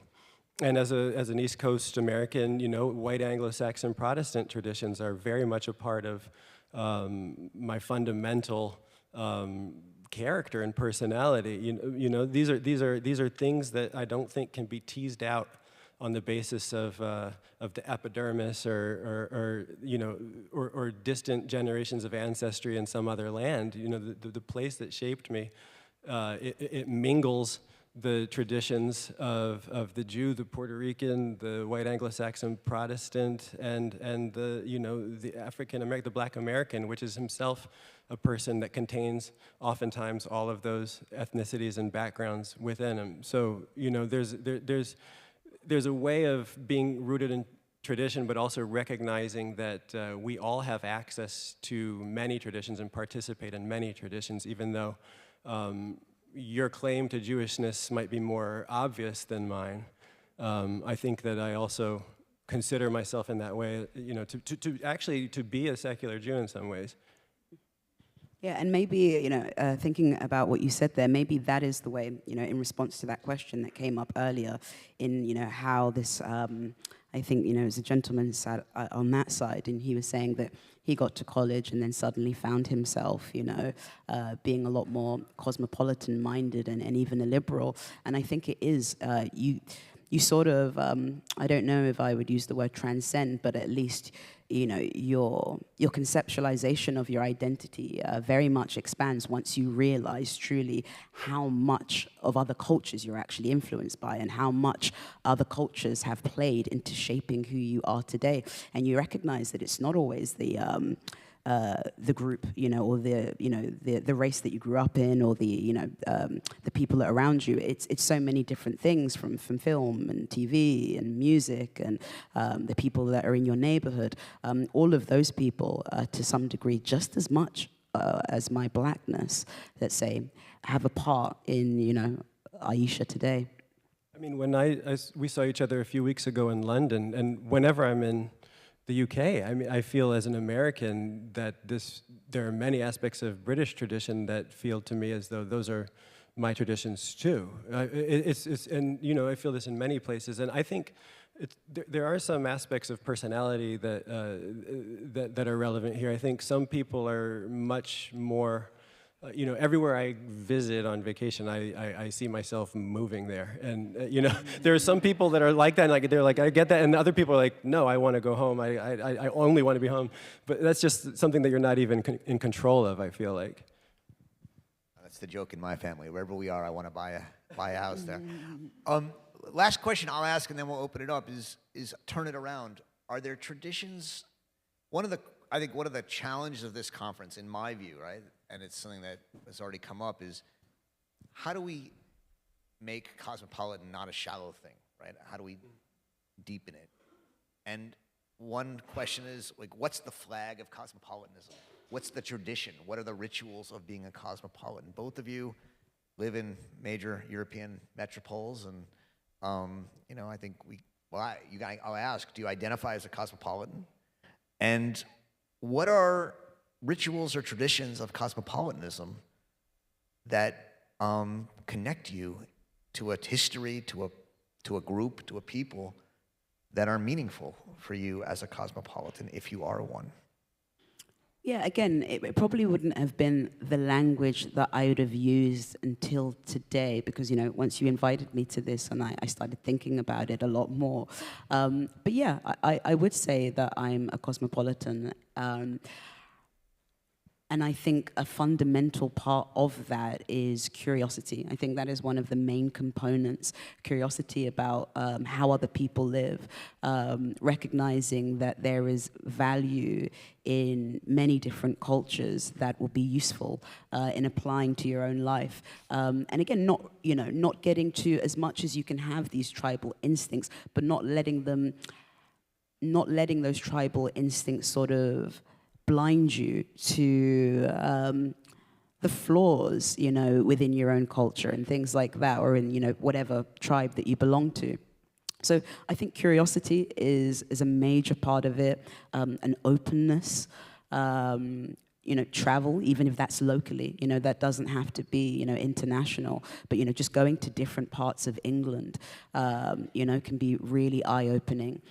And as an East Coast American, white Anglo-Saxon Protestant traditions are very much a part of my fundamental character and personality. These are things that I don't think can be teased out on the basis of the epidermis or distant generations of ancestry in some other land. The place that shaped me, it mingles the traditions of the Jew, the Puerto Rican, the white Anglo-Saxon Protestant, and the African American, the Black American, which is himself a person that contains oftentimes all of those ethnicities and backgrounds within him. So there's a way of being rooted in tradition, but also recognizing that we all have access to many traditions and participate in many traditions, even though your claim to Jewishness might be more obvious than mine. I think that I also consider myself in that way, to be a secular Jew in some ways. Yeah, and maybe, thinking about what you said there, maybe that is the way, in response to that question that came up earlier in, how this, I think, it was a gentleman sat on that side, and he was saying that he got to college and then suddenly found himself, being a lot more cosmopolitan-minded and even a liberal. And I think it is, you sort of, I don't know if I would use the word transcend, but at least, your conceptualization of your identity very much expands once you realize truly how much of other cultures you're actually influenced by and how much other cultures have played into shaping who you are today. And you recognize that it's not always the group, or the race that you grew up in, or the people that are around you. It's so many different things from film and TV and music and the people that are in your neighborhood. All of those people, to some degree, just as much as my blackness, let's say, have a part in Aisha today. I mean, when we saw each other a few weeks ago in London, and whenever I'm in the UK, I mean, I feel as an American that there are many aspects of British tradition that feel to me as though those are my traditions too. And I feel this in many places, and I think there are some aspects of personality that are relevant here. I think some people are much more. Everywhere I visit on vacation, I see myself moving there. And, there are some people that are like that, and they're like, I get that. And other people are like, no, I want to go home. I only want to be home. But that's just something that you're not even in control of, I feel like. That's the joke in my family. Wherever we are, I want to buy a house there. Last question I'll ask, and then we'll open it up, is turn it around. Are there traditions? I think one of the challenges of this conference, in my view, right, and it's something that has already come up, is how do we make cosmopolitan not a shallow thing, right? How do we deepen it? And one question is, what's the flag of cosmopolitanism? What's the tradition? What are the rituals of being a cosmopolitan? Both of you live in major European metropoles, and I think I'll ask, do you identify as a cosmopolitan? And what are rituals or traditions of cosmopolitanism that connect you to a history, to a group, to a people that are meaningful for you as a cosmopolitan, if you are one? Yeah, again, it probably wouldn't have been the language that I would have used until today, because, once you invited me to this and I started thinking about it a lot more. But yeah, I would say that I'm a cosmopolitan. And I think a fundamental part of that is curiosity. I think that is one of the main components, curiosity about how other people live, recognizing that there is value in many different cultures that will be useful in applying to your own life. And again, not getting to as much as you can have these tribal instincts, but not letting them not letting those tribal instincts sort of blind you to the flaws, you know, within your own culture and things like that, or in, you know, whatever tribe that you belong to. So I think curiosity is a major part of it, an openness, you know, travel, even if that's locally, you know, that doesn't have to be, you know, international, but, you know, just going to different parts of England, you know, can be really eye-opening.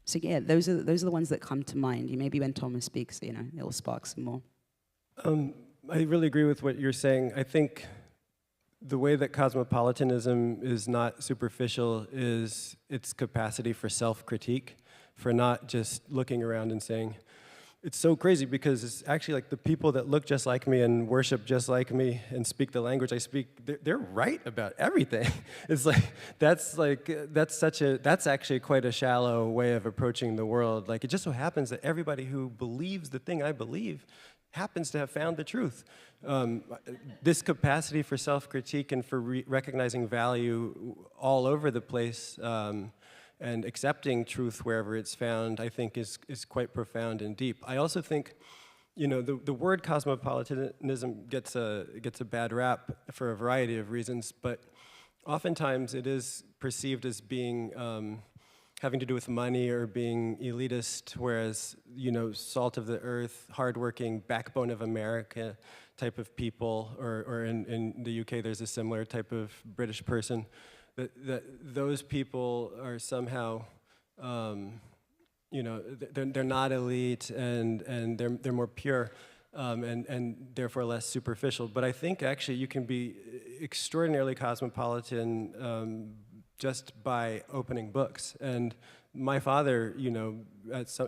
So yeah, those are the ones that come to mind. Maybe when Thomas speaks, you know, it'll spark some more. I really agree with what you're saying. I think the way that cosmopolitanism is not superficial is its capacity for self-critique, for not just looking around and saying, it's so crazy because it's actually like the people that look just like me and worship just like me and speak the language I speak, they're right about everything. It's like, that's actually quite a shallow way of approaching the world. Like, it just so happens that everybody who believes the thing I believe happens to have found the truth. This capacity for self-critique and for recognizing value all over the place, and accepting truth wherever it's found, I think is quite profound and deep. I also think, you know, the word cosmopolitanism gets a bad rap for a variety of reasons, but oftentimes it is perceived as being having to do with money or being elitist, whereas, you know, salt of the earth, hardworking, backbone of America type of people, or in the UK there's a similar type of British person, that those people are somehow, you know, they're not elite and they're more pure, and therefore less superficial. But I think actually you can be extraordinarily cosmopolitan just by opening books. And my father, you know,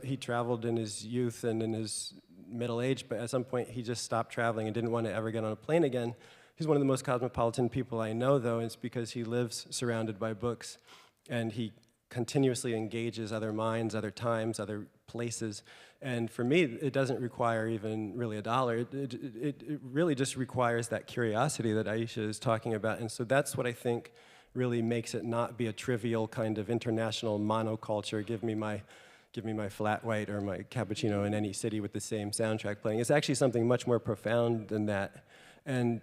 he traveled in his youth and in his middle age, but at some point he just stopped traveling and didn't want to ever get on a plane again. He's one of the most cosmopolitan people I know, though, and it's because he lives surrounded by books, and he continuously engages other minds, other times, other places. And for me, it doesn't require even really $1. It really just requires that curiosity that Aisha is talking about. And so that's what I think really makes it not be a trivial kind of international monoculture. Give me my flat white or my cappuccino in any city with the same soundtrack playing. It's actually something much more profound than that. And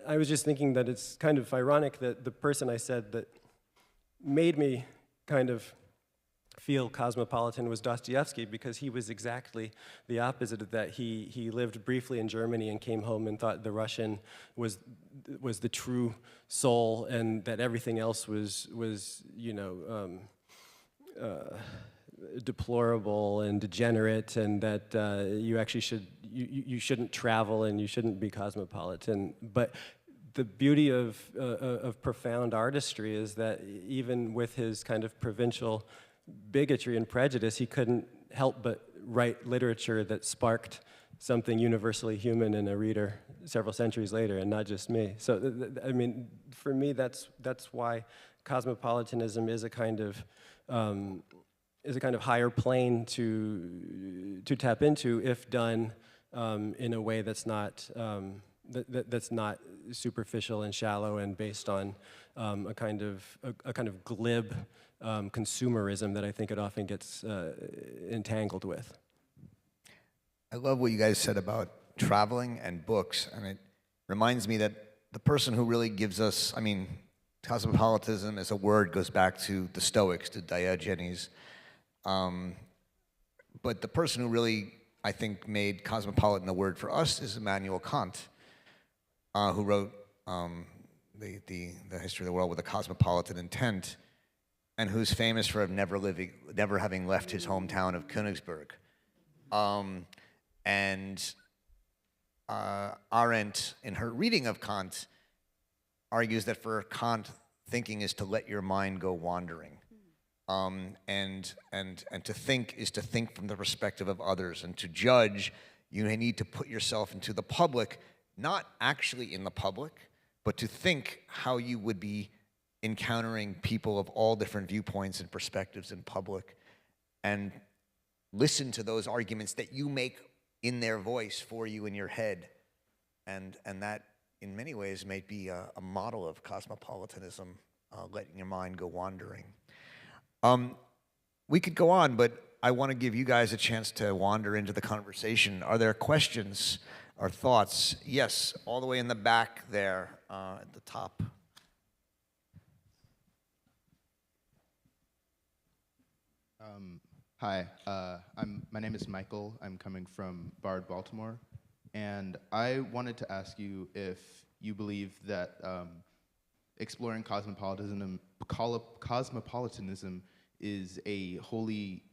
I was just thinking that it's kind of ironic that the person I said that made me kind of feel cosmopolitan was Dostoevsky, because he was exactly the opposite of that. He lived briefly in Germany and came home and thought the Russian was the true soul, and that everything else was you know, deplorable and degenerate, and that you actually you shouldn't travel and you shouldn't be cosmopolitan. But the beauty of profound artistry is that even with his kind of provincial bigotry and prejudice, he couldn't help but write literature that sparked something universally human in a reader several centuries later, and not just me. So, I mean, for me, that's why cosmopolitanism is a kind of higher plane to tap into if done in a way that's not that's not superficial and shallow and based on a kind of glib consumerism that I think it often gets entangled with. I love what you guys said about traveling and books, and it reminds me that the person who really gives us, I mean, cosmopolitanism as a word goes back to the Stoics, to Diogenes. But the person who really, I think, made cosmopolitan the word for us is Immanuel Kant, who wrote the history of the world with a cosmopolitan intent, and who's famous for never having left his hometown of Königsberg. And Arendt, in her reading of Kant, argues that for Kant, thinking is to let your mind go wandering. And to think is to think from the perspective of others, and to judge, you need to put yourself into the public, not actually in the public, but to think how you would be encountering people of all different viewpoints and perspectives in public, and listen to those arguments that you make in their voice for you in your head. And that, in many ways, may be a model of cosmopolitanism, letting your mind go wandering. we could go on, but I want to give you guys a chance to wander into the conversation. Are there questions or thoughts? Yes, all the way in the back there at the top. Hi, my name is Michael. I'm coming from Bard, Baltimore. And I wanted to ask you if you believe that exploring cosmopolitanism is a wholly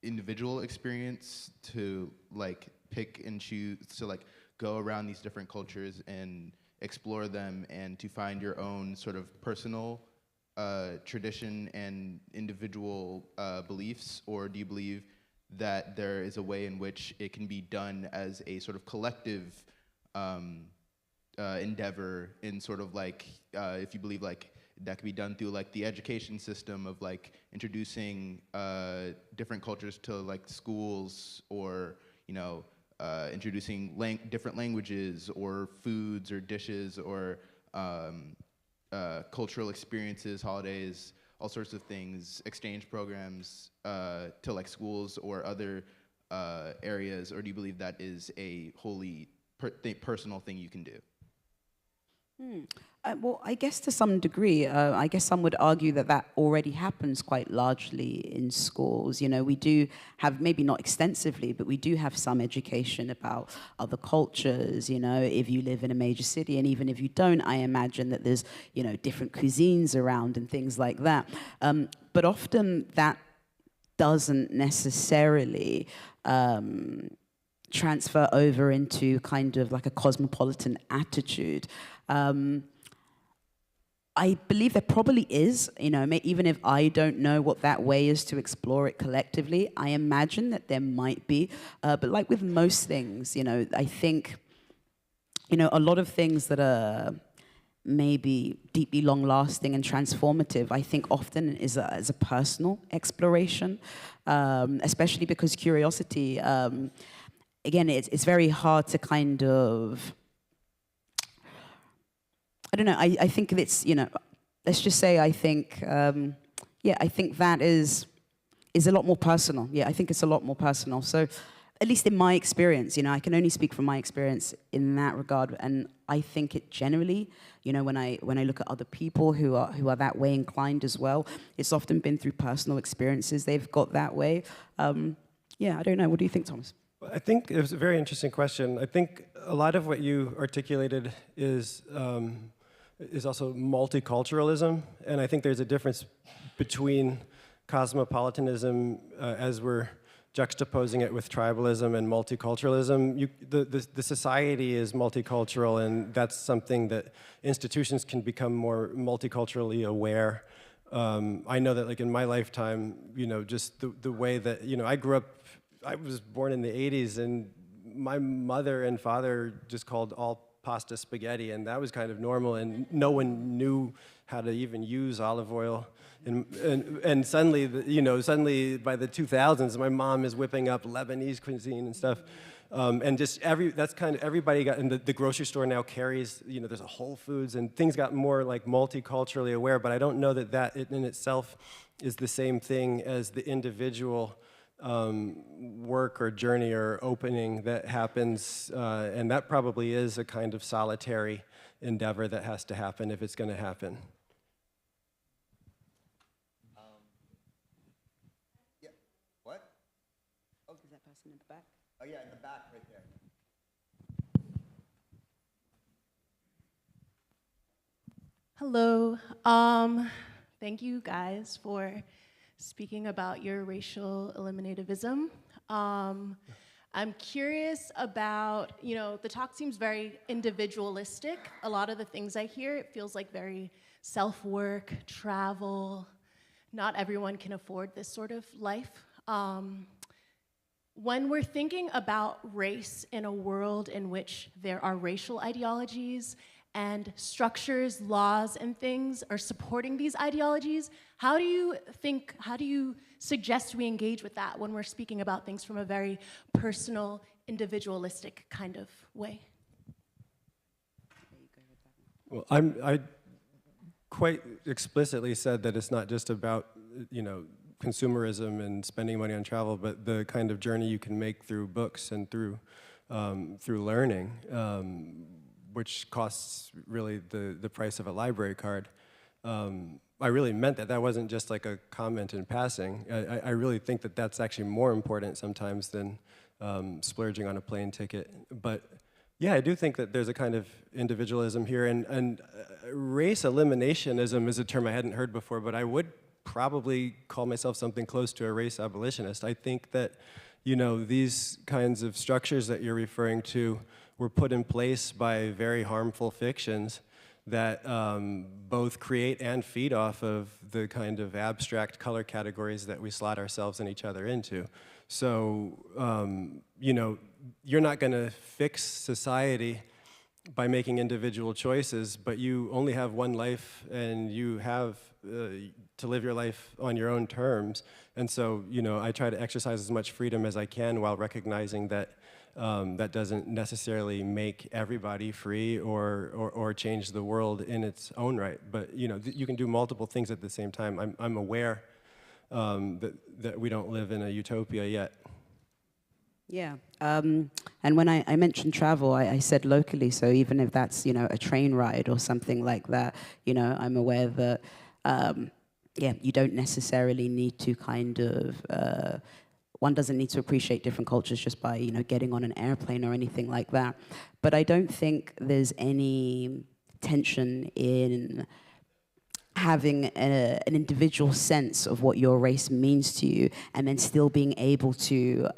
individual experience to like pick and choose, to like go around these different cultures and explore them and to find your own sort of personal tradition and individual beliefs, or do you believe that there is a way in which it can be done as a sort of collective endeavor in sort of like, if you believe like that can be done through like the education system of like introducing different cultures to like schools, or, you know, introducing different languages or foods or dishes or cultural experiences, holidays, all sorts of things, exchange programs to like schools or other areas, or do you believe that is a wholly personal thing you can do? Well, I guess to some degree, I guess some would argue that that already happens quite largely in schools. You know, we do have, maybe not extensively, but we do have some education about other cultures, you know, if you live in a major city, and even if you don't, I imagine that there's, you know, different cuisines around and things like that. But often that doesn't necessarily transfer over into kind of like a cosmopolitan attitude. I believe there probably is, you know, even if I don't know what that way is to explore it collectively, I imagine that there might be. But like with most things, you know, I think, you know, a lot of things that are maybe deeply long-lasting and transformative, I think often is a personal exploration, especially because curiosity, again, it's very hard to kind of, I don't know, I think it's, you know, let's just say I think, yeah, I think that is a lot more personal. Yeah, I think it's a lot more personal. So at least in my experience, you know, I can only speak from my experience in that regard. And I think it generally, you know, when I look at other people who are that way inclined as well, it's often been through personal experiences they've got that way. Yeah, I don't know. What do you think, Thomas? I think it was a very interesting question. I think a lot of what you articulated is also multiculturalism, and I think there's a difference between cosmopolitanism as we're juxtaposing it with tribalism and multiculturalism. The society is multicultural, and that's something that institutions can become more multiculturally aware. I know that, like, in my lifetime, you know, just the way that, you know, I was born in the 80s, and my mother and father just called all pasta spaghetti, and that was kind of normal, and no one knew how to even use olive oil. And suddenly, you know, suddenly by the 2000s, my mom is whipping up Lebanese cuisine and stuff. And just that's kind of, everybody got, and the grocery store now carries, you know, there's a Whole Foods, and things got more like multiculturally aware, but I don't know that that in itself is the same thing as the individual work or journey or opening that happens, and that probably is a kind of solitary endeavor that has to happen if it's going to happen. Yeah. What? Oh, is that person in the back? Oh yeah, in the back, right there. Hello. Thank you guys for speaking about your racial eliminativism. I'm curious about, you know, the talk seems very individualistic. A lot of the things I hear, it feels like very self-work, travel. Not everyone can afford this sort of life. When we're thinking about race in a world in which there are racial ideologies and structures, laws, and things are supporting these ideologies, how do you suggest we engage with that when we're speaking about things from a very personal, individualistic kind of way? Well, I quite explicitly said that it's not just about, you know, consumerism and spending money on travel, but the kind of journey you can make through books and through learning, which costs really the price of a library card. I really meant that. That wasn't just like a comment in passing. I really think that that's actually more important sometimes than splurging on a plane ticket. But yeah, I do think that there's a kind of individualism here, and race eliminationism is a term I hadn't heard before, but I would probably call myself something close to a race abolitionist. I think that, you know, these kinds of structures that you're referring to were put in place by very harmful fictions that both create and feed off of the kind of abstract color categories that we slot ourselves and each other into. So, you know, you're not going to fix society by making individual choices, but you only have one life, and you have to live your life on your own terms. And so, you know, I try to exercise as much freedom as I can while recognizing that that doesn't necessarily make everybody free or change the world in its own right. But, you know, you can do multiple things at the same time. I'm aware that we don't live in a utopia yet. Yeah, and when I mentioned travel, I said locally, so even if that's, you know, a train ride or something like that, you know, I'm aware that, yeah, you don't necessarily need to kind of, one doesn't need to appreciate different cultures just by, you know, getting on an airplane or anything like that. But I don't think there's any tension in having an individual sense of what your race means to you, and then still being able to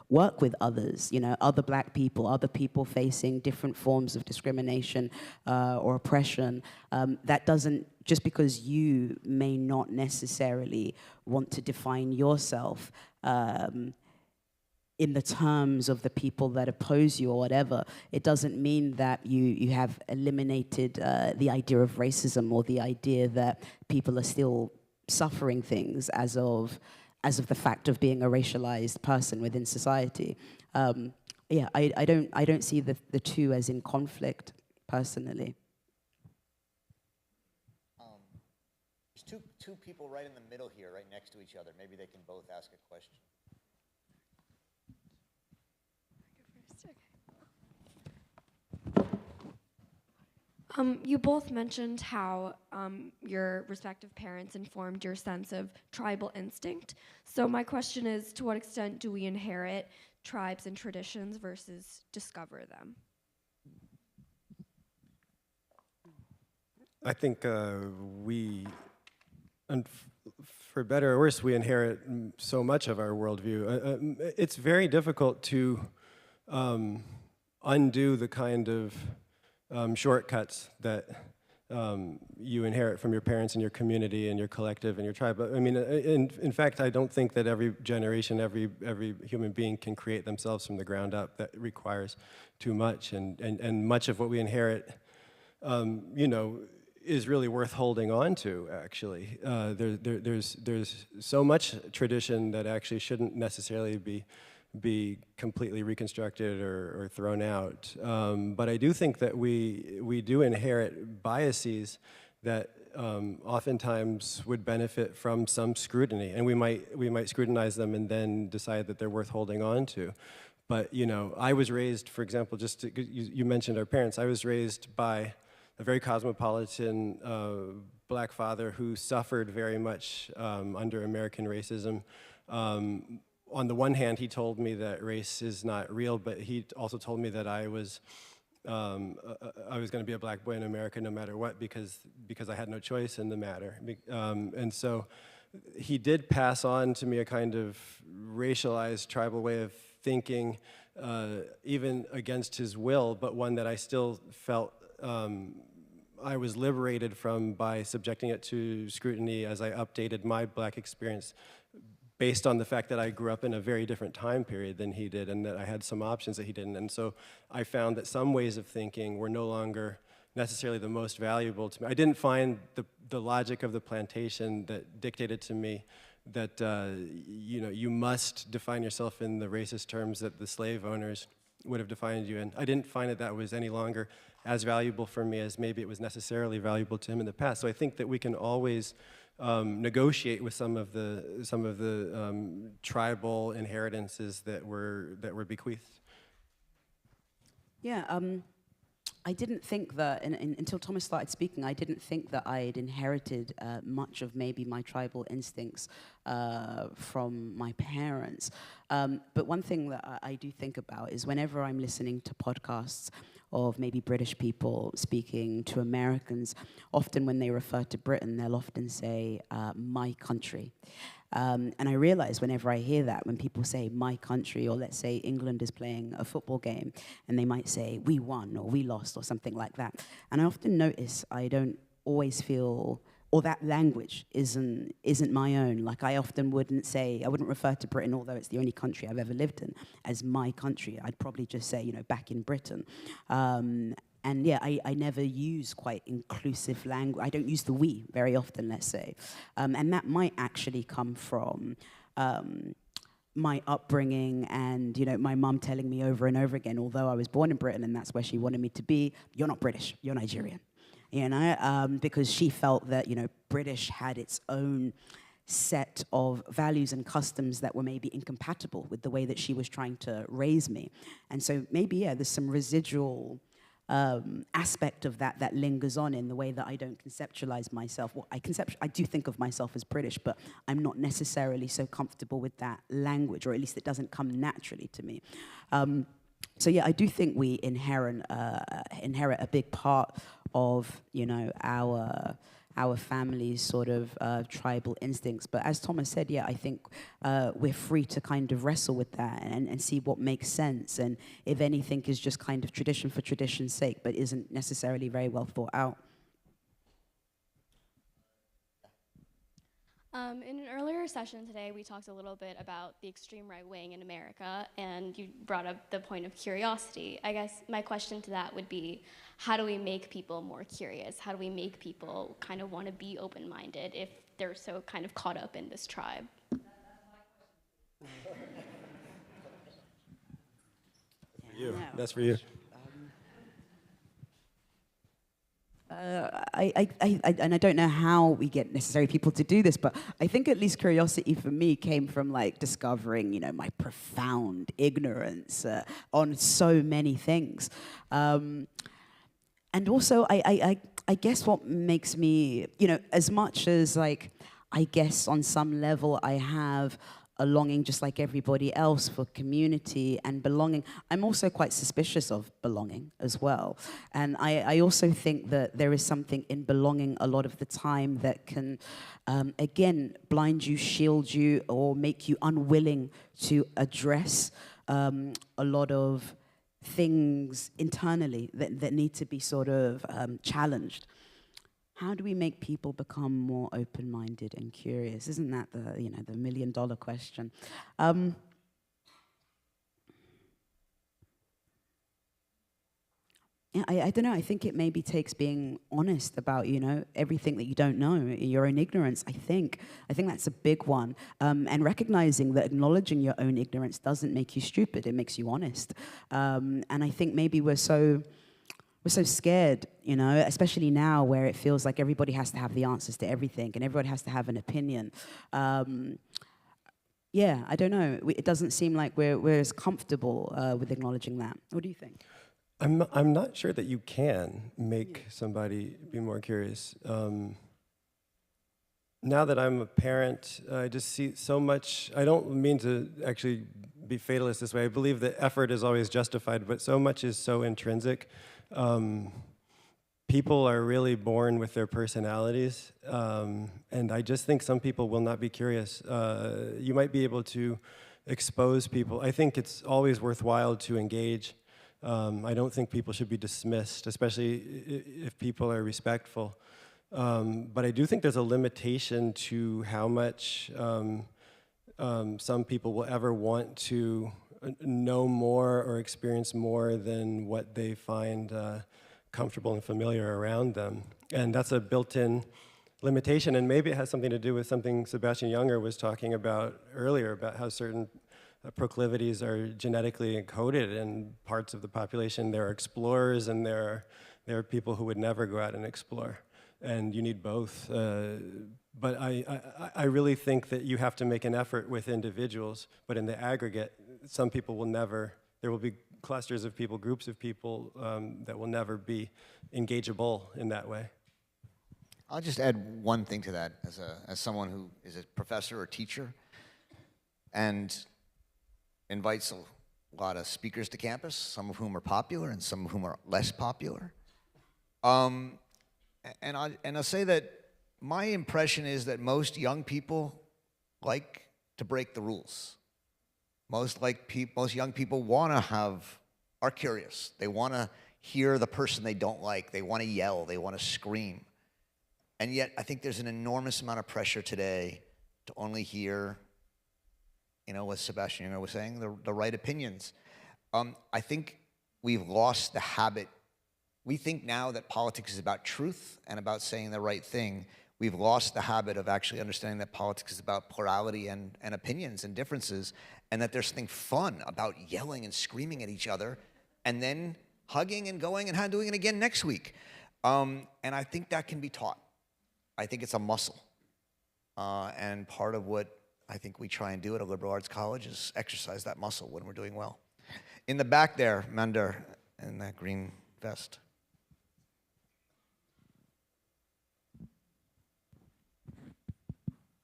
work with others, you know, other black people, other people facing different forms of discrimination or oppression. That doesn't, just because you may not necessarily want to define yourself in the terms of the people that oppose you or whatever, it doesn't mean that you have eliminated the idea of racism or the idea that people are still suffering things as of the fact of being a racialized person within society. Yeah, I don't see the two as in conflict, personally. There's two people right in the middle here, right next to each other. Maybe they can both ask a question. You both mentioned how your respective parents informed your sense of tribal instinct. So my question is, to what extent do we inherit tribes and traditions versus discover them? I think we, and for better or worse, we inherit so much of our worldview. It's very difficult to undo the kind of shortcuts that you inherit from your parents and your community and your collective and your tribe. I mean, in fact, I don't think that every generation, every human being can create themselves from the ground up. That requires too much, and much of what we inherit, you know, is really worth holding on to, actually. There's so much tradition that actually shouldn't necessarily be completely reconstructed or thrown out. But I do think that we do inherit biases that oftentimes would benefit from some scrutiny, and we might scrutinize them and then decide that they're worth holding on to. But, you know, I was raised, for example, you mentioned our parents. I was raised by a very cosmopolitan black father who suffered very much under American racism. On the one hand, he told me that race is not real, but he also told me that I was going to be a black boy in America no matter what, because I had no choice in the matter. And so he did pass on to me a kind of racialized tribal way of thinking, even against his will, but one that I still felt I was liberated from by subjecting it to scrutiny as I updated my black experience based on the fact that I grew up in a very different time period than he did, and that I had some options that he didn't. And so I found that some ways of thinking were no longer necessarily the most valuable to me. I didn't find the logic of the plantation that dictated to me that you know, you must define yourself in the racist terms that the slave owners would have defined you in. I didn't find that was any longer as valuable for me as maybe it was necessarily valuable to him in the past. So I think that we can always negotiate with some of the tribal inheritances that were bequeathed. Yeah, I didn't think that, until Thomas started speaking, I didn't think that I had inherited much of maybe my tribal instincts from my parents. But one thing that I do think about is whenever I'm listening to podcasts of maybe British people speaking to Americans, often when they refer to Britain, they'll often say, my country. And I realize whenever I hear that, when people say my country, or let's say England is playing a football game, and they might say we won or we lost or something like that. And I often notice I don't always feel, or that language isn't my own. Like I often wouldn't say, I wouldn't refer to Britain, although it's the only country I've ever lived in, as my country. I'd probably just say, you know, back in Britain. And yeah, I never use quite inclusive language. I don't use the we very often, let's say. And that might actually come from my upbringing and, you know, my mum telling me over and over again, although I was born in Britain and that's where she wanted me to be, you're not British, you're Nigerian. You know, because she felt that, you know, British had its own set of values and customs that were maybe incompatible with the way that she was trying to raise me. And so maybe, yeah, there's some residual aspect of that lingers on in the way that I don't conceptualize myself. Well, I do think of myself as British, but I'm not necessarily so comfortable with that language, or at least it doesn't come naturally to me. So yeah, I do think we inherit a big part of, you know, our family's sort of tribal instincts. But as Thomas said, yeah, I think we're free to kind of wrestle with that and see what makes sense, and if anything is just kind of tradition for tradition's sake, but isn't necessarily very well thought out. In an earlier session today, we talked a little bit about the extreme right wing in America, and you brought up the point of curiosity. I guess my question to that would be, how do we make people more curious? How do we make people kind of want to be open-minded if they're so kind of caught up in this tribe? That's for you. And I don't know how we get necessary people to do this, but I think at least curiosity for me came from like discovering, you know, my profound ignorance on so many things. And also, I guess what makes me, you know, as much as like, I guess on some level I have a longing just like everybody else for community and belonging, I'm also quite suspicious of belonging as well. And I also think that there is something in belonging a lot of the time that can, again, blind you, shield you, or make you unwilling to address a lot of things internally that need to be sort of challenged. How do we make people become more open-minded and curious? Isn't that the, you know, the million-dollar question? Yeah, I don't know. I think it maybe takes being honest about, you know, everything that you don't know, your own ignorance. I think that's a big one. And recognizing that acknowledging your own ignorance doesn't make you stupid. It makes you honest. And I think maybe we're so scared, you know, especially now where it feels like everybody has to have the answers to everything and everybody has to have an opinion. Yeah, I don't know. It doesn't seem like we're as comfortable with acknowledging that. What do you think? I'm not sure that you can make somebody be more curious. Now that I'm a parent, I just see so much. I don't mean to actually be fatalist this way. I believe that effort is always justified, but so much is so intrinsic. People are really born with their personalities, and I just think some people will not be curious. You might be able to expose people. I think it's always worthwhile to engage. I don't think people should be dismissed, especially if people are respectful. But I do think there's a limitation to how much some people will ever want to know more or experience more than what they find comfortable and familiar around them. And that's a built-in limitation, and maybe it has something to do with something Sebastian Junger was talking about earlier, about how certain proclivities are genetically encoded in parts of the population. There are explorers and there are people who would never go out and explore. And you need both But I really think that you have to make an effort with individuals, but in the aggregate, some people will never, there will be clusters of people, groups of people that will never be engageable in that way. I'll just add one thing to that as someone who is a professor or teacher and invites a lot of speakers to campus, some of whom are popular and some of whom are less popular. And I'll say that my impression is that most young people like to break the rules. Most young people are curious. They want to hear the person they don't like. They want to yell. They want to scream. And yet, I think there's an enormous amount of pressure today to only hear, what Sebastian was saying, the right opinions. I think we've lost the habit. We think now that politics is about truth and about saying the right thing. We've lost the habit of actually understanding that politics is about plurality and opinions and differences, and that there's something fun about yelling and screaming at each other and then hugging and going and doing it again next week. And I think that can be taught. I think it's a muscle. And part of what I think we try and do at a liberal arts college is exercise that muscle when we're doing well. In the back there, Mander, in that green vest.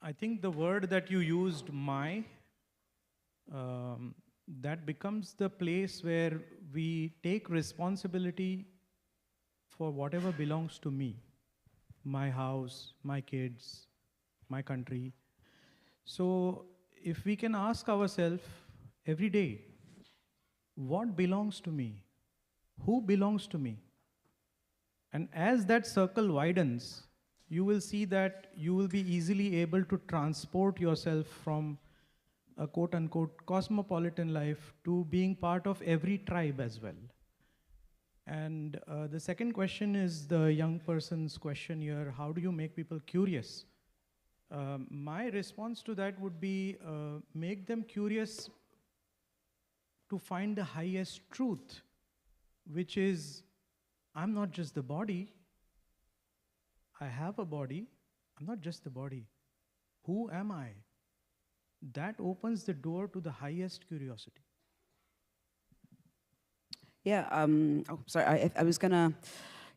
I think the word that you used, that becomes the place where we take responsibility for whatever belongs to me. My house, my kids, my country. So if we can ask ourselves every day, what belongs to me? Who belongs to me? And as that circle widens, you will see that you will be easily able to transport yourself from a quote-unquote cosmopolitan life to being part of every tribe as well. And the second question is the young person's question here, how do you make people curious? My response to that would be make them curious to find the highest truth, which is, I'm not just the body, I have a body, I'm not just the body. Who am I? That opens the door to the highest curiosity. Yeah, sorry, I was gonna,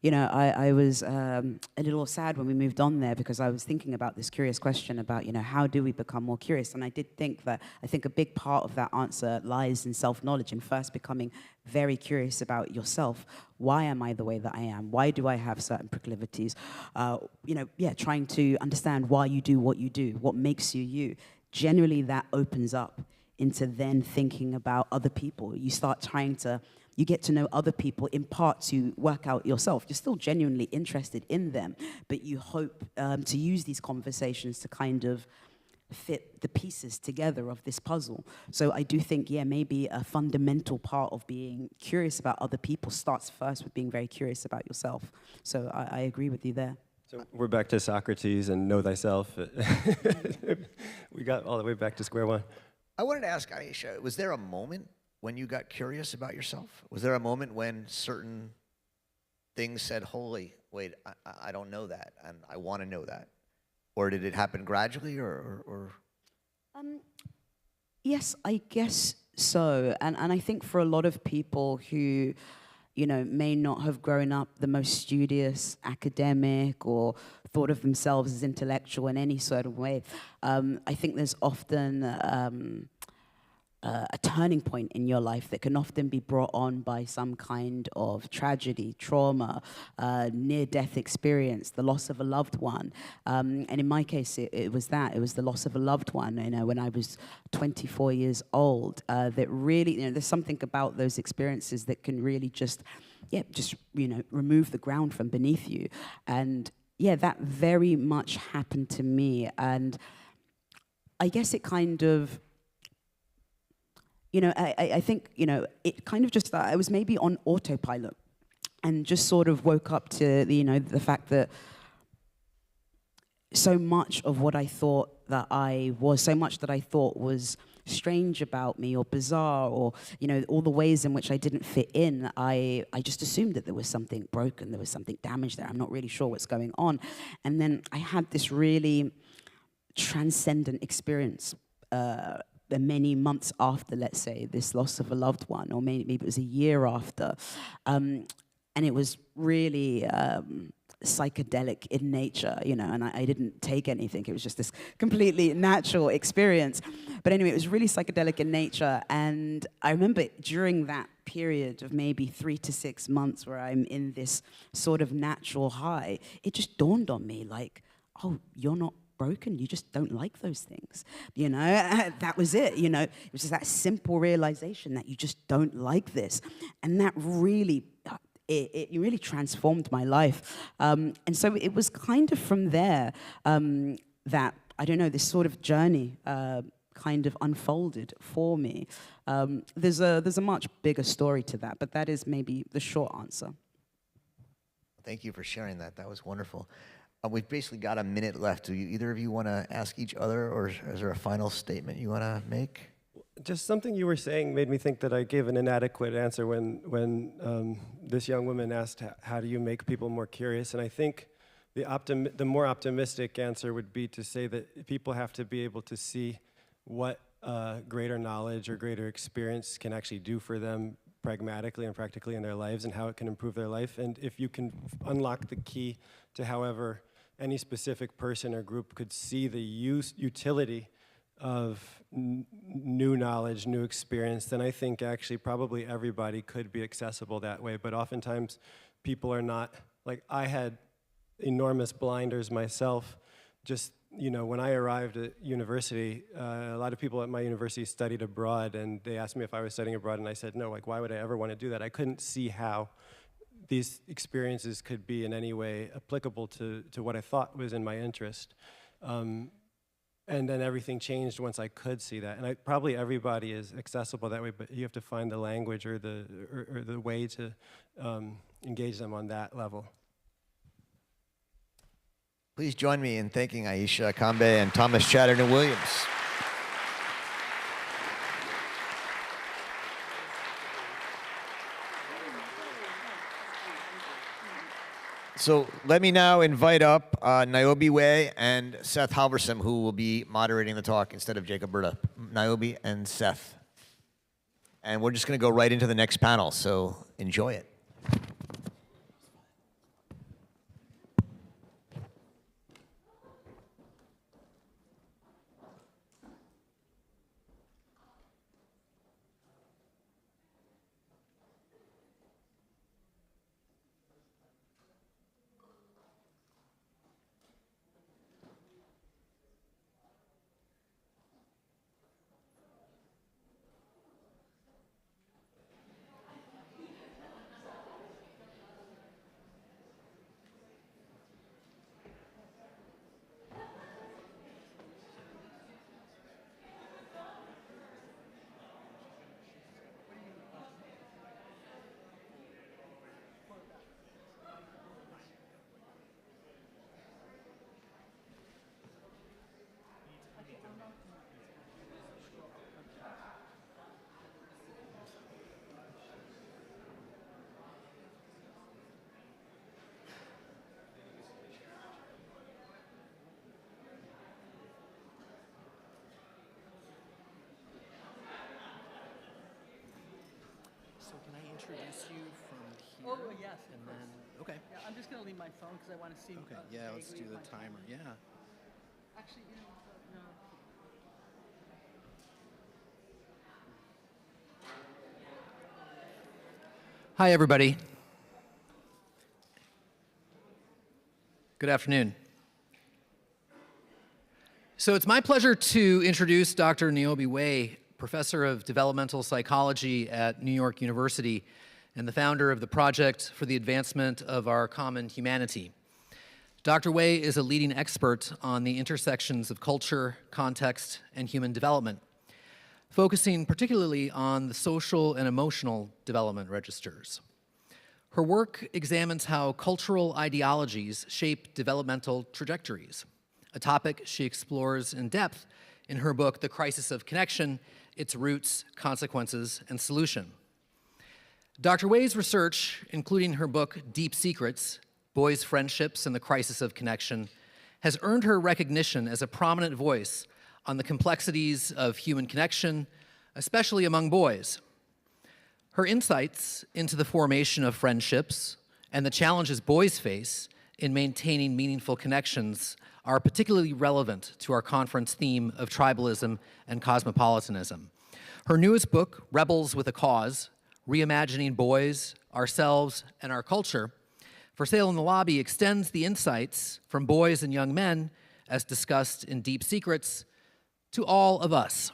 I was a little sad when we moved on there because I was thinking about this curious question about, how do we become more curious? And I did think that, a big part of that answer lies in self-knowledge and first becoming very curious about yourself. Why am I the way that I am? Why do I have certain proclivities? Trying to understand why you do, what makes you you. Generally, that opens up into then thinking about other people. You get to know other people in part to work out yourself. You're still genuinely interested in them, but you hope to use these conversations to kind of fit the pieces together of this puzzle. So I do think, maybe a fundamental part of being curious about other people starts first with being very curious about yourself. So I agree with you there. So we're back to Socrates and know thyself. We got all the way back to square one. I wanted to ask Aisha, was there a moment when you got curious about yourself? Was there a moment when certain things said, holy, wait, I don't know that, and I want to know that? Or did it happen gradually, or? Yes, I guess so. And I think for a lot of people who, may not have grown up the most studious academic or thought of themselves as intellectual in any sort of way, I think there's often a turning point in your life that can often be brought on by some kind of tragedy, trauma, near-death experience, the loss of a loved one. And in my case, it was that. It was the loss of a loved one, when I was 24 years old, that really, there's something about those experiences that can really just remove the ground from beneath you. And that very much happened to me. And I guess it kind of, I think, it kind of just, I was maybe on autopilot and just sort of woke up to, the fact that so much of what I thought that I was, so much that I thought was strange about me or bizarre, or, you know, all the ways in which I didn't fit in, I just assumed that there was something broken, there was something damaged there. I'm not really sure what's going on. And then I had this really transcendent experience many months after, let's say, this loss of a loved one, or maybe it was a year after. And it was really psychedelic in nature, you know, and I didn't take anything. It was just this completely natural experience. But anyway, it was really psychedelic in nature. And I remember during that period of maybe 3 to 6 months where I'm in this sort of natural high, it just dawned on me like, oh, you're not broken, you just don't like those things, you know. That was it, you know. It was just that simple realization that you just don't like this. And that really it really transformed my life. And so it was kind of from there that, I don't know, this sort of journey kind of unfolded for me. There's a much bigger story to that, but that is maybe the short answer. Thank you for sharing that. That was wonderful. We've basically got a minute left. Do either of you want to ask each other, or is there a final statement you want to make? Just something you were saying made me think that I gave an inadequate answer when this young woman asked, how do you make people more curious? And I think the more optimistic answer would be to say that people have to be able to see what greater knowledge or greater experience can actually do for them pragmatically and practically in their lives, and how it can improve their life. And if you can unlock the key to however any specific person or group could see the utility of new knowledge, new experience, then I think actually probably everybody could be accessible that way. But oftentimes people are not. Like, I had enormous blinders myself. Just, you know, when I arrived at university, a lot of people at my university studied abroad, and they asked me if I was studying abroad, and I said no. Like, why would I ever want to do that? I couldn't see how these experiences could be in any way applicable to what I thought was in my interest. And then everything changed once I could see that. And probably everybody is accessible that way, but you have to find the language or the way to engage them on that level. Please join me in thanking Aisha Kambe and Thomas Chatterton-Williams. So let me now invite up Niobe Way and Seth Halverson, who will be moderating the talk instead of Jacob Berta. Niobe and Seth. And we're just going to go right into the next panel, so enjoy it. So can I introduce you from here? Oh, yes. And then, okay. Yeah, I'm just going to leave my phone because I want to see. Okay, yeah, let's do the timer. Yeah. Actually, you know, no. Hi, everybody. Good afternoon. So it's my pleasure to introduce Dr. Niobe Way, professor of developmental psychology at New York University and the founder of the Project for the Advancement of Our Common Humanity. Dr. Way is a leading expert on the intersections of culture, context, and human development, focusing particularly on the social and emotional development registers. Her work examines how cultural ideologies shape developmental trajectories, a topic she explores in depth in her book, The Crisis of Connection, Its Roots, Consequences, and Solution. Dr. Wei's research, including her book, Deep Secrets, Boys' Friendships and the Crisis of Connection, has earned her recognition as a prominent voice on the complexities of human connection, especially among boys. Her insights into the formation of friendships and the challenges boys face in maintaining meaningful connections are particularly relevant to our conference theme of tribalism and cosmopolitanism. Her newest book, Rebels with a Cause, Reimagining Boys, Ourselves, and Our Culture, for sale in the lobby, extends the insights from boys and young men, as discussed in Deep Secrets, to all of us.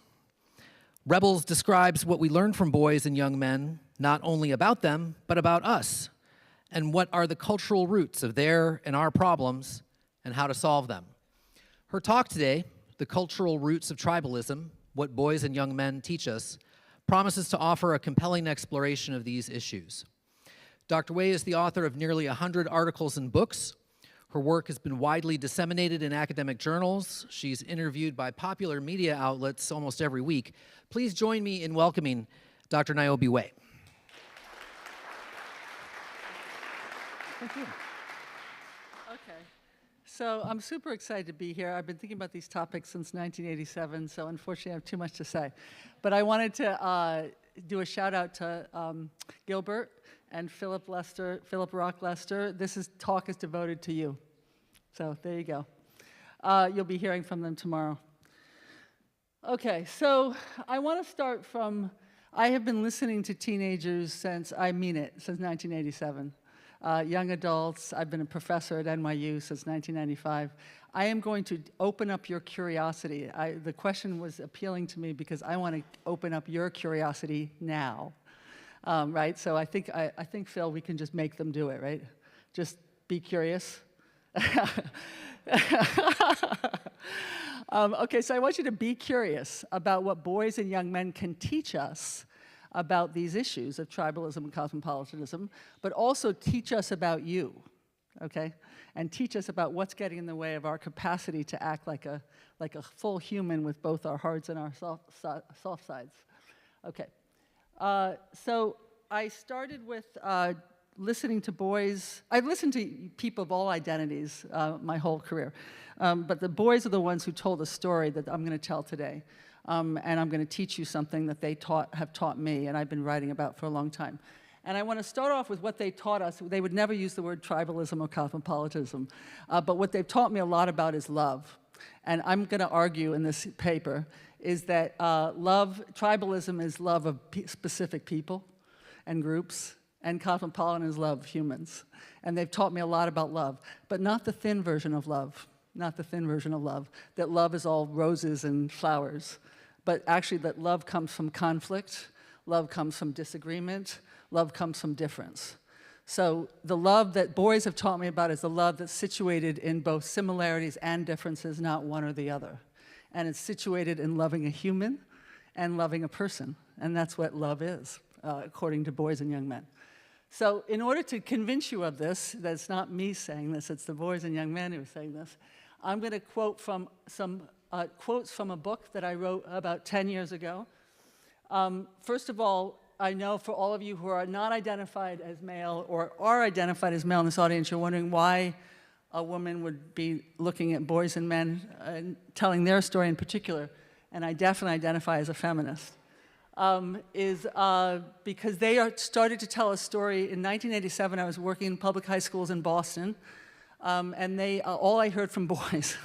Rebels describes what we learn from boys and young men, not only about them, but about us, and what are the cultural roots of their and our problems, and how to solve them. Her talk today, The Cultural Roots of Tribalism, What Boys and Young Men Teach Us, promises to offer a compelling exploration of these issues. Dr. Wei is the author of nearly 100 articles and books. Her work has been widely disseminated in academic journals. She's interviewed by popular media outlets almost every week. Please join me in welcoming Dr. Niobe Wei. Thank you. Okay. So I'm super excited to be here. I've been thinking about these topics since 1987, so unfortunately I have too much to say. But I wanted to do a shout out to Gilbert and Philip Rock Lester. This talk is devoted to you. So there you go. You'll be hearing from them tomorrow. Okay, so I want to start from, I have been listening to teenagers since 1987. Young adults, I've been a professor at NYU since 1995. I am going to open up your curiosity. The question was appealing to me because I want to open up your curiosity now, right? So I think, Phil, we can just make them do it, right? Just be curious. Okay, so I want you to be curious about what boys and young men can teach us about these issues of tribalism and cosmopolitanism, but also teach us about you, okay? And teach us about what's getting in the way of our capacity to act like a full human with both our hearts and our soft sides. Okay, so I started with listening to boys. I've listened to people of all identities my whole career, but the boys are the ones who told the story that I'm going to tell today. And I'm going to teach you something that they have taught me, and I've been writing about for a long time. And I want to start off with what they taught us. They would never use the word tribalism or cosmopolitanism, but what they've taught me a lot about is love. And I'm going to argue in this paper is that tribalism is love of specific people and groups, and cosmopolitanism is love of humans. And they've taught me a lot about love, but not the thin version of love. Not the thin version of love, that love is all roses and flowers, but actually that love comes from conflict, love comes from disagreement, love comes from difference. So the love that boys have taught me about is the love that's situated in both similarities and differences, not one or the other. And it's situated in loving a human and loving a person, and that's what love is, according to boys and young men. So in order to convince you of this, that it's not me saying this, it's the boys and young men who are saying this, I'm going to quote from some quotes from a book that I wrote about 10 years ago. First of all, I know for all of you who are not identified as male or are identified as male in this audience, you're wondering why a woman would be looking at boys and men and telling their story in particular, and I definitely identify as a feminist, because they started to tell a story. In 1987, I was working in public high schools in Boston, and all I heard from boys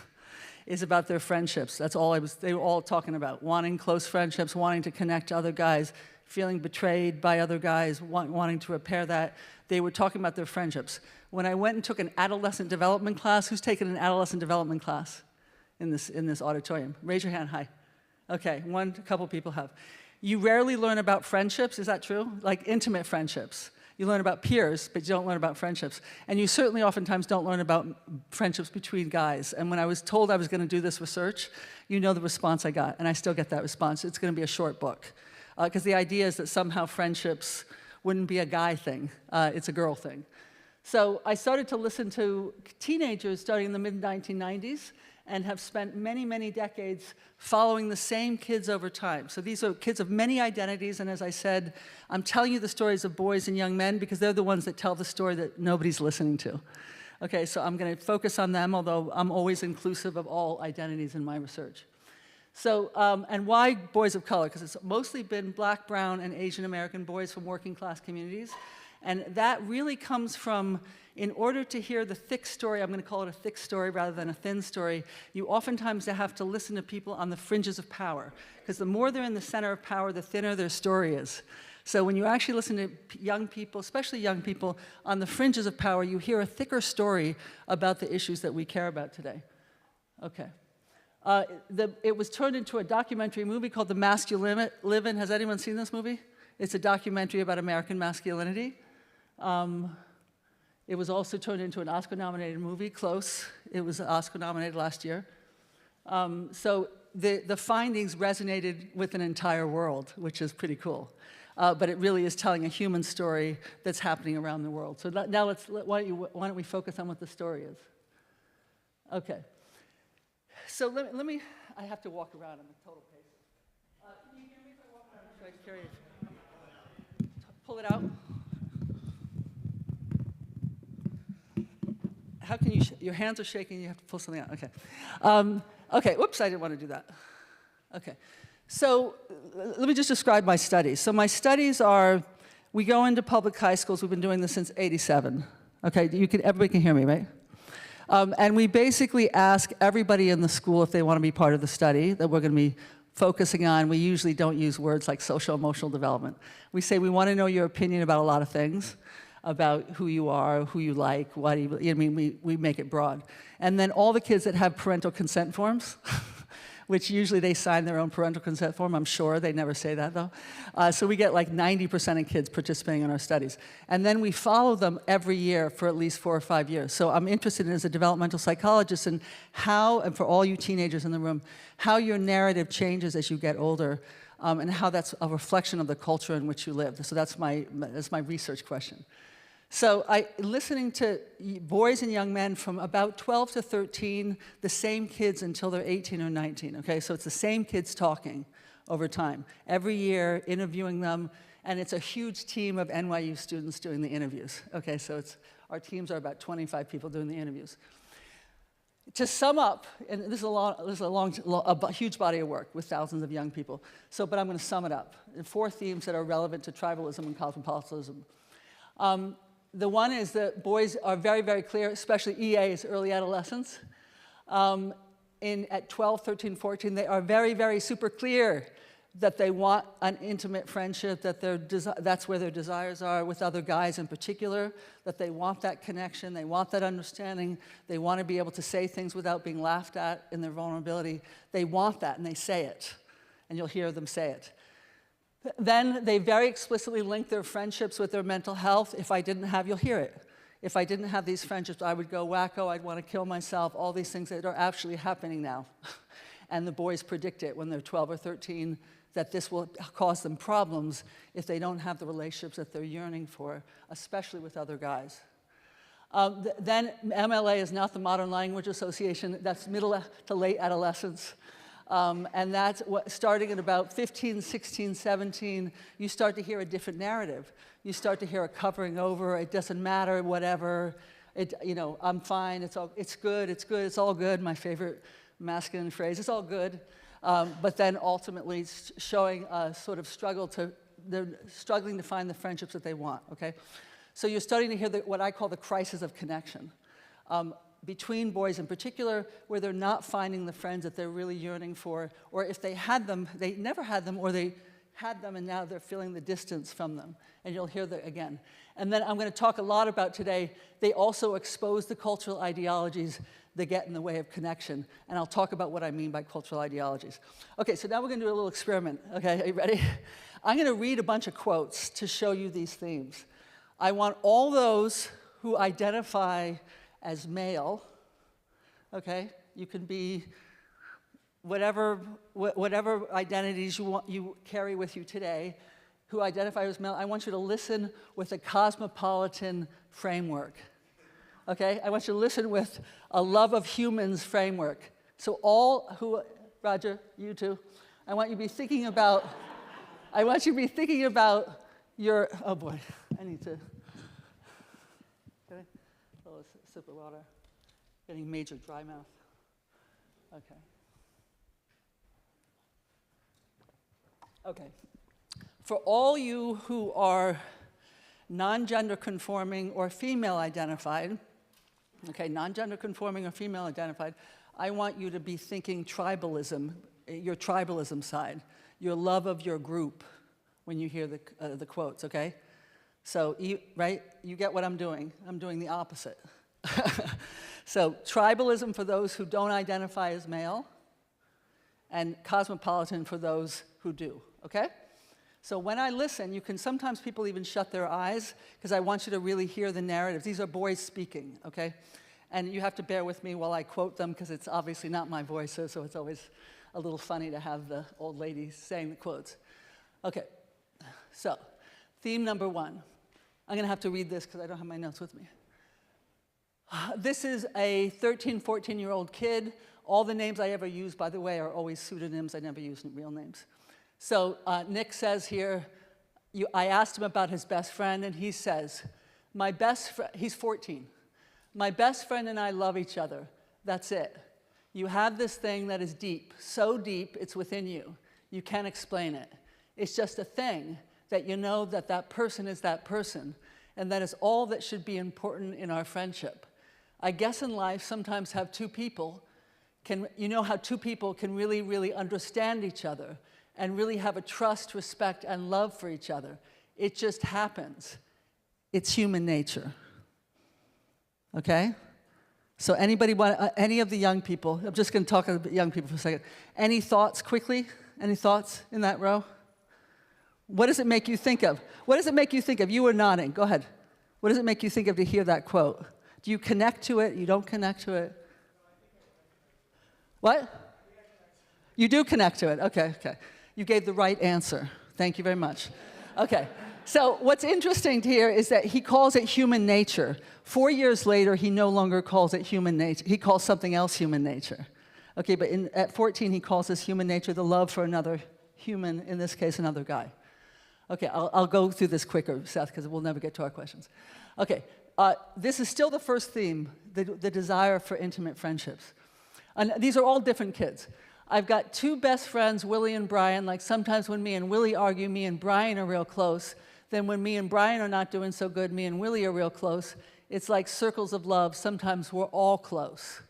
is about their friendships. That's all they were all talking about, wanting close friendships, wanting to connect to other guys, feeling betrayed by other guys, wanting to repair that. They were talking about their friendships. When I went and took an adolescent development class, who's taken an adolescent development class in this auditorium? Raise your hand, hi. Okay, a couple people have. You rarely learn about friendships, is that true? Like intimate friendships. You learn about peers, but you don't learn about friendships. And you certainly oftentimes don't learn about friendships between guys. And when I was told I was going to do this research, you know the response I got, and I still get that response. It's going to be a short book. Because the idea is that somehow friendships wouldn't be a guy thing, it's a girl thing. So I started to listen to teenagers starting in the mid-1990s, and have spent many, many decades following the same kids over time. So these are kids of many identities, and as I said, I'm telling you the stories of boys and young men because they're the ones that tell the story that nobody's listening to. Okay, so I'm going to focus on them, although I'm always inclusive of all identities in my research. So, and why boys of color? Because it's mostly been Black, brown, and Asian American boys from working class communities. And that really comes from, in order to hear the thick story, I'm going to call it a thick story rather than a thin story, you oftentimes have to listen to people on the fringes of power. Because the more they're in the center of power, the thinner their story is. So when you actually listen to young people, especially young people, on the fringes of power, you hear a thicker story about the issues that we care about today. Okay. It was turned into a documentary movie called The Masculine. Has anyone seen this movie? It's a documentary about American masculinity. It was also turned into an Oscar-nominated movie, Close. It was Oscar-nominated last year. So the findings resonated with an entire world, which is pretty cool. But it really is telling a human story that's happening around the world. So now why don't we focus on what the story is? Okay. So let me, I have to walk around on a total pace. Can you hear me if I walk around? Should I carry it? Pull it out. How can you, your hands are shaking, you have to pull something out, okay. Okay, whoops, I didn't want to do that. Okay, so let me just describe my studies. So my studies are, we go into public high schools, we've been doing this since '87. Okay, everybody can hear me, right? And we basically ask everybody in the school if they want to be part of the study that we're going to be focusing on. We usually don't use words like social-emotional development. We say we want to know your opinion about a lot of things, about who you are, who you like, what you, I mean, we make it broad. And then all the kids that have parental consent forms, which usually they sign their own parental consent form, I'm sure, they never say that though. So we get like 90% of kids participating in our studies. And then we follow them every year for at least 4 or 5 years. So I'm interested in, as a developmental psychologist, in how, and for all you teenagers in the room, how your narrative changes as you get older, and how that's a reflection of the culture in which you live. So that's my research question. So listening to boys and young men from about 12 to 13, the same kids until they're 18 or 19, okay? So it's the same kids talking over time. Every year, interviewing them, and it's a huge team of NYU students doing the interviews, okay? So our teams are about 25 people doing the interviews. To sum up, and this is a huge body of work with thousands of young people, but I'm gonna sum it up. 4 themes that are relevant to tribalism and cosmopolitanism. The one is that boys are very, very clear, especially EAs, early adolescence. At 12, 13, 14, they are very, very super clear that they want an intimate friendship, that that's where their desires are with other guys in particular, that they want that connection, they want that understanding, they want to be able to say things without being laughed at in their vulnerability. They want that, and they say it, and you'll hear them say it. Then they very explicitly link their friendships with their mental health. If I didn't have, you'll hear it. If I didn't have these friendships, I would go wacko, I'd want to kill myself, all these things that are actually happening now. And the boys predict it when they're 12 or 13, that this will cause them problems if they don't have the relationships that they're yearning for, especially with other guys. Then MLA is not the Modern Language Association, that's middle to late adolescence. And that's starting at about 15, 16, 17, you start to hear a different narrative. You start to hear a covering over, it doesn't matter, whatever, I'm fine, it's good, it's all good, my favorite masculine phrase, it's all good. But then ultimately showing a sort of they're struggling to find the friendships that they want, okay? So you're starting to hear what I call the crisis of connection. Between boys in particular, where they're not finding the friends that they're really yearning for, or if they had them, they never had them, or they had them and now they're feeling the distance from them. And you'll hear that again. And then I'm going to talk a lot about today, they also expose the cultural ideologies that get in the way of connection. And I'll talk about what I mean by cultural ideologies. Okay, so now we're going to do a little experiment. Okay, are you ready? I'm going to read a bunch of quotes to show you these themes. I want all those who identify as male, okay? You can be whatever identities you carry with you today, who identify as male. I want you to listen with a cosmopolitan framework, okay? I want you to listen with a love of humans framework. So all who, Roger, you too, I want you to be thinking about, your, oh boy, I need to, okay, a little sip of water. Getting major dry mouth. Okay. Okay. For all you who are non-gender conforming or female identified, okay, non-gender conforming or female identified, I want you to be thinking tribalism, your tribalism side, your love of your group when you hear the quotes, okay? So, you get what I'm doing. I'm doing the opposite. So, tribalism for those who don't identify as male, and cosmopolitan for those who do, okay? So when I listen, sometimes people even shut their eyes, because I want you to really hear the narratives. These are boys speaking, okay? And you have to bear with me while I quote them, because it's obviously not my voice, so it's always a little funny to have the old lady saying the quotes. Okay, so theme number 1. I'm going to have to read this because I don't have my notes with me. This is a 13, 14-year-old kid. All the names I ever use, by the way, are always pseudonyms. I never use real names. So Nick says here, I asked him about his best friend, and he says, he's 14. My best friend and I love each other. That's it. You have this thing that is deep, so deep it's within you. You can't explain it. It's just a thing that you know that that person is that person, and that is all that should be important in our friendship. I guess in life, sometimes how two people can really, really understand each other and really have a trust, respect, and love for each other. It just happens. It's human nature. Okay? So anybody any of the young people, I'm just going to talk about young people for a second. Any thoughts quickly? Any thoughts in that row? What does it make you think of? What does it make you think of? You were nodding. Go ahead. What does it make you think of to hear that quote? Do you connect to it? You don't connect to it? What? You do connect to it. Okay, okay. You gave the right answer. Thank you very much. Okay. So what's interesting to hear is that he calls it human nature. 4 years later, he no longer calls it human nature. He calls something else human nature. Okay, but at 14, he calls this human nature the love for another human, in this case, another guy. Okay, I'll go through this quicker, Seth, because we'll never get to our questions. Okay, this is still the first theme, the desire for intimate friendships. And these are all different kids. I've got 2 best friends, Willie and Brian. Like sometimes when me and Willie argue, me and Brian are real close. Then when me and Brian are not doing so good, me and Willie are real close. It's like circles of love. Sometimes we're all close.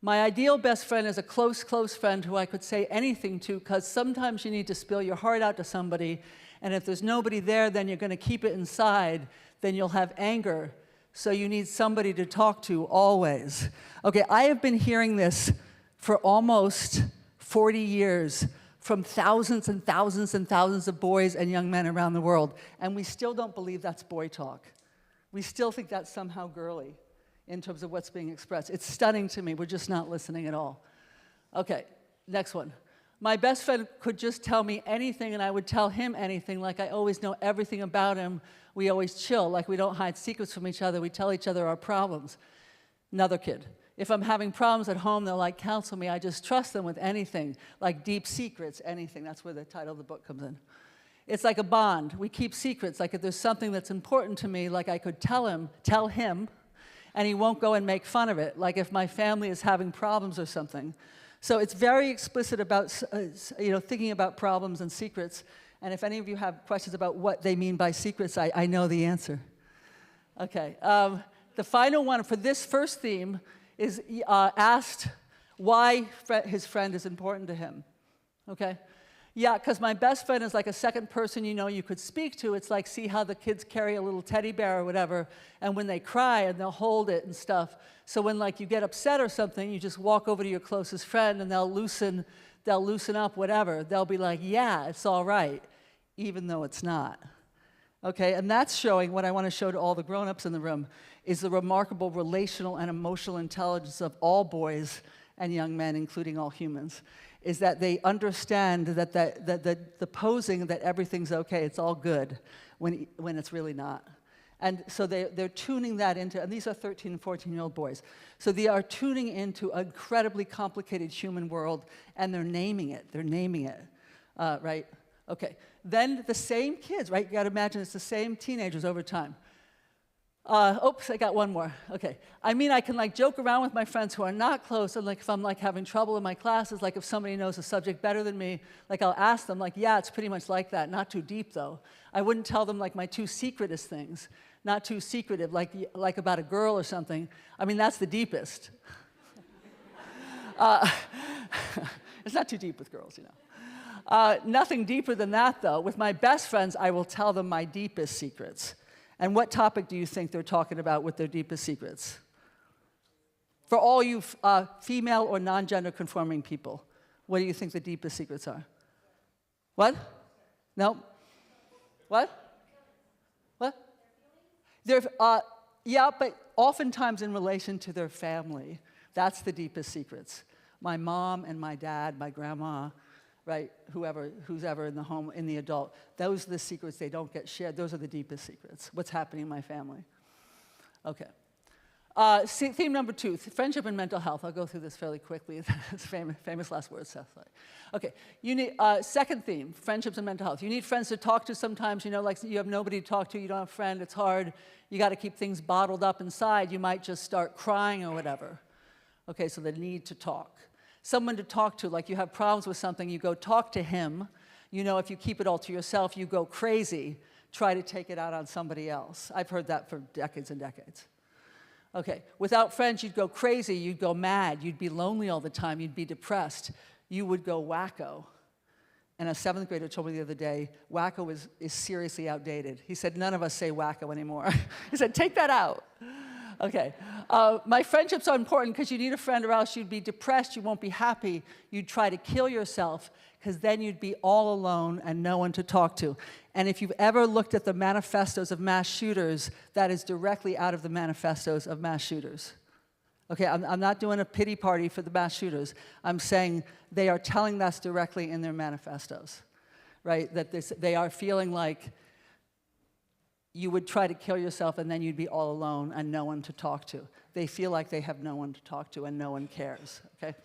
My ideal best friend is a close, close friend who I could say anything to, because sometimes you need to spill your heart out to somebody, and if there's nobody there, then you're going to keep it inside. Then you'll have anger. So you need somebody to talk to always. Okay, I have been hearing this for almost 40 years from thousands and thousands and thousands of boys and young men around the world, and we still don't believe that's boy talk. We still think that's somehow girly in terms of what's being expressed. It's stunning to me. We're just not listening at all. Okay, next one. My best friend could just tell me anything, and I would tell him anything, like I always know everything about him. We always chill, like we don't hide secrets from each other. We tell each other our problems. Another kid. If I'm having problems at home, they'll like counsel me. I just trust them with anything, like deep secrets, anything. That's where the title of the book comes in. It's like a bond. We keep secrets. Like if there's something that's important to me, like I could tell him, and he won't go and make fun of it. Like if my family is having problems or something. So it's very explicit about thinking about problems and secrets. And if any of you have questions about what they mean by secrets, I know the answer. Okay. The final one for this first theme is asked why his friend is important to him. Okay? Yeah, because my best friend is like a second person you could speak to. It's like, see how the kids carry a little teddy bear or whatever, and when they cry and they'll hold it and stuff. So when like you get upset or something, you just walk over to your closest friend and they'll loosen up, whatever. They'll be like, yeah, it's all right, even though it's not. Okay, and that's showing what I want to show to all the grown-ups in the room is the remarkable relational and emotional intelligence of all boys and young men, including all humans, is that they understand that the posing that everything's okay, it's all good, when it's really not. And so they're tuning that into, and these are 13 and 14-year-old boys. So they are tuning into an incredibly complicated human world, and they're naming it. They're naming it, right? Okay. Then the same kids, right? You got to imagine it's the same teenagers over time. Oops, I got one more. Okay. I mean, I can like joke around with my friends who are not close, and like if I'm like having trouble in my classes, like if somebody knows a subject better than me, like I'll ask them, like, yeah, it's pretty much like that. Not too deep though. I wouldn't tell them like my too secretist things. Not too secretive, like about a girl or something. I mean, that's the deepest. It's not too deep with girls, you know. Nothing deeper than that, though. With my best friends, I will tell them my deepest secrets. And what topic do you think they're talking about with their deepest secrets? For all you female or non-gender conforming people, what do you think the deepest secrets are? What? No? What? What? Yeah, but oftentimes in relation to their family. That's the deepest secrets. My mom and my dad, my grandma, right, who's ever in the home, in the adult, those are the secrets they don't get shared. Those are the deepest secrets. What's happening in my family? Okay. Theme number 2, friendship and mental health. I'll go through this fairly quickly. It's famous last words, Seth. Sorry. Okay, you need, second theme, friendships and mental health. You need friends to talk to sometimes, you know, like you have nobody to talk to, you don't have a friend, it's hard. You got to keep things bottled up inside. You might just start crying or whatever. Okay, so the need to talk. Someone to talk to, like you have problems with something, you go talk to him. You know, if you keep it all to yourself, you go crazy, try to take it out on somebody else. I've heard that for decades and decades. Okay, without friends, you'd go crazy, you'd go mad, you'd be lonely all the time, you'd be depressed, you would go wacko. And a 7th grader told me the other day, wacko is seriously outdated. He said, none of us say wacko anymore. He said, take that out. Okay, my friendships are important because you need a friend or else you'd be depressed, you won't be happy, you'd try to kill yourself because then you'd be all alone and no one to talk to. And if you've ever looked at the manifestos of mass shooters, that is directly out of the manifestos of mass shooters. Okay, I'm not doing a pity party for the mass shooters. I'm saying they are telling us directly in their manifestos, right? That they are feeling like you would try to kill yourself and then you'd be all alone and no one to talk to. They feel like they have no one to talk to and no one cares, okay?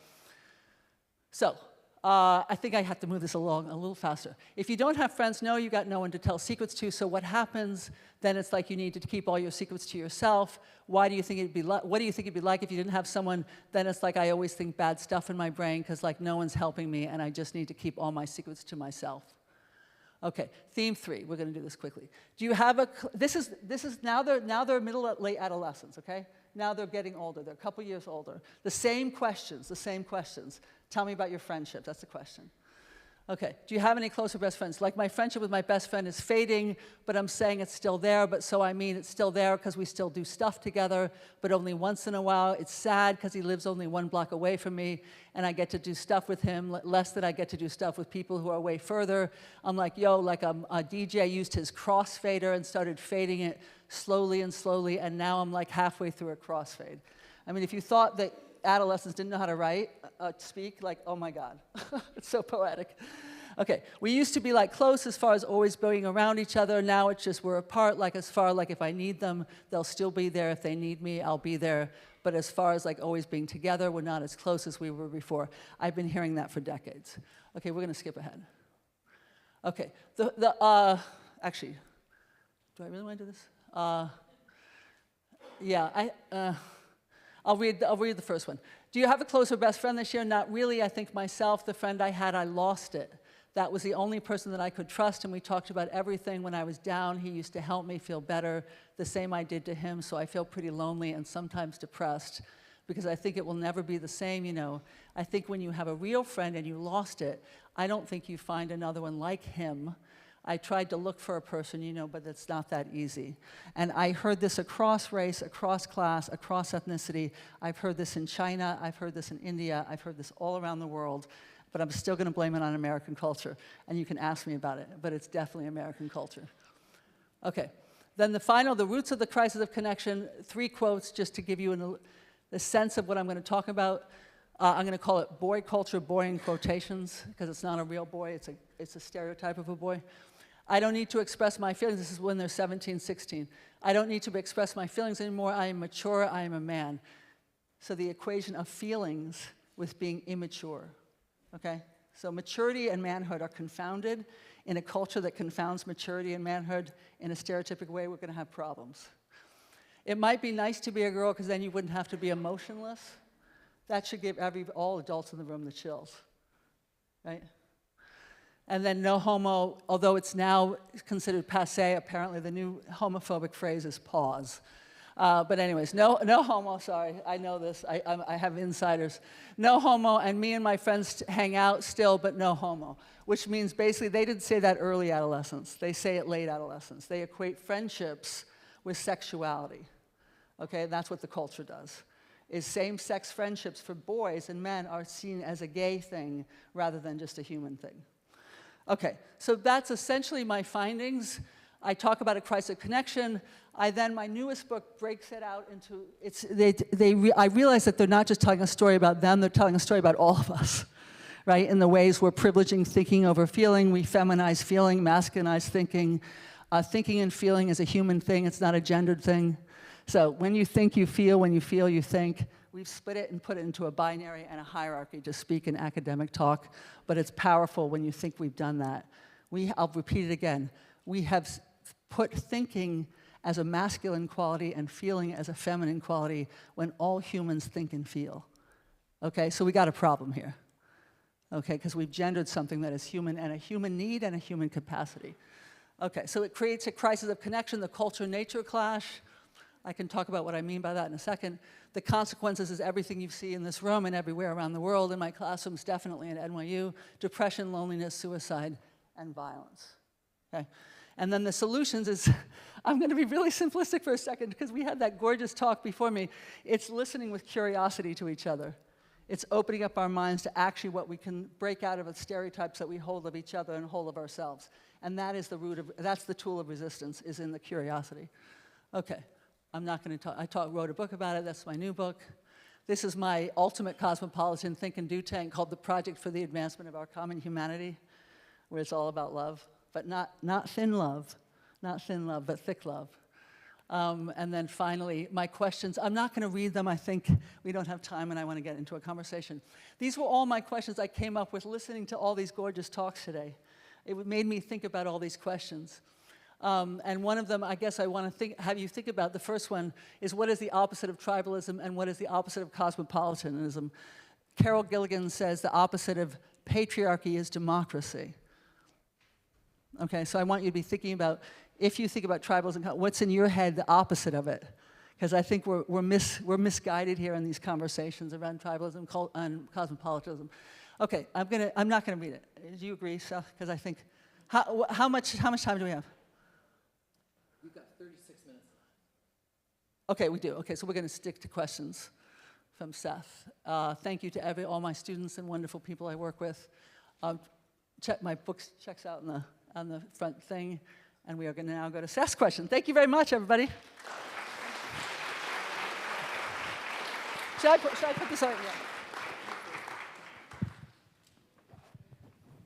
So, I think I have to move this along a little faster. If you don't have friends, no, you got no one to tell secrets to, so what happens? Then it's like you need to keep all your secrets to yourself. Why do you think it'd be like, what do you think it'd be like if you didn't have someone? Then it's like I always think bad stuff in my brain because like no one's helping me and I just need to keep all my secrets to myself. Okay, theme 3, we're gonna do this quickly. Do you have a, this is now they're middle, late adolescents, okay? Now they're getting older, they're a couple years older. The same questions. Tell me about your friendship, that's the question. Okay, do you have any close or best friends? Like my friendship with my best friend is fading, but I'm saying it's still there, but so I mean it's still there because we still do stuff together, but only once in a while. It's sad because he lives only 1 block away from me, and I get to do stuff with him, less than I get to do stuff with people who are way further. I'm like, yo, like a DJ used his crossfader and started fading it slowly and slowly, and now I'm like halfway through a crossfade. I mean, if you thought that adolescents didn't know how to write, speak, like, oh my God, it's so poetic. Okay, we used to be like close as far as always being around each other. Now it's just we're apart, like as far like if I need them, they'll still be there. If they need me, I'll be there. But as far as like always being together, we're not as close as we were before. I've been hearing that for decades. Okay, we're gonna skip ahead. Okay, actually, do I really want to do this? Yeah, I'll read the first one. Do you have a close or best friend this year? Not really. I think myself, the friend I had, I lost it. That was the only person that I could trust, and we talked about everything. When I was down, he used to help me feel better. The same I did to him, so I feel pretty lonely and sometimes depressed because I think it will never be the same, you know. I think when you have a real friend and you lost it, I don't think you find another one like him. I tried to look for a person, you know, but it's not that easy. And I heard this across race, across class, across ethnicity. I've heard this in China, I've heard this in India, I've heard this all around the world, but I'm still gonna blame it on American culture. And you can ask me about it, but it's definitely American culture. Okay, then the roots of the crisis of connection, 3 quotes just to give you the sense of what I'm gonna talk about. I'm gonna call it boy culture, boy in quotations, because it's not a real boy, it's a stereotype of a boy. I don't need to express my feelings. This is when they're 17, 16. I don't need to express my feelings anymore. I am mature. I am a man. So the equation of feelings with being immature, okay? So maturity and manhood are confounded. In a culture that confounds maturity and manhood in a stereotypic way, we're going to have problems. It might be nice to be a girl because then you wouldn't have to be emotionless. That should give all adults in the room the chills, right? And then no homo, although it's now considered passé, apparently the new homophobic phrase is pause. But anyways, no homo, sorry, I know this, I have insiders. No homo, and me and my friends hang out still, but no homo. Which means basically they didn't say that early adolescence, they say it late adolescence. They equate friendships with sexuality, okay? That's what the culture does. Is same-sex friendships for boys and men are seen as a gay thing rather than just a human thing. Okay, so that's essentially my findings. I talk about a crisis of connection. My newest book breaks it out into, I realize that they're not just telling a story about them, they're telling a story about all of us, right? In the ways we're privileging thinking over feeling, we feminize feeling, masculinize thinking. Thinking and feeling is a human thing, it's not a gendered thing. So when you think, you feel, when you feel, you think. We've split it and put it into a binary and a hierarchy to speak in academic talk, but it's powerful when you think we've done that. I'll repeat it again. We have put thinking as a masculine quality and feeling as a feminine quality when all humans think and feel. Okay, so we got a problem here. Okay, because we've gendered something that is human and a human need and a human capacity. Okay, so it creates a crisis of connection, the culture-nature clash. I can talk about what I mean by that in a second. The consequences is everything you see in this room and everywhere around the world, in my classrooms, definitely at NYU, depression, loneliness, suicide, and violence. Okay? And then the solutions is, I'm going to be really simplistic for a second because we had that gorgeous talk before me. It's listening with curiosity to each other. It's opening up our minds to actually what we can break out of the stereotypes that we hold of each other and hold of ourselves. And that is the root of, that's the tool of resistance, is in the curiosity. Okay. I'm not going to talk, wrote a book about it, that's my new book. This is my ultimate cosmopolitan think and do tank called the Project for the Advancement of Our Common Humanity, where it's all about love, but not thin love, but thick love. And then finally, my questions, I'm not going to read them, I think we don't have time and I want to get into a conversation. These were all my questions I came up with listening to all these gorgeous talks today. It made me think about all these questions. And one of them, I guess I want to have you think about, the first one is what is the opposite of tribalism and what is the opposite of cosmopolitanism? Carol Gilligan says the opposite of patriarchy is democracy. Okay, so I want you to be thinking about, if you think about tribalism, what's in your head the opposite of it? Because I think we're misguided here in these conversations around tribalism and cosmopolitanism. Okay, I'm not gonna read it. Do you agree, Seth? Because I think, how much time do we have? We've got 36 minutes. Okay, we do. Okay, so we're going to stick to questions from Seth. Thank you to all my students and wonderful people I work with. Check my books, checks out on the front thing, and we are going to now go to Seth's question. Thank you very much, everybody. Should I put this on? Yeah.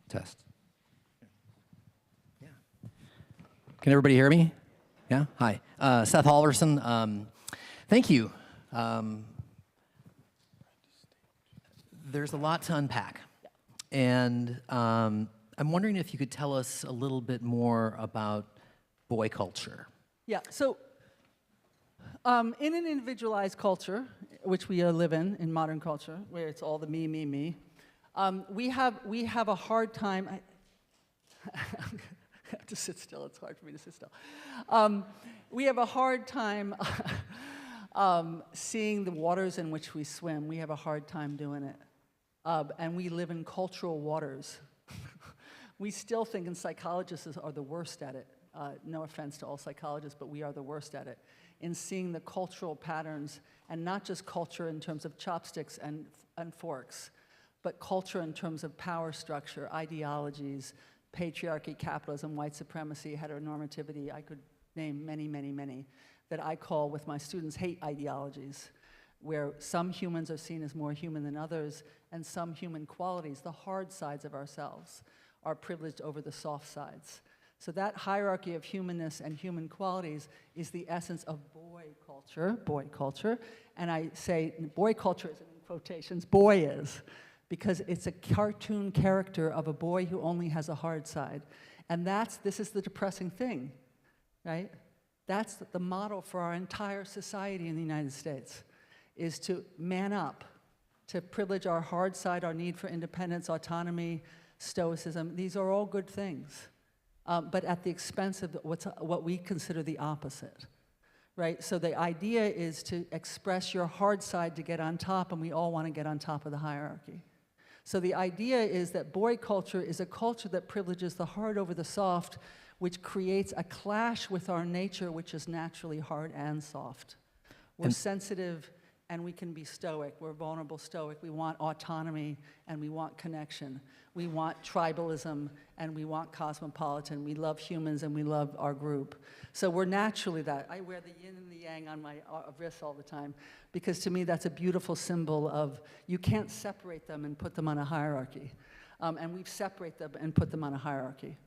Test. Yeah. Can everybody hear me? Yeah, hi. Seth Halverson, thank you. There's a lot to unpack. And I'm wondering if you could tell us a little bit more about boy culture. Yeah, so in an individualized culture, which we live in modern culture, where it's all the me, me, me, we have a hard time. I have to sit still. It's hard for me to sit still. We have a hard time seeing the waters in which we swim. We have a hard time doing it. And we live in cultural waters. We still think, and psychologists are the worst at it. No offense to all psychologists, but we are the worst at it. In seeing the cultural patterns, and not just culture in terms of chopsticks and forks, but culture in terms of power structure, ideologies, patriarchy, capitalism, white supremacy, heteronormativity. I could name many, many, many that I call with my students hate ideologies, where some humans are seen as more human than others, and some human qualities, the hard sides of ourselves, are privileged over the soft sides. So that hierarchy of humanness and human qualities is the essence of boy culture. And I say boy culture is in quotations, boy is, because it's a cartoon character of a boy who only has a hard side. And this is the depressing thing, right? That's the model for our entire society in the United States, is to man up, to privilege our hard side, our need for independence, autonomy, stoicism. These are all good things, but at the expense of what we consider the opposite, right? So the idea is to express your hard side to get on top, and we all want to get on top of the hierarchy. So the idea is that boy culture is a culture that privileges the hard over the soft, which creates a clash with our nature, which is naturally hard and soft. We're sensitive, and we can be stoic. We're vulnerable stoic. We want autonomy, and we want connection. We want tribalism, and we want cosmopolitan. We love humans, and we love our group. So we're naturally that. I wear the yin and the yang on my wrist all the time, because to me that's a beautiful symbol of you can't separate them and put them on a hierarchy. And we separate them and put them on a hierarchy.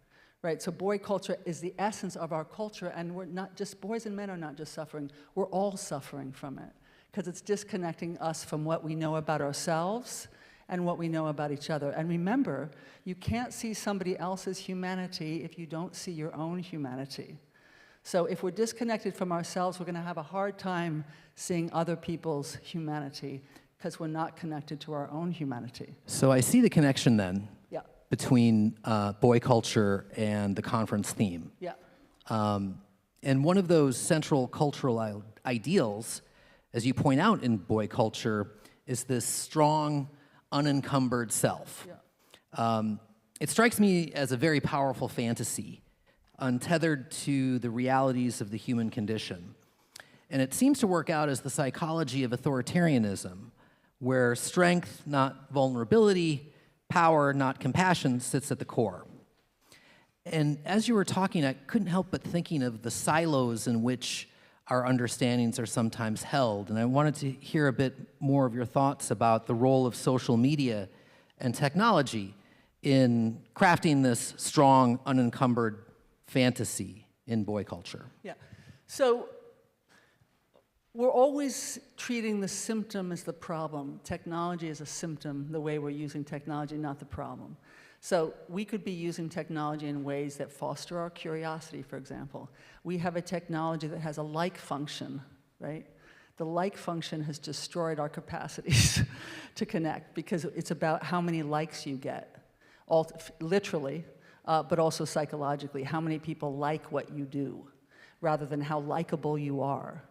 Right, so boy culture is the essence of our culture, and we're not just, boys and men are not just suffering, we're all suffering from it, because it's disconnecting us from what we know about ourselves and what we know about each other. And remember, you can't see somebody else's humanity if you don't see your own humanity. So if we're disconnected from ourselves, we're going to have a hard time seeing other people's humanity, because we're not connected to our own humanity. So I see the connection then. Yeah. Between boy culture and the conference theme. Yeah. And one of those central cultural ideals, as you point out in boy culture, is this strong, unencumbered self. Yeah. It strikes me as a very powerful fantasy, untethered to the realities of the human condition. And it seems to work out as the psychology of authoritarianism, where strength, not vulnerability, power, not compassion, sits at the core. And as you were talking, I couldn't help but thinking of the silos in which our understandings are sometimes held. And I wanted to hear a bit more of your thoughts about the role of social media and technology in crafting this strong, unencumbered fantasy in boy culture. Yeah. So we're always treating the symptom as the problem. Technology is a symptom, the way we're using technology, not the problem. So we could be using technology in ways that foster our curiosity, for example. We have a technology that has a like function, right? The like function has destroyed our capacities to connect, because it's about how many likes you get, literally, but also psychologically, how many people like what you do, rather than how likable you are.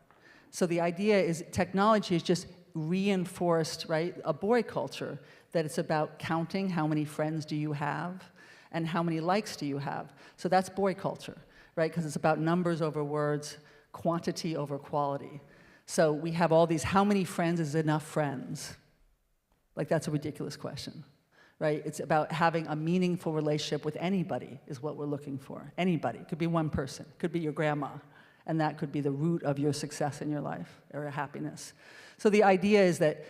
So the idea is technology has just reinforced, right, a boy culture, that it's about counting how many friends do you have and how many likes do you have. So that's boy culture, right, because it's about numbers over words, quantity over quality. So we have all these, how many friends is enough friends? Like, that's a ridiculous question, right? It's about having a meaningful relationship with anybody is what we're looking for. Anybody. It could be one person. It could be your grandma. And that could be the root of your success in your life or happiness. So the idea is that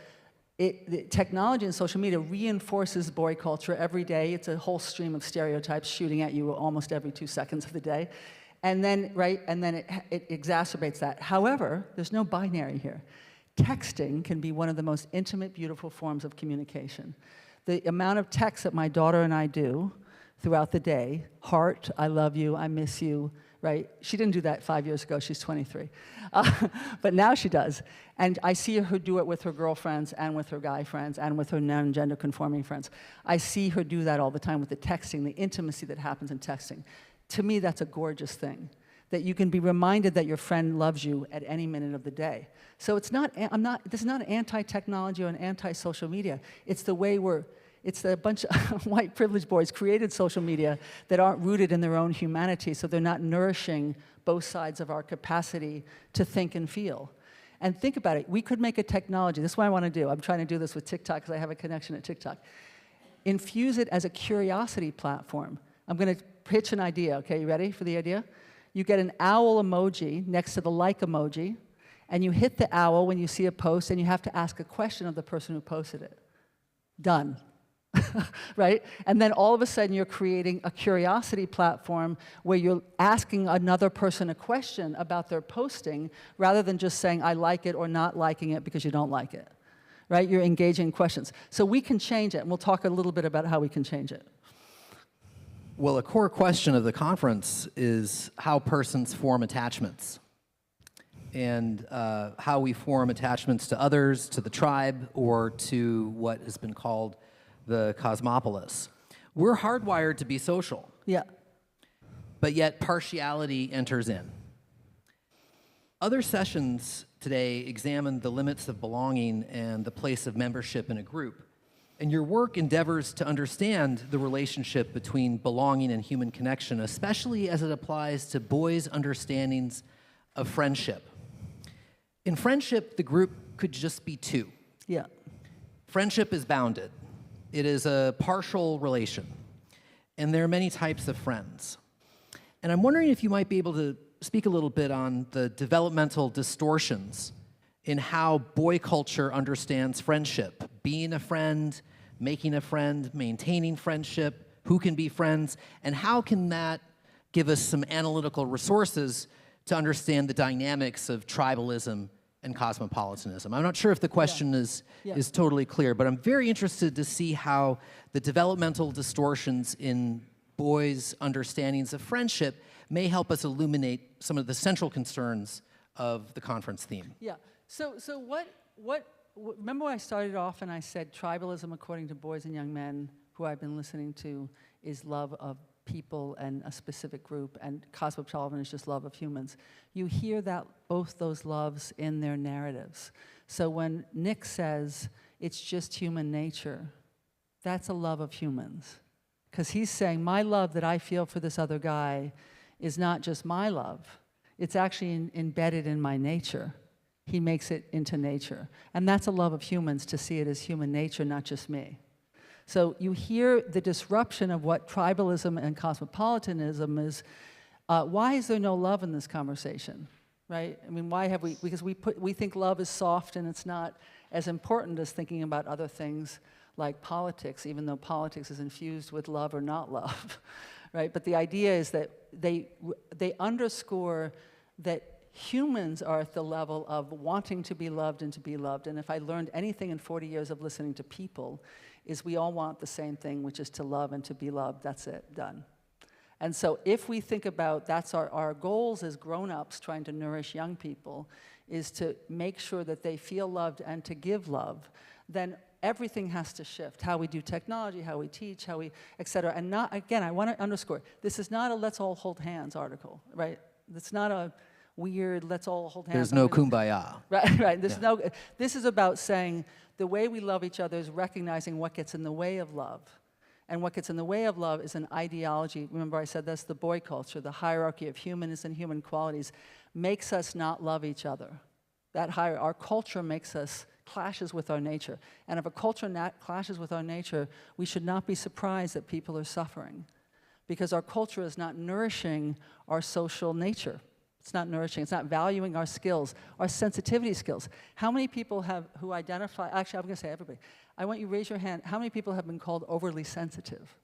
technology and social media reinforces boy culture every day. It's a whole stream of stereotypes shooting at you almost every 2 seconds of the day. And then, right, and then it exacerbates that. However, there's no binary here. Texting can be one of the most intimate, beautiful forms of communication. The amount of texts that my daughter and I do throughout the day, heart, I love you, I miss you, right? She didn't do that 5 years ago, she's 23. But now she does. And I see her do it with her girlfriends and with her guy friends and with her non-gender conforming friends. I see her do that all the time with the texting, the intimacy that happens in texting. To me, that's a gorgeous thing, that you can be reminded that your friend loves you at any minute of the day. So it's not, this is not anti-technology or an anti-social media. It's the way it's a bunch of white privileged boys created social media that aren't rooted in their own humanity, so they're not nourishing both sides of our capacity to think and feel. And think about it, we could make a technology, this is what I want to do, I'm trying to do this with TikTok because I have a connection at TikTok. Infuse it as a curiosity platform. I'm going to pitch an idea, okay, you ready for the idea? You get an owl emoji next to the like emoji, and you hit the owl when you see a post, and you have to ask a question of the person who posted it. Done. right? And then all of a sudden you're creating a curiosity platform where you're asking another person a question about their posting rather than just saying, I like it or not liking it because you don't like it, right? You're engaging in questions. So we can change it, and we'll talk a little bit about how we can change it. Well, a core question of the conference is how persons form attachments, and how we form attachments to others, to the tribe, or to what has been called the cosmopolis. We're hardwired to be social. Yeah. But yet partiality enters in. Other sessions today examined the limits of belonging and the place of membership in a group. And your work endeavors to understand the relationship between belonging and human connection, especially as it applies to boys' understandings of friendship. In friendship, the group could just be two. Yeah. Friendship is bounded. It is a partial relation. And there are many types of friends. And I'm wondering if you might be able to speak a little bit on the developmental distortions in how boy culture understands friendship. Being a friend, making a friend, maintaining friendship, who can be friends, and how can that give us some analytical resources to understand the dynamics of tribalism and cosmopolitanism. I'm not sure if the question is totally clear, but I'm very interested to see how the developmental distortions in boys' understandings of friendship may help us illuminate some of the central concerns of the conference theme. Yeah. So remember when I started off and I said tribalism, according to boys and young men who I've been listening to, is love of people and a specific group, and cosmopolitanism is just love of humans. You hear that both those loves in their narratives. So when Nick says it's just human nature, that's a love of humans. Because he's saying my love that I feel for this other guy is not just my love. It's actually embedded in my nature. He makes it into nature. And that's a love of humans, to see it as human nature, not just me. So you hear the disruption of what tribalism and cosmopolitanism is. Why is there no love in this conversation, right? I mean, why have we, because we think love is soft and it's not as important as thinking about other things like politics, even though politics is infused with love or not love, right? But the idea is that they underscore that humans are at the level of wanting to be loved and to be loved. And if I learned anything in 40 years of listening to people, is we all want the same thing, which is to love and to be loved. That's it, done. And so if we think about, that's our goals as grown-ups trying to nourish young people, is to make sure that they feel loved and to give love, then everything has to shift. How we do technology, how we teach, how we, et cetera. And not, again, I want to underscore, this is not a let's all hold hands article, right? It's not a weird let's all hold hands. There's no kumbaya. Right, right. This is about saying the way we love each other is recognizing what gets in the way of love. And what gets in the way of love is an ideology. Remember I said that's the boy culture, the hierarchy of humanness and human qualities makes us not love each other. Our culture makes us clashes with our nature. And if a culture clashes with our nature, we should not be surprised that people are suffering, because our culture is not nourishing our social nature. It's not nourishing, it's not valuing our skills, our sensitivity skills. How many people who identify, actually I'm gonna say everybody, I want you to raise your hand, how many people have been called overly sensitive?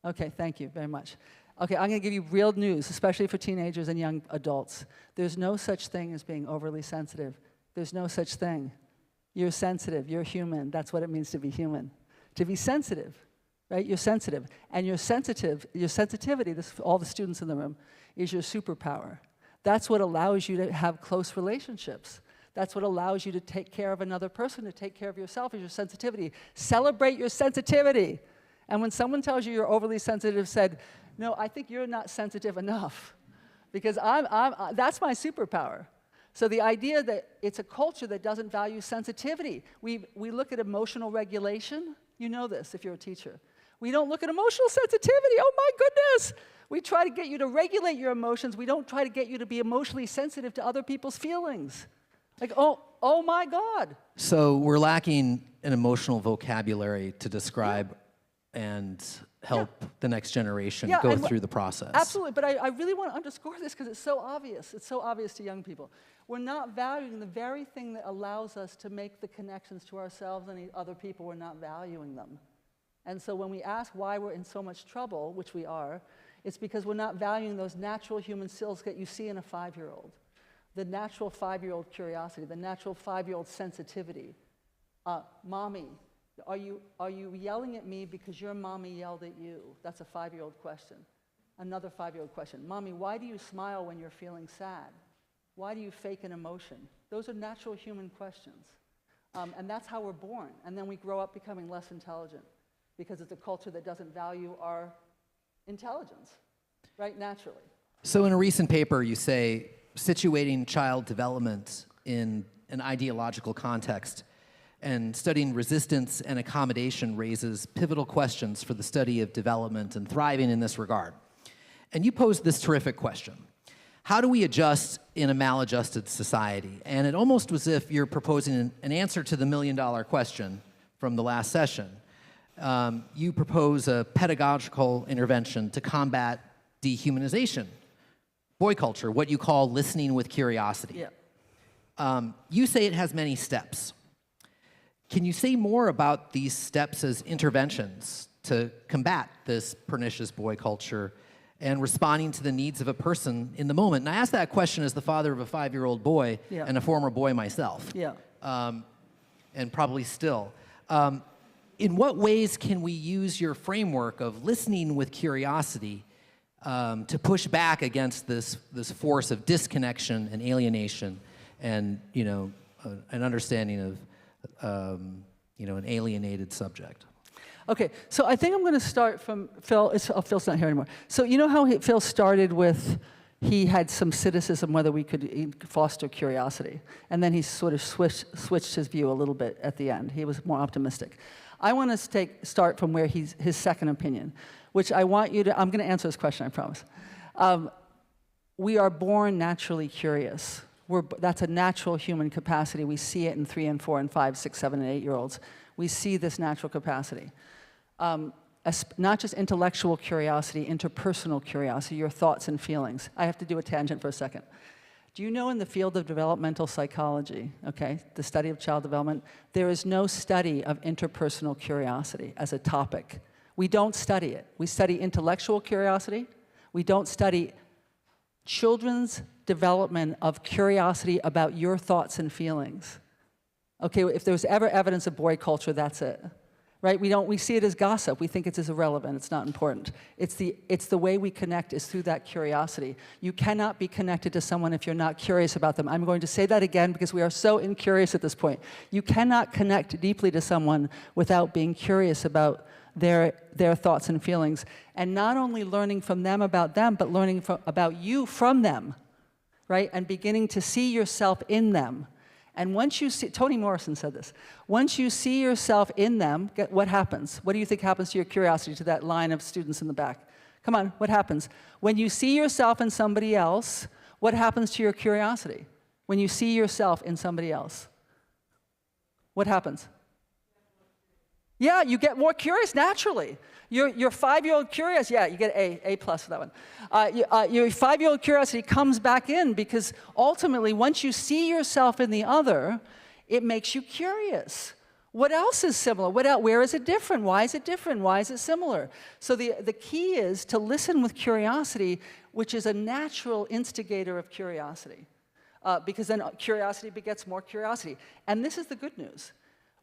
Okay, thank you very much. Okay, I'm gonna give you real news, especially for teenagers and young adults. There's no such thing as being overly sensitive. There's no such thing. You're sensitive, you're human, that's what it means to be human. To be sensitive, right, you're sensitive. And your sensitivity, this all the students in the room, is your superpower. That's what allows you to have close relationships. That's what allows you to take care of another person, to take care of yourself, is your sensitivity. Celebrate your sensitivity. And when someone tells you you're overly sensitive, said, no, I think you're not sensitive enough, because that's my superpower. So the idea that it's a culture that doesn't value sensitivity. We look at emotional regulation. You know this if you're a teacher. We don't look at emotional sensitivity. Oh my goodness. We try to get you to regulate your emotions. We don't try to get you to be emotionally sensitive to other people's feelings. Like, oh my God. So we're lacking an emotional vocabulary to describe and help the next generation go through the process. Absolutely, but I really want to underscore this because it's so obvious. It's so obvious to young people. We're not valuing the very thing that allows us to make the connections to ourselves and other people. We're not valuing them. And so when we ask why we're in so much trouble, which we are, it's because we're not valuing those natural human skills that you see in a 5-year-old. The natural 5-year-old curiosity, the natural 5-year-old sensitivity. Mommy, are you yelling at me because your mommy yelled at you? That's a 5-year-old question. Another 5-year-old question. Mommy, why do you smile when you're feeling sad? Why do you fake an emotion? Those are natural human questions. And that's how we're born. And then we grow up becoming less intelligent because it's a culture that doesn't value our intelligence, right, naturally. So in a recent paper, you say, situating child development in an ideological context and studying resistance and accommodation raises pivotal questions for the study of development and thriving in this regard. And you posed this terrific question. How do we adjust in a maladjusted society? And it almost was as if you're proposing an answer to the million-dollar question from the last session. You propose a pedagogical intervention to combat dehumanization, boy culture, what you call listening with curiosity. Yeah. You say it has many steps. Can you say more about these steps as interventions to combat this pernicious boy culture and responding to the needs of a person in the moment? And I ask that question as the father of a 5-year-old boy and a former boy myself, and probably still. In what ways can we use your framework of listening with curiosity to push back against this force of disconnection and alienation and, an understanding of, an alienated subject? Okay, so I think I'm going to start from Phil. Phil's not here anymore. So you know how Phil started with, he had some cynicism whether we could foster curiosity, and then he sort of switched his view a little bit at the end. He was more optimistic. I want to start from where his second opinion, which I want you to, I'm going to answer this question, I promise. We are born naturally curious. That's a natural human capacity. We see it in 3 and 4 and 5, 6, 7, and 8-year-olds. We see this natural capacity. Not just intellectual curiosity, interpersonal curiosity, your thoughts and feelings. I have to do a tangent for a second. Do you know in the field of developmental psychology, okay, the study of child development, there is no study of interpersonal curiosity as a topic. We don't study it. We study intellectual curiosity. We don't study children's development of curiosity about your thoughts and feelings. Okay, if there's ever evidence of boy culture, that's it. Right? We see it as gossip. We think it's as irrelevant. It's not important. It's the way we connect is through that curiosity. You cannot be connected to someone if you're not curious about them. I'm going to say that again because we are so incurious at this point. You cannot connect deeply to someone without being curious about their thoughts and feelings. And not only learning from them, but learning about you from them, right? And beginning to see yourself in them. And once you see, Toni Morrison said this, once you see yourself in them, what happens? What do you think happens to your curiosity, to that line of students in the back? Come on, what happens? When you see yourself in somebody else, what happens to your curiosity? When you see yourself in somebody else, what happens? Yeah, you get more curious naturally. Your 5-year-old curious, yeah, you get A+ for that one. Your 5-year-old curiosity comes back in because ultimately, once you see yourself in the other, it makes you curious. What else is similar? Where is it different? Why is it different? Why is it similar? So the key is to listen with curiosity, which is a natural instigator of curiosity, because then curiosity begets more curiosity. And this is the good news.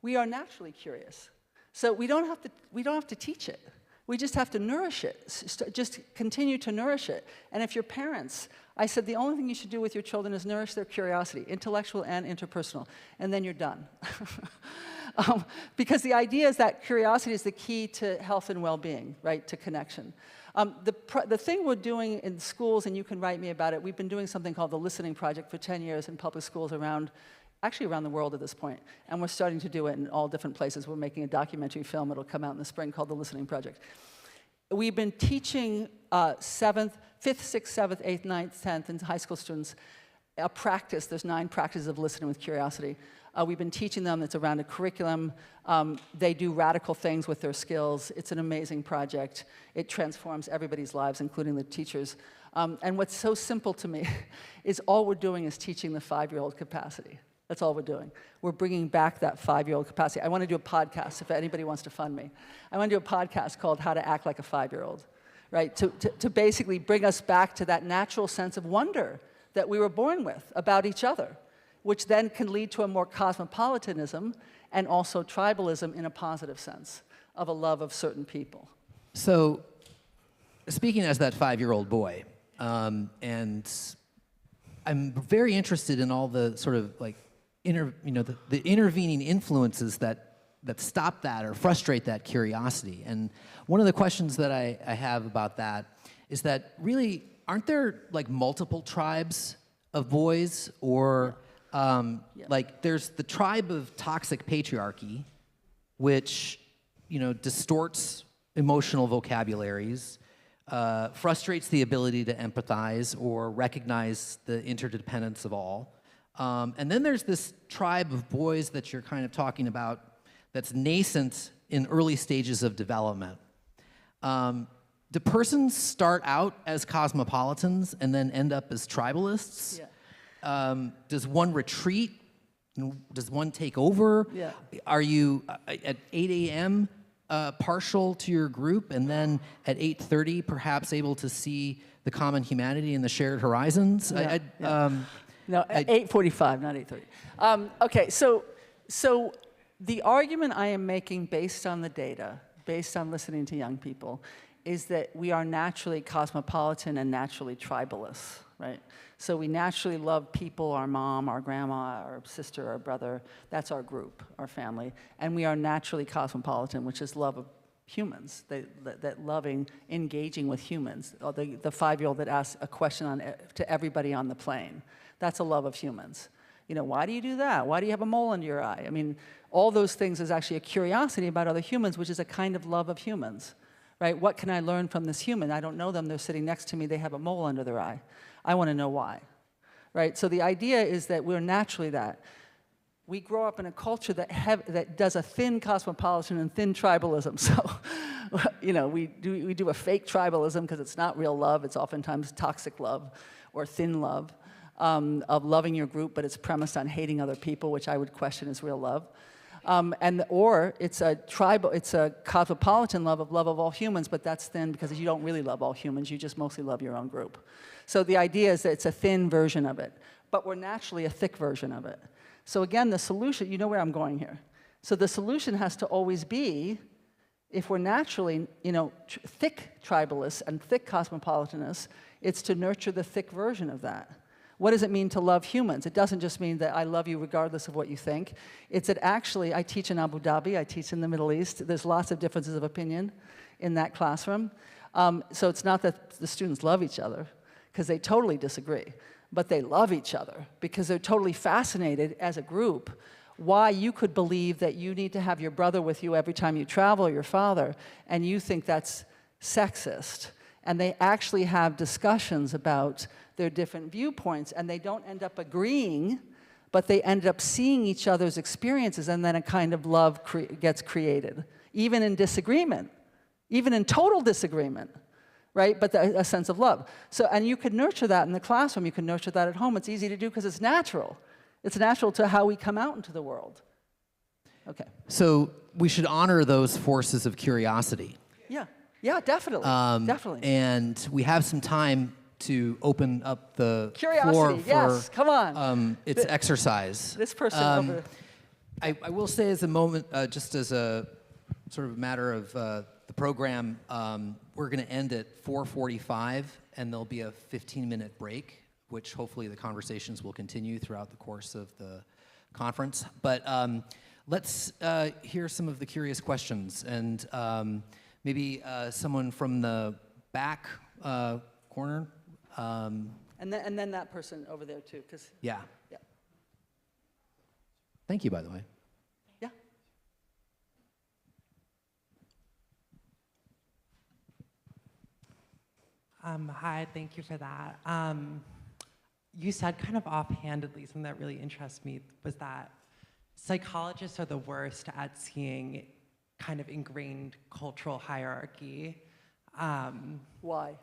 We are naturally curious. So we don't have to teach it. We just have to nourish it. Just continue to nourish it. And if you're parents, I said the only thing you should do with your children is nourish their curiosity, intellectual and interpersonal, and then you're done. Because the idea is that curiosity is the key to health and well-being, right, to connection. The thing we're doing in schools, and you can write me about it, we've been doing something called the Listening Project for 10 years in public schools actually around the world at this point, and we're starting to do it in all different places. We're making a documentary film. It'll come out in the spring called The Listening Project. We've been teaching 5th, 6th, 7th, 8th, 9th, 10th, and high school students a practice. There's 9 practices of listening with curiosity. We've been teaching them. It's around a curriculum. They do radical things with their skills. It's an amazing project. It transforms everybody's lives, including the teachers. And what's so simple to me is all we're doing is teaching the 5-year-old capacity. That's all we're doing. We're bringing back that 5-year-old capacity. I want to do a podcast, if anybody wants to fund me. I want to do a podcast called How to Act Like a 5-Year-Old, right? To basically bring us back to that natural sense of wonder that we were born with about each other, which then can lead to a more cosmopolitanism and also tribalism in a positive sense of a love of certain people. So, speaking as that 5-year-old boy, and I'm very interested in all the sort of like, the intervening influences that stop that or frustrate that curiosity. And one of the questions that I have about that is that really, aren't there like multiple tribes of boys, or like there's the tribe of toxic patriarchy, which distorts emotional vocabularies, frustrates the ability to empathize or recognize the interdependence of all. And then there's this tribe of boys that you're kind of talking about that's nascent in early stages of development. Do persons start out as cosmopolitans and then end up as tribalists? Yeah. Does one retreat? Does one take over? Yeah. Are you at 8 a.m. Partial to your group, and then at 8:30 perhaps able to see the common humanity and the shared horizons? Yeah. No, at 8:45, not 8:30. Okay, so the argument I am making based on the data, based on listening to young people, is that we are naturally cosmopolitan and naturally tribalists, right? So we naturally love people, our mom, our grandma, our sister, our brother. That's our group, our family. And we are naturally cosmopolitan, which is love of humans, that loving, engaging with humans. Or the 5-year-old that asks a question to everybody on the plane. That's a love of humans. Why do you do that? Why do you have a mole under your eye? I mean, all those things is actually a curiosity about other humans, which is a kind of love of humans, right? What can I learn from this human? I don't know them. They're sitting next to me. They have a mole under their eye. I want to know why, right? So the idea is that we're naturally that. We grow up in a culture that does a thin cosmopolitan and thin tribalism. So, we do a fake tribalism because it's not real love. It's oftentimes toxic love or thin love. Of loving your group, but it's premised on hating other people, which I would question as real love. Or it's a cosmopolitan love of all humans, but that's thin because you don't really love all humans, you just mostly love your own group. So the idea is that it's a thin version of it, but we're naturally a thick version of it. So again, the solution, you know where I'm going here. So the solution has to always be, if we're naturally, thick tribalists and thick cosmopolitanists, it's to nurture the thick version of that. What does it mean to love humans? It doesn't just mean that I love you regardless of what you think. It's that actually, I teach in Abu Dhabi, I teach in the Middle East. There's lots of differences of opinion in that classroom. So it's not that the students love each other, because they totally disagree. But they love each other, because they're totally fascinated as a group why you could believe that you need to have your brother with you every time you travel, or your father, and you think that's sexist. And they actually have discussions about their different viewpoints, and they don't end up agreeing, but they end up seeing each other's experiences, and then a kind of love gets created, even in disagreement, even in total disagreement, right? But a sense of love. So, and you could nurture that in the classroom, you can nurture that at home. It's easy to do because it's natural. It's natural to how we come out into the world. Okay. So we should honor those forces of curiosity. Yeah, definitely, definitely. And we have some time to open up the curiosity, floor for yes, come on. Its exercise. This person over. I will say as a moment, just as a sort of matter of the program, we're going to end at 4:45, and there'll be a 15-minute break, which hopefully the conversations will continue throughout the course of the conference. But let's hear some of the curious questions, and maybe someone from the back corner. And then that person over there too, because yeah. Thank you, by the way. Yeah. Hi, thank you for that. You said kind of offhandedly something that really interests me was that psychologists are the worst at seeing kind of ingrained cultural hierarchy. Why?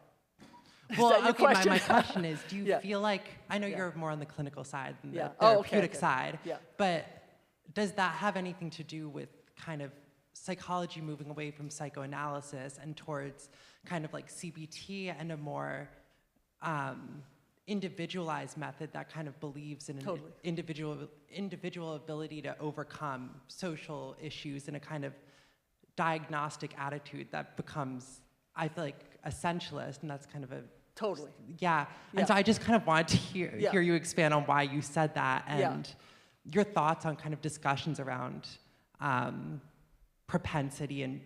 Well, that your okay, question? my question is, do you Yeah. feel like, I know Yeah. you're more on the clinical side than Yeah. the Oh, therapeutic okay. side, Yeah. but does that have anything to do with kind of psychology moving away from psychoanalysis and towards kind of like CBT and a more individualized method that kind of believes in an individual ability to overcome social issues in a kind of diagnostic attitude that becomes, I feel like, essentialist, and that's kind of a Totally. Yeah. Yeah. And so I just kind of wanted to Yeah. hear you expand on why you said that Yeah. and your thoughts on kind of discussions around propensity and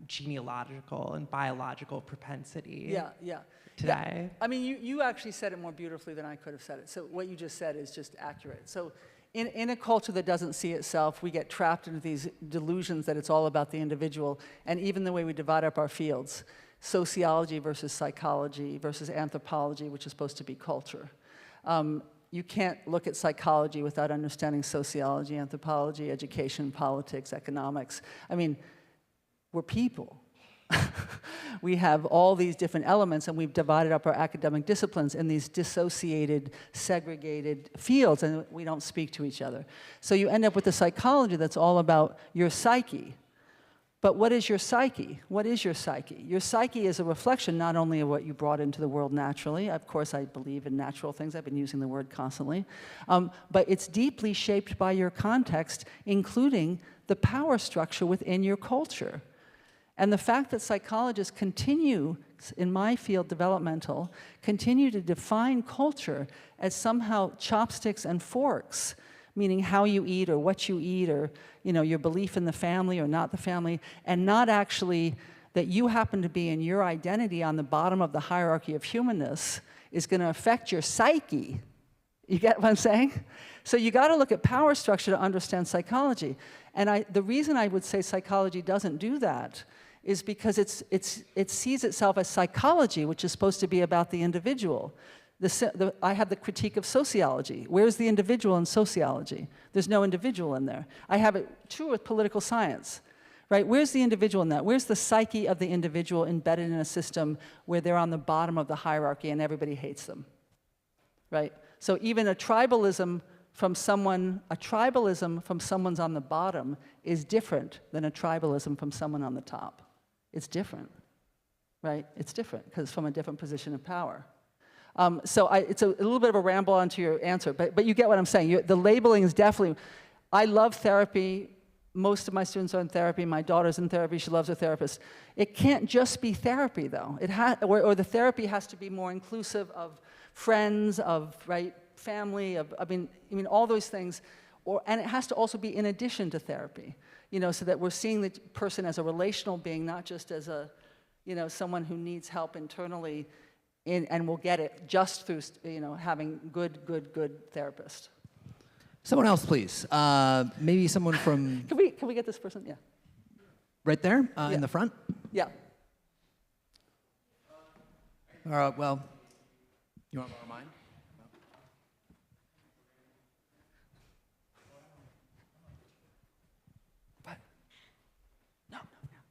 genealogical and biological propensity today. Yeah. I mean, you actually said it more beautifully than I could have said it. So what you just said is just accurate. So in a culture that doesn't see itself, we get trapped into these delusions that it's all about the individual, and even the way we divide up our fields, sociology versus psychology versus anthropology, which is supposed to be culture. You can't look at psychology without understanding sociology, anthropology, education, politics, economics. I mean, we're people. We have all these different elements, and we've divided up our academic disciplines in these dissociated, segregated fields, and we don't speak to each other. So you end up with a psychology that's all about your psyche. But what is your psyche? What is your psyche? Your psyche is a reflection not only of what you brought into the world naturally. Of course, I believe in natural things. I've been using the word constantly. But it's deeply shaped by your context, including the power structure within your culture. And the fact that psychologists continue, in my field, developmental, continue to define culture as somehow chopsticks and forks, meaning how you eat or what you eat or your belief in the family or not the family, and not actually that you happen to be in your identity on the bottom of the hierarchy of humanness is going to affect your psyche. You get what I'm saying? So you got to look at power structure to understand psychology. And the reason I would say psychology doesn't do that is because it sees itself as psychology, which is supposed to be about the individual. I have the critique of sociology. Where's the individual in sociology? There's no individual in there. I have it true with political science, right? Where's the individual in that? Where's the psyche of the individual embedded in a system where they're on the bottom of the hierarchy and everybody hates them, right? So even a tribalism from someone's on the bottom is different than a tribalism from someone on the top. It's different, right? It's different because it's from a different position of power. So it's a little bit of a ramble onto your answer, but you get what I'm saying. The labeling is definitely, I love therapy. Most of my students are in therapy. My daughter's in therapy. She loves her therapist. It can't just be therapy, though. Or the therapy has to be more inclusive of friends, of family, I mean all those things. And it has to also be in addition to therapy, so that we're seeing the person as a relational being, not just as a, someone who needs help internally, and will get it just through, having good therapists. Someone else, please. Maybe someone from... Can we get this person? Yeah. Right there, in the front? Yeah. All right, well, you want to borrow mine?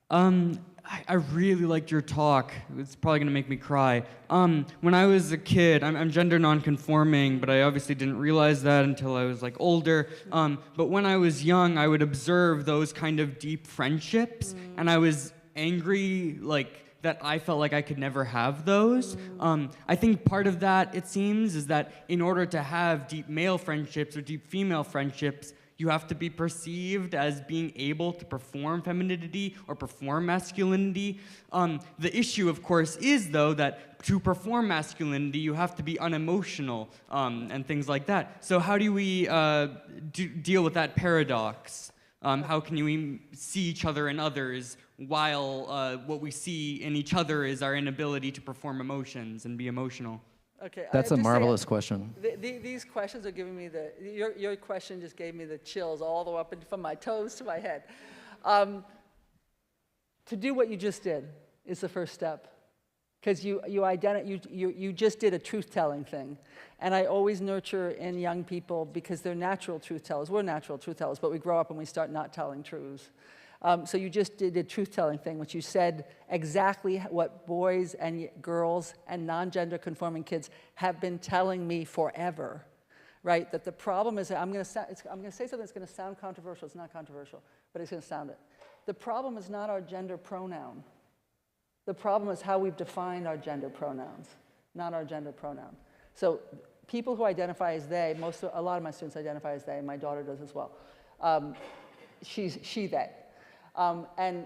I really liked your talk. It's probably gonna make me cry. When I was a kid, I'm gender non-conforming, but I obviously didn't realize that until I was older. But when I was young, I would observe those kind of deep friendships, and I was angry, that I felt like I could never have those. I think part of that, it seems, is that in order to have deep male friendships or deep female friendships, you have to be perceived as being able to perform femininity or perform masculinity. The issue, of course, is, though, that to perform masculinity, you have to be unemotional and things like that. So how do we deal with that paradox? How can we see each other in others while what we see in each other is our inability to perform emotions and be emotional? Okay, that's a marvelous question. These questions are giving me your question just gave me the chills all the way up from my toes to my head. To do what you just did is the first step, because you just did a truth-telling thing. And I always nurture in young people, because they're natural truth tellers. We're natural truth tellers, but we grow up and we start not telling truths. So you just did a truth-telling thing, which you said exactly what boys and girls and non-gender conforming kids have been telling me forever, right? That the problem is, I'm going to say something that's going to sound controversial. It's not controversial, but it's going to sound it. The problem is not our gender pronoun. The problem is how we've defined our gender pronouns, not our gender pronoun. So people who identify as they, a lot of my students identify as they, and my daughter does as well. She's she, they. And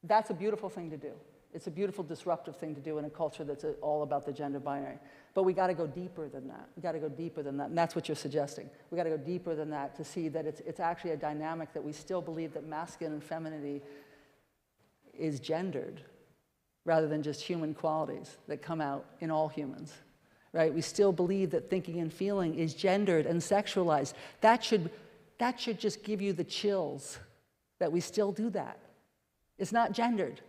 that's a beautiful thing to do. It's a beautiful disruptive thing to do in a culture that's all about the gender binary. But we got to go deeper than that. We got to go deeper than that, and that's what you're suggesting. We got to go deeper than that to see that it's actually a dynamic that we still believe that masculine and femininity is gendered, rather than just human qualities that come out in all humans. Right? We still believe that thinking and feeling is gendered and sexualized. That should just give you the chills that we still do that. It's not gendered.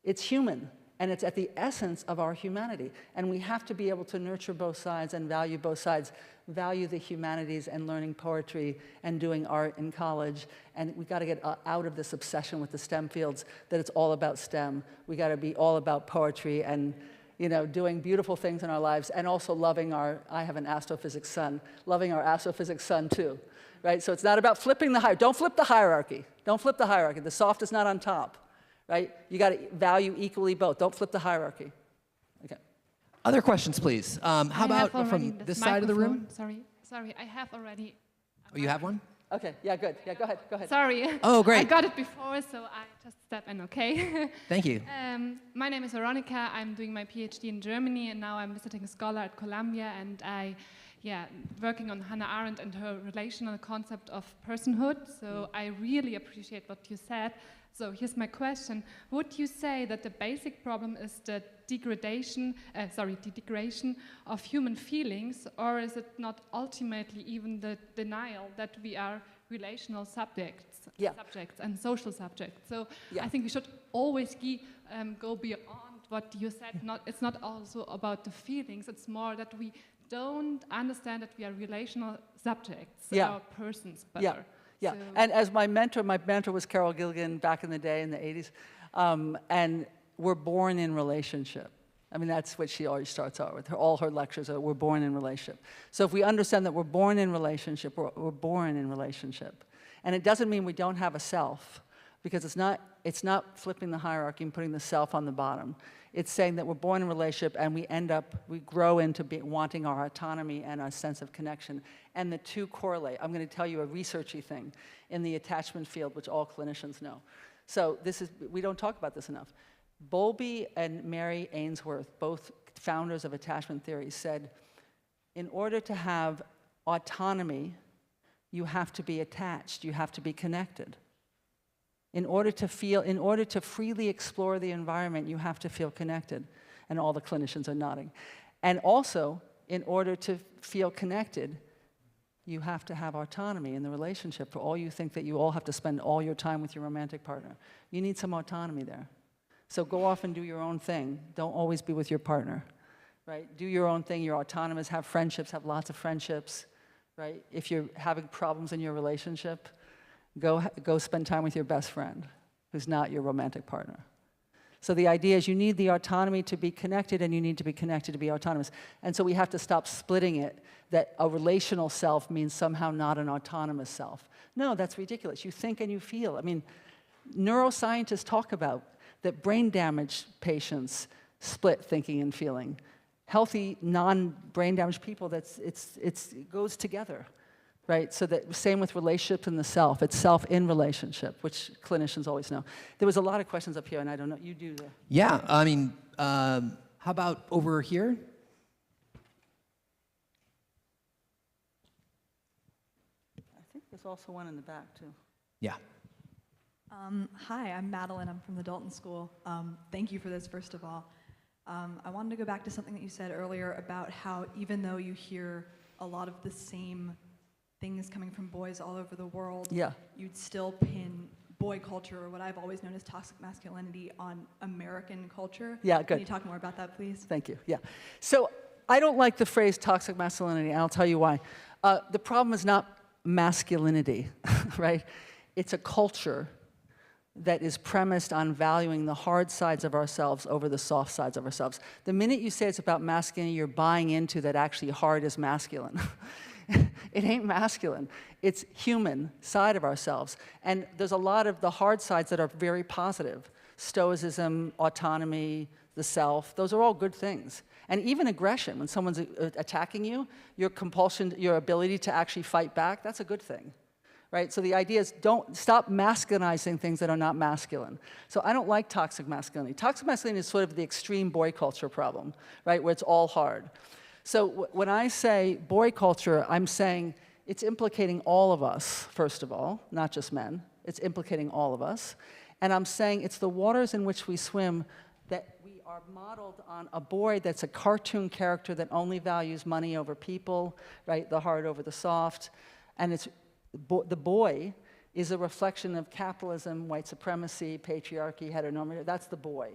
It's human, and it's at the essence of our humanity. And we have to be able to nurture both sides and value both sides, value the humanities and learning poetry and doing art in college. And we got to get out of this obsession with the STEM fields that it's all about STEM. We got to be all about poetry and doing beautiful things in our lives, and also loving I have an astrophysics son, loving our astrophysics son too, right? So it's not about flipping the hierarchy. Don't flip the hierarchy. Don't flip the hierarchy. The soft is not on top, right? You got to value equally both. Don't flip the hierarchy. Okay. Other questions, please. How about from this side of the room? Sorry, I have already. Oh, you have one? Okay, yeah, good. Yeah, go ahead. Sorry. Oh, great. I got it before, so I just step in, okay? Thank you. My name is Veronica. I'm doing my PhD in Germany, and now I'm visiting a scholar at Columbia, and working on Hannah Arendt and her relational concept of personhood. So I really appreciate what you said. So here's my question. Would you say that the basic problem is the degradation of human feelings, or is it not ultimately even the denial that we are relational subjects and social subjects? So I think we should always go beyond what you said. It's not also about the feelings, it's more that we don't understand that we are relational subjects, or persons better. Yeah, so and as my mentor was Carol Gilligan back in the day in the 80s, and we're born in relationship. I mean, that's what she always starts out with. All her lectures are, we're born in relationship. So if we understand that we're born in relationship, we're born in relationship. And it doesn't mean we don't have a self, because it's not flipping the hierarchy and putting the self on the bottom. It's saying that we're born in relationship and we grow into wanting our autonomy and our sense of connection. And the two correlate. I'm going to tell you a researchy thing in the attachment field, which all clinicians know. So we don't talk about this enough. Bowlby and Mary Ainsworth, both founders of attachment theory, said, in order to have autonomy, you have to be attached, you have to be connected. In order to freely explore the environment, you have to feel connected. And all the clinicians are nodding. And also, in order to feel connected, you have to have autonomy in the relationship. For all you think that you all have to spend all your time with your romantic partner. You need some autonomy there. So go off and do your own thing. Don't always be with your partner, right? Do your own thing. You're autonomous. Have friendships. Have lots of friendships, right? If you're having problems in your relationship, go spend time with your best friend, who's not your romantic partner. So the idea is you need the autonomy to be connected, and you need to be connected to be autonomous. And so we have to stop splitting it, that a relational self means somehow not an autonomous self. No, that's ridiculous. You think and you feel. I mean, neuroscientists talk about that brain damaged patients split thinking and feeling. Healthy, non-brain damaged people, it goes together. Right, so that same with relationships and the self. It's self in relationship, which clinicians always know. There was a lot of questions up here, and I don't know. You do the. Yeah, I mean, how about over here? I think there's also one in the back too. Yeah. Hi, I'm Madeline. I'm from the Dalton School. Thank you for this, first of all. I wanted to go back to something that you said earlier about how even though you hear a lot of the same things coming from boys all over the world, you'd still pin boy culture, or what I've always known as toxic masculinity, on American culture. Yeah, good. Can you talk more about that, please? Thank you, yeah. So I don't like the phrase toxic masculinity, and I'll tell you why. The problem is not masculinity, right? It's a culture that is premised on valuing the hard sides of ourselves over the soft sides of ourselves. The minute you say it's about masculinity, you're buying into that actually hard is masculine. It ain't masculine. It's human side of ourselves. And there's a lot of the hard sides that are very positive. Stoicism, autonomy, the self, those are all good things. And even aggression, when someone's attacking you, your compulsion, your ability to actually fight back, that's a good thing. Right? So the idea is don't stop masculinizing things that are not masculine. So I don't like toxic masculinity. Toxic masculinity is sort of the extreme boy culture problem, right? Where it's all hard. So when I say boy culture, I'm saying it's implicating all of us, first of all, not just men. It's implicating all of us. And I'm saying it's the waters in which we swim that we are modeled on a boy that's a cartoon character that only values money over people, right? The hard over the soft. And it's the boy is a reflection of capitalism, white supremacy, patriarchy, heteronormativity. That's the boy.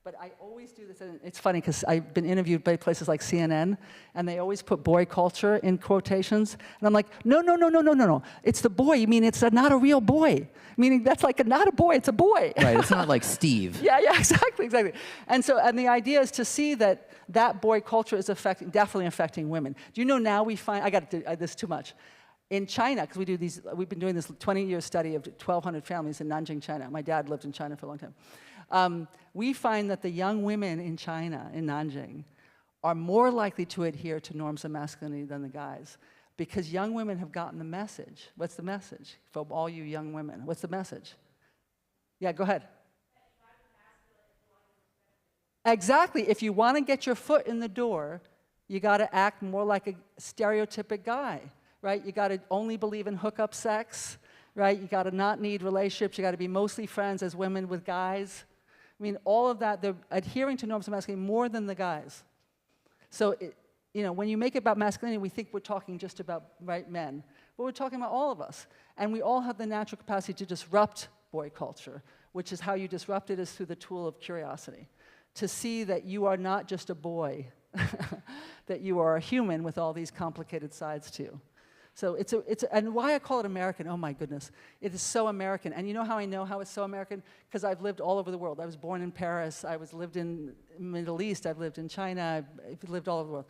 But I always do this, and it's funny because I've been interviewed by places like CNN, and they always put boy culture in quotations. And I'm like, no. It's the boy. You mean it's not a real boy. Meaning that's like not a boy, it's a boy. Right, it's not like Steve. Yeah, exactly. And the idea is to see that boy culture is definitely affecting women. Do you know now we find, I got to do this too much. In China, because we've been doing this 20-year study of 1,200 families in Nanjing, China. My dad lived in China for a long time. We find that the young women in China, in Nanjing, are more likely to adhere to norms of masculinity than the guys, because young women have gotten the message. What's the message for all you young women? What's the message? Yeah, go ahead. Exactly. If you want to get your foot in the door, you got to act more like a stereotypic guy. Right? You got to only believe in hookup sex, right? You got to not need relationships. You got to be mostly friends as women with guys. I mean, all of that, they're adhering to norms of masculinity more than the guys. So, when you make it about masculinity, we think we're talking just about men, but we're talking about all of us. And we all have the natural capacity to disrupt boy culture, which is how you disrupt it is through the tool of curiosity. To see that you are not just a boy, that you are a human with all these complicated sides to you. So and why I call it American, oh my goodness, it is so American. And you know how I know how it's so American? Because I've lived all over the world. I was born in Paris, lived in the Middle East, I've lived in China, I've lived all over the world.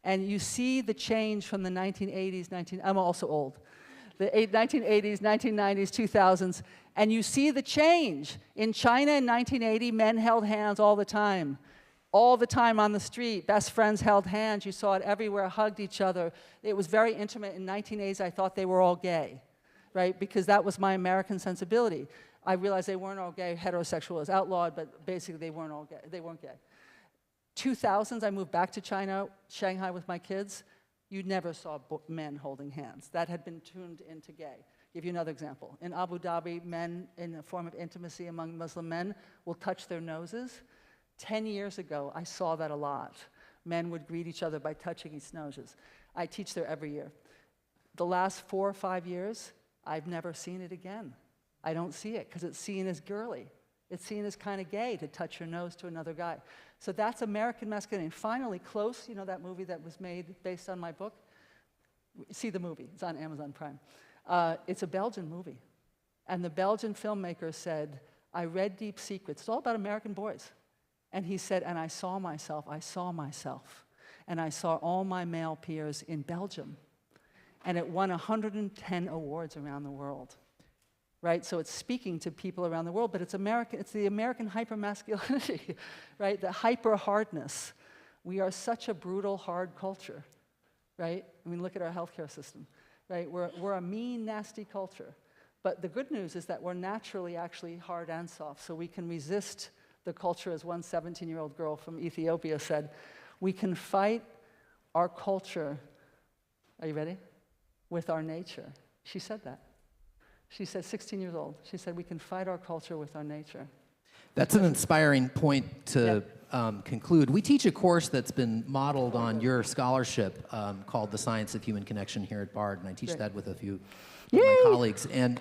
And you see the change from the 1980s, I'm also old, the 1980s, 1990s, 2000s, and you see the change. In China in 1980, men held hands all the time. All the time on the street, best friends held hands, you saw it everywhere, hugged each other. It was very intimate. In 1980s, I thought they were all gay, right? Because that was my American sensibility. I realized they weren't all gay, heterosexual was outlawed, but basically they weren't all gay, they weren't gay. 2000s, I moved back to China, Shanghai with my kids. You never saw men holding hands. That had been tuned into gay. Give you another example. In Abu Dhabi, men in a form of intimacy among Muslim men will touch their noses. 10 years ago, I saw that a lot. Men would greet each other by touching each noses. I teach there every year. The last 4 or 5 years, I've never seen it again. I don't see it because it's seen as girly. It's seen as kind of gay to touch your nose to another guy. So that's American masculinity. And finally, Close, that movie that was made based on my book? See the movie. It's on Amazon Prime. It's a Belgian movie. And the Belgian filmmaker said, I read Deep Secrets. It's all about American boys. And he said, and I saw myself, and I saw all my male peers in Belgium. And it won 110 awards around the world, right? So it's speaking to people around the world, but it's American, it's the American hyper-masculinity, right? The hyper-hardness. We are such a brutal, hard culture, right? I mean, look at our healthcare system, right? We're a mean, nasty culture. But the good news is that we're naturally actually hard and soft, so we can resist the culture, as one 17-year-old girl from Ethiopia said, we can fight our culture, are you ready? With our nature. She said that. She said, 16 years old, she said, we can fight our culture with our nature. That's an inspiring point to conclude. We teach a course that's been modeled on your scholarship called The Science of Human Connection here at Bard, and I teach that with a few of my colleagues. And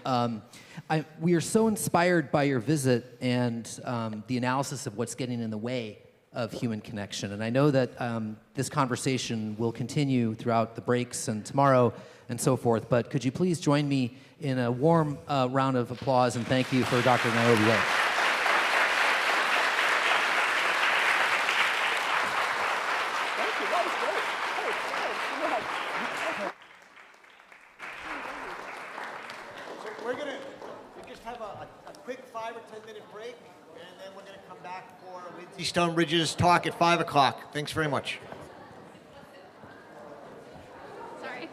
we are so inspired by your visit and the analysis of what's getting in the way of human connection. And I know that this conversation will continue throughout the breaks and tomorrow and so forth, but could you please join me in a warm round of applause and thank you for Dr. Niobe Way. We're going to just have a quick 5 or 10 minute break, and then we're going to come back for Lindsay Stonebridge's talk at 5 o'clock. Thanks very much. Sorry.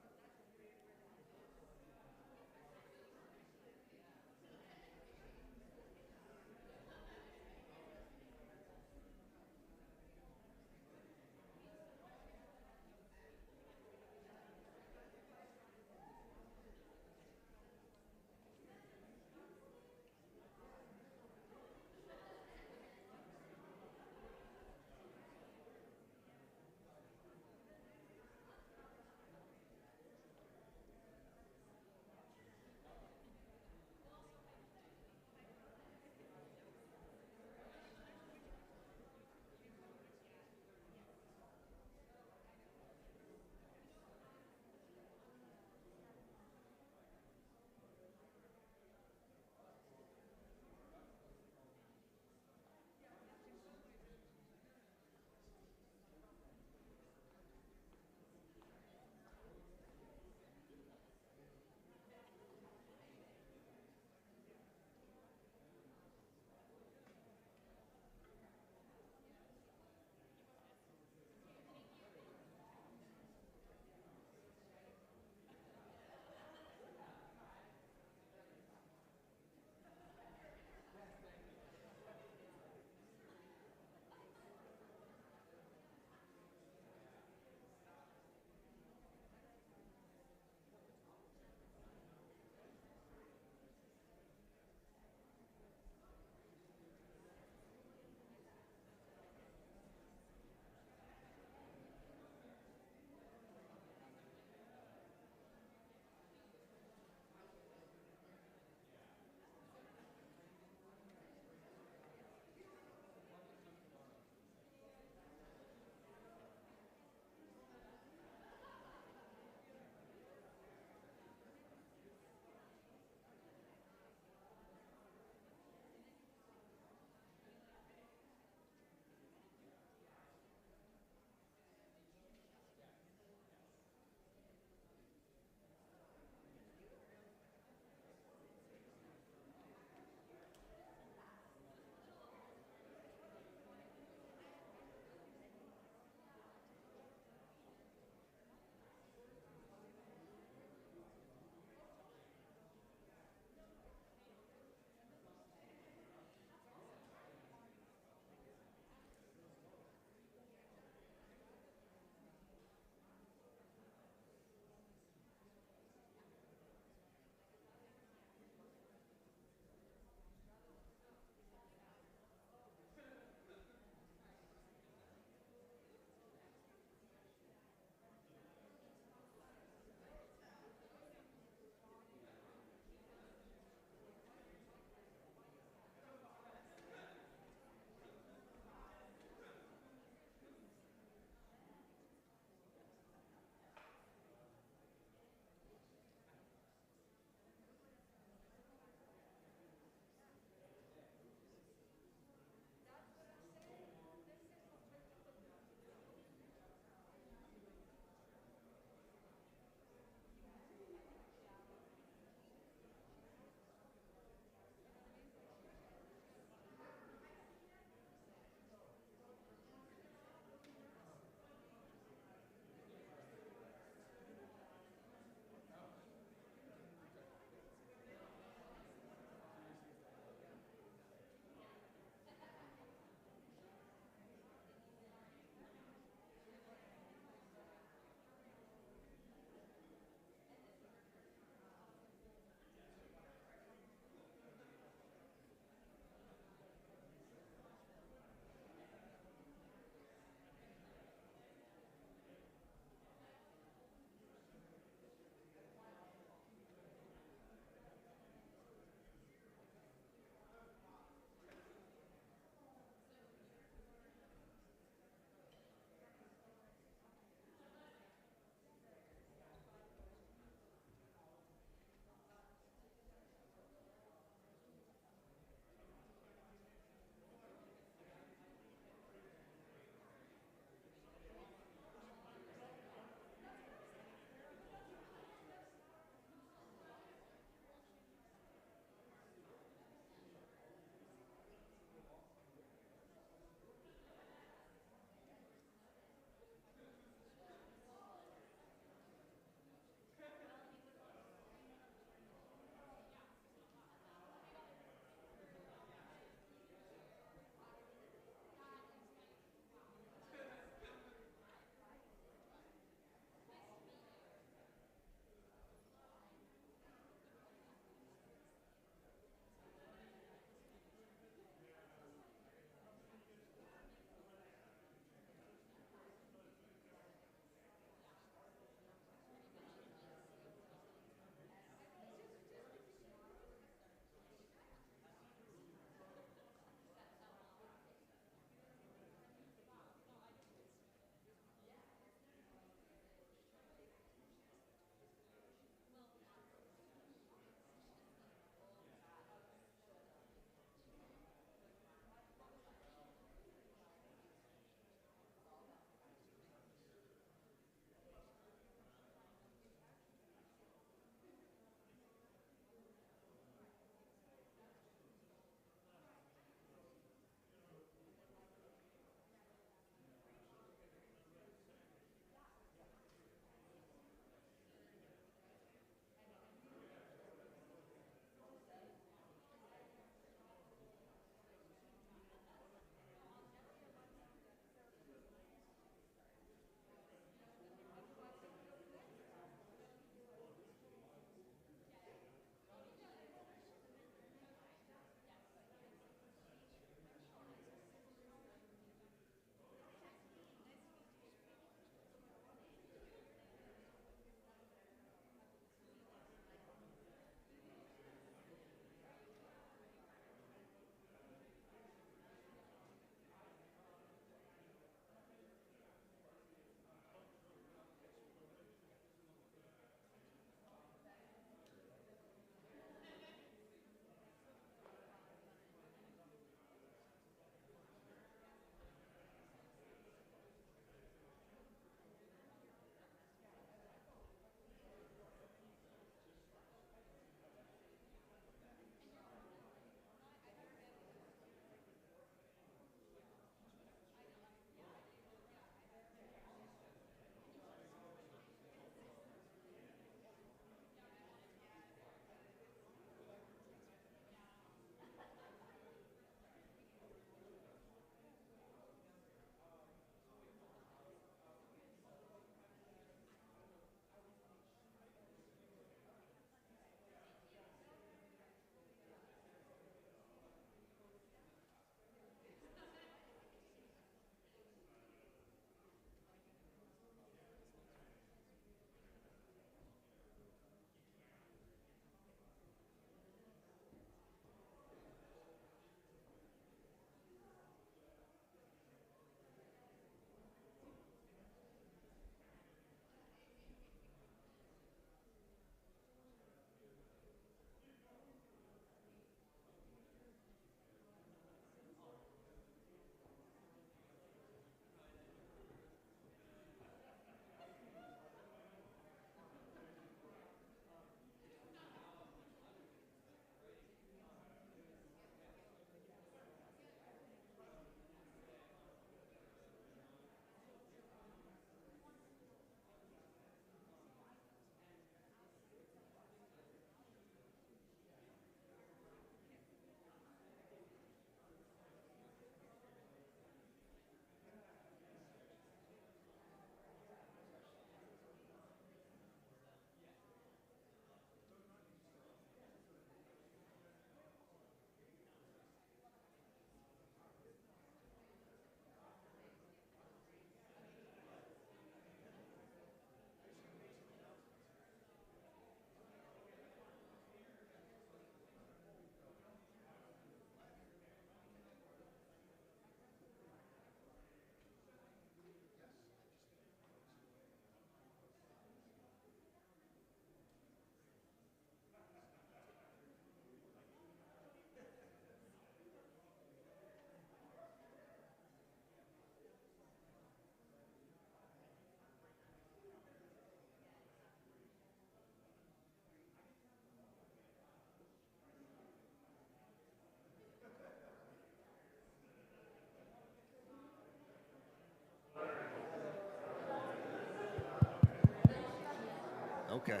Okay.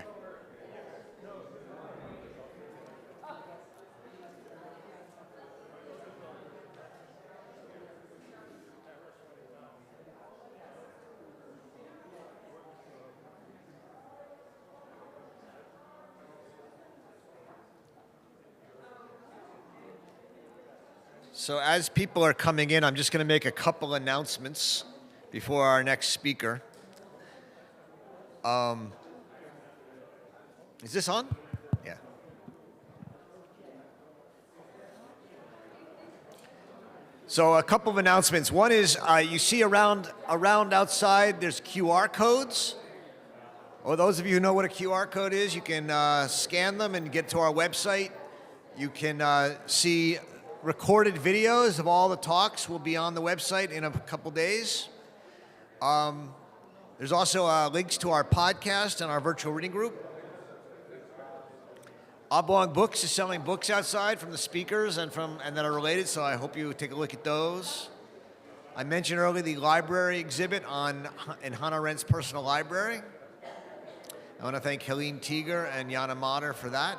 So as people are coming in, I'm just going to make a couple announcements before our next speaker. Is this on? Yeah. So a couple of announcements. One is you see around outside there's QR codes. Well, those of you who know what a QR code is, you can scan them and get to our website. You can see recorded videos of all the talks. Will be on the website in a couple days. There's also links to our podcast and our virtual reading group. Oblong Books is selling books outside from the speakers and that are related, so I hope you take a look at those. I mentioned earlier the library exhibit in Hannah Arendt's personal library. I want to thank Helene Tiger and Jana Mader for that.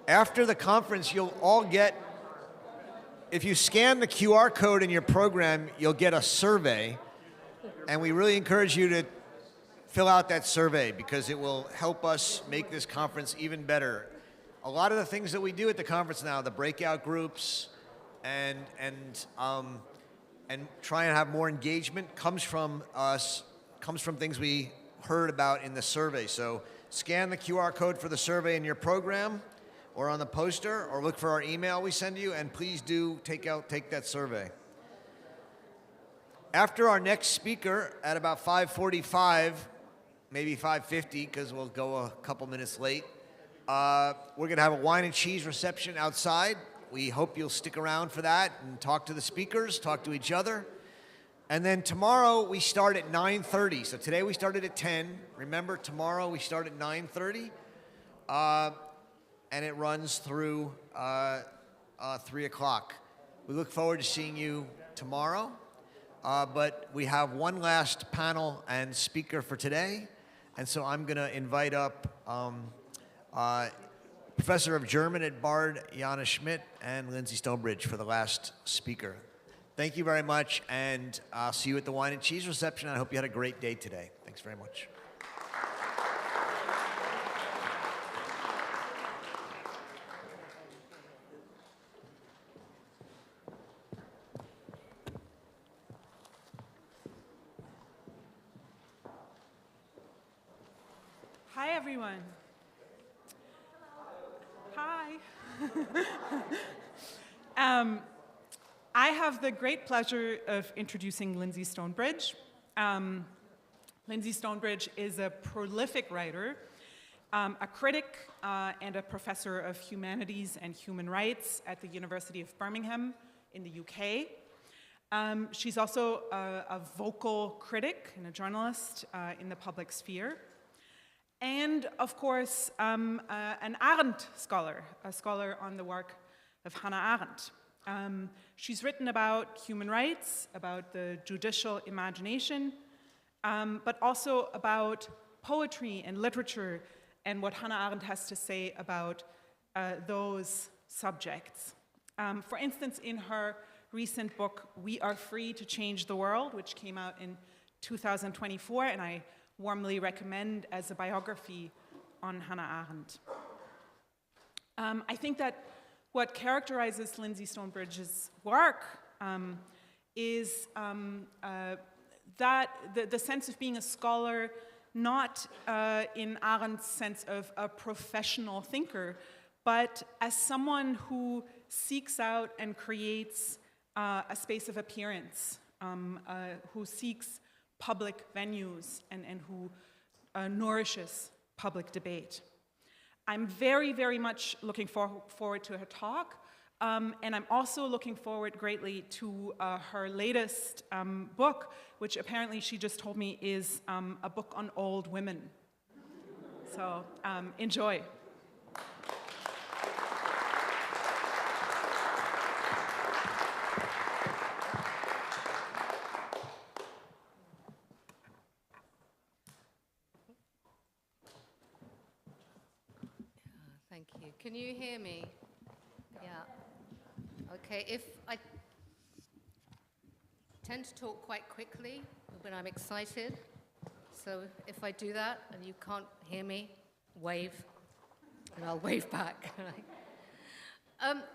After the conference, you'll all get, if you scan the QR code in your program, you'll get a survey. And we really encourage you to fill out that survey because it will help us make this conference even better. A lot of the things that we do at the conference now, the breakout groups and try and have more engagement comes from things we heard about in the survey. So scan the QR code for the survey in your program or on the poster, or look for our email we send you, and please do take that survey. After our next speaker at about 5:45, maybe 5:50, because we'll go a couple minutes late, we're going to have a wine and cheese reception outside. We hope you'll stick around for that and talk to the speakers, talk to each other. And then tomorrow we start at 9:30. So today we started at 10. Remember, tomorrow we start at 9:30. And it runs through 3 o'clock. We look forward to seeing you tomorrow. But we have one last panel and speaker for today. And so I'm going to invite up Professor of German at Bard, Jana Schmidt, and Lindsay Stonebridge for the last speaker. Thank you very much, and I'll see you at the wine and cheese reception. I hope you had a great day today. Thanks very much. Hi, everyone. Hi. I have the great pleasure of introducing Lindsay Stonebridge. Lindsay Stonebridge is a prolific writer, a critic, and a professor of humanities and human rights at the University of Birmingham in the UK. She's also a vocal critic and a journalist in the public sphere. And, of course, an Arendt scholar, a scholar on the work of Hannah Arendt. She's written about human rights, about the judicial imagination, but also about poetry and literature and what Hannah Arendt has to say about those subjects. For instance, in her recent book, We Are Free to Change the World, which came out in 2024, and I warmly recommend as a biography on Hannah Arendt. I think that what characterizes Lindsay Stonebridge's work is that the sense of being a scholar, not in Arendt's sense of a professional thinker, but as someone who seeks out and creates a space of appearance, who seeks public venues and who nourishes public debate. I'm very, very much looking forward to her talk, and I'm also looking forward greatly to her latest book, which apparently she just told me is a book on old women. So enjoy. you. Can you hear me? Yeah. Okay, if I tend to talk quite quickly when I'm excited, so if I do that and you can't hear me, wave, and I'll wave back.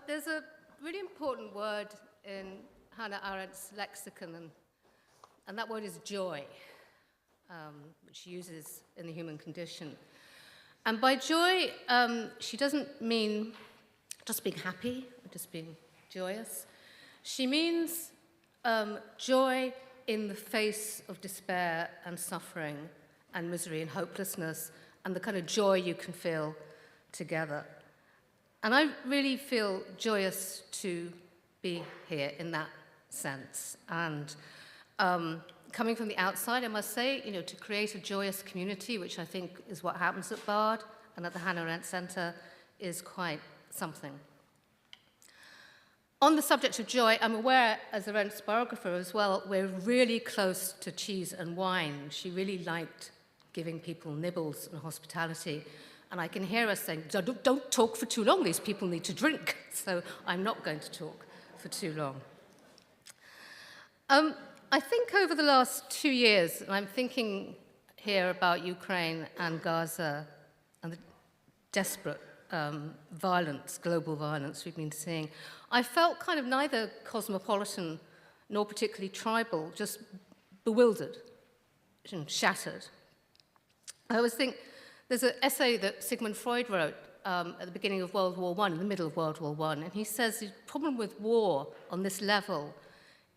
There's a really important word in Hannah Arendt's lexicon, and that word is joy, which she uses in the human condition. And by joy, she doesn't mean just being happy or just being joyous. She means joy in the face of despair and suffering and misery and hopelessness, and the kind of joy you can feel together. And I really feel joyous to be here in that sense. And coming from the outside, I must say, to create a joyous community, which I think is what happens at Bard and at the Hannah Arendt Center, is quite something. On the subject of joy, I'm aware, as Arendt's biographer as well, we're really close to cheese and wine. She really liked giving people nibbles and hospitality. And I can hear us saying, don't talk for too long, these people need to drink. So I'm not going to talk for too long. I think over the last 2 years, and I'm thinking here about Ukraine and Gaza and the desperate violence, global violence we've been seeing, I felt kind of neither cosmopolitan nor particularly tribal, just bewildered and shattered. I always think there's an essay that Sigmund Freud wrote at the beginning of World War I, in the middle of World War I, and he says the problem with war on this level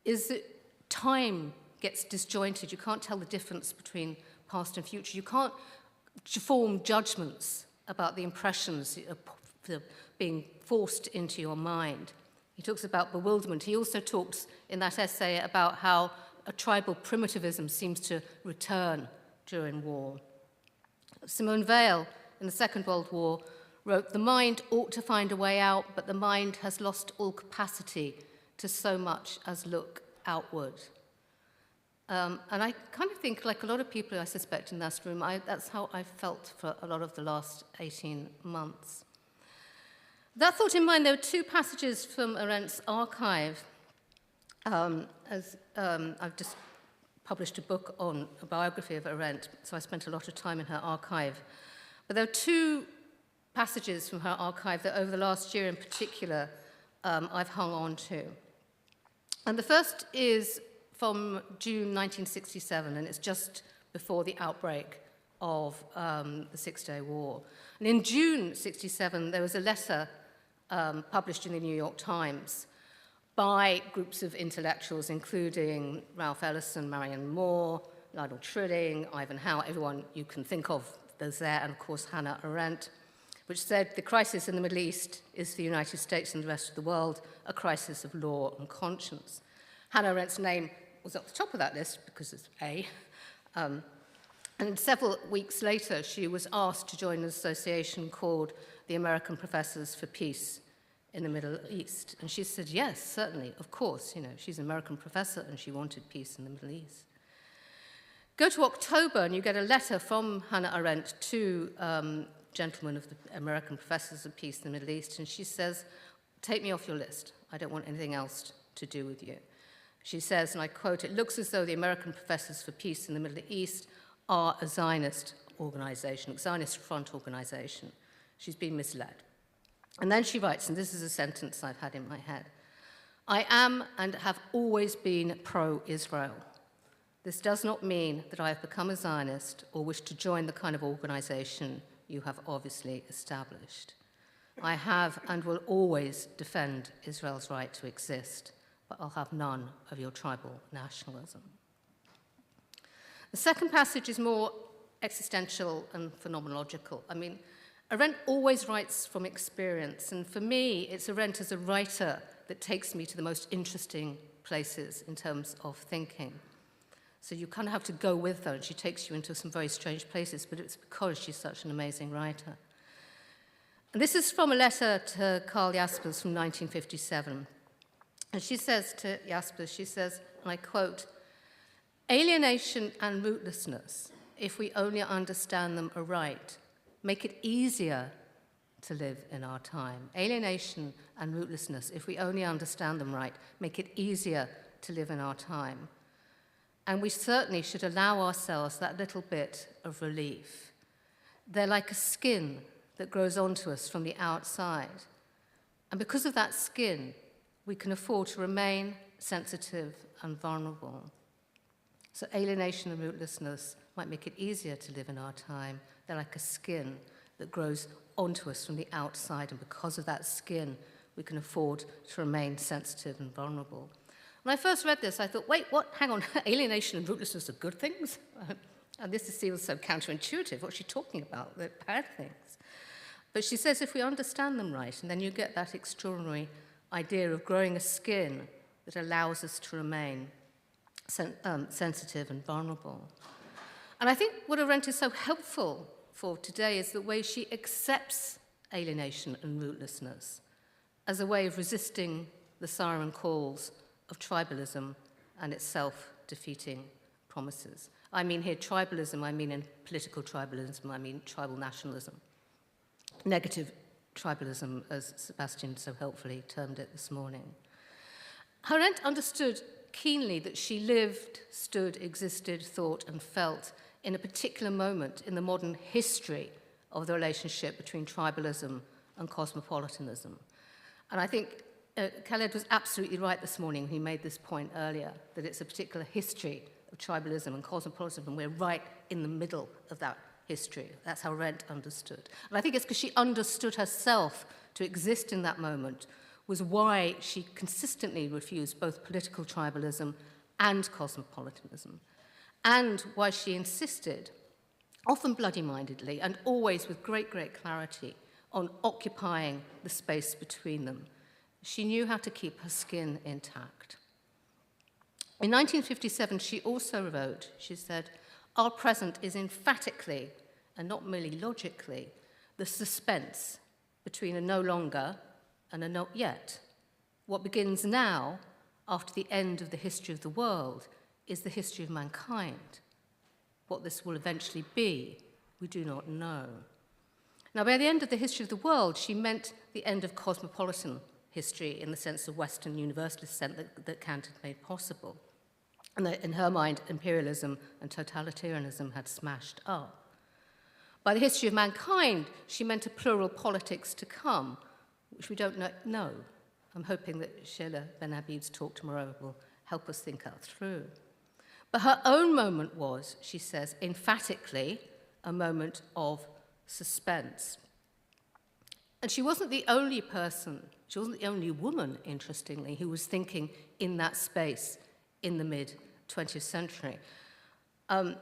is that time gets disjointed. You can't tell the difference between past and future. You can't form judgments about the impressions that are being forced into your mind. He talks about bewilderment. He also talks in that essay about how a tribal primitivism seems to return during war. Simone Weil, in the Second World War, wrote, "The mind ought to find a way out, but the mind has lost all capacity to so much as look outward." And I kind of think, like a lot of people I suspect in this room, that's how I felt for a lot of the last 18 months. That thought in mind, there were two passages from Arendt's archive. I've just published a book on a biography of Arendt, so I spent a lot of time in her archive. But there are two passages from her archive that over the last year in particular I've hung on to. And the first is from June 1967, and it's just before the outbreak of the Six-Day War. And in June 67, there was a letter published in the New York Times by groups of intellectuals, including Ralph Ellison, Marianne Moore, Lionel Trilling, Ivan Howe, everyone you can think of those there, and of course Hannah Arendt, which said the crisis in the Middle East is for the United States and the rest of the world a crisis of law and conscience. Hannah Arendt's name was at the top of that list because it's A. And several weeks later, she was asked to join an association called the American Professors for Peace in the Middle East. And she said, yes, certainly, of course. She's an American professor and she wanted peace in the Middle East. Go to October and you get a letter from Hannah Arendt to gentlemen of the American Professors of Peace in the Middle East, and she says, take me off your list. I don't want anything else to do with you. She says, and I quote, "It looks as though the American Professors for Peace in the Middle East are a Zionist organization, a Zionist front organization. She's been misled." And then she writes, and this is a sentence I've had in my head, "I am and have always been pro-Israel. This does not mean that I have become a Zionist or wish to join the kind of organization you have obviously established. I have and will always defend Israel's right to exist, but I'll have none of your tribal nationalism." The second passage is more existential and phenomenological. Arendt always writes from experience, and for me, it's Arendt as a writer that takes me to the most interesting places in terms of thinking. So you kind of have to go with her, and she takes you into some very strange places, but it's because she's such an amazing writer. And this is from a letter to Karl Jaspers from 1957. And she says to Jaspers, she says, and I quote, "Alienation and rootlessness, if we only understand them aright, make it easier to live in our time. Alienation and rootlessness, if we only understand them right, make it easier to live in our time. And we certainly should allow ourselves that little bit of relief. They're like a skin that grows onto us from the outside. And because of that skin, we can afford to remain sensitive and vulnerable. So alienation and rootlessness might make it easier to live in our time. They're like a skin that grows onto us from the outside, and because of that skin, we can afford to remain sensitive and vulnerable. When I first read this, I thought, wait, what? Hang on, alienation and rootlessness are good things? And this feels so counterintuitive. What's she talking about? They're bad things. But she says if we understand them right, and then you get that extraordinary idea of growing a skin that allows us to remain sensitive and vulnerable. And I think what Arendt is so helpful for today is the way she accepts alienation and rootlessness as a way of resisting the siren calls of tribalism and its self-defeating promises. I mean here tribalism, I mean in political tribalism, I mean tribal nationalism. Negative tribalism, as Sebastian so helpfully termed it this morning. Arendt understood keenly that she lived, stood, existed, thought, and felt in a particular moment in the modern history of the relationship between tribalism and cosmopolitanism. And I think Khaled was absolutely right this morning when he made this point earlier, that it's a particular history of tribalism and cosmopolitanism, and we're right in the middle of that history. That's how Arendt understood. And I think it's because she understood herself to exist in that moment was why she consistently refused both political tribalism and cosmopolitanism, and why she insisted, often bloody-mindedly and always with great, great clarity, on occupying the space between them. She knew how to keep her skin intact. In 1957, she also wrote, she said, "Our present is emphatically, and not merely logically, the suspense between a no longer and a not yet. What begins now, after the end of the history of the world, is the history of mankind. What this will eventually be, we do not know." Now, by the end of the history of the world, she meant the end of cosmopolitan history in the sense of Western universalist sense that Kant had made possible. And that in her mind, imperialism and totalitarianism had smashed up. By the history of mankind, she meant a plural politics to come, which we don't know. I'm hoping that Sheila Ben Habib's talk tomorrow will help us think that through. But her own moment was, she says, emphatically, a moment of suspense. And she wasn't the only person, she wasn't the only woman, interestingly, who was thinking in that space in the mid-20th century. I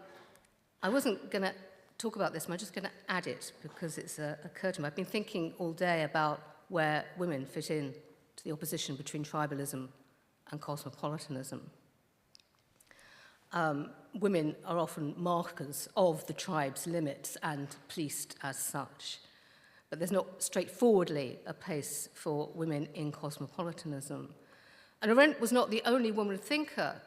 wasn't going to talk about this, but I'm just going to add it because it's occurred to me. I've been thinking all day about where women fit in to the opposition between tribalism and cosmopolitanism. Women are often markers of the tribe's limits and policed as such. But there's not straightforwardly a place for women in cosmopolitanism. And Arendt was not the only woman thinker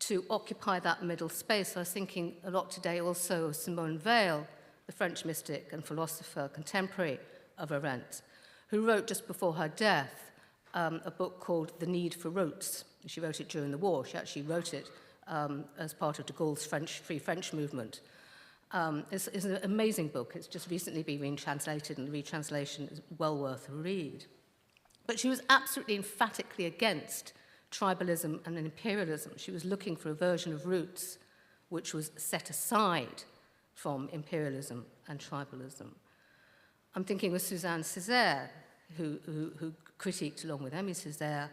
to occupy that middle space. I was thinking a lot today also of Simone Weil, the French mystic and philosopher contemporary of Arendt, who wrote just before her death a book called The Need for Roots. She wrote it during the war. She actually wrote it as part of de Gaulle's Free French movement. It's an amazing book. It's just recently been retranslated, and the retranslation is well worth a read. But she was absolutely emphatically against tribalism and imperialism. She was looking for a version of roots which was set aside from imperialism and tribalism. I'm thinking of Suzanne Césaire, who critiqued, along with Aimé Césaire,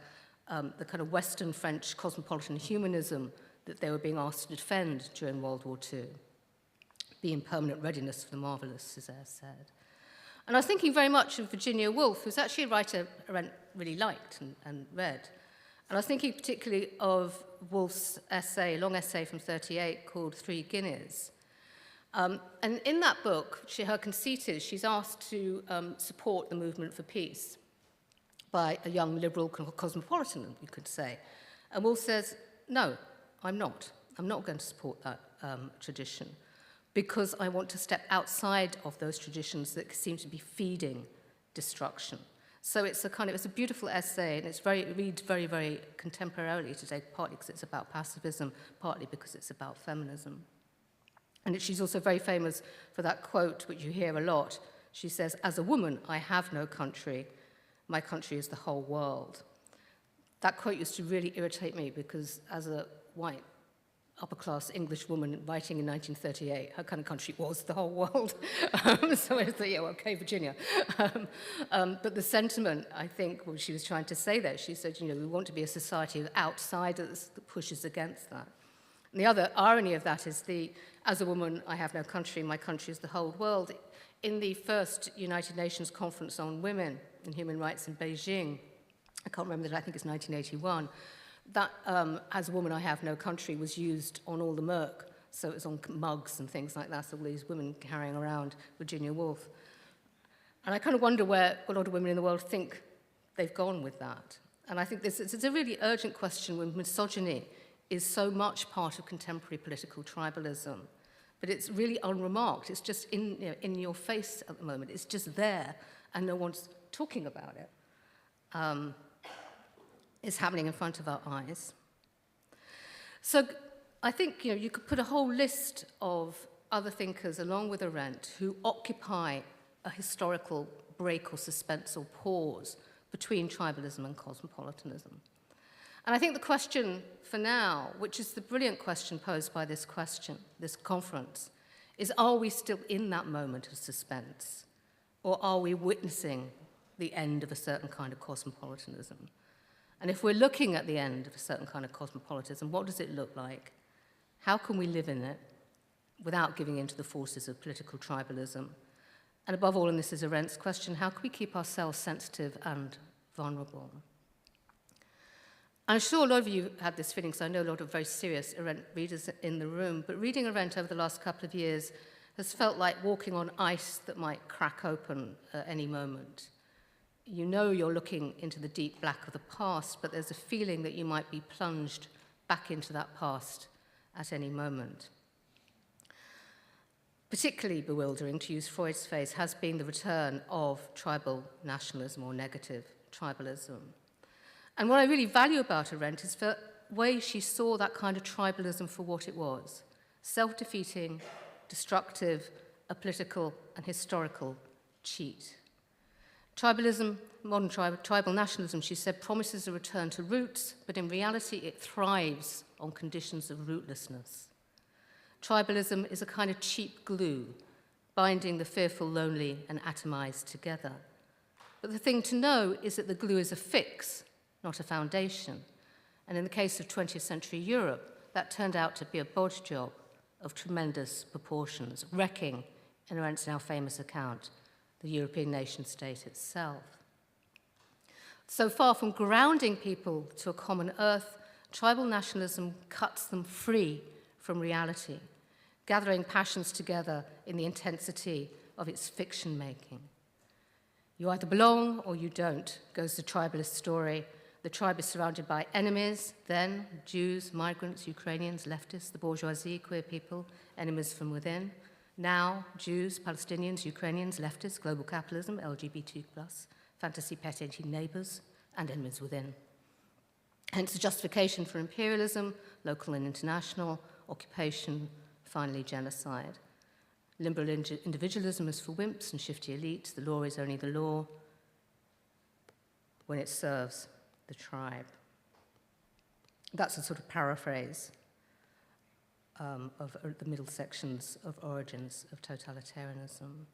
the kind of Western French cosmopolitan humanism that they were being asked to defend during World War II. Be in permanent readiness for the marvelous, Césaire said. And I was thinking very much of Virginia Woolf, who's actually a writer Arendt really liked and read. And I was thinking particularly of Woolf's essay, long essay from 1938 called 3 Guineas. And in that book, her conceit is she's asked to support the movement for peace by a young liberal cosmopolitan, you could say. And Woolf says, no, I'm not. I'm not going to support that tradition, because I want to step outside of those traditions that seem to be feeding destruction. So it's a beautiful essay, and it reads very, very contemporarily today, partly because it's about pacifism, partly because it's about feminism. And she's also very famous for that quote, which you hear a lot. She says, "As a woman, I have no country. My country is the whole world." That quote used to really irritate me because as a white, upper-class English woman writing in 1938, her kind of country was the whole world. So I thought, yeah, well, okay, Virginia. But the sentiment, I think, what she was trying to say there, she said, we want to be a society of outsiders that pushes against that. And the other irony of that is as a woman, I have no country, my country is the whole world. In the first United Nations Conference on Women and Human Rights in Beijing, I can't remember that, I think it's 1981, that as a woman I have no country was used on all the Merck, so it was on mugs and things like that, so all these women carrying around Virginia Woolf. And I kind of wonder where a lot of women in the world think they've gone with that. And I think it's a really urgent question when misogyny is so much part of contemporary political tribalism, but it's really unremarked. It's just in your face at the moment. It's just there, and no one's talking about it. It's happening in front of our eyes. So I think you could put a whole list of other thinkers along with Arendt who occupy a historical break or suspense or pause between tribalism and cosmopolitanism. And I think the question for now, which is the brilliant question posed by this conference, is are we still in that moment of suspense? Or are we witnessing the end of a certain kind of cosmopolitanism? And if we're looking at the end of a certain kind of cosmopolitanism, what does it look like? How can we live in it without giving in to the forces of political tribalism? And above all, and this is Arendt's question, how can we keep ourselves sensitive and vulnerable? I'm sure a lot of you had this feeling, because I know a lot of very serious Arendt readers in the room, but reading Arendt over the last couple of years has felt like walking on ice that might crack open at any moment. You know you're looking into the deep black of the past, but there's a feeling that you might be plunged back into that past at any moment. Particularly bewildering, to use Freud's phrase, has been the return of tribal nationalism or negative tribalism. And what I really value about Arendt is the way she saw that kind of tribalism for what it was: self-defeating, destructive, a political and historical cheat. Tribalism, modern tribal nationalism, she said, promises a return to roots, but in reality it thrives on conditions of rootlessness. Tribalism is a kind of cheap glue, binding the fearful, lonely, and atomized together. But the thing to know is that the glue is a fix, not a foundation. And in the case of 20th century Europe, that turned out to be a bodge job of tremendous proportions, wrecking, in Arendt's now famous account, the European nation-state itself. So far from grounding people to a common earth, tribal nationalism cuts them free from reality, gathering passions together in the intensity of its fiction-making. You either belong or you don't, goes the tribalist story. The tribe is surrounded by enemies, then Jews, migrants, Ukrainians, leftists, the bourgeoisie, queer people, enemies from within. Now, Jews, Palestinians, Ukrainians, leftists, global capitalism, LGBT+, fantasy pet-hating neighbors, and enemies within. Hence the justification for imperialism, local and international, occupation, finally genocide. Liberal individualism is for wimps and shifty elites. The law is only the law when it serves the tribe. That's a sort of paraphrase of the middle sections of Origins of Totalitarianism.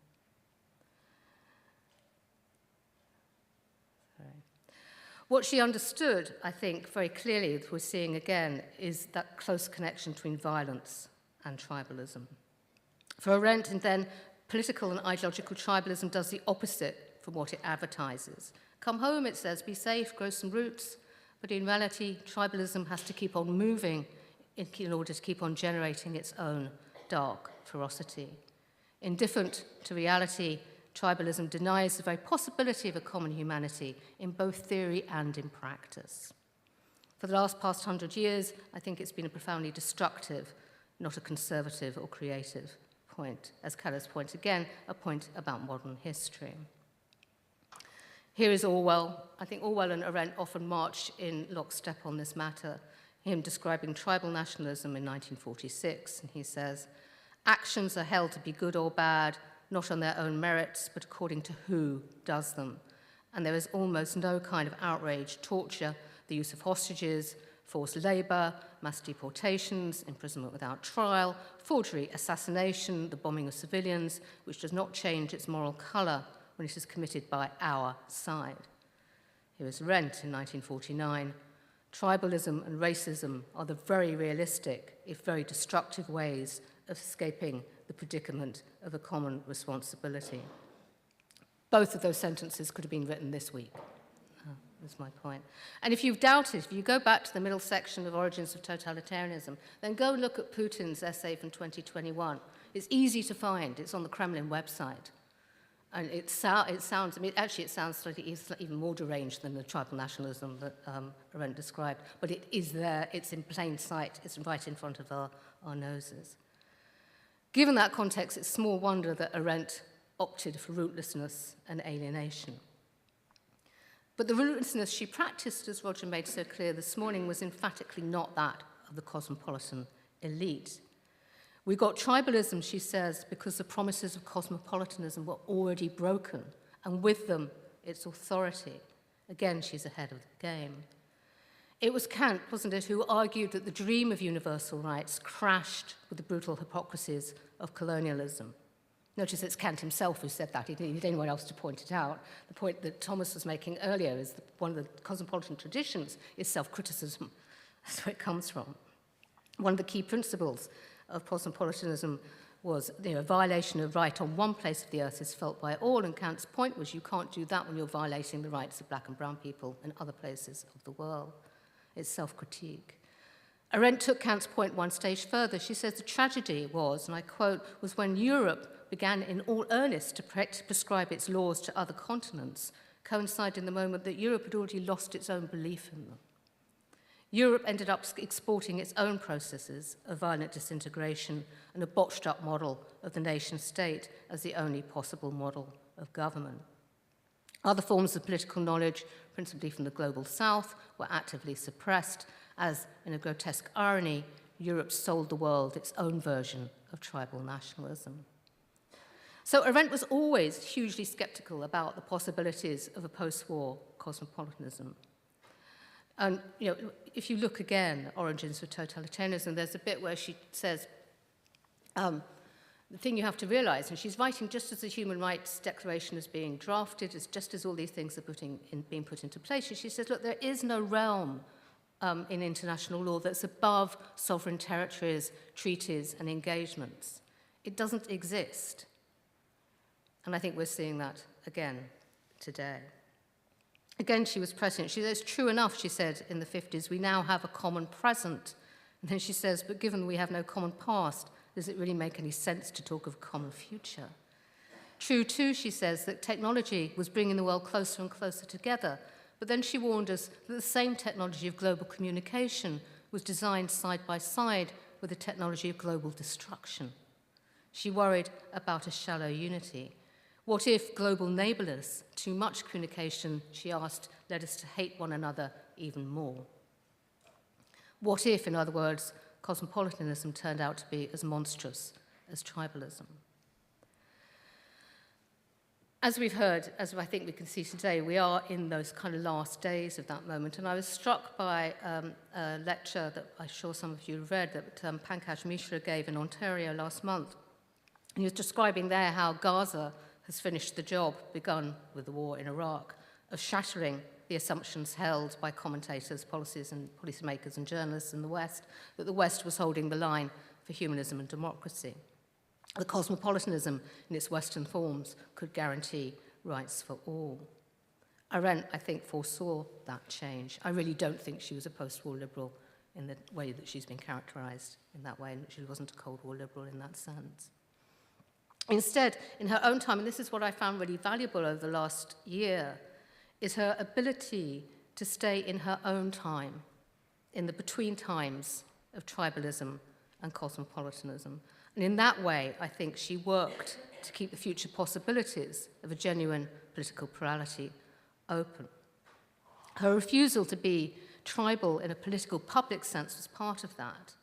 Sorry. What she understood, I think, very clearly, that we're seeing again, is that close connection between violence and tribalism. For Arendt, and then, political and ideological tribalism does the opposite from what it advertises. Come home, it says, be safe, grow some roots, but in reality, tribalism has to keep on moving in order to keep on generating its own dark ferocity. Indifferent to reality, tribalism denies the very possibility of a common humanity in both theory and in practice. For the past 100 years, I think it's been a profoundly destructive, not a conservative or creative point. As Keller's point again, a point about modern history. Here is Orwell. I think Orwell and Arendt often march in lockstep on this matter. Him describing tribal nationalism in 1946, and he says, "Actions are held to be good or bad, not on their own merits, but according to who does them. And there is almost no kind of outrage, torture, the use of hostages, forced labor, mass deportations, imprisonment without trial, forgery, assassination, the bombing of civilians, which does not change its moral color when it is committed by our side." Here is Arendt in 1949. "Tribalism and racism are the very realistic, if very destructive ways of escaping the predicament of a common responsibility." Both of those sentences could have been written this week. That's my point. And if you've doubted, if you go back to the middle section of Origins of Totalitarianism, then go look at Putin's essay from 2021. It's easy to find. It's on the Kremlin website. And it sounds, I mean, actually it sounds slightly even more deranged than the tribal nationalism that Arendt described, but it is there, it's in plain sight, it's right in front of our noses. Given that context, it's small wonder that Arendt opted for rootlessness and alienation. But the rootlessness she practiced, as Roger made so clear this morning, was emphatically not that of the cosmopolitan elite. We got tribalism, she says, because the promises of cosmopolitanism were already broken, and with them, its authority. Again, she's ahead of the game. It was Kant, wasn't it, who argued that the dream of universal rights crashed with the brutal hypocrisies of colonialism. Notice it's Kant himself who said that. He didn't need anyone else to point it out. The point that Thomas was making earlier is that one of the cosmopolitan traditions is self-criticism. That's where it comes from. One of the key principles of cosmopolitanism was, a violation of right on one place of the earth is felt by all, and Kant's point was you can't do that when you're violating the rights of black and brown people in other places of the world. It's self-critique. Arendt took Kant's point one stage further. She says the tragedy was, and I quote, was when Europe began in all earnest to prescribe its laws to other continents, coinciding in the moment that Europe had already lost its own belief in them. Europe ended up exporting its own processes of violent disintegration and a botched-up model of the nation-state as the only possible model of government. Other forms of political knowledge, principally from the global south, were actively suppressed as, in a grotesque irony, Europe sold the world its own version of tribal nationalism. So Arendt was always hugely skeptical about the possibilities of a post-war cosmopolitanism. And, if you look again, Origins of Totalitarianism, there's a bit where she says, the thing you have to realize, and she's writing just as the Human Rights Declaration is being drafted, just as all these things are being put into place, she says, look, there is no realm in international law that's above sovereign territories, treaties, and engagements. It doesn't exist. And I think we're seeing that again today. Again, she was prescient. She says, true enough, she said in the 50s, we now have a common present. And then she says, but given we have no common past, does it really make any sense to talk of a common future? True, too, she says, that technology was bringing the world closer and closer together. But then she warned us that the same technology of global communication was designed side by side with the technology of global destruction. She worried about a shallow unity. What if global neighborless, too much communication, she asked, led us to hate one another even more? What if, in other words, cosmopolitanism turned out to be as monstrous as tribalism? As we've heard, as I think we can see today, we are in those kind of last days of that moment. And I was struck by a lecture that I'm sure some of you have read that Pankaj Mishra gave in Ontario last month. He was describing there how Gaza has finished the job begun with the war in Iraq of shattering the assumptions held by commentators, policymakers, and journalists in the West that the West was holding the line for humanism and democracy. The cosmopolitanism in its Western forms could guarantee rights for all. Arendt, I think, foresaw that change. I really don't think she was a post-war liberal in the way that she's been characterized in that way, and she wasn't a Cold War liberal in that sense. Instead, in her own time, and this is what I found really valuable over the last year, is her ability to stay in her own time, in the between times of tribalism and cosmopolitanism. And in that way, I think she worked to keep the future possibilities of a genuine political plurality open. Her refusal to be tribal in a political public sense was part of that.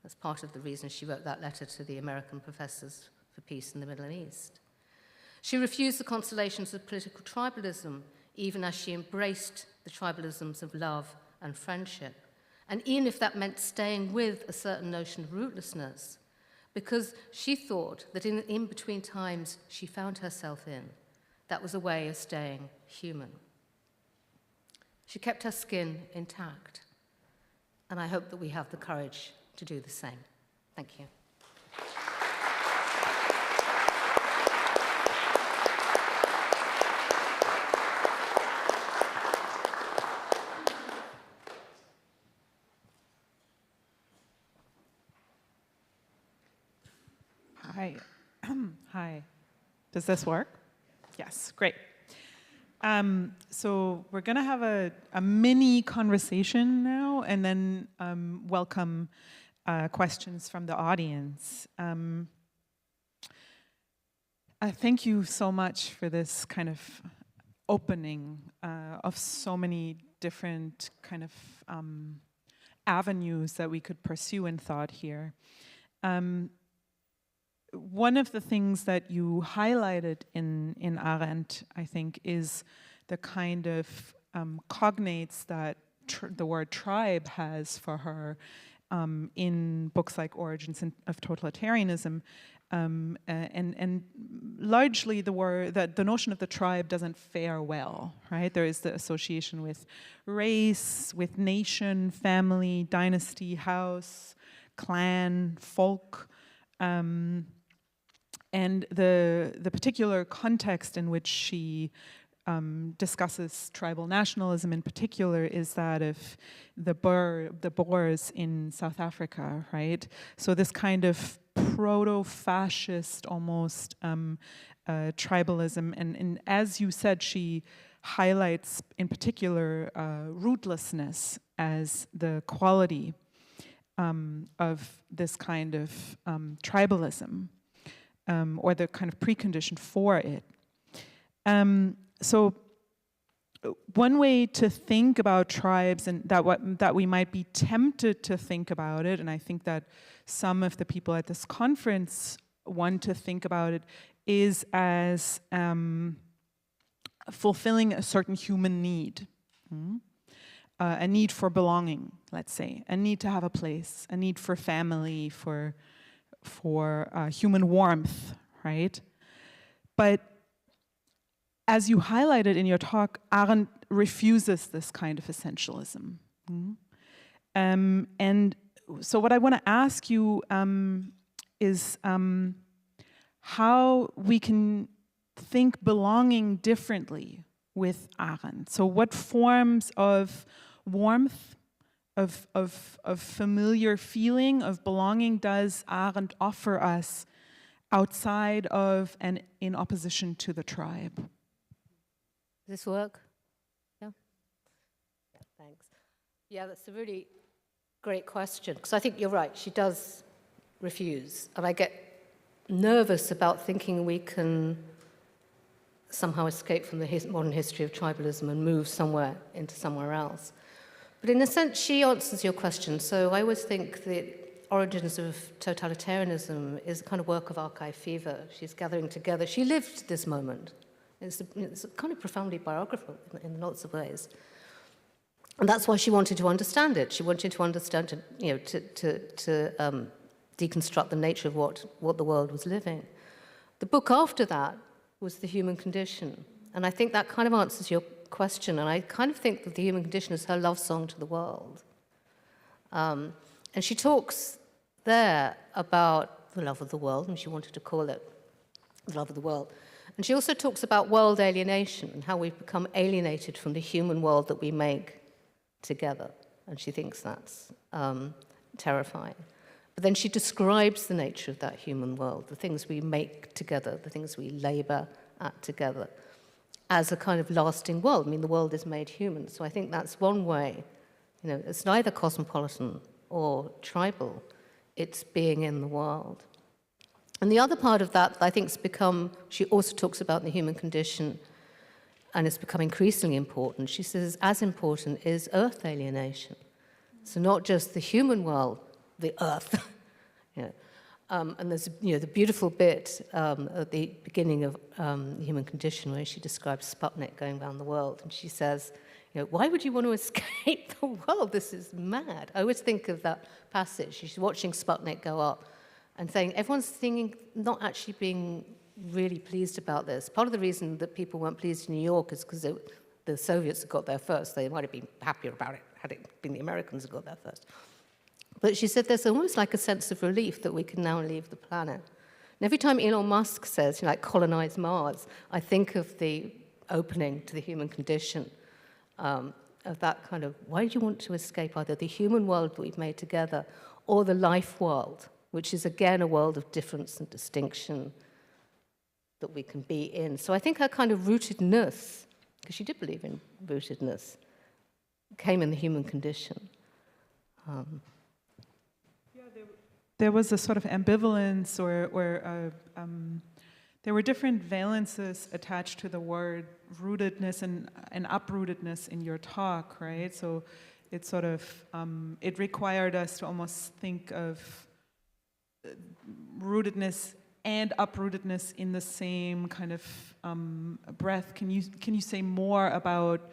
That's part of the reason she wrote that letter to the American professors for peace in the Middle East. She refused the consolations of political tribalism, even as she embraced the tribalisms of love and friendship, and even if that meant staying with a certain notion of rootlessness, because she thought that in between times she found herself in, that was a way of staying human. She kept her skin intact, and I hope that we have the courage to do the same. Thank you. Hi. Hi. Does this work? Yes, great. So we're going to have a mini conversation now, and then welcome questions from the audience. Thank you so much for this kind of opening of so many different kind of avenues that we could pursue in thought here. One of the things that you highlighted in Arendt, I think, is the kind of cognates that the word tribe has for her in books like Origins of Totalitarianism. And largely the notion of the tribe doesn't fare well, right? There is the association with race, with nation, family, dynasty, house, clan, folk. And the particular context in which she discusses tribal nationalism in particular is that of the Boers in South Africa, right? So this kind of proto-fascist almost tribalism, and as you said, she highlights in particular rootlessness as the quality of this kind of tribalism. Or the kind of precondition for it. So one way to think about tribes, and that we might be tempted to think about it, and I think that some of the people at this conference want to think about it, is as fulfilling a certain human need. A need for belonging, let's say, a need to have a place, a need for family, for human warmth, right? But as you highlighted in your talk, Arendt refuses this kind of essentialism. And so what I want to ask you is how we can think belonging differently with Arendt. So what forms of warmth, of familiar feeling, of belonging does Arendt offer us outside of and in opposition to the tribe? Does this work? Yeah? Thanks. Yeah, that's a really great question, because I think you're right, she does refuse. And I get nervous about thinking we can somehow escape from the modern history of tribalism and move somewhere into somewhere else. But in a sense, she answers your question. So I always think that Origins of Totalitarianism is a kind of work of archive fever. She's gathering together. She lived this moment. It's kind of profoundly biographical in lots of ways. And that's why she wanted to understand it. She wanted to understand, to deconstruct the nature of what the world was living. The book after that was The Human Condition. And I think that kind of answers your question, and I kind of think that The Human Condition is her love song to the world. And she talks there about the love of the world, and she wanted to call it the love of the world. And she also talks about world alienation and how we've become alienated from the human world that we make together. And she thinks that's terrifying. But then she describes the nature of that human world, the things we make together, the things we labor at together, as a kind of lasting world. I mean, the world is made human. So I think that's one way. It's neither cosmopolitan or tribal. It's being in the world. And the other part of that, I think, has become, she also talks about the human condition, and it's become increasingly important, she says as important is earth alienation. So not just the human world, the earth. You know. And there's the beautiful bit at the beginning of The Human Condition where she describes Sputnik going around the world, and she says, why would you want to escape the world? This is mad. I always think of that passage. She's watching Sputnik go up and saying, everyone's thinking, not actually being really pleased about this. Part of the reason that people weren't pleased in New York is because the Soviets had got there first. They might have been happier about it had it been the Americans who got there first. But she said there's almost like a sense of relief that we can now leave the planet. And every time Elon Musk says, colonize Mars, I think of the opening to The Human Condition, of that kind of, why do you want to escape either the human world that we've made together or the life world, which is again a world of difference and distinction that we can be in. So I think her kind of rootedness, because she did believe in rootedness, came in The Human Condition. There was a sort of ambivalence or there were different valences attached to the word rootedness and uprootedness in your talk, right? So it sort of, it required us to almost think of rootedness and uprootedness in the same kind of breath. Can you say more about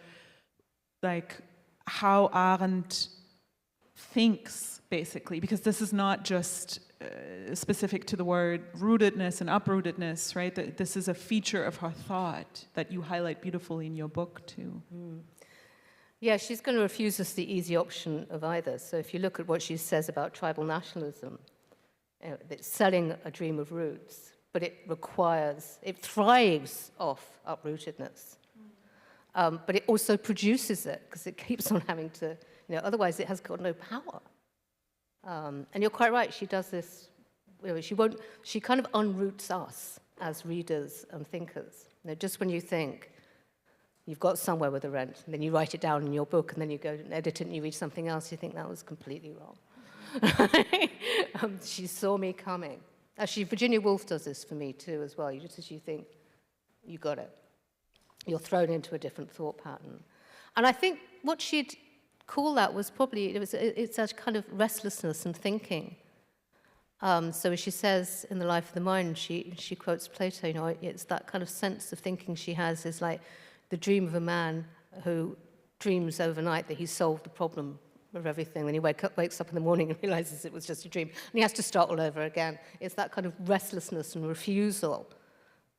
how Arendt thinks, basically, because this is not just specific to the word rootedness and uprootedness, right? This is a feature of her thought that you highlight beautifully in your book, too. Mm. Yeah, she's going to refuse us the easy option of either. So if you look at what she says about tribal nationalism, it's selling a dream of roots, but it thrives off uprootedness. But it also produces it, because it keeps on having to, otherwise it has got no power. And you're quite right, she does this, she kind of unroots us as readers and thinkers. Just when you think you've got somewhere with the rent, and then you write it down in your book, and then you go and edit it and you read something else, you think that was completely wrong. She saw me coming. Actually, Virginia Woolf does this for me too as well. Just as you think, you got it. You're thrown into a different thought pattern. And I think what she'd call that was probably, it's a kind of restlessness and thinking. So as she says in The Life of the Mind, she quotes Plato, it's that kind of sense of thinking she has is like the dream of a man who dreams overnight that he's solved the problem of everything. Then he wakes up in the morning and realizes it was just a dream. And he has to start all over again. It's that kind of restlessness and refusal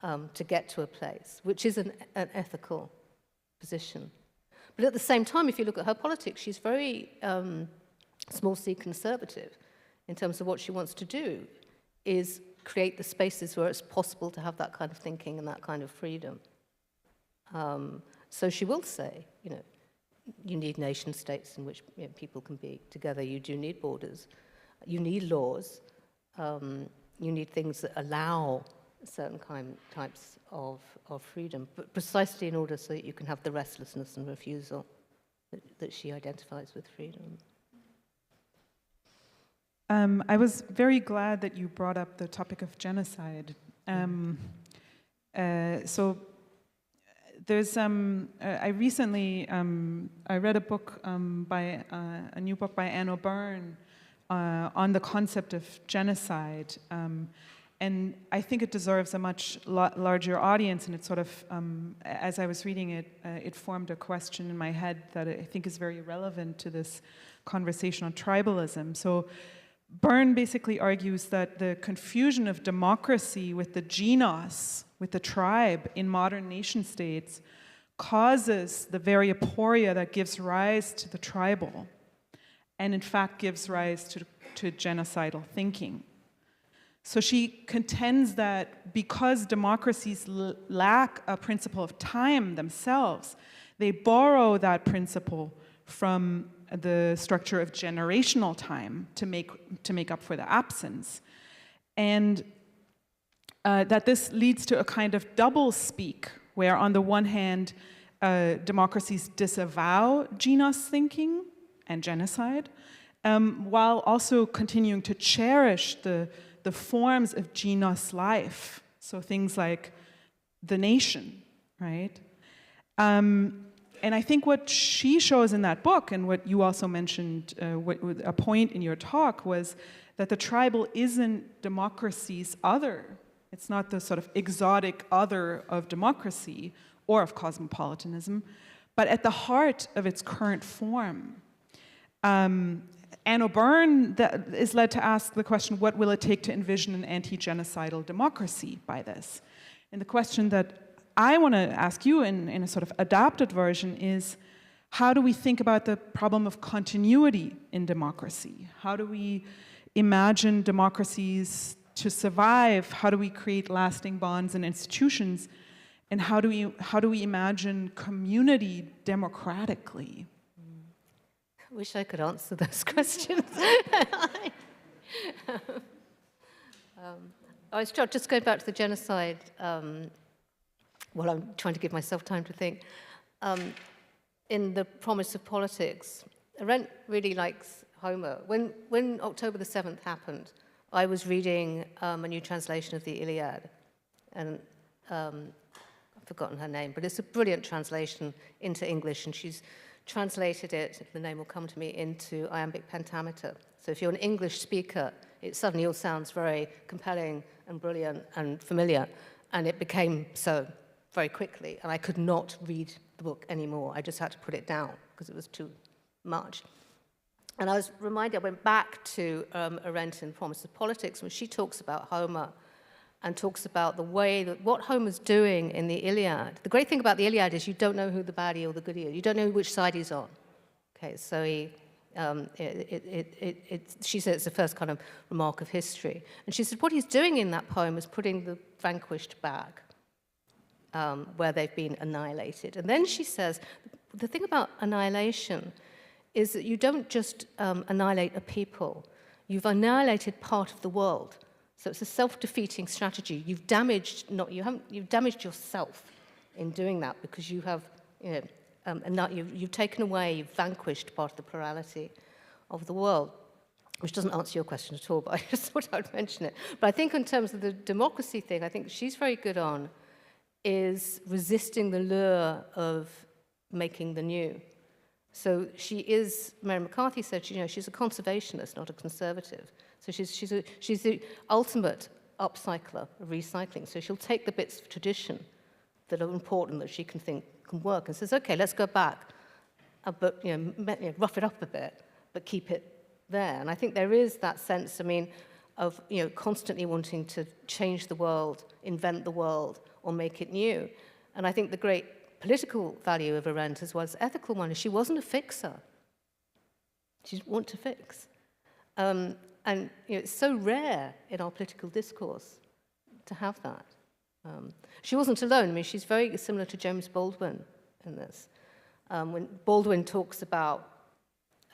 to get to a place, which is an ethical position. But at the same time, if you look at her politics, she's very small c conservative in terms of what she wants to do, is create the spaces where it's possible to have that kind of thinking and that kind of freedom. So she will say, you need nation states in which people can be together. You do need borders. You need laws. You need things that allow certain types of freedom, but precisely in order so that you can have the restlessness and refusal that she identifies with freedom. I was very glad that you brought up the topic of genocide. So there's I recently I read a book by a new book by Anna Byrne on the concept of genocide. And I think it deserves a much larger audience, and it sort of, as I was reading it, it formed a question in my head that I think is very relevant to this conversation on tribalism. So Byrne basically argues that the confusion of democracy with the genos, with the tribe in modern nation states, causes the very aporia that gives rise to the tribal, and in fact gives rise to genocidal thinking. So she contends that because democracies lack a principle of time themselves, they borrow that principle from the structure of generational time to make up for the absence. And that this leads to a kind of double speak, where on the one hand, democracies disavow genos thinking and genocide, while also continuing to cherish the forms of genos life, so things like the nation, right? And I think what she shows in that book, and what you also mentioned, a point in your talk, was that the tribal isn't democracy's other. It's not the sort of exotic other of democracy or of cosmopolitanism, but at the heart of its current form. Anne O'Byrne is led to ask the question, what will it take to envision an anti-genocidal democracy by this? And the question that I want to ask you in a sort of adapted version is, how do we think about the problem of continuity in democracy? How do we imagine democracies to survive? How do we create lasting bonds and institutions? And how do we imagine community democratically? I wish I could answer those questions. I was just going back to the genocide. Well, I'm trying to give myself time to think. In The Promise of Politics, Arendt really likes Homer. When October the 7th happened, I was reading a new translation of the Iliad, and I've forgotten her name, but it's a brilliant translation into English, and she's translated it, the name will come to me, into iambic pentameter. So if you're an English speaker, it suddenly all sounds very compelling and brilliant and familiar, and it became so very quickly, and I could not read the book anymore. I just had to put it down because it was too much. And I was reminded, I went back to Arendt in Promise of Politics, when she talks about Homer and talks about the way that what Homer's doing in the Iliad. The great thing about the Iliad is you don't know who the baddie or the goodie is. You don't know which side he's on. Okay, so she said it's the first kind of remark of history. And she said what he's doing in that poem is putting the vanquished back where they've been annihilated. And then she says, the thing about annihilation is that you don't just annihilate a people, you've annihilated part of the world. So it's a self-defeating strategy. You've damaged yourself in doing that, because you have, you've taken away, you've vanquished part of the plurality of the world, which doesn't answer your question at all, but I just thought I would mention it. But I think in terms of the democracy thing, I think she's very good on is resisting the lure of making the new. So she is, Mary McCarthy said, she's a conservationist, not a conservative. So she's the ultimate upcycler of recycling. So she'll take the bits of tradition that are important that she can think can work and says, okay, let's go back, but rough it up a bit, but keep it there. And I think there is that sense, of constantly wanting to change the world, invent the world, or make it new. And I think the great political value of Arendt, as well as ethical one, is she wasn't a fixer. She didn't want to fix. And it's so rare in our political discourse to have that. She wasn't alone. She's very similar to James Baldwin in this. When Baldwin talks about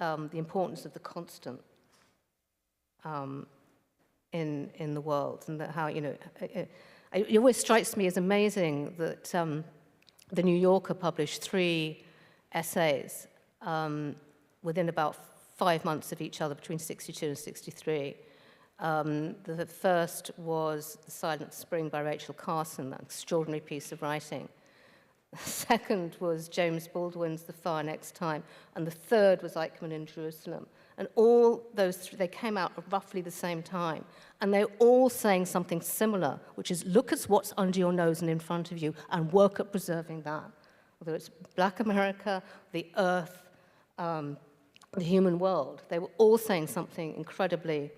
the importance of the constant in the world, and that how, it always strikes me as amazing that the New Yorker published 3 essays within about 5 months of each other, between 62 and 63. The first was The Silent Spring by Rachel Carson, that extraordinary piece of writing. The second was James Baldwin's The Far Next Time, and the third was Eichmann in Jerusalem. And all those 3, they came out at roughly the same time. And they're all saying something similar, which is look at what's under your nose and in front of you and work at preserving that. Whether it's Black America, the earth, the human world, they were all saying something incredibly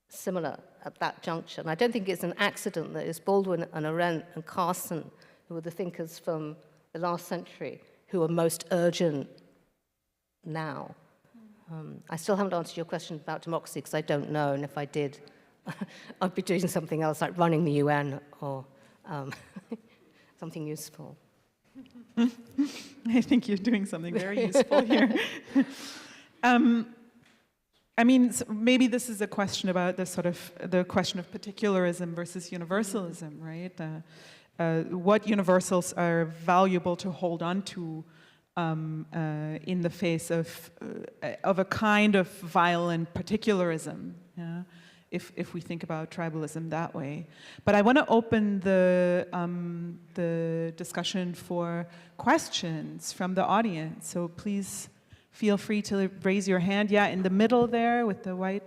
similar at that juncture. And I don't think it's an accident that it's Baldwin and Arendt and Carson, who were the thinkers from the last century, who are most urgent now. I still haven't answered your question about democracy because I don't know, and if I did, I'd be doing something else like running the UN or something useful. I think you're doing something very useful here. So maybe this is a question about the question of particularism versus universalism, right? What universals are valuable to hold on to in the face of a kind of violent particularism. Yeah? if we think about tribalism that way. But I want to open the discussion for questions from the audience. So please feel free to raise your hand. Yeah, in the middle there with the white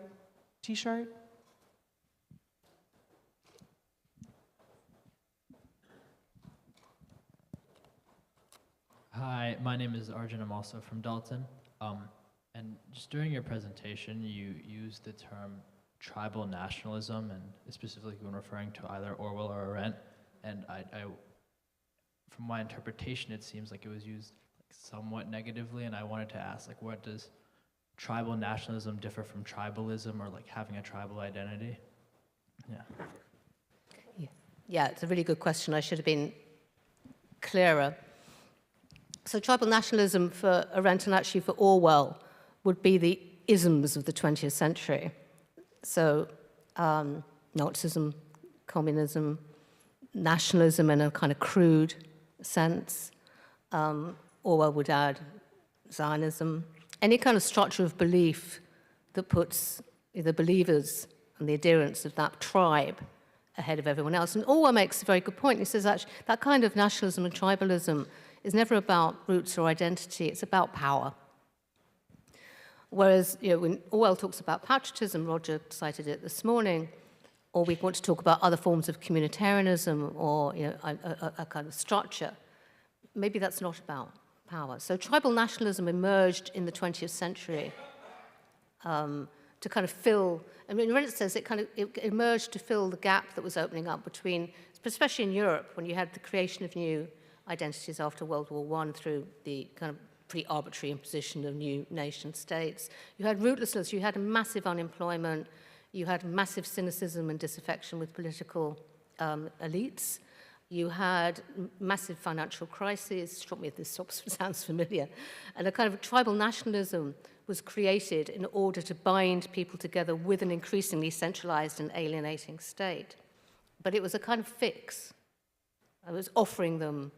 t-shirt. Hi, my name is Arjun. I'm also from Dalton. And just during your presentation, you used the term tribal nationalism, and specifically when referring to either Orwell or Arendt. And from my interpretation, it seems like it was used somewhat negatively. And I wanted to ask, what does tribal nationalism differ from tribalism, or having a tribal identity? Yeah, it's a really good question. I should have been clearer. So tribal nationalism for Arendt and actually for Orwell would be the isms of the 20th century. So Nazism, communism, nationalism in a kind of crude sense. Orwell would add Zionism. Any kind of structure of belief that puts the believers and the adherents of that tribe ahead of everyone else. And Orwell makes a very good point. He says actually that kind of nationalism and tribalism is never about roots or identity, it's about power. Whereas, when Orwell talks about patriotism, Roger cited it this morning, or we want to talk about other forms of communitarianism or a kind of structure, maybe that's not about power. So tribal nationalism emerged in the 20th century to kind of fill, Arendt says it emerged to fill the gap that was opening up between, especially in Europe, when you had the creation of new identities after World War I through the kind of pretty arbitrary imposition of new nation states. You had rootlessness, you had massive unemployment, you had massive cynicism and disaffection with political elites. You had massive financial crises. Struck me if this sounds familiar. And a kind of tribal nationalism was created in order to bind people together with an increasingly centralized and alienating state. But it was a kind of fix. It was offering them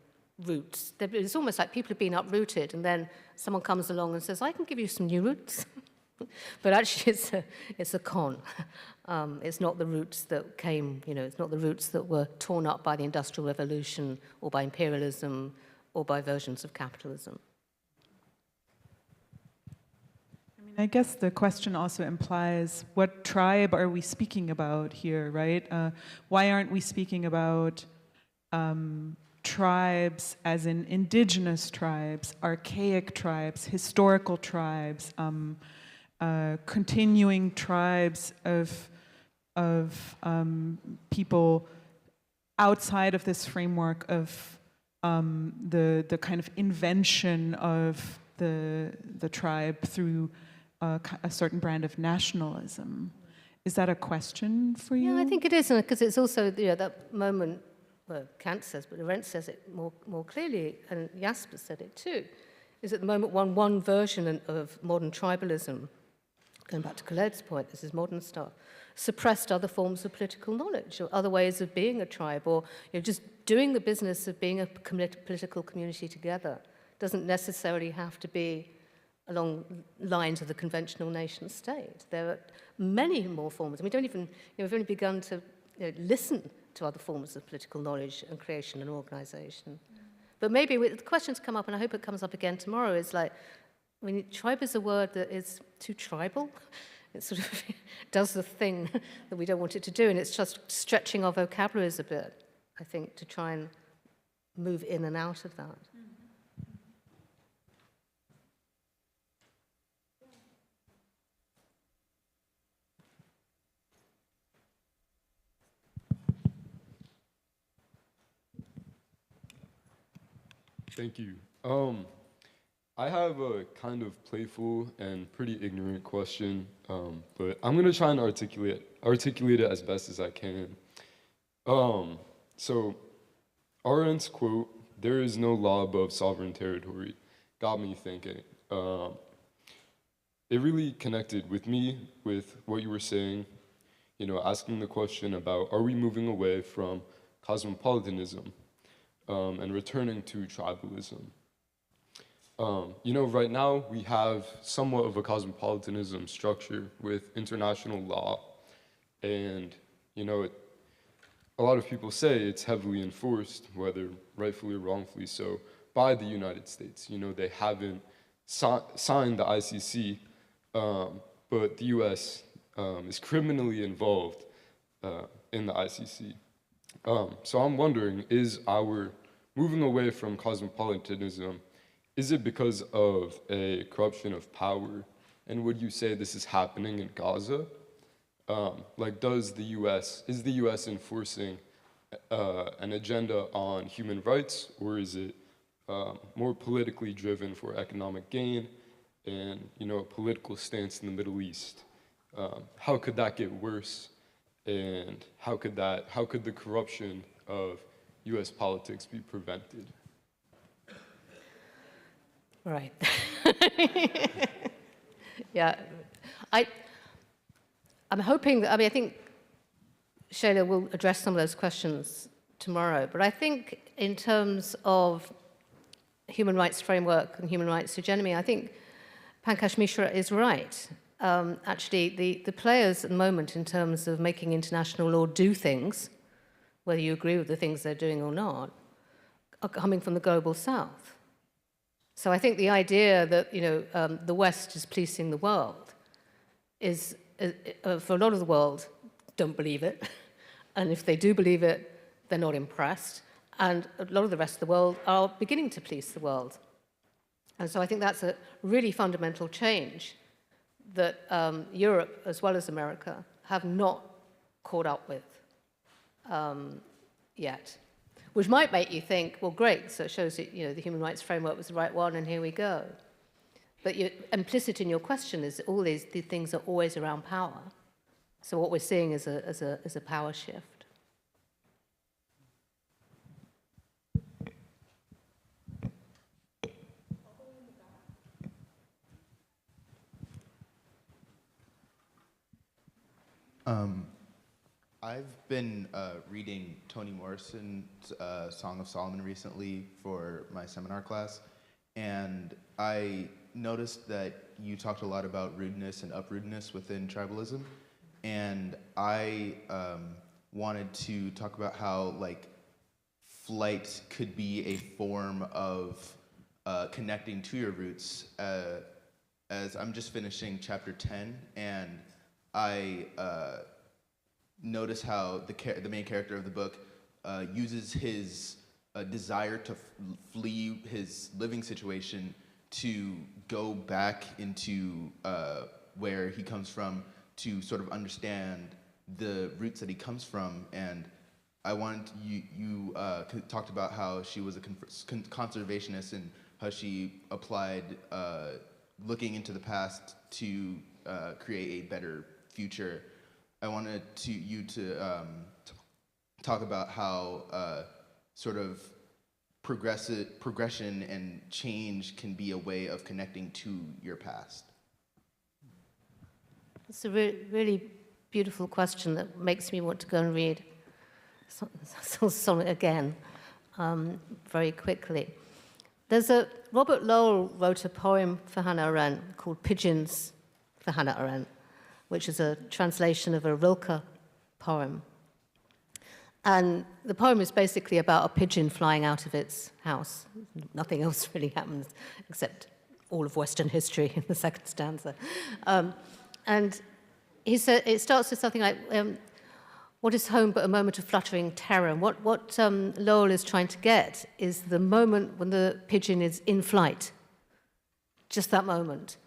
roots. It's almost like people have been uprooted, and then someone comes along and says, I can give you some new roots. But actually, it's a con. It's not the roots that came, it's not the roots that were torn up by the Industrial Revolution or by imperialism or by versions of capitalism. I guess the question also implies, what tribe are we speaking about here, right? Why aren't we speaking about tribes as in indigenous tribes, archaic tribes, historical tribes, continuing tribes of people outside of this framework of the kind of invention of the tribe through a certain brand of nationalism. Is that a question for you? Yeah, I think it is, because it's also that moment where Kant says, but Arendt says it more clearly, and Jasper said it too, is at the moment one version of modern tribalism, going back to Colette's point, this is modern stuff, suppressed other forms of political knowledge or other ways of being a tribe, or just doing the business of being a political community together. Doesn't necessarily have to be along lines of the conventional nation state. There are many more forms. We don't even, we've only begun to listen to other forms of political knowledge and creation and organization. But maybe the questions come up, and I hope it comes up again tomorrow, is tribe is a word that is too tribal. It sort of does the thing that we don't want it to do, and it's just stretching our vocabularies a bit, I think, to try and move in and out of that. Thank you. I have a kind of playful and pretty ignorant question, but I'm gonna try and articulate it as best as I can. So, Arendt's quote, "There is no law above sovereign territory," got me thinking. It really connected with me with what you were saying, asking the question about, are we moving away from cosmopolitanism and returning to tribalism? Right now we have somewhat of a cosmopolitanism structure with international law And, a lot of people say it's heavily enforced, whether rightfully or wrongfully so, by the United States. They haven't signed the ICC, but the US is criminally involved in the ICC. So I'm wondering, is our moving away from cosmopolitanism, is it because of a corruption of power? And would you say this is happening in Gaza? Is the US enforcing an agenda on human rights, or is it more politically driven for economic gain and, a political stance in the Middle East? How could that get worse? And how could the corruption of US politics be prevented? Right. Yeah. I'm hoping that, I think Shayla will address some of those questions tomorrow, but I think in terms of human rights framework and human rights hegemony, I think Pankaj Mishra is right. Actually, the players at the moment in terms of making international law do things, whether you agree with the things they're doing or not, are coming from the global south. So I think the idea that the West is policing the world is, for a lot of the world, don't believe it. And if they do believe it, they're not impressed. And a lot of the rest of the world are beginning to police the world. And so I think that's a really fundamental change that Europe, as well as America, have not caught up with yet. Which might make you think, well, great, so it shows that the human rights framework was the right one, and here we go. But implicit in your question is that all these things are always around power. So what we're seeing is a power shift. I've been reading Toni Morrison's Song of Solomon recently for my seminar class, and I noticed that you talked a lot about rudeness and uprootedness within tribalism, and I wanted to talk about how flight could be a form of connecting to your roots. As I'm just finishing chapter 10, and I notice how the main character of the book uses his desire to flee his living situation to go back into where he comes from to sort of understand the roots that he comes from. And I wanted you talked about how she was a conservationist and how she applied looking into the past to create a better future. I wanted you to talk about how sort of progression and change can be a way of connecting to your past. It's a really beautiful question that makes me want to go and read Sonnet again very quickly. Robert Lowell wrote a poem for Hannah Arendt called Pigeons for Hannah Arendt, which is a translation of a Rilke poem. And the poem is basically about a pigeon flying out of its house. Nothing else really happens except all of Western history in the second stanza. And he said, it starts with something like, what is home but a moment of fluttering terror? And what Lowell is trying to get is the moment when the pigeon is in flight, just that moment.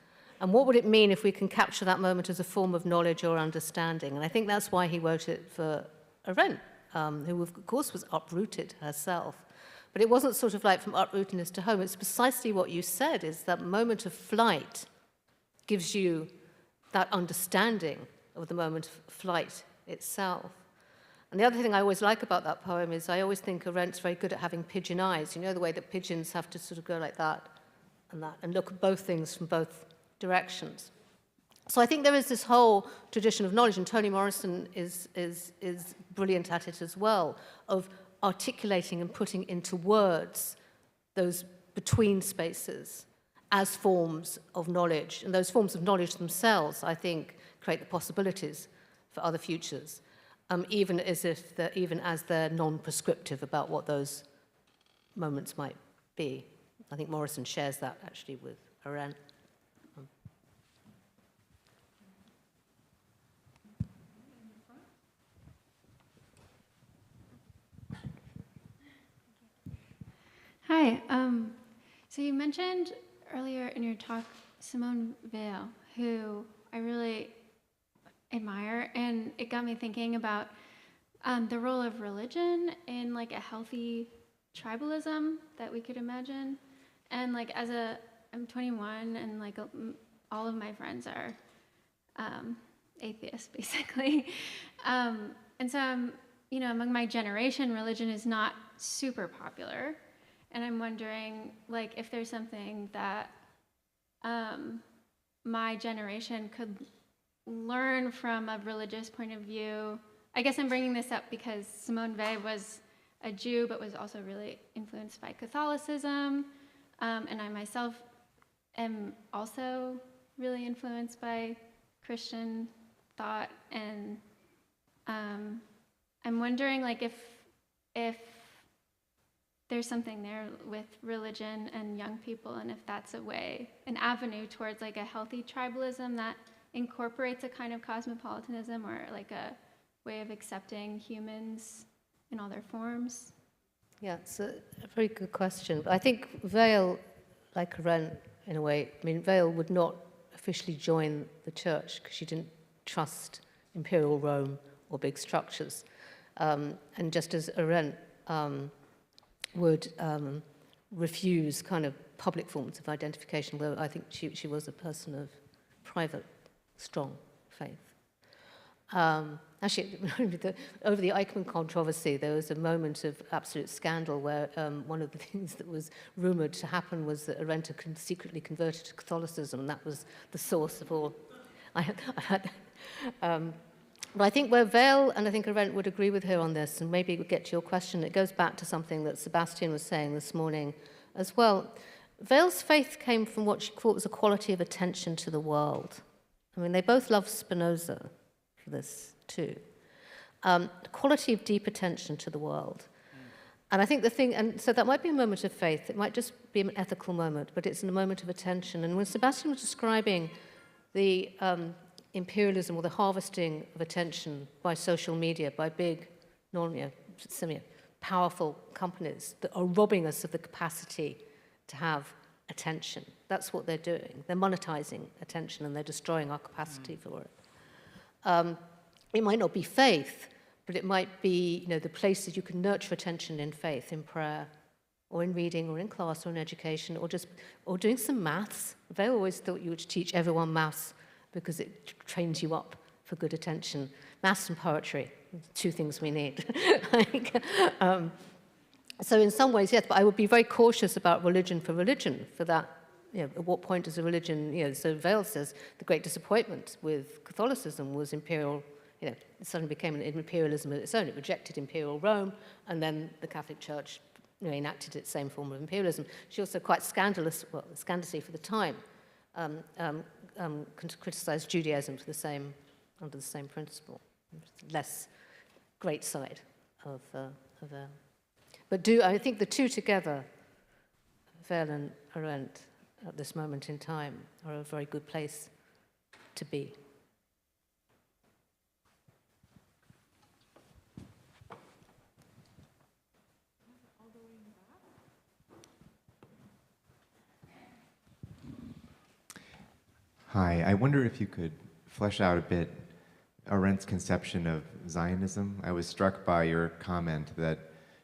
And what would it mean if we can capture that moment as a form of knowledge or understanding? And I think that's why he wrote it for Arendt, who of course was uprooted herself. But it wasn't sort of like from uprootedness to home. It's precisely what you said, is that moment of flight gives you that understanding of the moment of flight itself. And the other thing I always like about that poem is I always think Arendt's very good at having pigeon eyes. You know, the way that pigeons have to sort of go like that, and look at both things from both directions. So I think there is this whole tradition of knowledge, and Toni Morrison is brilliant at it as well, of articulating and putting into words those between spaces as forms of knowledge. And those forms of knowledge themselves, I think, create the possibilities for other futures, even as they're non-prescriptive about what those moments might be. I think Morrison shares that actually with Arendt. Hi. So you mentioned earlier in your talk Simone Weil, who I really admire, and it got me thinking about the role of religion in like a healthy tribalism that we could imagine. And like I'm 21, and like all of my friends are atheists, basically. And so among my generation, religion is not super popular. And I'm wondering, like, if there's something that my generation could learn from a religious point of view. I guess I'm bringing this up because Simone Weil was a Jew, but was also really influenced by Catholicism. And I myself am also really influenced by Christian thought. And I'm wondering, like, if there's something there with religion and young people, and if that's an avenue towards like a healthy tribalism that incorporates a kind of cosmopolitanism, or like a way of accepting humans in all their forms. Yeah, it's a very good question. I think Weil, like Arendt in a way, Weil would not officially join the church because she didn't trust imperial Rome or big structures. And just as Arendt would refuse kind of public forms of identification, although I think she was a person of private, strong faith. Actually, over the Eichmann controversy, there was a moment of absolute scandal where one of the things that was rumored to happen was that Arendt had secretly converted to Catholicism, and that was the source of all. But I think where Weil and I think Arendt would agree with her on this, and maybe we'll get to your question, it goes back to something that Sebastian was saying this morning as well. Weil's faith came from what she thought was a quality of attention to the world. I mean, they both love Spinoza for this too. Quality of deep attention to the world. And I think and so that might be a moment of faith, it might just be an ethical moment, but it's a moment of attention. And when Sebastian was describing the imperialism or the harvesting of attention by social media, by big, powerful companies that are robbing us of the capacity to have attention. That's what they're doing. They're monetizing attention, and they're destroying our capacity for it. It might not be faith, but it might be, the places you can nurture attention in faith, in prayer, or in reading, or in class, or in education, or doing some maths. They always thought you would teach everyone maths because it trains you up for good attention. Maths and poetry, two things we need. So in some ways, yes, but I would be very cautious about religion, for that, at what point does a religion, so Weil says the great disappointment with Catholicism was imperial, it suddenly became an imperialism of its own. It rejected imperial Rome, and then the Catholic Church enacted its same form of imperialism. She also quite scandalously for the time, criticized Judaism under the same principle, less great side of but I think the two together, Weil and Arendt, at this moment in time, are a very good place to be. Hi, I wonder if you could flesh out a bit Arendt's conception of Zionism. I was struck by your comment that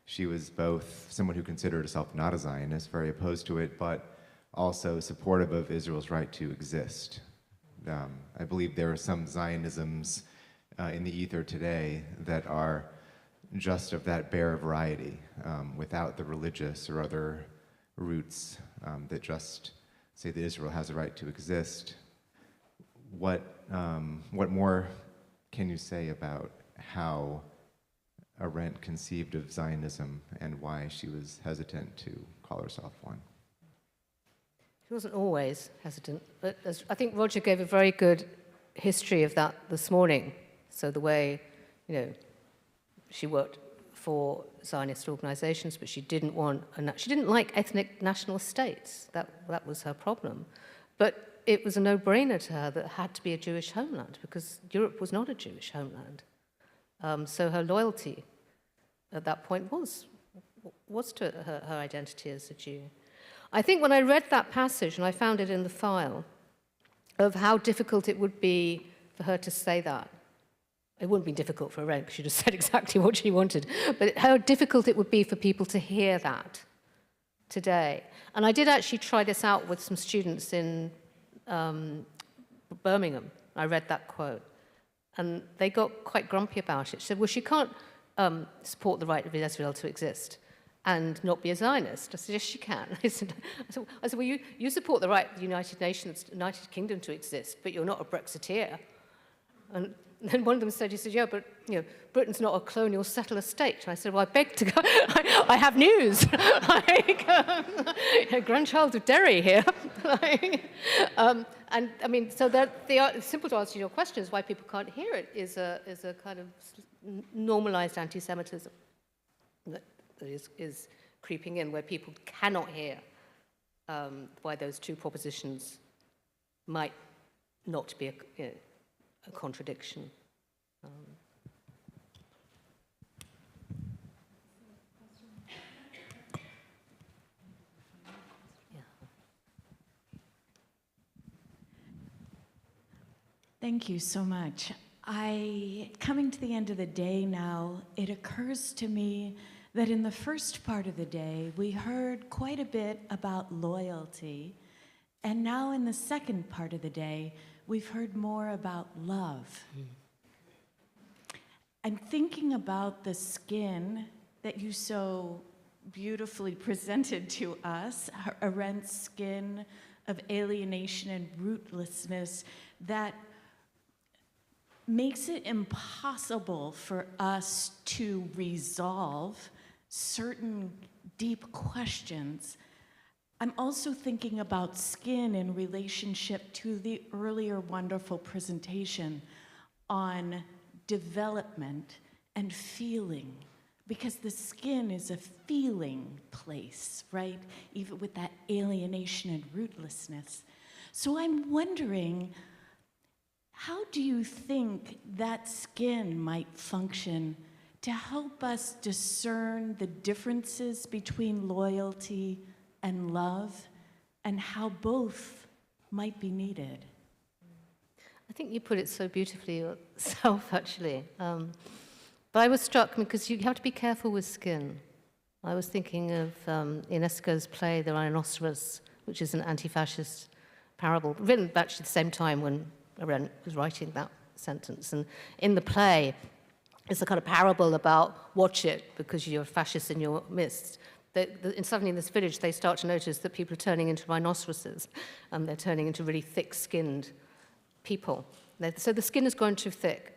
she was both someone who considered herself not a Zionist, very opposed to it, but also supportive of Israel's right to exist. I believe there are some Zionisms in the ether today that are just of that bare variety, without the religious or other roots that just say that Israel has a right to exist. What more can you say about how Arendt conceived of Zionism and why she was hesitant to call herself one? She wasn't always hesitant, but I think Roger gave a very good history of that this morning. So the way, she worked for Zionist organizations, but she didn't like ethnic national states. That was her problem. But it was a no-brainer to her that it had to be a Jewish homeland, because Europe was not a Jewish homeland. So her loyalty at that point was to her identity as a Jew. I think when I read that passage, and I found it in the file, of how difficult it would be for her to say that. It wouldn't be difficult for Arendt, because she just said exactly what she wanted, but how difficult it would be for people to hear that today. And I did actually try this out with some students in Birmingham. I read that quote, and they got quite grumpy about it. She said, well, she can't support the right of Israel to exist and not be a Zionist. I said, yes, she can. I said, well, you support the right of the United Nations, United Kingdom to exist, but you're not a Brexiteer. And then one of them said, he said, yeah, but Britain's not a colonial settler state. And I said, well, I beg to go. I have news. A grandchild of Derry here. And I mean, so the simple to answer your question is why people can't hear it is a kind of normalized anti-Semitism that is creeping in, where people cannot hear why those two propositions might not be a contradiction. Thank you so much. Coming to the end of the day now, it occurs to me that in the first part of the day, we heard quite a bit about loyalty, and now in the second part of the day, we've heard more about love. I'm thinking about the skin that you so beautifully presented to us, Arendt's skin of alienation and rootlessness that makes it impossible for us to resolve certain deep questions. I'm also thinking about skin in relationship to the earlier wonderful presentation on development and feeling, because the skin is a feeling place, right? Even with that alienation and rootlessness. So I'm wondering, how do you think that skin might function to help us discern the differences between loyalty and love, and how both might be needed? I think you put it so beautifully yourself, actually. But I was struck because you have to be careful with skin. I was thinking of Ionesco's play, The Rhinoceros, which is an anti-fascist parable, written actually at the same time when Arendt was writing that sentence. And in the play, it's a kind of parable about watch it because you're a fascist in your midst. And suddenly in this village, they start to notice that people are turning into rhinoceroses, and they're turning into really thick-skinned people. So the skin has grown too thick.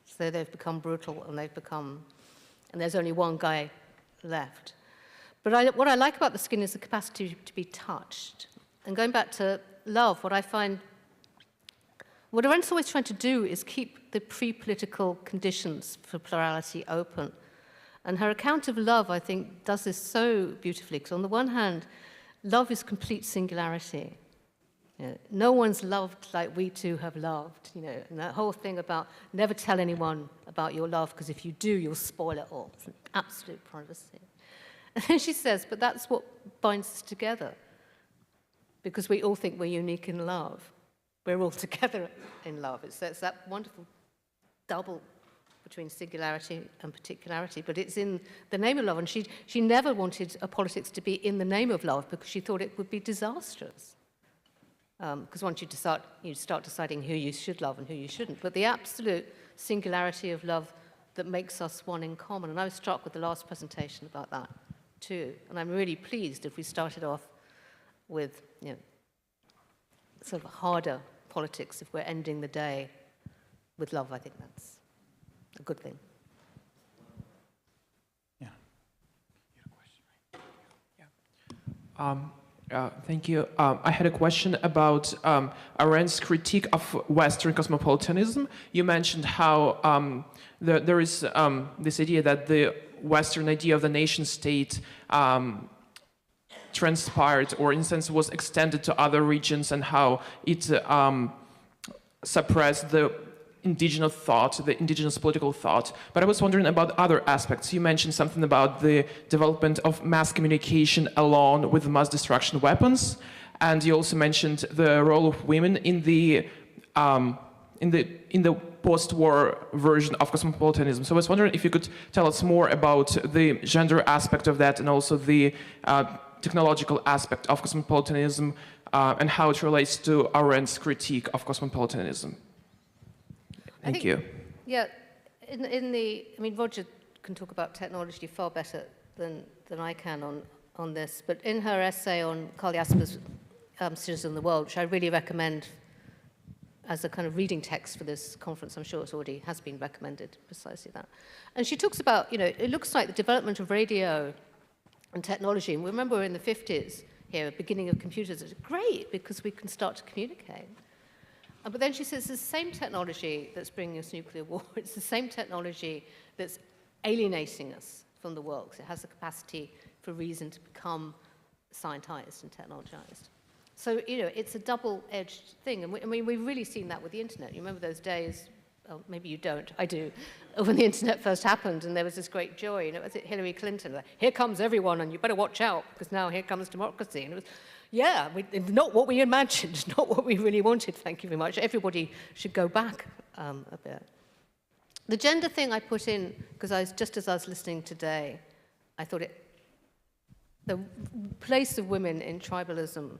So they've become brutal, and there's only one guy left. But what I like about the skin is the capacity to be touched. And going back to love, what Arendt's always trying to do is keep the pre-political conditions for plurality open. And her account of love, I think, does this so beautifully, because on the one hand, love is complete singularity. No one's loved like we two have loved, and that whole thing about never tell anyone about your love, because if you do, you'll spoil it all. It's an absolute privacy. And then she says, but that's what binds us together, because we all think we're unique in love. We're all together in love. It's that wonderful double between singularity and particularity, but it's in the name of love. And she never wanted politics to be in the name of love, because she thought it would be disastrous. Because once you start deciding who you should love and who you shouldn't. But the absolute singularity of love that makes us one in common. And I was struck with the last presentation about that too. And I'm really pleased if we started off with sort of harder politics, if we're ending the day with love. I think that's a good thing. Yeah. You had a question, right? Yeah. Thank you. I had a question about Arendt's critique of Western cosmopolitanism. You mentioned how there is this idea that the Western idea of the nation state transpired, or in a sense was extended to other regions, and how it suppressed the indigenous thought, the indigenous political thought. But I was wondering about other aspects. You mentioned something about the development of mass communication along with mass destruction weapons, and you also mentioned the role of women in the post-war version of cosmopolitanism. So I was wondering if you could tell us more about the gender aspect of that, and also the technological aspect of cosmopolitanism, and how it relates to Arendt's critique of cosmopolitanism. Thank you. Yeah, I mean, Roger can talk about technology far better than I can on this, but in her essay on Carl Jasper's Citizen of the World, which I really recommend as a kind of reading text for this conference, I'm sure it already has been recommended, precisely that. And she talks about, it looks like the development of radio and technology, and remember we're in the 50s here, beginning of computers, is great because we can start to communicate. But then she says it's the same technology that's bringing us nuclear war. It's the same technology that's alienating us from the world, because it has the capacity for reason to become scientized and technologized. So, it's a double-edged thing. And we've really seen that with the internet. You remember those days, oh, maybe you don't, I do, when the internet first happened and there was this great joy. Was it Hillary Clinton? Like, here comes everyone and you better watch out because now here comes democracy. And it was, yeah, not what we imagined, not what we really wanted, thank you very much. Everybody should go back a bit. The gender thing I put in, because just as I was listening today, I thought the place of women in tribalism,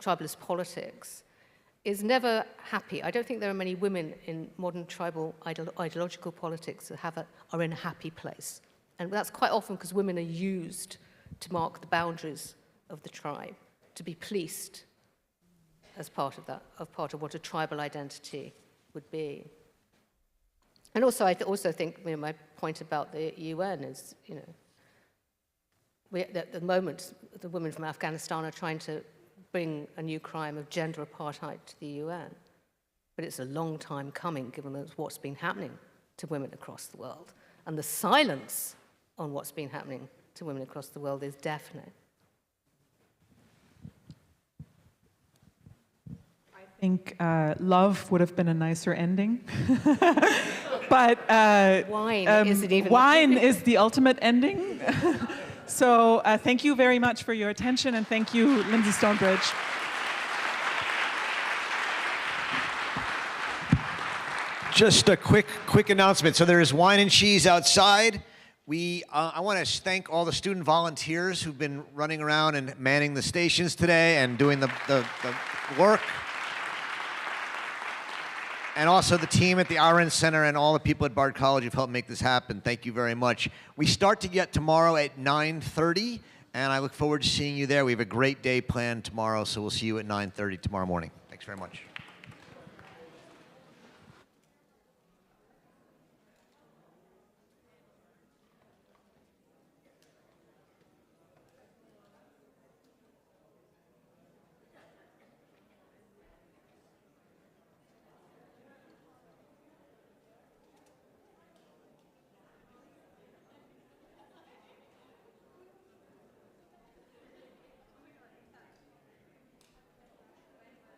tribalist politics, is never happy. I don't think there are many women in modern tribal ideological politics that are in a happy place. And that's quite often because women are used to mark the boundaries of the tribe, to be policed as part of that, part of what a tribal identity would be. And also, I also think, my point about the UN is, at the moment, the women from Afghanistan are trying to bring a new crime of gender apartheid to the UN. But it's a long time coming, given what's been happening to women across the world. And the silence on what's been happening to women across the world is deafening. I think love would have been a nicer ending. But wine isn't even. Wine is the ultimate ending. So thank you very much for your attention, and thank you, Lindsay Stonebridge. Just a quick announcement. So there is wine and cheese outside. I want to thank all the student volunteers who've been running around and manning the stations today and doing the work. And also the team at the Arendt Center and all the people at Bard College who've helped make this happen. Thank you very much. We start to get tomorrow at 9:30, and I look forward to seeing you there. We have a great day planned tomorrow, so we'll see you at 9:30 tomorrow morning. Thanks very much.